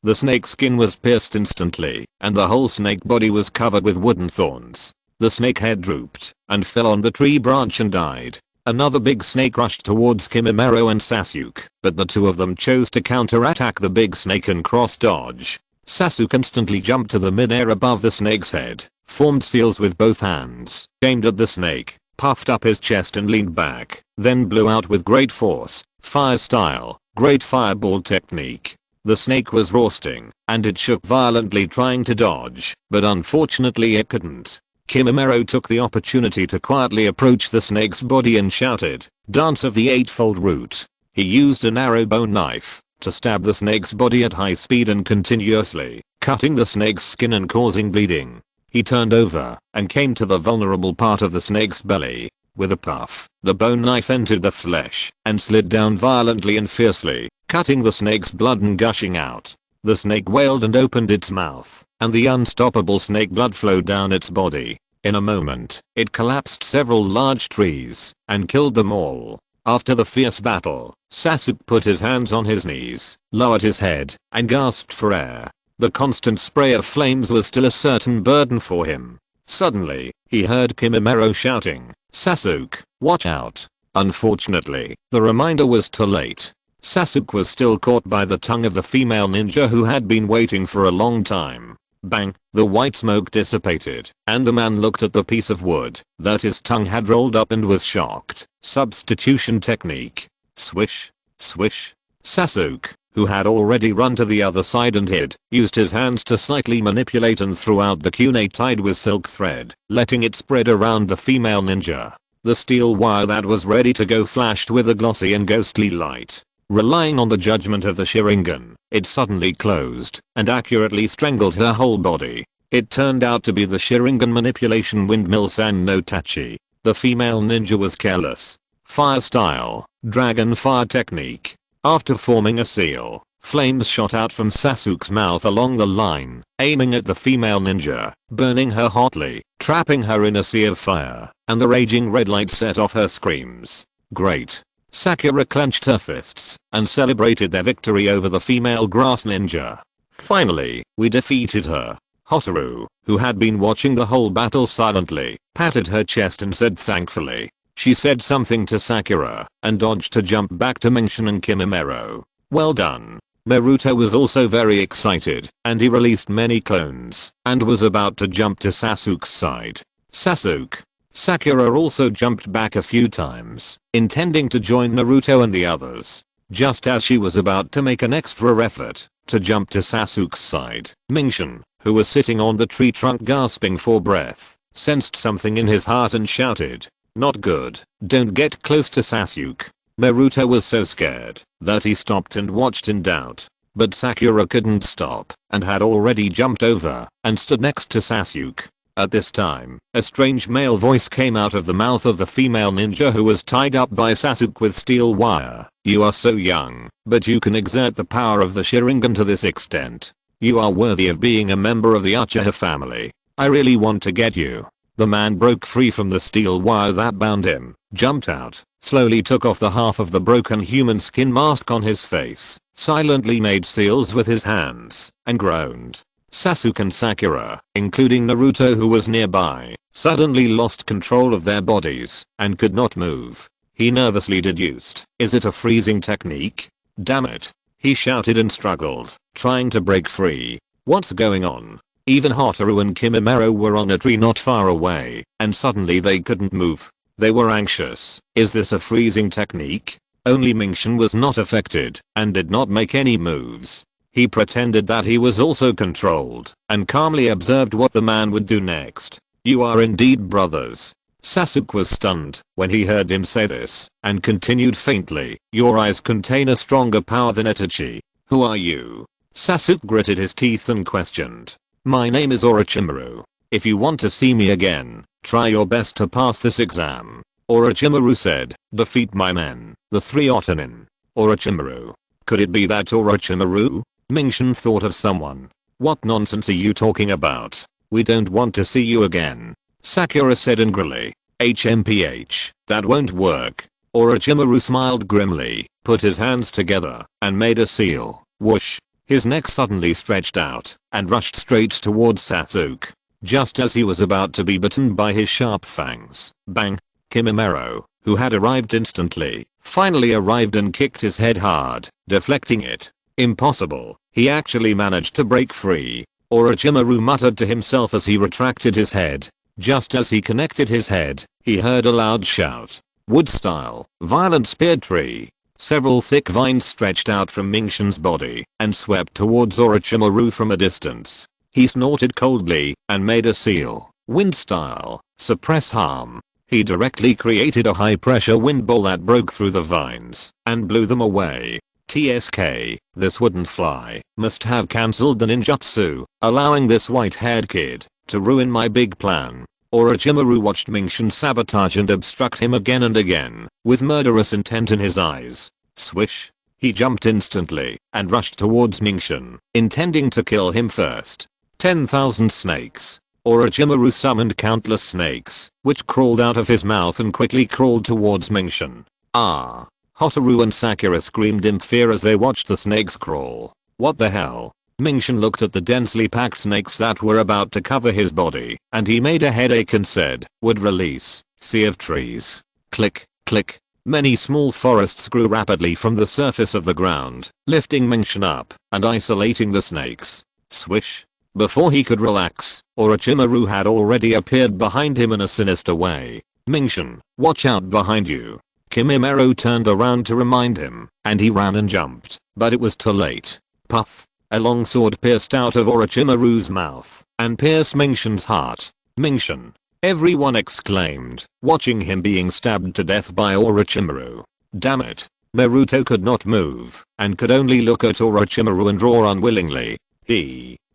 The snake's skin was pierced instantly, and the whole snake body was covered with wooden thorns. The snake head drooped and fell on the tree branch and died. Another big snake rushed towards Kimimaro and Sasuke, but the two of them chose to counterattack the big snake and cross-dodge. Sasuke instantly jumped to the mid-air above the snake's head, formed seals with both hands, aimed at the snake, puffed up his chest and leaned back, then blew out with great force, fire style, great fireball technique. The snake was roasting, and it shook violently trying to dodge, but unfortunately it couldn't. Kimimaro took the opportunity to quietly approach the snake's body and shouted, "Dance of the Eightfold Root." He used a narrow bone knife to stab the snake's body at high speed and continuously, cutting the snake's skin and causing bleeding. He turned over and came to the vulnerable part of the snake's belly. With a puff, the bone knife entered the flesh and slid down violently and fiercely, cutting the snake's blood and gushing out. The snake wailed and opened its mouth, and the unstoppable snake blood flowed down its body. In a moment, it collapsed several large trees and killed them all. After the fierce battle, Sasuke put his hands on his knees, lowered his head, and gasped for air. The constant spray of flames was still a certain burden for him. Suddenly, he heard Kimimaro shouting, "Sasuke, watch out." Unfortunately, the reminder was too late. Sasuke was still caught by the tongue of the female ninja who had been waiting for a long time. Bang, the white smoke dissipated, and the man looked at the piece of wood that his tongue had rolled up and was shocked. Substitution technique. Swish, swish. Sasuke, who had already run to the other side and hid, used his hands to slightly manipulate and threw out the kunai tied with silk thread, letting it spread around the female ninja. The steel wire that was ready to go flashed with a glossy and ghostly light. Relying on the judgment of the Sharingan, it suddenly closed and accurately strangled her whole body. It turned out to be the Sharingan manipulation windmill San no Tachi. The female ninja was careless. Fire style, dragon fire technique. After forming a seal, flames shot out from Sasuke's mouth along the line, aiming at the female ninja, burning her hotly, trapping her in a sea of fire, and the raging red light set off her screams. Great. Sakura clenched her fists and celebrated their victory over the female grass ninja. Finally, we defeated her. Hotaru, who had been watching the whole battle silently, patted her chest and said thankfully. She said something to Sakura and dodged to jump back to Menshin and Kimimaro. Well done. Naruto was also very excited, and he released many clones and was about to jump to Sasuke's side. Sasuke. Sakura also jumped back a few times, intending to join Naruto and the others. Just as she was about to make an extra effort to jump to Sasuke's side, Menshin, who was sitting on the tree trunk gasping for breath, sensed something in his heart and shouted, "Not good, don't get close to Sasuke." Naruto was so scared that he stopped and watched in doubt. But Sakura couldn't stop and had already jumped over and stood next to Sasuke. At this time, a strange male voice came out of the mouth of the female ninja who was tied up by Sasuke with steel wire. "You are so young, but you can exert the power of the Sharingan to this extent. You are worthy of being a member of the Uchiha family. I really want to get you." The man broke free from the steel wire that bound him, jumped out, slowly took off the half of the broken human skin mask on his face, silently made seals with his hands, and groaned. Sasuke and Sakura, including Naruto who was nearby, suddenly lost control of their bodies and could not move. He nervously deduced, "Is it a freezing technique? Damn it." He shouted and struggled, trying to break free. "What's going on?" Even Hotaru and Kimimaro were on a tree not far away, and suddenly they couldn't move. They were anxious. Is this a freezing technique? Only Menshin was not affected and did not make any moves. He pretended that he was also controlled and calmly observed what the man would do next. "You are indeed brothers." Sasuke was stunned when he heard him say this and continued faintly, "Your eyes contain a stronger power than Itachi. Who are you?" Sasuke gritted his teeth and questioned. "My name is Orochimaru. If you want to see me again, try your best to pass this exam." Orochimaru said, defeat my men, the 3 Otonin. Orochimaru. Could it be that Orochimaru? Mingshin thought of someone. What nonsense are you talking about? We don't want to see you again. Sakura said angrily. HMPH, that won't work. Orochimaru smiled grimly, put his hands together, and made a seal. Whoosh. His neck suddenly stretched out, and rushed straight towards Sasuke. Just as he was about to be bitten by his sharp fangs, bang! Kimimaro, who had arrived instantly, finally arrived and kicked his head hard, deflecting it. Impossible, he actually managed to break free. Orochimaru muttered to himself as he retracted his head. Just as he connected his head, he heard a loud shout. Wood style, violent spear tree. Several thick vines stretched out from Mingshin's body and swept towards Orochimaru from a distance. He snorted coldly and made a seal. Wind style, suppress harm. He directly created a high pressure wind ball that broke through the vines and blew them away. TSK, this wouldn't fly, must have cancelled the ninjutsu, allowing this white-haired kid to ruin my big plan. Orochimaru watched Mingshin sabotage and obstruct him again and again, with murderous intent in his eyes. Swish. He jumped instantly and rushed towards Mingshin, intending to kill him first. 10,000 snakes. Orochimaru summoned countless snakes, which crawled out of his mouth and quickly crawled towards Mingshin. Ah! Hotaru and Sakura screamed in fear as they watched the snakes crawl. What the hell? Mingshin looked at the densely packed snakes that were about to cover his body, and he made a headache and said, would release, sea of trees. Click, click. Many small forests grew rapidly from the surface of the ground, lifting Mingshin up and isolating the snakes. Swish. Before he could relax, Orochimaru had already appeared behind him in a sinister way. Mingshin, watch out behind you. Kimimaro turned around to remind him, and he ran and jumped, but it was too late. Puff. A long sword pierced out of Orochimaru's mouth and pierced Mingshin's heart. Mingshin! Everyone exclaimed, watching him being stabbed to death by Orochimaru. Damn it. Naruto could not move and could only look at Orochimaru and roar unwillingly.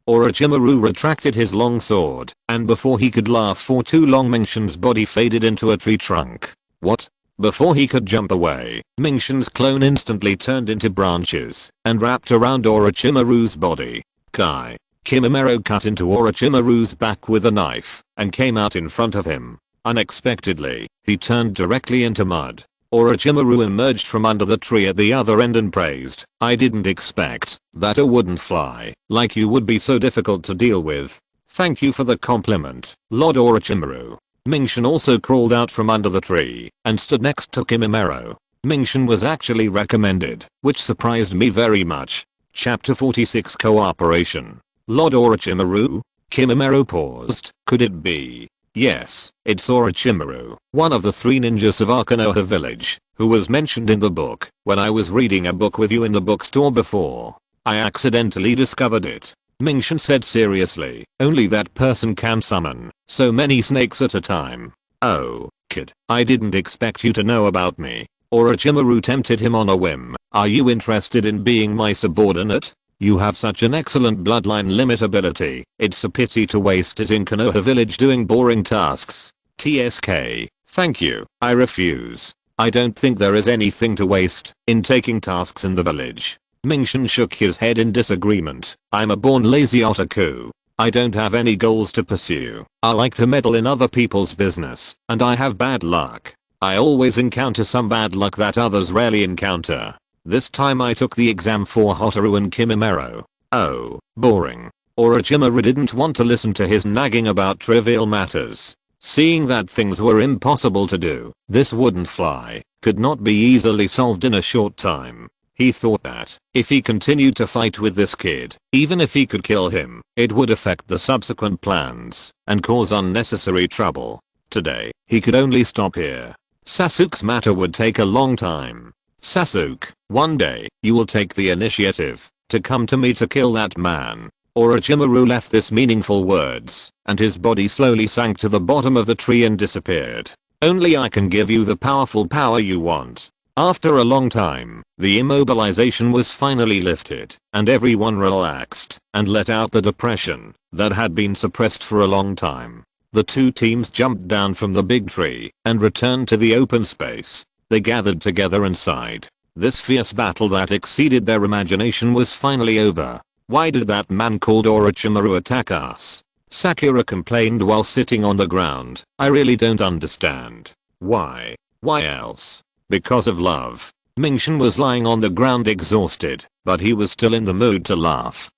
Orochimaru retracted his long sword, and before he could laugh for too long, Mingshin's body faded into a tree trunk. What? Before he could jump away, Mingshin's clone instantly turned into branches and wrapped around Orochimaru's body. Kai. Kimimaro cut into Orochimaru's back with a knife and came out in front of him. Unexpectedly, he turned directly into mud. Orochimaru emerged from under the tree at the other end and praised, I didn't expect that a wouldn't fly like you would be so difficult to deal with. Thank you for the compliment, Lord Orochimaru. Mingshin also crawled out from under the tree and stood next to Kimimaro. Mingshin was actually recommended, which surprised me very much. Chapter 46 Cooperation. Lord Orochimaru? Kimimaro paused. Could it be? Yes, it's Orochimaru, one of the 3 ninjas of Konoha village, who was mentioned in the book when I was reading a book with you in the bookstore before. I accidentally discovered it. Mingshin said seriously, only that person can summon so many snakes at a time. Oh, kid, I didn't expect you to know about me. Orochimaru tempted him on a whim. Are you interested in being my subordinate? You have such an excellent bloodline limit ability, it's a pity to waste it in Konoha village doing boring tasks. TSK, thank you, I refuse. I don't think there is anything to waste in taking tasks in the village. Mingshin shook his head in disagreement. I'm a born lazy otaku. I don't have any goals to pursue. I like to meddle in other people's business, and I have bad luck. I always encounter some bad luck that others rarely encounter. This time I took the exam for Hotaru and Kimimaro. Oh, boring. Orochimaru didn't want to listen to his nagging about trivial matters. Seeing that things were impossible to do, this wouldn't fly, could not be easily solved in a short time. He thought that, if he continued to fight with this kid, even if he could kill him, it would affect the subsequent plans and cause unnecessary trouble. Today, he could only stop here. Sasuke's matter would take a long time. Sasuke, one day, you will take the initiative to come to me to kill that man. Orochimaru left this meaningful words, and his body slowly sank to the bottom of the tree and disappeared. Only I can give you the powerful power you want. After a long time, the immobilization was finally lifted, and everyone relaxed and let out the depression that had been suppressed for a long time. The two teams jumped down from the big tree and returned to the open space. They gathered together inside. This fierce battle that exceeded their imagination was finally over. Why did that man called Orochimaru attack us? Sakura complained while sitting on the ground. I really don't understand. Why? Why else? Because of love. Mingxin was lying on the ground exhausted, but he was still in the mood to laugh.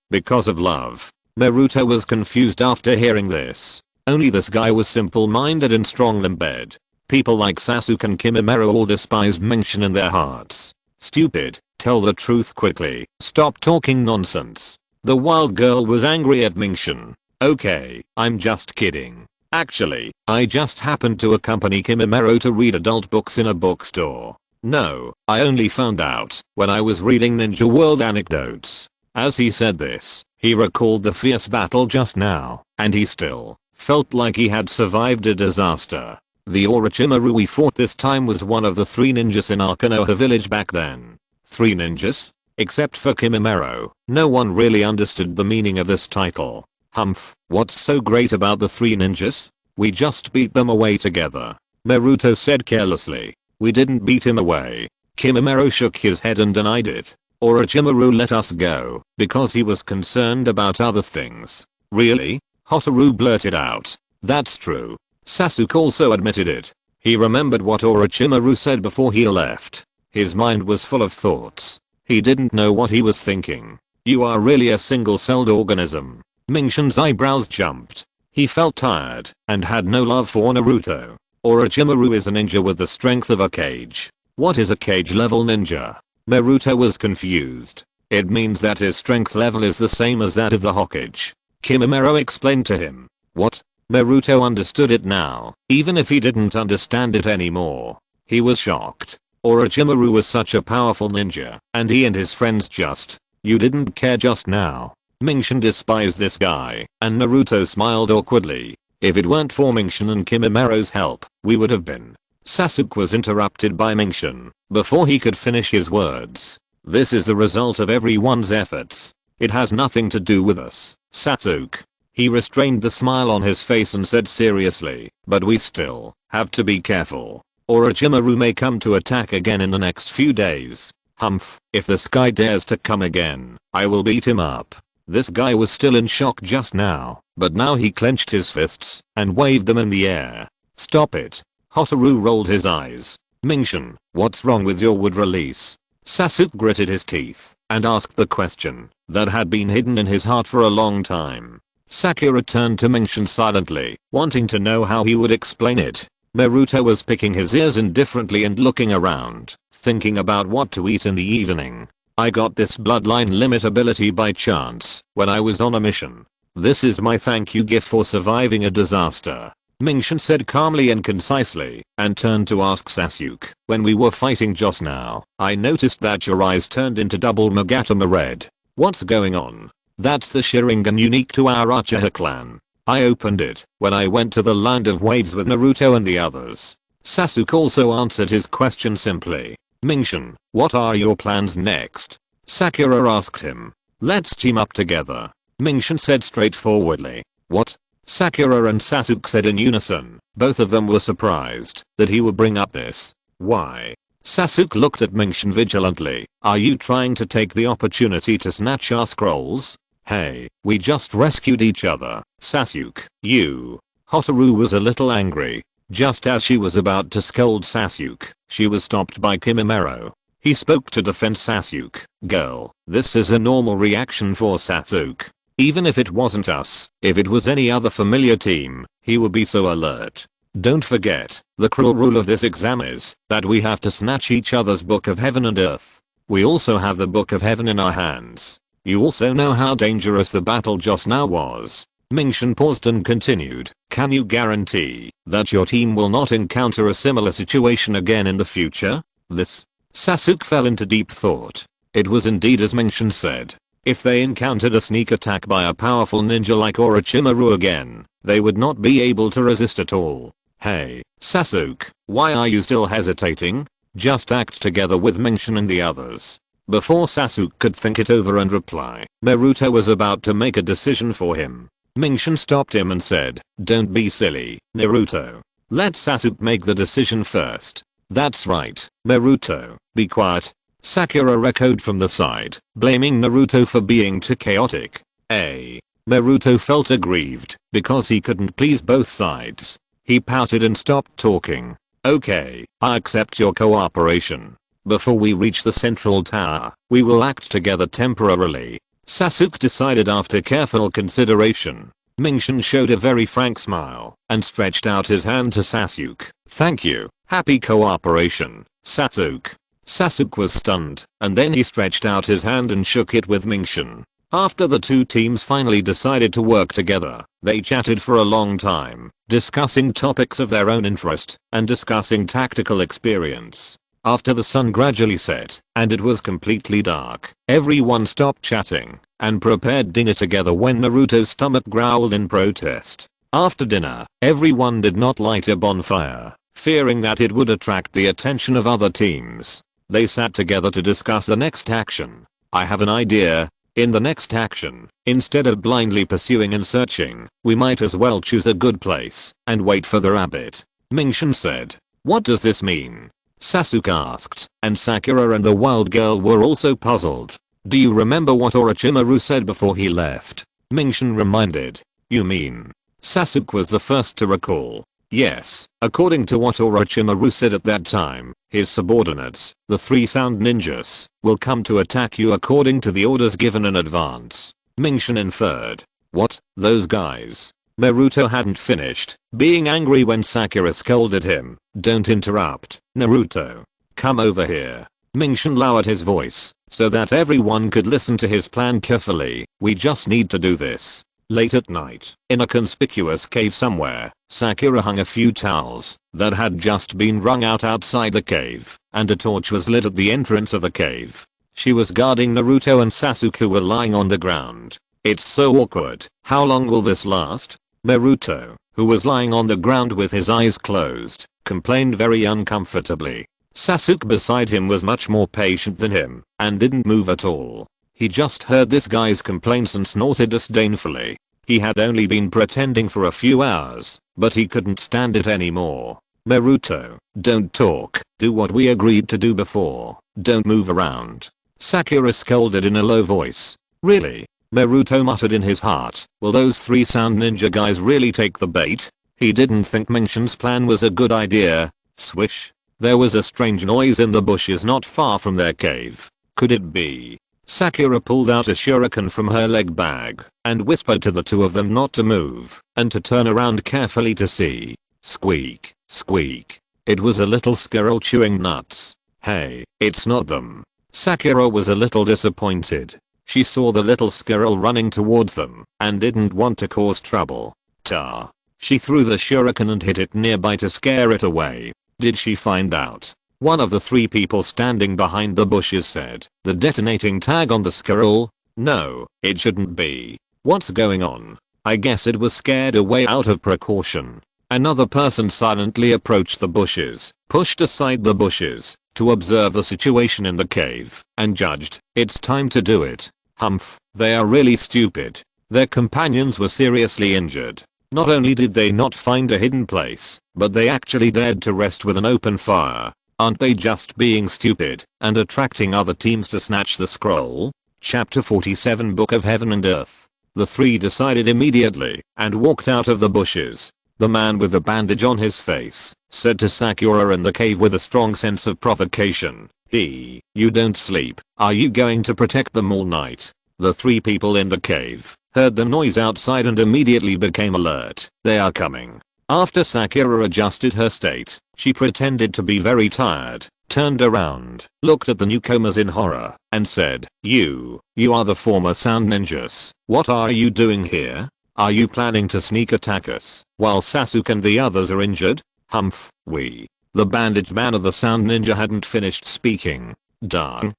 Because of love. Naruto was confused after hearing this. Only this guy was simple-minded and strong-limbed. People like Sasuke and Kimimaro all despised Mingxin in their hearts. Stupid, tell the truth quickly. Stop talking nonsense. The wild girl was angry at Mingxin. Okay, I'm just kidding. Actually, I just happened to accompany Kimimaro to read adult books in a bookstore. No, I only found out when I was reading Ninja World anecdotes. As he said this, he recalled the fierce battle just now, and he still felt like he had survived a disaster. The Orochimaru we fought this time was one of the 3 ninjas in our Konoha village back then. 3 ninjas? Except for Kimimaro, no one really understood the meaning of this title. Humph, what's so great about the 3 ninjas? We just beat them away together. Naruto said carelessly. We didn't beat him away. Kimimaro shook his head and denied it. Orochimaru let us go because he was concerned about other things. Really? Hotaru blurted out. That's true. Sasuke also admitted it. He remembered what Orochimaru said before he left. His mind was full of thoughts. He didn't know what he was thinking. You are really a single-celled organism. Mingxin's eyebrows jumped. He felt tired and had no love for Naruto. Orochimaru is a ninja with the strength of a cage. What is a cage level ninja? Naruto was confused. It means that his strength level is the same as that of the Hokage. Kimimaro explained to him. What? Naruto understood it now, even if he didn't understand it anymore. He was shocked. Orochimaru was such a powerful ninja, and he and his friends just, you didn't care just now. Mingxin despised this guy, and Naruto smiled awkwardly. If it weren't for Mingxin and Kimimaro's help, we would have been. Sasuke was interrupted by Mingxin before he could finish his words. This is the result of everyone's efforts. It has nothing to do with us, Sasuke. He restrained the smile on his face and said seriously, but we still have to be careful. Orochimaru may come to attack again in the next few days. Humph, if this guy dares to come again, I will beat him up. This guy was still in shock just now, but now he clenched his fists and waved them in the air. Stop it. Hotaru rolled his eyes. Mingxin, what's wrong with your wood release? Sasuke gritted his teeth and asked the question that had been hidden in his heart for a long time. Sakura turned to Mingxin silently, wanting to know how he would explain it. Naruto was picking his ears indifferently and looking around, thinking about what to eat in the evening. I got this bloodline limit ability by chance when I was on a mission. This is my thank you gift for surviving a disaster. Mingxin said calmly and concisely, and turned to ask Sasuke, when we were fighting just now, I noticed that your eyes turned into double Magatama red. What's going on? That's the Sharingan unique to our Uchiha clan. I opened it when I went to the Land of Waves with Naruto and the others. Sasuke also answered his question simply. Mingxin, what are your plans next? Sakura asked him. Let's team up together. Mingxin said straightforwardly. What? Sakura and Sasuke said in unison. Both of them were surprised that he would bring up this. Why? Sasuke looked at Mingxin vigilantly. Are you trying to take the opportunity to snatch our scrolls? Hey, we just rescued each other. Sasuke, you. Hotaru was a little angry. Just as she was about to scold Sasuke, she was stopped by Kimimaro. He spoke to defend Sasuke. Girl, this is a normal reaction for Sasuke. Even if it wasn't us, if it was any other familiar team, he would be so alert. Don't forget, the cruel rule of this exam is that we have to snatch each other's Book of Heaven and Earth. We also have the Book of Heaven in our hands. You also know how dangerous the battle just now was. Mingxin paused and continued. Can you guarantee that your team will not encounter a similar situation again in the future? This. Sasuke fell into deep thought. It was indeed as Mingxin said. If they encountered a sneak attack by a powerful ninja like Orochimaru again, they would not be able to resist at all. Hey, Sasuke, why are you still hesitating? Just act together with Mingxin and the others. Before Sasuke could think it over and reply, Naruto was about to make a decision for him. Ming-Shin stopped him and said, "Don't be silly, Naruto. Let Sasuke make the decision first." "That's right, Naruto, be quiet." Sakura echoed from the side, blaming Naruto for being too chaotic. Naruto felt aggrieved because he couldn't please both sides. He pouted and stopped talking. "Okay, I accept your cooperation. Before we reach the central tower, we will act together temporarily," Sasuke decided after careful consideration. Ming-Shin showed a very frank smile and stretched out his hand to Sasuke. "Thank you, happy cooperation, Sasuke." Sasuke was stunned, and then he stretched out his hand and shook it with Ming-Shin. After the two teams finally decided to work together, they chatted for a long time, discussing topics of their own interest and discussing tactical experience. After the sun gradually set and it was completely dark, everyone stopped chatting and prepared dinner together when Naruto's stomach growled in protest. After dinner, everyone did not light a bonfire, fearing that it would attract the attention of other teams. They sat together to discuss the next action. "I have an idea. In the next action, instead of blindly pursuing and searching, we might as well choose a good place and wait for the rabbit," Ming-Shin said. "What does this mean?" Sasuke asked, and Sakura and the wild girl were also puzzled. "Do you remember what Orochimaru said before he left?" Ming-Shin reminded. "You mean?" Sasuke was the first to recall. "Yes, according to what Orochimaru said at that time, his subordinates, the 3 sound ninjas, will come to attack you according to the orders given in advance." Ming-Shin inferred. "What, those guys?" Naruto hadn't finished being angry when Sakura scolded him. "Don't interrupt, Naruto. Come over here." Ming-Shin lowered his voice so that everyone could listen to his plan carefully. "We just need to do this." Late at night, in a conspicuous cave somewhere, Sakura hung a few towels that had just been wrung out outside the cave, and a torch was lit at the entrance of the cave. She was guarding Naruto and Sasuke who were lying on the ground. "It's so awkward. How long will this last?" Naruto, who was lying on the ground with his eyes closed, complained very uncomfortably. Sasuke beside him was much more patient than him and didn't move at all. He just heard this guy's complaints and snorted disdainfully. He had only been pretending for a few hours, but he couldn't stand it anymore. "Naruto, don't talk. Do what we agreed to do before. Don't move around." Sakura scolded in a low voice. "Really?" Naruto muttered in his heart. "Will those 3 sound ninja guys really take the bait?" He didn't think Ming-Shin's plan was a good idea. Swish. There was a strange noise in the bushes not far from their cave. Could it be? Sakura pulled out a shuriken from her leg bag and whispered to the two of them not to move and to turn around carefully to see. Squeak, squeak. It was a little squirrel chewing nuts. "Hey, it's not them." Sakura was a little disappointed. She saw the little squirrel running towards them and didn't want to cause trouble. Ta. She threw the shuriken and hit it nearby to scare it away. Did she find out? One of the 3 people standing behind the bushes said. "The detonating tag on the squirrel? No, it shouldn't be. What's going on?" "I guess it was scared away out of precaution." Another person silently approached the bushes, pushed aside the bushes to observe the situation in the cave, and judged, "It's time to do it." Humph, they are really stupid. Their companions were seriously injured. Not only did they not find a hidden place, but they actually dared to rest with an open fire. Aren't they just being stupid and attracting other teams to snatch the scroll? Chapter 47 Book of Heaven and Earth. The 3 decided immediately and walked out of the bushes. The man with the bandage on his face said to Sakura in the cave with a strong sense of provocation. You don't sleep. Are you going to protect them all night?" The 3 people in the cave heard the noise outside and immediately became alert. "They are coming." After Sakura adjusted her state, she pretended to be very tired, turned around, looked at the newcomers in horror, and said, You are the former sound ninjas. What are you doing here? Are you planning to sneak attack us while Sasuke and the others are injured?" "Humph, we." The bandaged man of the sound ninja hadn't finished speaking. Dung.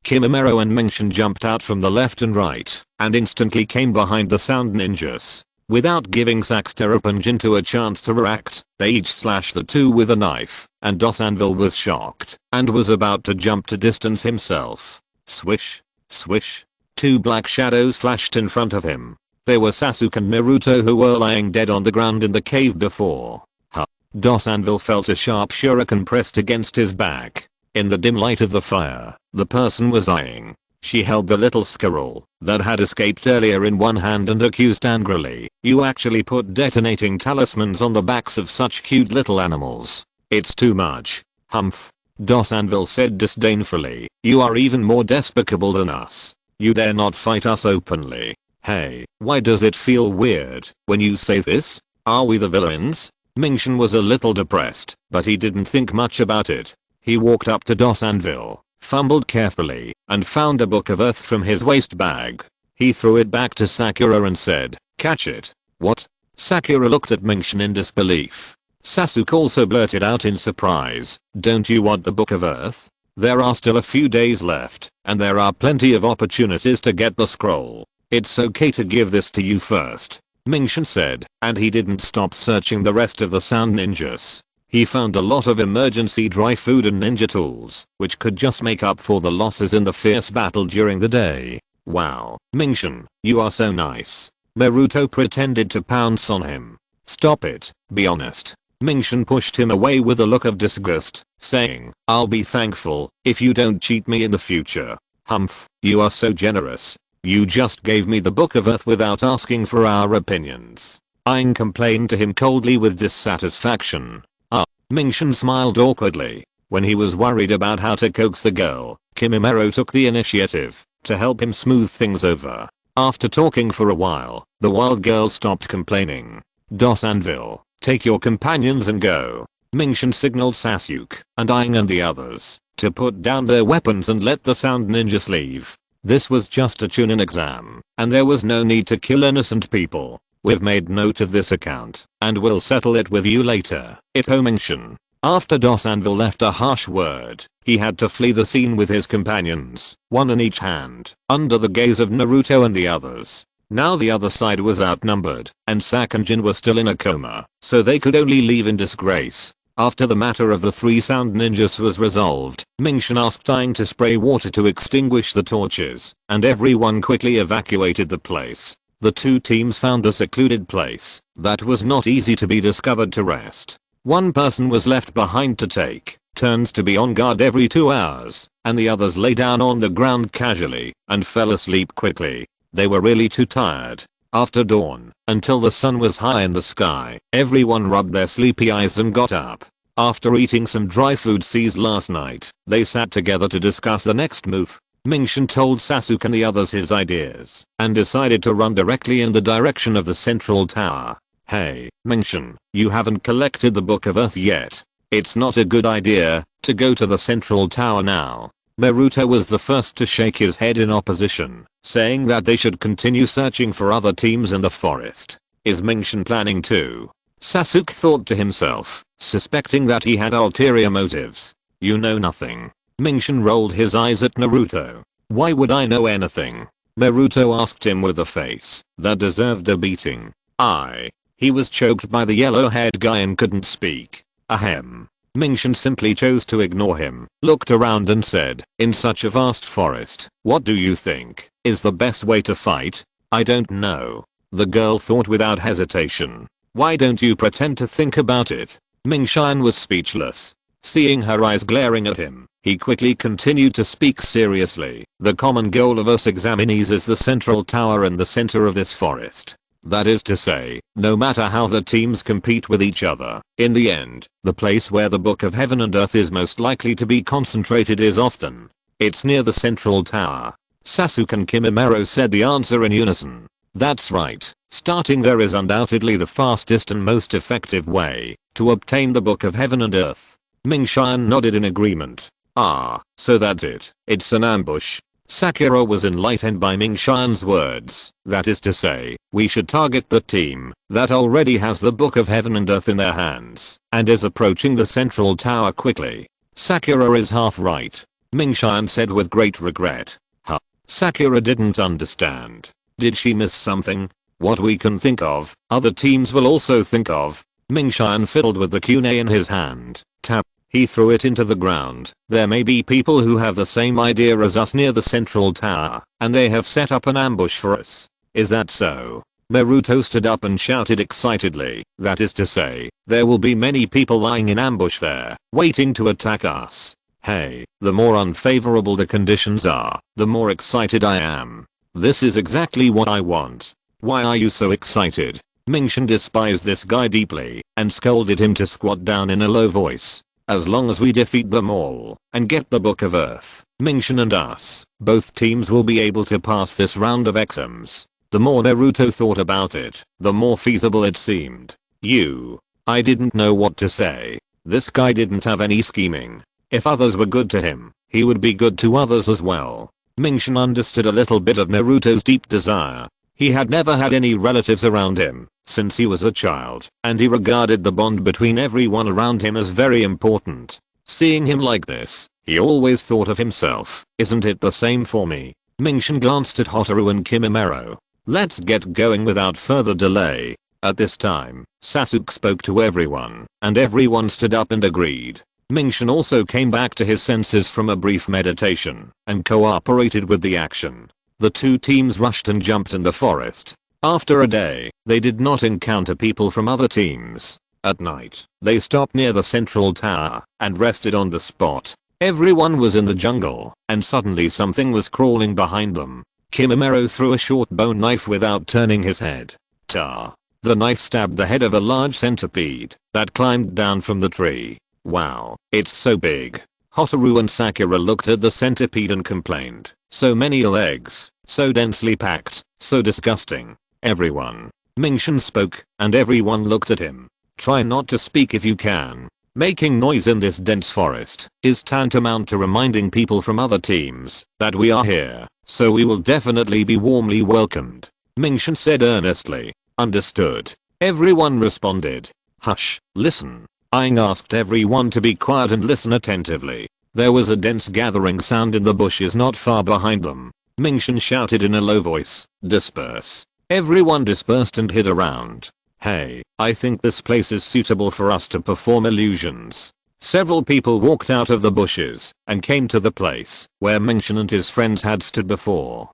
Kimimaro and Ming-Shin jumped out from the left and right, and instantly came behind the sound ninjas. Without giving Sakura and Jinto a chance to react, they each slashed the 2 with a knife, and Anvil was shocked, and was about to jump to distance himself. Swish, swish. 2 black shadows flashed in front of him. There were Sasuke and Naruto who were lying dead on the ground in the cave before. Dos Anvil felt a sharp shuriken pressed against his back. In the dim light of the fire, the person was eyeing. She held the little squirrel that had escaped earlier in one hand and accused angrily, "You actually put detonating talismans on the backs of such cute little animals. It's too much." "Humph," Dos Anvil said disdainfully, "you are even more despicable than us. You dare not fight us openly. Hey, why does it feel weird when you say this? Are we the villains?" Mingshan was a little depressed, but he didn't think much about it. He walked up to Dos Anvil, fumbled carefully, and found a book of earth from his waist bag. He threw it back to Sakura and said, "Catch it." "What?" Sakura looked at Mingshan in disbelief. Sasuke also blurted out in surprise, "Don't you want the book of earth? There are still a few days left, and there are plenty of opportunities to get the scroll. It's okay to give this to you first," Mingshan said, and he didn't stop searching the rest of the sound ninjas. He found a lot of emergency dry food and ninja tools, which could just make up for the losses in the fierce battle during the day. "Wow, Mingshan, you are so nice." Naruto pretended to pounce on him. "Stop it, be honest." Mingshan pushed him away with a look of disgust, saying, "I'll be thankful if you don't cheat me in the future." "Humph, you are so generous. You just gave me the book of earth without asking for our opinions." Aang complained to him coldly with dissatisfaction. Mingshan smiled awkwardly. When he was worried about how to coax the girl, Kimimaro took the initiative to help him smooth things over. After talking for a while, the wild girl stopped complaining. "Dos Anvil, take your companions and go." Mingshan signaled Sasuke and Aang and the others to put down their weapons and let the sound ninjas leave. This was just a Chunin exam, and there was no need to kill innocent people. "We've made note of this account, and we'll settle it with you later, Ito Mingshan." After Dos Anvil left a harsh word, he had to flee the scene with his companions, one in each hand, under the gaze of Naruto and the others. Now the other side was outnumbered, and Sak and Jin were still in a coma, so they could only leave in disgrace. After the matter of the three sound ninjas was resolved, Mingshan asked Aang to spray water to extinguish the torches, and everyone quickly evacuated the place. The two teams found a secluded place that was not easy to be discovered to rest. One person was left behind to take turns to be on guard every 2 hours, and the others lay down on the ground casually and fell asleep quickly. They were really too tired. After dawn, until the sun was high in the sky, everyone rubbed their sleepy eyes and got up. After eating some dry food seized last night, they sat together to discuss the next move. Mingshan told Sasuke and the others his ideas, and decided to run directly in the direction of the central tower. "Hey, Mingshan, you haven't collected the Book of Earth yet. It's not a good idea to go to the central tower now." Naruto was the first to shake his head in opposition, saying that they should continue searching for other teams in the forest. "Is Mingshan planning too?" Sasuke thought to himself, suspecting that he had ulterior motives. "You know nothing." Mingshan rolled his eyes at Naruto. "Why would I know anything?" Naruto asked him with a face that deserved a beating. He was choked by the yellow-haired guy and couldn't speak. Ahem. Mingshan simply chose to ignore him, looked around and said, "In such a vast forest, what do you think is the best way to fight?" "I don't know." The girl thought without hesitation. "Why don't you pretend to think about it?" Mingshan was speechless. Seeing her eyes glaring at him, he quickly continued to speak seriously. "The common goal of us examinees is the central tower in the center of this forest. That is to say, no matter how the teams compete with each other, in the end, the place where the Book of Heaven and Earth is most likely to be concentrated is often. It's near the central tower." Sasuke and Kimimaro said the answer in unison. "That's right. Starting there is undoubtedly the fastest and most effective way to obtain the Book of Heaven and Earth." Mingshan nodded in agreement. So that's it. It's an ambush." Sakura was enlightened by Mingshan's words. "That is to say, we should target the team that already has the Book of Heaven and Earth in their hands and is approaching the central tower quickly." "Sakura is half right," Mingshan said with great regret. Sakura didn't understand. Did she miss something? "What we can think of, other teams will also think of." Mingshan fiddled with the kunai in his hand. Tap. He threw it into the ground. "There may be people who have the same idea as us near the central tower, and they have set up an ambush for us. Is that so?" Naruto stood up and shouted excitedly, that is to say, there will be many people lying in ambush there, waiting to attack us. Hey, the more unfavorable the conditions are, the more excited I am. This is exactly what I want. Why are you so excited? Mingshin despised this guy deeply and scolded him to squat down in a low voice. As long as we defeat them all and get the Book of Earth, Mingshin and us, both teams will be able to pass this round of exams. The more Naruto thought about it, the more feasible it seemed. I didn't know what to say. This guy didn't have any scheming. If others were good to him, he would be good to others as well. Mingshin understood a little bit of Naruto's deep desire. He had never had any relatives around him since he was a child, and he regarded the bond between everyone around him as very important. Seeing him like this, he always thought of himself, isn't it the same for me? Mingshin glanced at Hotaru and Kimimaro. Let's get going without further delay. At this time, Sasuke spoke to everyone, and everyone stood up and agreed. Mingshin also came back to his senses from a brief meditation and cooperated with the action. The two teams rushed and jumped in the forest. After a day, they did not encounter people from other teams. At night, they stopped near the central tower and rested on the spot. Everyone was in the jungle, and suddenly something was crawling behind them. Kimimaro threw a short bone knife without turning his head. Ta! The knife stabbed the head of a large centipede that climbed down from the tree. Wow, it's so big. Hotaru and Sakura looked at the centipede and complained. So many legs, so densely packed, so disgusting. Everyone. Mingshin spoke, and everyone looked at him. Try not to speak if you can. Making noise in this dense forest is tantamount to reminding people from other teams that we are here, so we will definitely be warmly welcomed. Mingshin said earnestly. Understood. Everyone responded. Hush, listen. Aang asked everyone to be quiet and listen attentively. There was a dense gathering sound in the bushes not far behind them. Mingshin shouted in a low voice, disperse. Everyone dispersed and hid around. Hey, I think this place is suitable for us to perform illusions. Several people walked out of the bushes and came to the place where Mingshin and his friends had stood before.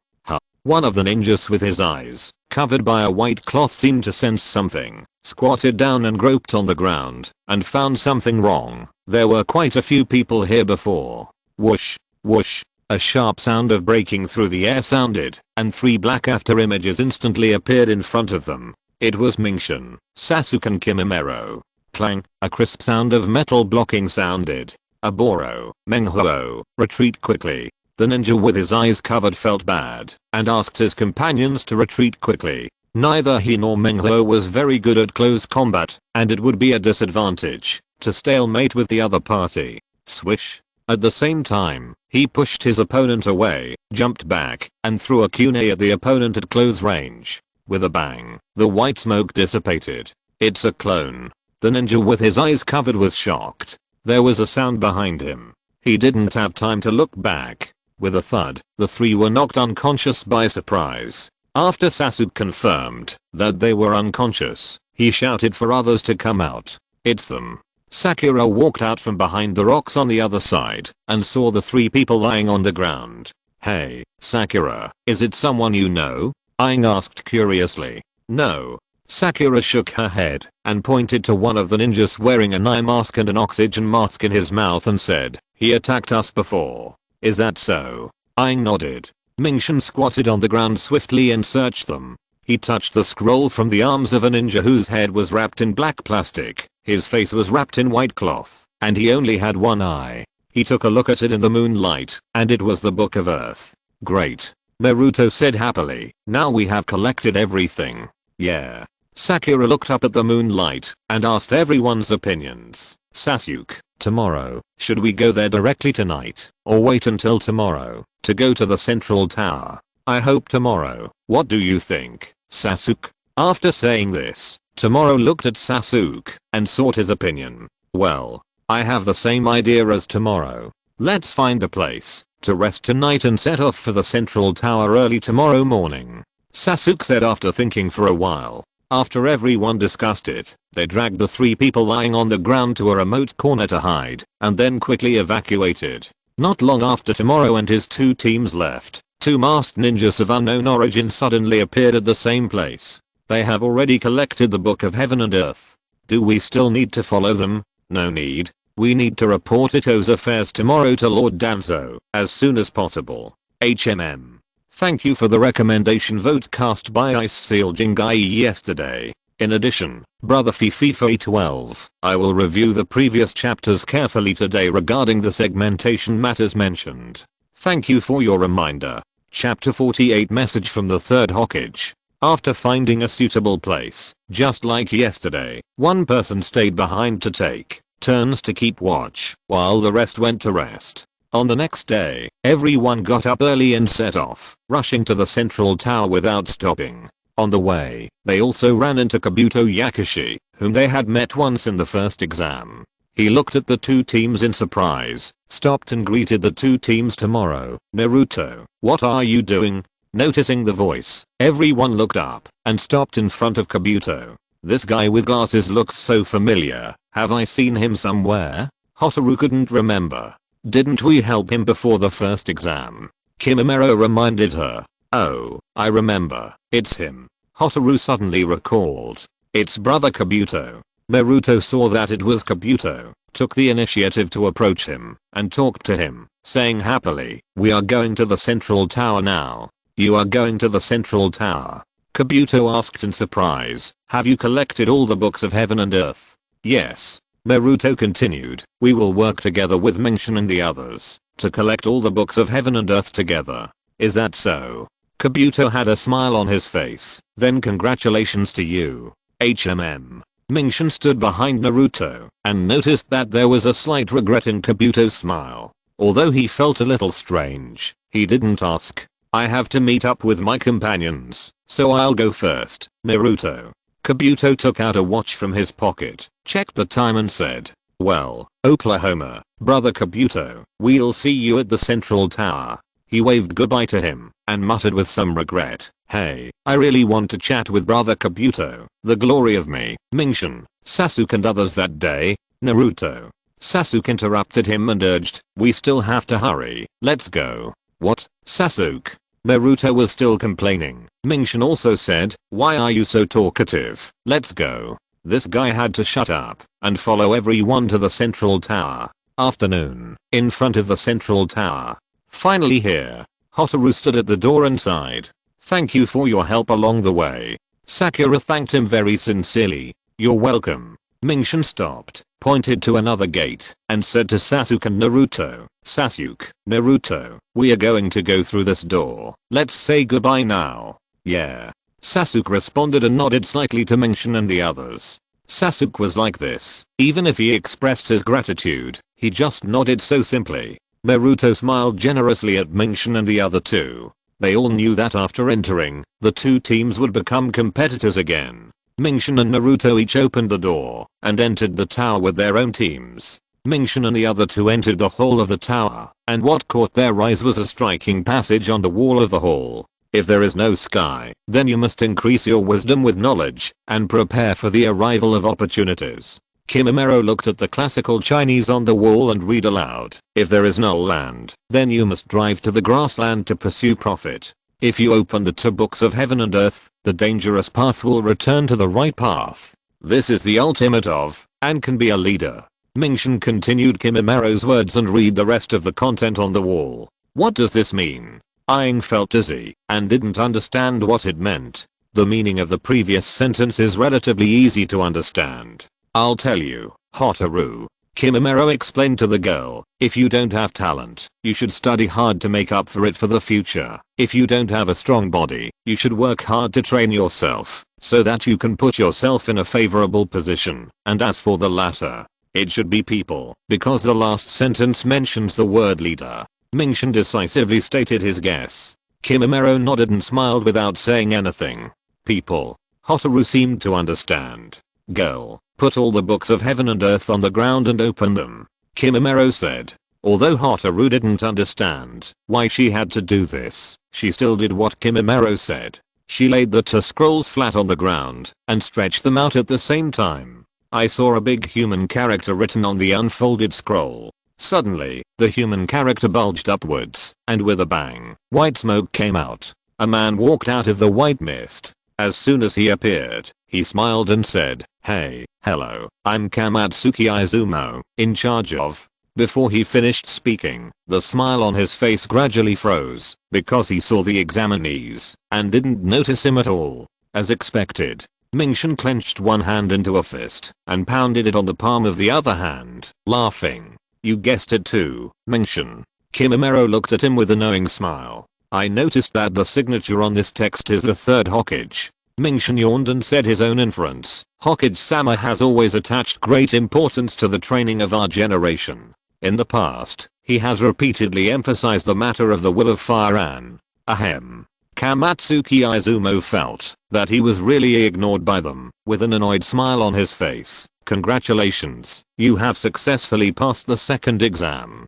One of the ninjas with his eyes covered by a white cloth seemed to sense something, squatted down and groped on the ground and found something wrong. There were quite a few people here before. Whoosh, whoosh. A sharp sound of breaking through the air sounded, and 3 black after images instantly appeared in front of them. It was Mingshin, Sasuke and Kimimaro. Clang, a crisp sound of metal blocking sounded. Aboro, Menghuo, retreat quickly. The ninja with his eyes covered felt bad, and asked his companions to retreat quickly. Neither he nor Menghuo was very good at close combat, and it would be a disadvantage to stalemate with the other party. Swish. At the same time, he pushed his opponent away, jumped back, and threw a kunai at the opponent at close range. With a bang, the white smoke dissipated. It's a clone. The ninja with his eyes covered was shocked. There was a sound behind him. He didn't have time to look back. With a thud, the 3 were knocked unconscious by surprise. After Sasuke confirmed that they were unconscious, he shouted for others to come out. It's them. Sakura walked out from behind the rocks on the other side and saw the 3 people lying on the ground. Hey, Sakura, is it someone you know? Aang asked curiously. No. Sakura shook her head and pointed to one of the ninjas wearing an eye mask and an oxygen mask in his mouth and said, he attacked us before. Is that so? Aang nodded. Mingshin squatted on the ground swiftly and searched them. He touched the scroll from the arms of a ninja whose head was wrapped in black plastic. His face was wrapped in white cloth, and he only had one eye. He took a look at it in the moonlight, and it was the Book of Earth. Great. Naruto said happily. Now we have collected everything. Yeah. Sakura looked up at the moonlight and asked everyone's opinions. Sasuke, tomorrow, should we go there directly tonight, or wait until tomorrow to go to the central tower? I hope tomorrow. What do you think, Sasuke? After saying this, Tomorrow looked at Sasuke and sought his opinion. Well, I have the same idea as Tomorrow. Let's find a place to rest tonight and set off for the central tower early tomorrow morning, Sasuke said after thinking for a while. After everyone discussed it, they dragged the 3 people lying on the ground to a remote corner to hide, and then quickly evacuated. Not long after Tomorrow and his 2 teams left, 2 masked ninjas of unknown origin suddenly appeared at the same place. They have already collected the Book of Heaven and Earth. Do we still need to follow them? No need. We need to report Ito's affairs tomorrow to Lord Danzo, as soon as possible. HMM. Thank you for the recommendation vote cast by Ice Seal Jingai yesterday. In addition, Brother Fifi 12, I will review the previous chapters carefully today regarding the segmentation matters mentioned. Thank you for your reminder. Chapter 48 Message from the Third Hokage. After finding a suitable place, just like yesterday, one person stayed behind to take turns to keep watch, while the rest went to rest. On the next day, everyone got up early and set off, rushing to the central tower without stopping. On the way, they also ran into Kabuto Yakushi, whom they had met once in the first exam. He looked at the two teams in surprise, stopped and greeted the two teams tomorrow. Naruto, what are you doing? Noticing the voice, everyone looked up and stopped in front of Kabuto. This guy with glasses looks so familiar. Have I seen him somewhere? Hotaru couldn't remember. Didn't we help him before the first exam? Kimimaro reminded her. Oh, I remember. It's him. Hotaru suddenly recalled. It's brother Kabuto. Naruto saw that it was Kabuto, took the initiative to approach him and talk to him, saying happily, we are going to the central tower now. You are going to the central tower? Kabuto asked in surprise. Have you collected all the books of heaven and earth? Yes. Naruto continued. We will work together with Menshin and the others to collect all the books of heaven and earth together. Is that so? Kabuto had a smile on his face. Then congratulations to you. HMM. Menshin stood behind Naruto and noticed that there was a slight regret in Kabuto's smile. Although he felt a little strange, he didn't ask. I have to meet up with my companions, so I'll go first. Naruto. Kabuto took out a watch from his pocket, checked the time and said, well, Oklahoma, brother Kabuto, we'll see you at the central tower. He waved goodbye to him and muttered with some regret, hey, I really want to chat with brother Kabuto, the glory of me. Menshin, Sasuke and others that day. Naruto. Sasuke interrupted him and urged, we still have to hurry, let's go. What? Sasuke? Naruto was still complaining. Menshin also said, why are you so talkative? Let's go. This guy had to shut up and follow everyone to the central tower. Afternoon. In front of the central tower. Finally here. Hotaru stood at the door and sighed. Thank you for your help along the way. Sakura thanked him very sincerely. You're welcome. Menshin stopped, pointed to another gate, and said to Sasuke and Naruto, Sasuke, Naruto, we are going to go through this door. Let's say goodbye now. Yeah. Sasuke responded and nodded slightly to Menshin and the others. Sasuke was like this. Even if he expressed his gratitude, he just nodded so simply. Naruto smiled generously at Menshin and the other two. They all knew that after entering, the two teams would become competitors again. Menshin and Naruto each opened the door and entered the tower with their own teams. Menshin and the other two entered the hall of the tower, and what caught their eyes was a striking passage on the wall of the hall. If there is no sky, then you must increase your wisdom with knowledge and prepare for the arrival of opportunities. Kimimaro looked at the classical Chinese on the wall and read aloud. If there is no land, then you must drive to the grassland to pursue profit. If you open the two books of heaven and earth, the dangerous path will return to the right path. This is the ultimate of, and can be a leader. Menshin continued Kimimaro's words and read the rest of the content on the wall. What does this mean? Aang felt dizzy and didn't understand what it meant. The meaning of the previous sentence is relatively easy to understand. I'll tell you, Hotaru. Kimimaro explained to the girl, if you don't have talent, you should study hard to make up for it for the future. If you don't have a strong body, you should work hard to train yourself, so that you can put yourself in a favorable position. And as for the latter, it should be people, because the last sentence mentions the word leader. Menshin decisively stated his guess. Kimimaro nodded and smiled without saying anything. People. Hotaru seemed to understand. Girl, put all the books of heaven and earth on the ground and open them. Kimimaro said. Although Hotaru didn't understand why she had to do this, she still did what Kimimaro said. She laid the two scrolls flat on the ground and stretched them out at the same time. I saw a big human character written on the unfolded scroll. Suddenly, the human character bulged upwards, and with a bang, white smoke came out. A man walked out of the white mist. As soon as he appeared, he smiled and said, "Hey, hello, I'm Kamatsuki Izumo, in charge of." Before he finished speaking, the smile on his face gradually froze, because he saw the examinees, and didn't notice him at all. As expected, Mingshin clenched one hand into a fist, and pounded it on the palm of the other hand, laughing. "You guessed it too, Mingshin." Kimimaro looked at him with a knowing smile. "I noticed that the signature on this text is the third Hokage." Mingshin yawned and said his own inference. "Hokage-sama has always attached great importance to the training of our generation. In the past, he has repeatedly emphasized the matter of the will of fire and ahem." Kamatsuki Izumo felt that he was really ignored by them, with an annoyed smile on his face. "Congratulations, you have successfully passed the second exam."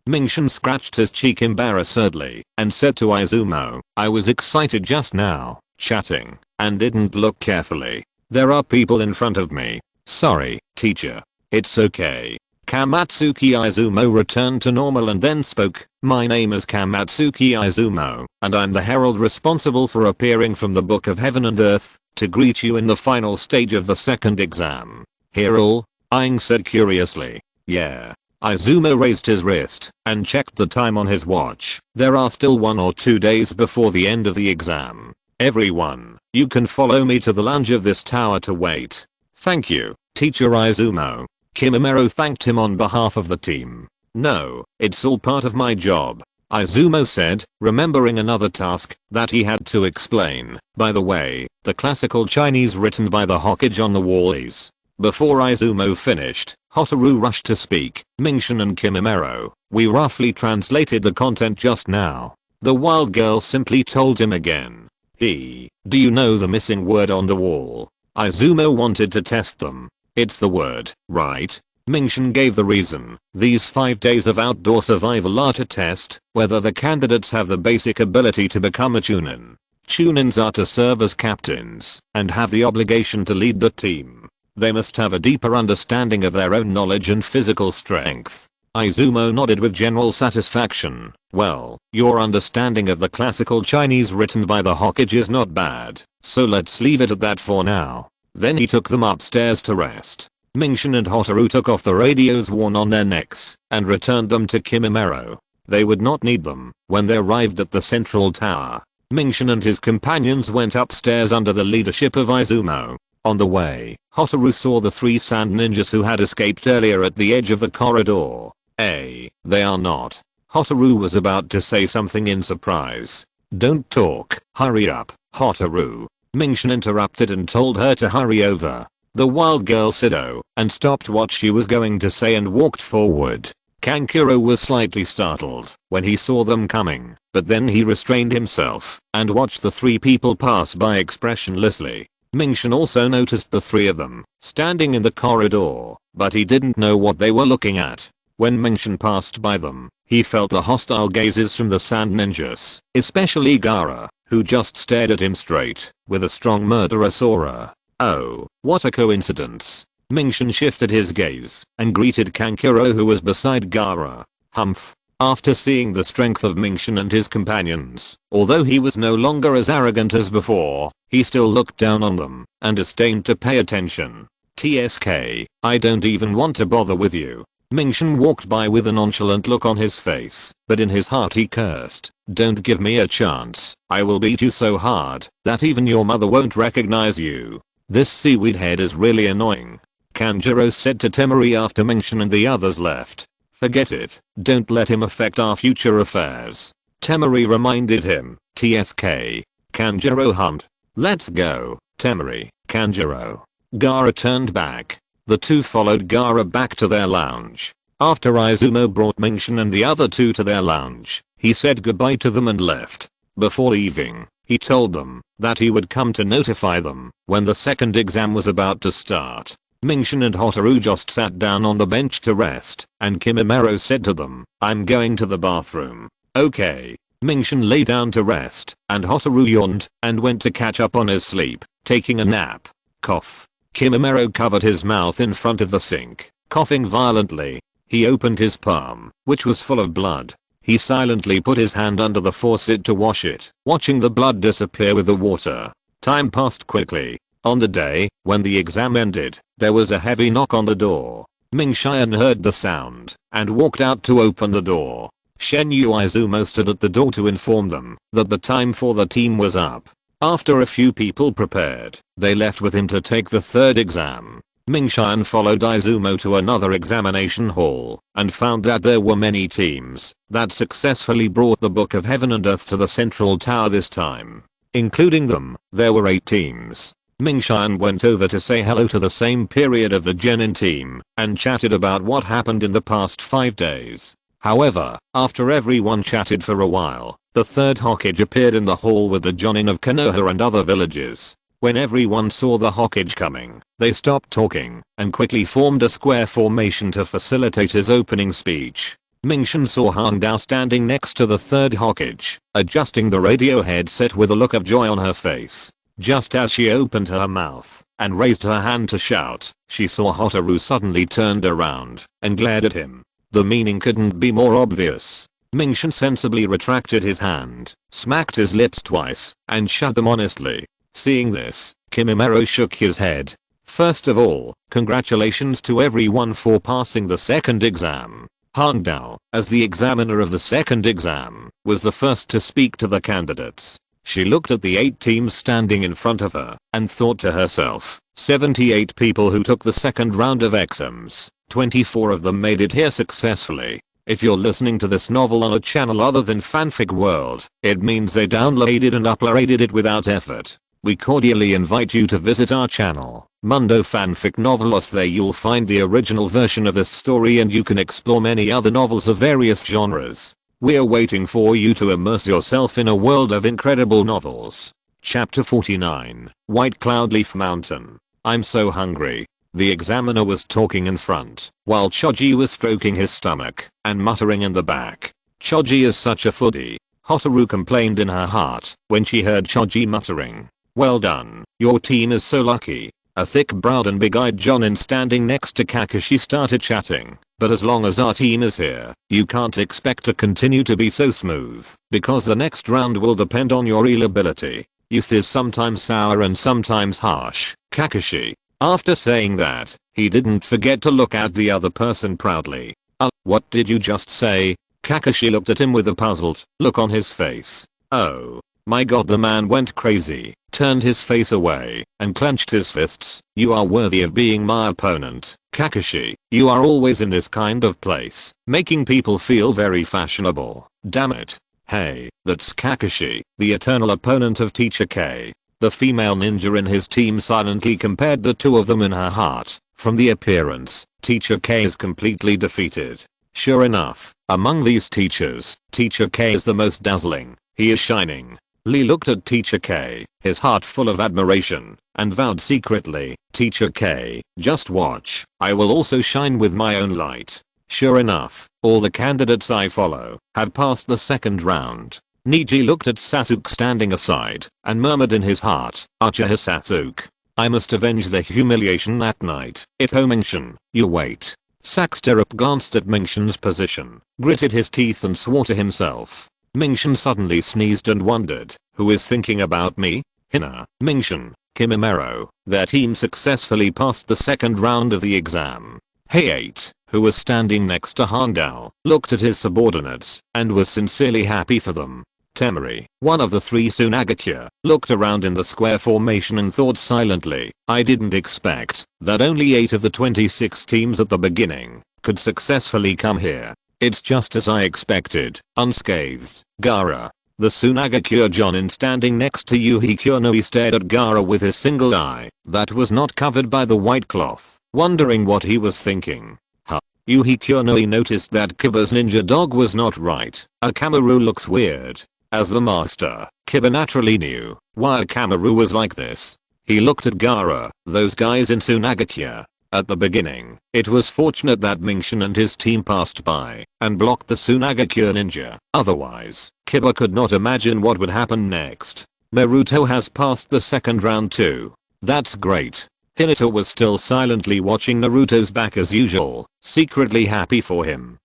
Mingshin scratched his cheek embarrassedly and said to Izumo, "I was excited just now, chatting, and didn't look carefully. There are people in front of me. Sorry, teacher." "It's okay." Kamatsuki Izumo returned to normal and then spoke. "My name is Kamatsuki Izumo, and I'm the herald responsible for appearing from the Book of Heaven and Earth to greet you in the final stage of the second exam." "Herald?" Aang said curiously. "Yeah." Izumo raised his wrist and checked the time on his watch. "There are still 1 or 2 days before the end of the exam. Everyone, you can follow me to the lounge of this tower to wait." "Thank you, Teacher Izumo." Kimimaro thanked him on behalf of the team. "No, it's all part of my job," Izumo said, remembering another task that he had to explain. "By the way, the classical Chinese written by the Hokage on the wall is..." Before Izumo finished, Hotaru rushed to speak. "Mingshin and Kimimaro, we roughly translated the content just now." The wild girl simply told him again. Do you know the missing word on the wall?" Izumo wanted to test them. "It's the word, right?" Mingshin gave the reason. "These 5 days of outdoor survival are to test whether the candidates have the basic ability to become a chunin. Chunins are to serve as captains and have the obligation to lead the team. They must have a deeper understanding of their own knowledge and physical strength." Izumo nodded with general satisfaction. "Well, your understanding of the classical Chinese written by the Hokage is not bad, so let's leave it at that for now." Then he took them upstairs to rest. Mingshin and Hotaru took off the radios worn on their necks and returned them to Kimimaro. They would not need them when they arrived at the central tower. Mingshin and his companions went upstairs under the leadership of Izumo. On the way, Hotaru saw the 3 sand ninjas who had escaped earlier at the edge of the corridor. They are not. Hotaru was about to say something in surprise. "Don't talk, hurry up, Hotaru." Mingshin interrupted and told her to hurry over. The wild girl said oh and stopped what she was going to say and walked forward. Kankuro was slightly startled when he saw them coming, but then he restrained himself and watched the 3 people pass by expressionlessly. Mingshin also noticed the 3 of them standing in the corridor, but he didn't know what they were looking at. When Mingshin passed by them, he felt the hostile gazes from the sand ninjas, especially Gaara, who just stared at him straight, with a strong murderous aura. Oh, what a coincidence. Mingshin shifted his gaze and greeted Kankuro, who was beside Gaara. Humph. After seeing the strength of Mingshin and his companions, although he was no longer as arrogant as before, he still looked down on them and disdained to pay attention. "TSK, I don't even want to bother with you." Mingshin walked by with a nonchalant look on his face, but in his heart he cursed. "Don't give me a chance. I will beat you so hard that even your mother won't recognize you. This seaweed head is really annoying." Kanjuro said to Temari after Mingshin and the others left. "Forget it. Don't let him affect our future affairs." Temari reminded him. "TSK." Kanjuro hummed. "Let's go, Temari, Kanjuro." Gaara turned back. The 2 followed Gaara back to their lounge. After Izumo brought Mingshin and the other 2 to their lounge, he said goodbye to them and left. Before leaving, he told them that he would come to notify them when the second exam was about to start. Mingshin and Hotaru just sat down on the bench to rest, and Kimimaro said to them, "I'm going to the bathroom." "Okay." Mingshin lay down to rest, and Hotaru yawned and went to catch up on his sleep, taking a nap. Cough. Kimimaro covered his mouth in front of the sink, coughing violently. He opened his palm, which was full of blood. He silently put his hand under the faucet to wash it, watching the blood disappear with the water. Time passed quickly. On the day when the exam ended, there was a heavy knock on the door. Ming Xian heard the sound and walked out to open the door. Shen Yuizumo stood at the door to inform them that the time for the team was up. After a few people prepared, they left with him to take the third exam. Ming Xian followed Izumo to another examination hall and found that there were many teams that successfully brought the Book of Heaven and Earth to the central tower this time. Including them, there were 8 teams. Ming Xian went over to say hello to the same period of the Genin team and chatted about what happened in the past 5 days. However, after everyone chatted for a while, the third Hokage appeared in the hall with the Jonin of Konoha and other villages. When everyone saw the Hokage coming, they stopped talking and quickly formed a square formation to facilitate his opening speech. Ming Xian saw Han Dao standing next to the third Hokage, adjusting the radio headset with a look of joy on her face. Just as she opened her mouth and raised her hand to shout, she saw Hotaru suddenly turned around and glared at him. The meaning couldn't be more obvious. Ming Xian sensibly retracted his hand, smacked his lips twice, and shut them honestly. Seeing this, Kimimaro shook his head. First of all, congratulations to everyone for passing the second exam. Han Dao, as the examiner of the second exam, was the first to speak to the candidates. She looked at the 8 teams standing in front of her and thought to herself, 78 people who took the second round of exams, 24 of them made it here successfully. If you're listening to this novel on a channel other than Fanfic World, it means they downloaded and uploaded it without effort. We cordially invite you to visit our channel, Mundo Fanfic Novelos. There you'll find the original version of this story and you can explore many other novels of various genres. We're waiting for you to immerse yourself in a world of incredible novels. Chapter 49, White Cloudleaf Mountain. I'm so hungry. The examiner was talking in front, while Choji was stroking his stomach and muttering in the back. Choji is such a foodie, Hotaru complained in her heart when she heard Choji muttering. Well done, your team is so lucky. A thick-browed and big-eyed Jonin standing next to Kakashi started chatting. But as long as our team is here, you can't expect to continue to be so smooth, because the next round will depend on your real ability. Youth is sometimes sour and sometimes harsh, Kakashi. After saying that, he didn't forget to look at the other person proudly. What did you just say? Kakashi looked at him with a puzzled look on his face. Oh my god, the man went crazy, turned his face away, and clenched his fists. You are worthy of being my opponent, Kakashi. You are always in this kind of place, making people feel very fashionable. Damn it. Hey, that's Kakashi, the eternal opponent of Teacher K. The female ninja in his team silently compared the two of them in her heart. From the appearance, Teacher K is completely defeated. Sure enough, among these teachers, Teacher K is the most dazzling. He is shining. Lee looked at Teacher K, his heart full of admiration, and vowed secretly, Teacher K, just watch, I will also shine with my own light. Sure enough, all the candidates I follow had passed the second round. Niji looked at Sasuke standing aside and murmured in his heart, Acha Sasuke. I must avenge the humiliation that night. Ito Ming-shan, you wait. Saxterup glanced at Ming-shan's position, gritted his teeth and swore to himself. Ming-shan suddenly sneezed and wondered, who is thinking about me? Hina, Ming-shan, Kimimaro. Their team successfully passed the second round of the exam. Hey-8, who was standing next to Han Dao, looked at his subordinates and was sincerely happy for them. Temari, one of the 3 Tsunagakure, looked around in the square formation and thought silently, I didn't expect that only 8 of the 26 teams at the beginning could successfully come here. It's just as I expected, unscathed. Gaara, the Tsunagakure Jonin standing next to Yuhi Kurenoi stared at Gaara with his single eye that was not covered by the white cloth, wondering what he was thinking. Yuhi Kurenoi noticed that Kiba's ninja dog was not right. Akamaru looks weird. As the master, Kiba naturally knew why Akamaru was like this. He looked at Gaara, those guys in Tsunagakure. At the beginning, it was fortunate that Ming-shan and his team passed by and blocked the Tsunagakure ninja. Otherwise, Kiba could not imagine what would happen next. Naruto has passed the second round too. That's great. Hinata was still silently watching Naruto's back as usual, secretly happy for him.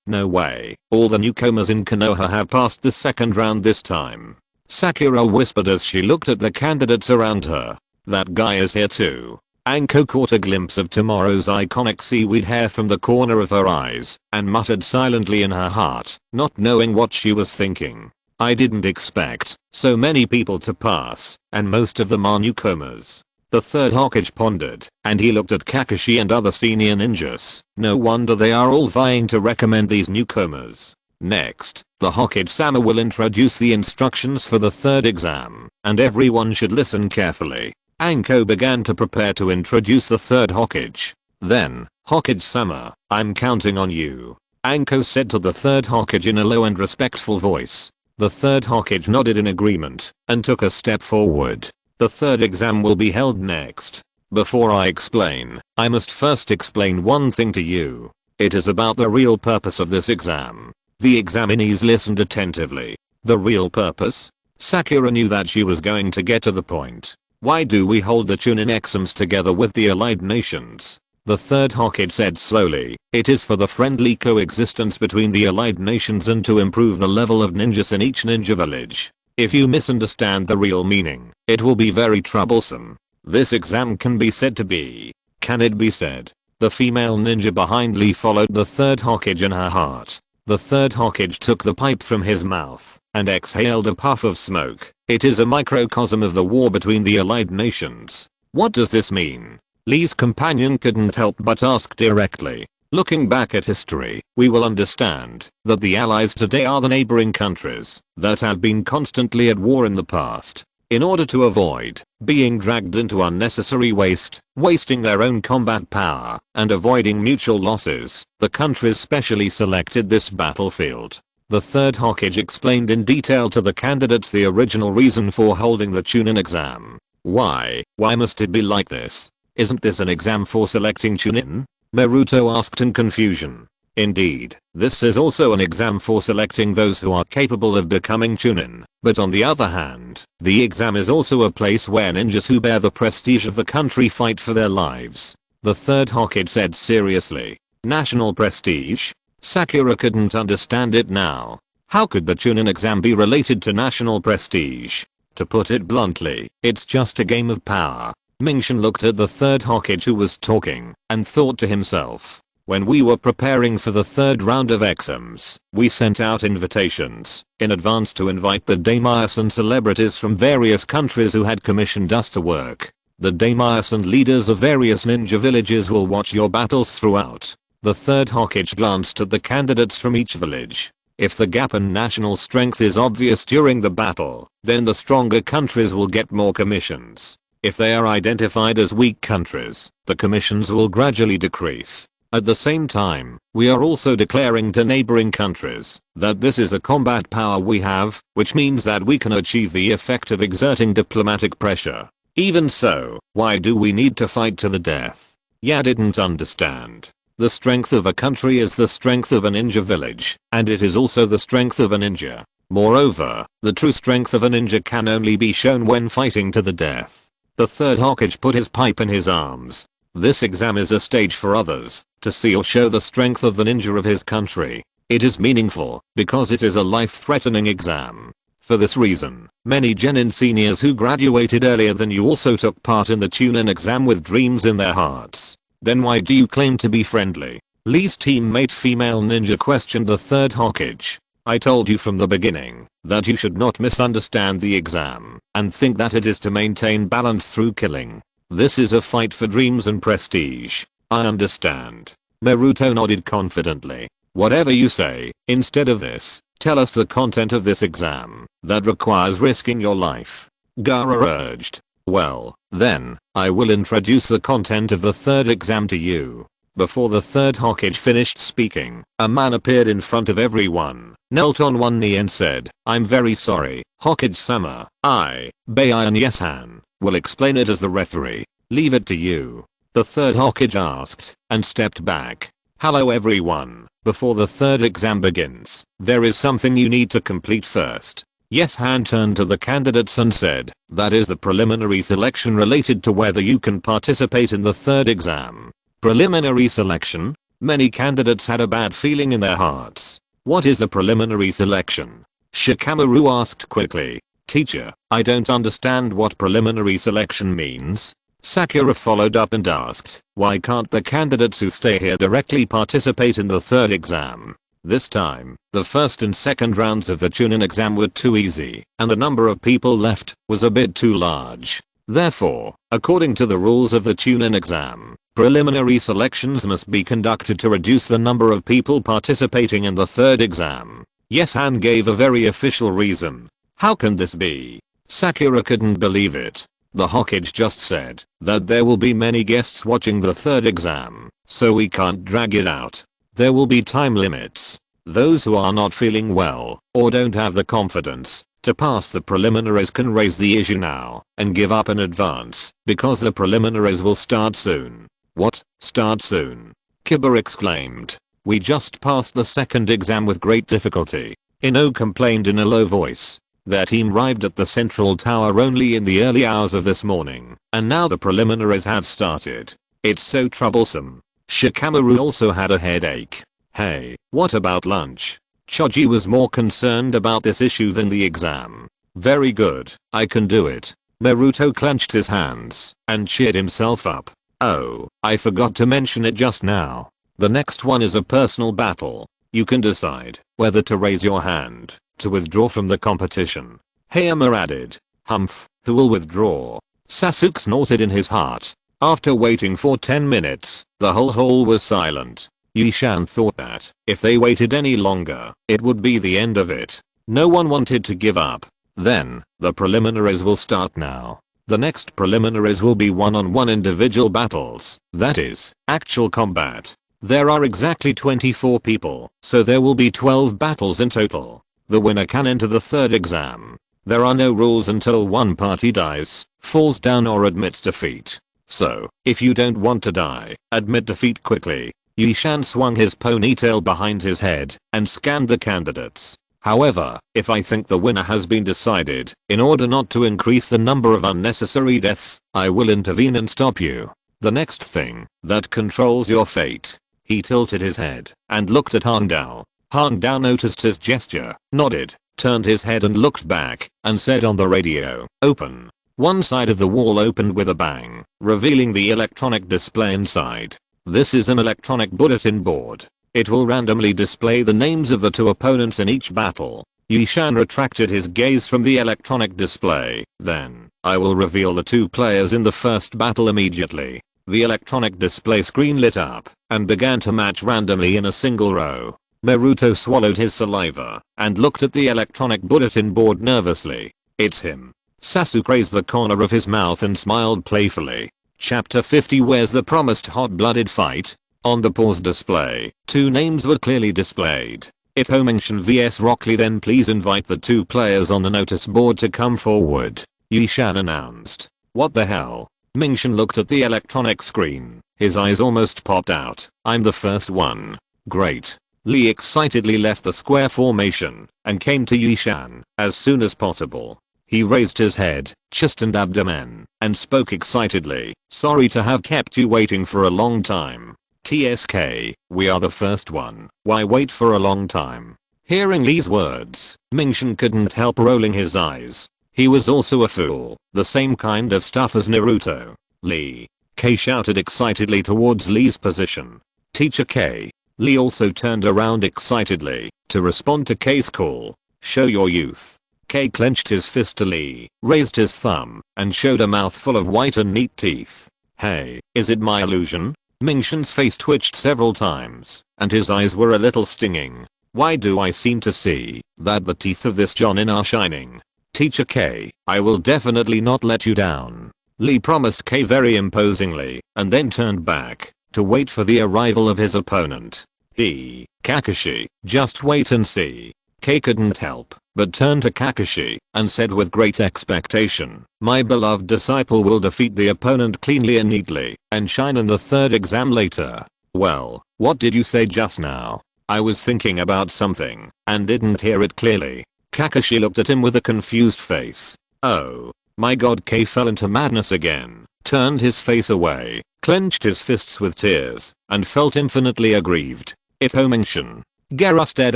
No way. All the newcomers in Konoha have passed the second round this time. Sakura whispered as she looked at the candidates around her. That guy is here too. Anko caught a glimpse of tomorrow's iconic seaweed hair from the corner of her eyes and muttered silently in her heart, not knowing what she was thinking. I didn't expect so many people to pass, and most of them are newcomers. The third Hokage pondered, and he looked at Kakashi and other senior ninjas. No wonder they are all vying to recommend these newcomers. Next, the Hokage-sama will introduce the instructions for the third exam, and everyone should listen carefully. Anko began to prepare to introduce the third Hokage. Then, Hokage-sama, I'm counting on you. Anko said to the third Hokage in a low and respectful voice. The third Hokage nodded in agreement and took a step forward. The third exam will be held next. Before I explain, I must first explain one thing to you. It is about the real purpose of this exam. The examinees listened attentively. The real purpose? Sakura knew that she was going to get to the point. Why do we hold the Chunin exams together with the allied nations? The third Hokage said slowly, it is for the friendly coexistence between the allied nations and to improve the level of ninjas in each ninja village. If you misunderstand the real meaning, it will be very troublesome. This exam can be said to be. Can it be said? The female ninja behind Lee followed the third Hokage in her heart. The third Hokage took the pipe from his mouth and exhaled a puff of smoke. It is a microcosm of the war between the allied nations. What does this mean? Lee's companion couldn't help but ask directly. Looking back at history, we will understand that the allies today are the neighboring countries that have been constantly at war in the past. In order to avoid being dragged into unnecessary wasting their own combat power, and avoiding mutual losses, the countries specially selected this battlefield. The third Hokage explained in detail to the candidates the original reason for holding the Chunin exam. Why must it be like this? Isn't this an exam for selecting Chunin? Naruto asked in confusion. Indeed, this is also an exam for selecting those who are capable of becoming Chunin, but on the other hand, the exam is also a place where ninjas who bear the prestige of the country fight for their lives. The third Hokage said seriously. National prestige? Sakura couldn't understand it now. How could the Chunin exam be related to national prestige? To put it bluntly, it's just a game of power. Mingshin looked at the third Hokage who was talking and thought to himself. When we were preparing for the third round of exams, we sent out invitations in advance to invite the daimyos and celebrities from various countries who had commissioned us to work. The daimyos and leaders of various ninja villages will watch your battles throughout. The third Hokage glanced at the candidates from each village. If the gap in national strength is obvious during the battle, then the stronger countries will get more commissions. If they are identified as weak countries, the commissions will gradually decrease. At the same time, we are also declaring to neighboring countries that this is a combat power we have, which means that we can achieve the effect of exerting diplomatic pressure. Even so, why do we need to fight to the death? Ya didn't understand. The strength of a country is the strength of a ninja village, and it is also the strength of a ninja. Moreover, the true strength of a ninja can only be shown when fighting to the death. The third Hokage put his pipe in his arms. This exam is a stage for others to see or show the strength of the ninja of his country. It is meaningful because it is a life-threatening exam. For this reason, many genin seniors who graduated earlier than you also took part in the Chunin exam with dreams in their hearts. Then why do you claim to be friendly? Lee's teammate female ninja questioned the third Hokage. I told you from the beginning that you should not misunderstand the exam and think that it is to maintain balance through killing. This is a fight for dreams and prestige. I understand. Naruto nodded confidently. Whatever you say, instead of this, tell us the content of this exam that requires risking your life. Gaara urged. Well, then, I will introduce the content of the third exam to you. Before the third Hokage finished speaking, a man appeared in front of everyone, knelt on one knee and said, I'm very sorry, Hokage-sama, I, Beian Yesan, will explain it as the referee. Leave it to you. The third Hokage asked, and stepped back. Hello everyone, before the third exam begins, there is something you need to complete first. Yes-Han turned to the candidates and said, that is the preliminary selection related to whether you can participate in the third exam. Preliminary selection? Many candidates had a bad feeling in their hearts. What is the preliminary selection? Shikamaru asked quickly. Teacher, I don't understand what preliminary selection means. Sakura followed up and asked, why can't the candidates who stay here directly participate in the third exam? This time, the first and second rounds of the Chunin exam were too easy, and the number of people left was a bit too large. Therefore, according to the rules of the Chunin exam, preliminary selections must be conducted to reduce the number of people participating in the third exam. Yes, Han gave a very official reason. How can this be? Sakura couldn't believe it. The Hokage just said that there will be many guests watching the third exam, so we can't drag it out. There will be time limits. Those who are not feeling well or don't have the confidence to pass the preliminaries can raise the issue now and give up in advance because the preliminaries will start soon. What? Start soon? Kiba exclaimed. We just passed the second exam with great difficulty. Ino complained in a low voice. Their team arrived at the central tower only in the early hours of this morning, and now the preliminaries have started. It's so troublesome. Shikamaru also had a headache. Hey, what about lunch? Choji was more concerned about this issue than the exam. Very good, I can do it. Naruto clenched his hands and cheered himself up. Oh, I forgot to mention it just now. The next one is a personal battle. You can decide whether to raise your hand to withdraw from the competition. Hayama added. Humph, who will withdraw? Sasuke snorted in his heart. After waiting for 10 minutes, the whole hall was silent. Yishan thought that if they waited any longer, it would be the end of it. No one wanted to give up. Then, the preliminaries will start now. The next preliminaries will be one-on-one individual battles, that is, actual combat. There are exactly 24 people, so there will be 12 battles in total. The winner can enter the third exam. There are no rules until one party dies, falls down or admits defeat. So, if you don't want to die, admit defeat quickly. Yishan swung his ponytail behind his head and scanned the candidates. However, if I think the winner has been decided, in order not to increase the number of unnecessary deaths, I will intervene and stop you. The next thing that controls your fate. He tilted his head and looked at Hangdao. Hangdao noticed his gesture, nodded, turned his head and looked back, and said on the radio, open. One side of the wall opened with a bang, revealing the electronic display inside. This is an electronic bulletin board. It will randomly display the names of the two opponents in each battle. Yishan retracted his gaze from the electronic display. Then, I will reveal the two players in the first battle immediately. The electronic display screen lit up and began to match randomly in a single row. Naruto swallowed his saliva and looked at the electronic bulletin board nervously. It's him. Sasuke raised the corner of his mouth and smiled playfully. Chapter 50. Where's the promised hot-blooded fight? On the pause display, two names were clearly displayed. Ito Mingxian vs Rock Lee. Then please invite the two players on the notice board to come forward. Yishan announced. What the hell? Mingxian looked at the electronic screen. His eyes almost popped out. I'm the first one. Great. Lee excitedly left the square formation and came to Yishan as soon as possible. He raised his head, chest and abdomen and spoke excitedly. Sorry to have kept you waiting for a long time. TSK, we are the first one. Why wait for a long time? Hearing Lee's words, Mingxian couldn't help rolling his eyes. He was also a fool, the same kind of stuff as Naruto. Lee. K shouted excitedly towards Lee's position. Teacher K. Lee also turned around excitedly to respond to K's call. Show your youth. K clenched his fist to Lee, raised his thumb, and showed a mouthful of white and neat teeth. Hey, is it my illusion? Mingxian's face twitched several times, and his eyes were a little stinging. Why do I seem to see that the teeth of this Jonin are shining? Teacher K, I will definitely not let you down. Lee promised K very imposingly, and then turned back to wait for the arrival of his opponent. Kakashi, just wait and see. K couldn't help but turned to Kakashi and said with great expectation, my beloved disciple will defeat the opponent cleanly and neatly and shine in the third exam later. Well, what did you say just now? I was thinking about something and didn't hear it clearly. Kakashi looked at him with a confused face. Oh my god. K fell into madness again, turned his face away, clenched his fists with tears, and felt infinitely aggrieved. Ito Mingxian. Gaara stared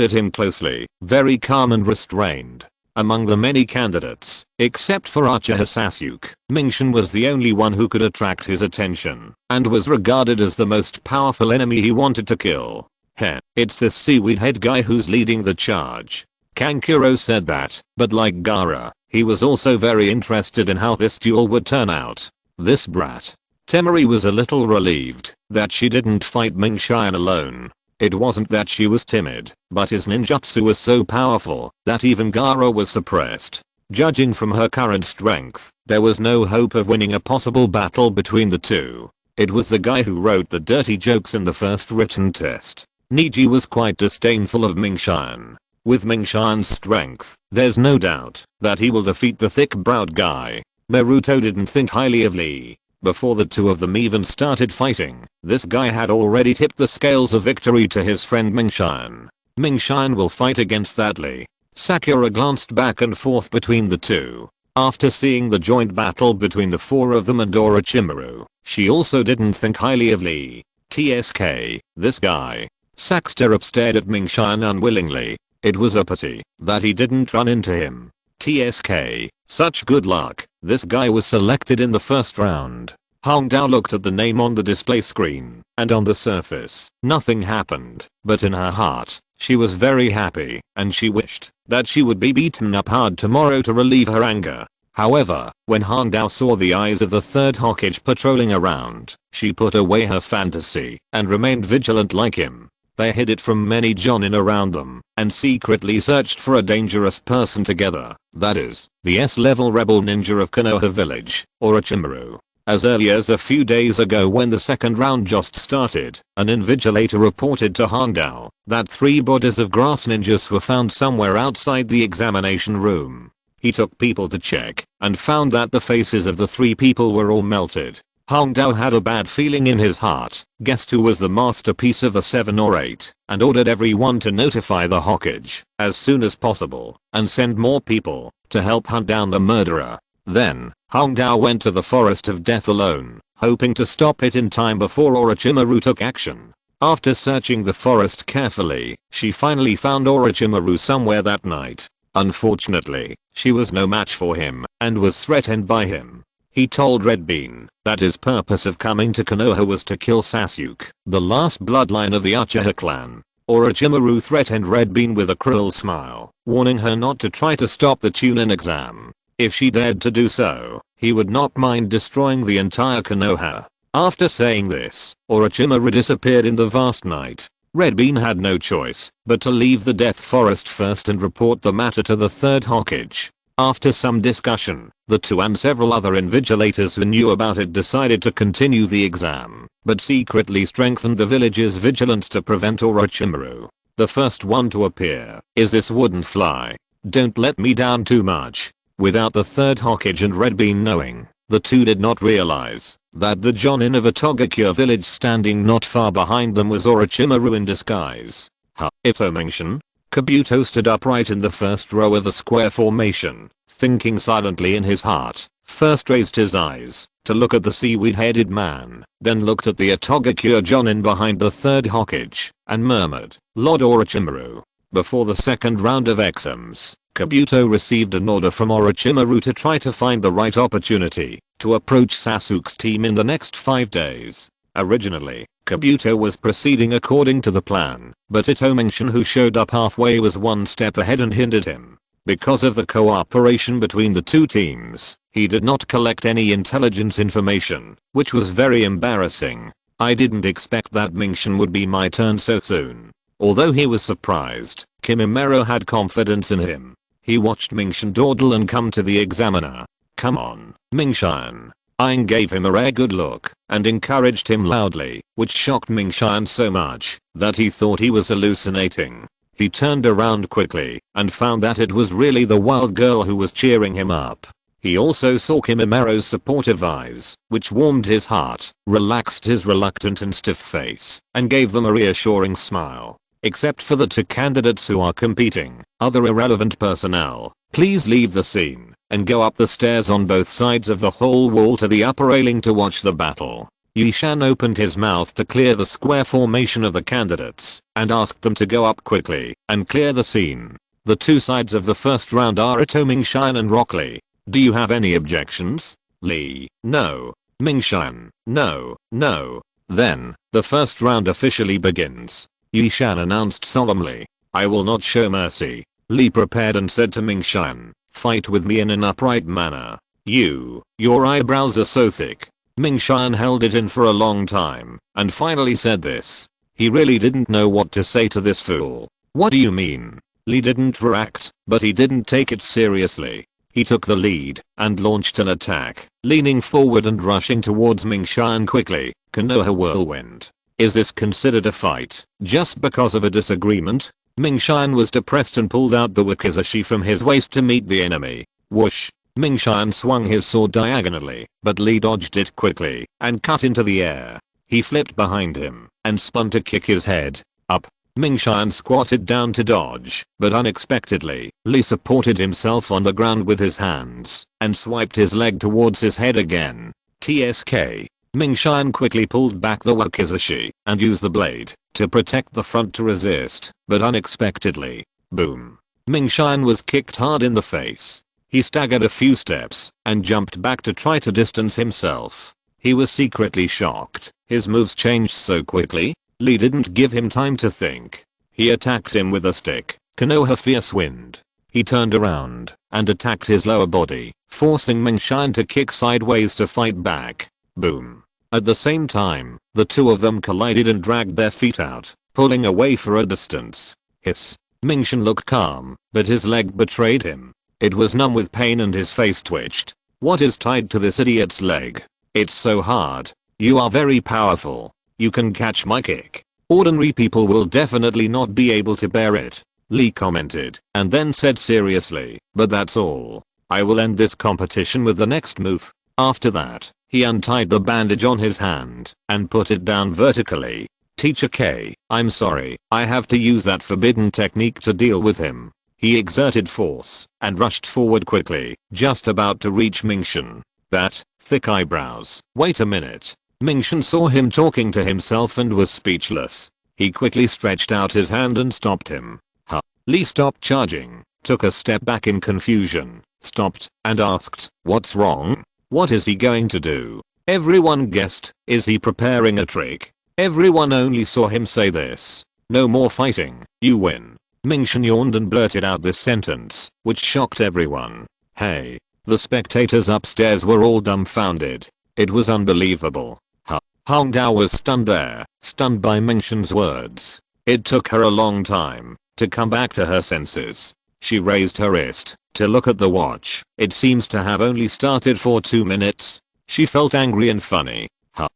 at him closely, very calm and restrained. Among the many candidates, except for Uchiha Sasuke, Mingshan was the only one who could attract his attention, and was regarded as the most powerful enemy he wanted to kill. Heh, it's this seaweed head guy who's leading the charge. Kankuro said that, but like Gaara, he was also very interested in how this duel would turn out. This brat. Temari was a little relieved that she didn't fight Mingshan alone. It wasn't that she was timid, but his ninjutsu was so powerful that even Gaara was suppressed. Judging from her current strength, there was no hope of winning a possible battle between the two. It was the guy who wrote the dirty jokes in the first written test. Niji was quite disdainful of Mingshan. With Mingshan's strength, there's no doubt that he will defeat the thick-browed guy. Naruto didn't think highly of Lee. Before the two of them even started fighting, this guy had already tipped the scales of victory to his friend Mingshan. Mingshan will fight against that Lee. Sakura glanced back and forth between the two. After seeing the joint battle between the four of them and Orochimaru, she also didn't think highly of Lee. TSK, this guy. Sakura stared at Mingshan unwillingly. It was a pity that he didn't run into him. TSK, such good luck, this guy was selected in the first round. Hongdao looked at the name on the display screen, and on the surface, nothing happened, but in her heart, she was very happy, and she wished that she would be beaten up hard tomorrow to relieve her anger. However, when Hongdao saw the eyes of the third Hokage patrolling around, she put away her fantasy and remained vigilant like him. They hid it from many Jonin around them, and secretly searched for a dangerous person together, that is, the S-level rebel ninja of Konoha village, Orochimaru. As early as a few days ago when the second round just started, an invigilator reported to Hongdao that 3 bodies of grass ninjas were found somewhere outside the examination room. He took people to check, and found that the faces of the 3 people were all melted. Hongdao had a bad feeling in his heart, guessed who was the masterpiece of the 7 or 8, and ordered everyone to notify the Hokage as soon as possible, and send more people to help hunt down the murderer. Then, Hongdao went to the Forest of Death alone, hoping to stop it in time before Orochimaru took action. After searching the forest carefully, she finally found Orochimaru somewhere that night. Unfortunately, she was no match for him, and was threatened by him. He told Red Bean that his purpose of coming to Konoha was to kill Sasuke, the last bloodline of the Uchiha clan. Orochimaru threatened Red Bean with a cruel smile, warning her not to try to stop the Chunin exam. If she dared to do so, he would not mind destroying the entire Konoha. After saying this, Orochimaru disappeared in the vast night. Red Bean had no choice but to leave the Death Forest first and report the matter to the third Hokage. After some discussion, the two and several other invigilators who knew about it decided to continue the exam, but secretly strengthened the village's vigilance to prevent Orochimaru. The first one to appear is this wooden fly. Don't let me down too much. Without the third Hokage and Red Bean knowing, the two did not realize that the Jonin of Atogakure village standing not far behind them was Orochimaru in disguise. Ito Mingshan? Kabuto stood upright in the first row of the square formation, thinking silently in his heart, first raised his eyes to look at the seaweed-headed man, then looked at the Atogakure Jonin behind the third Hokage, and murmured, Lord Orochimaru. Before the second round of exams, Kabuto received an order from Orochimaru to try to find the right opportunity to approach Sasuke's team in the next 5 days. Originally, Kabuto was proceeding according to the plan, but Ito Mingshan, who showed up halfway, was one step ahead and hindered him. Because of the cooperation between the two teams, he did not collect any intelligence information, which was very embarrassing. I didn't expect that Mingshan would be my turn so soon. Although he was surprised, Kimimaro had confidence in him. He watched Mingshan dawdle and come to the examiner. Come on, Mingshan. Aang gave him a rare good look and encouraged him loudly, which shocked Mingshan so much that he thought he was hallucinating. He turned around quickly and found that it was really the wild girl who was cheering him up. He also saw Kimimaro's supportive eyes, which warmed his heart, relaxed his reluctant and stiff face, and gave them a reassuring smile. Except for the two candidates who are competing, other irrelevant personnel, please leave the scene and go up the stairs on both sides of the whole wall to the upper railing to watch the battle. Yishan opened his mouth to clear the square formation of the candidates and asked them to go up quickly and clear the scene. The two sides of the first round are Ito, Mingshan and Rock Lee. Do you have any objections? Lee, no. Mingshan, no, no. Then, the first round officially begins. Yishan announced solemnly. I will not show mercy. Lee prepared and said to Mingshan, fight with me in an upright manner. Your eyebrows are so thick. Mingshan held it in for a long time, and finally said this. He really didn't know what to say to this fool. What do you mean? Lee didn't react, but he didn't take it seriously. He took the lead, and launched an attack, leaning forward and rushing towards Mingshan quickly. Konoha whirlwind. Is this considered a fight, just because of a disagreement? Mingshan was depressed and pulled out the wakizashi from his waist to meet the enemy. Whoosh. Mingshan swung his sword diagonally, but Lee dodged it quickly, and cut into the air. He flipped behind him, and spun to kick his head up. Mingshan squatted down to dodge, but unexpectedly, Lee supported himself on the ground with his hands, and swiped his leg towards his head again. TSK. Mingshan quickly pulled back the wakizashi, and used the blade, to protect the front to resist, but unexpectedly, boom. Mingshan was kicked hard in the face. He staggered a few steps, and jumped back to try to distance himself. He was secretly shocked. His moves changed so quickly. Lee didn't give him time to think. He attacked him with a stick, Konoha Fierce Wind. He turned around, and attacked his lower body, forcing Mingshan to kick sideways to fight back. Boom. At the same time, the two of them collided and dragged their feet out, pulling away for a distance. Hiss. Mingshan looked calm, but his leg betrayed him. It was numb with pain and his face twitched. What is tied to this idiot's leg? It's so hard. You are very powerful. You can catch my kick. Ordinary people will definitely not be able to bear it. Lee commented, and then said seriously, but that's all. I will end this competition with the next move. After that, he untied the bandage on his hand, and put it down vertically. Teacher K, I'm sorry, I have to use that forbidden technique to deal with him. He exerted force, and rushed forward quickly, just about to reach Mingshan. That, thick eyebrows. Wait a minute. Mingshan saw him talking to himself and was speechless. He quickly stretched out his hand and stopped him. Huh. Lee stopped charging, took a step back in confusion, stopped, and asked, what's wrong? What is he going to do? Everyone guessed, is he preparing a trick? Everyone only saw him say this. No more fighting, you win. Mingshan yawned and blurted out this sentence, which shocked everyone. Hey. The spectators upstairs were all dumbfounded. It was unbelievable. Hongdao was stunned there, stunned by Mingshan's words. It took her a long time to come back to her senses. She raised her wrist to look at the watch. It seems to have only started for 2 minutes. She felt angry and funny.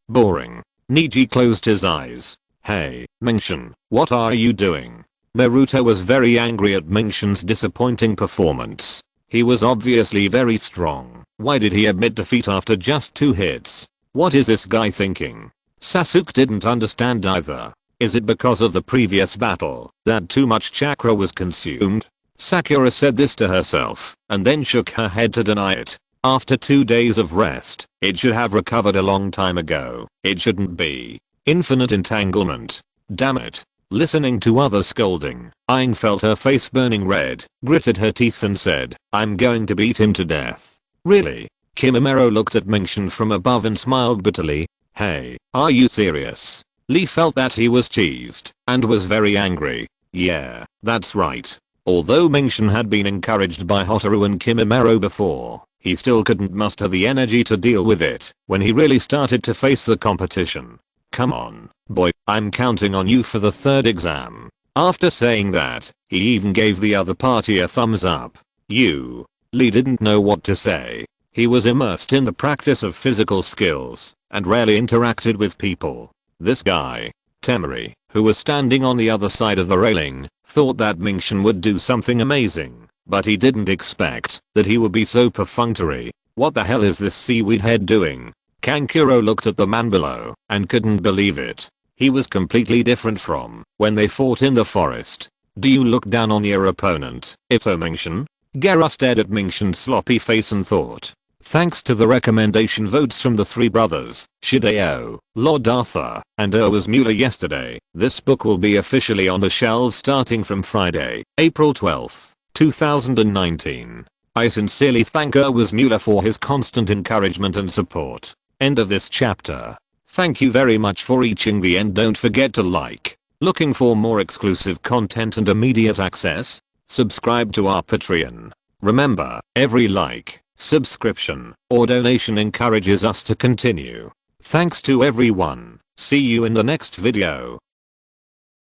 Boring. Niji closed his eyes. Hey, Mingshan, what are you doing? Naruto was very angry at Mingshan's disappointing performance. He was obviously very strong. Why did he admit defeat after just 2 hits? What is this guy thinking? Sasuke didn't understand either. Is it because of the previous battle that too much chakra was consumed? Sakura said this to herself, and then shook her head to deny it. After 2 days of rest, it should have recovered a long time ago. It shouldn't be. Infinite entanglement. Damn it. Listening to others scolding, Aang felt her face burning red, gritted her teeth and said, I'm going to beat him to death. Really? Kimimaro looked at Mingshan from above and smiled bitterly. Hey, are you serious? Lee felt that he was teased, and was very angry. Yeah, that's right. Although Mingshan had been encouraged by Hotaru and Kimimaro before, he still couldn't muster the energy to deal with it when he really started to face the competition. Come on, boy, I'm counting on you for the 3rd exam. After saying that, he even gave the other party a thumbs up. Lee didn't know what to say. He was immersed in the practice of physical skills, and rarely interacted with people. This guy, Temari, who was standing on the other side of the railing, thought that Mingshan would do something amazing, but he didn't expect that he would be so perfunctory. What the hell is this seaweed head doing? Kankuro looked at the man below, and couldn't believe it. He was completely different from when they fought in the forest. Do you look down on your opponent, Ito Mingshan? Gaara stared at Mingshan's sloppy face and thought. Thanks to the recommendation votes from the 3 brothers, Shideo, Lord Arthur, and Erwas Mueller yesterday, this book will be officially on the shelves starting from Friday, April 12th. 2019. I sincerely thank Urs Müller for his constant encouragement and support. End of this chapter. Thank you very much for reaching the end. Don't forget to like. Looking for more exclusive content and immediate access? Subscribe to our Patreon. Remember, every like, subscription, or donation encourages us to continue. Thanks to everyone. See you in the next video.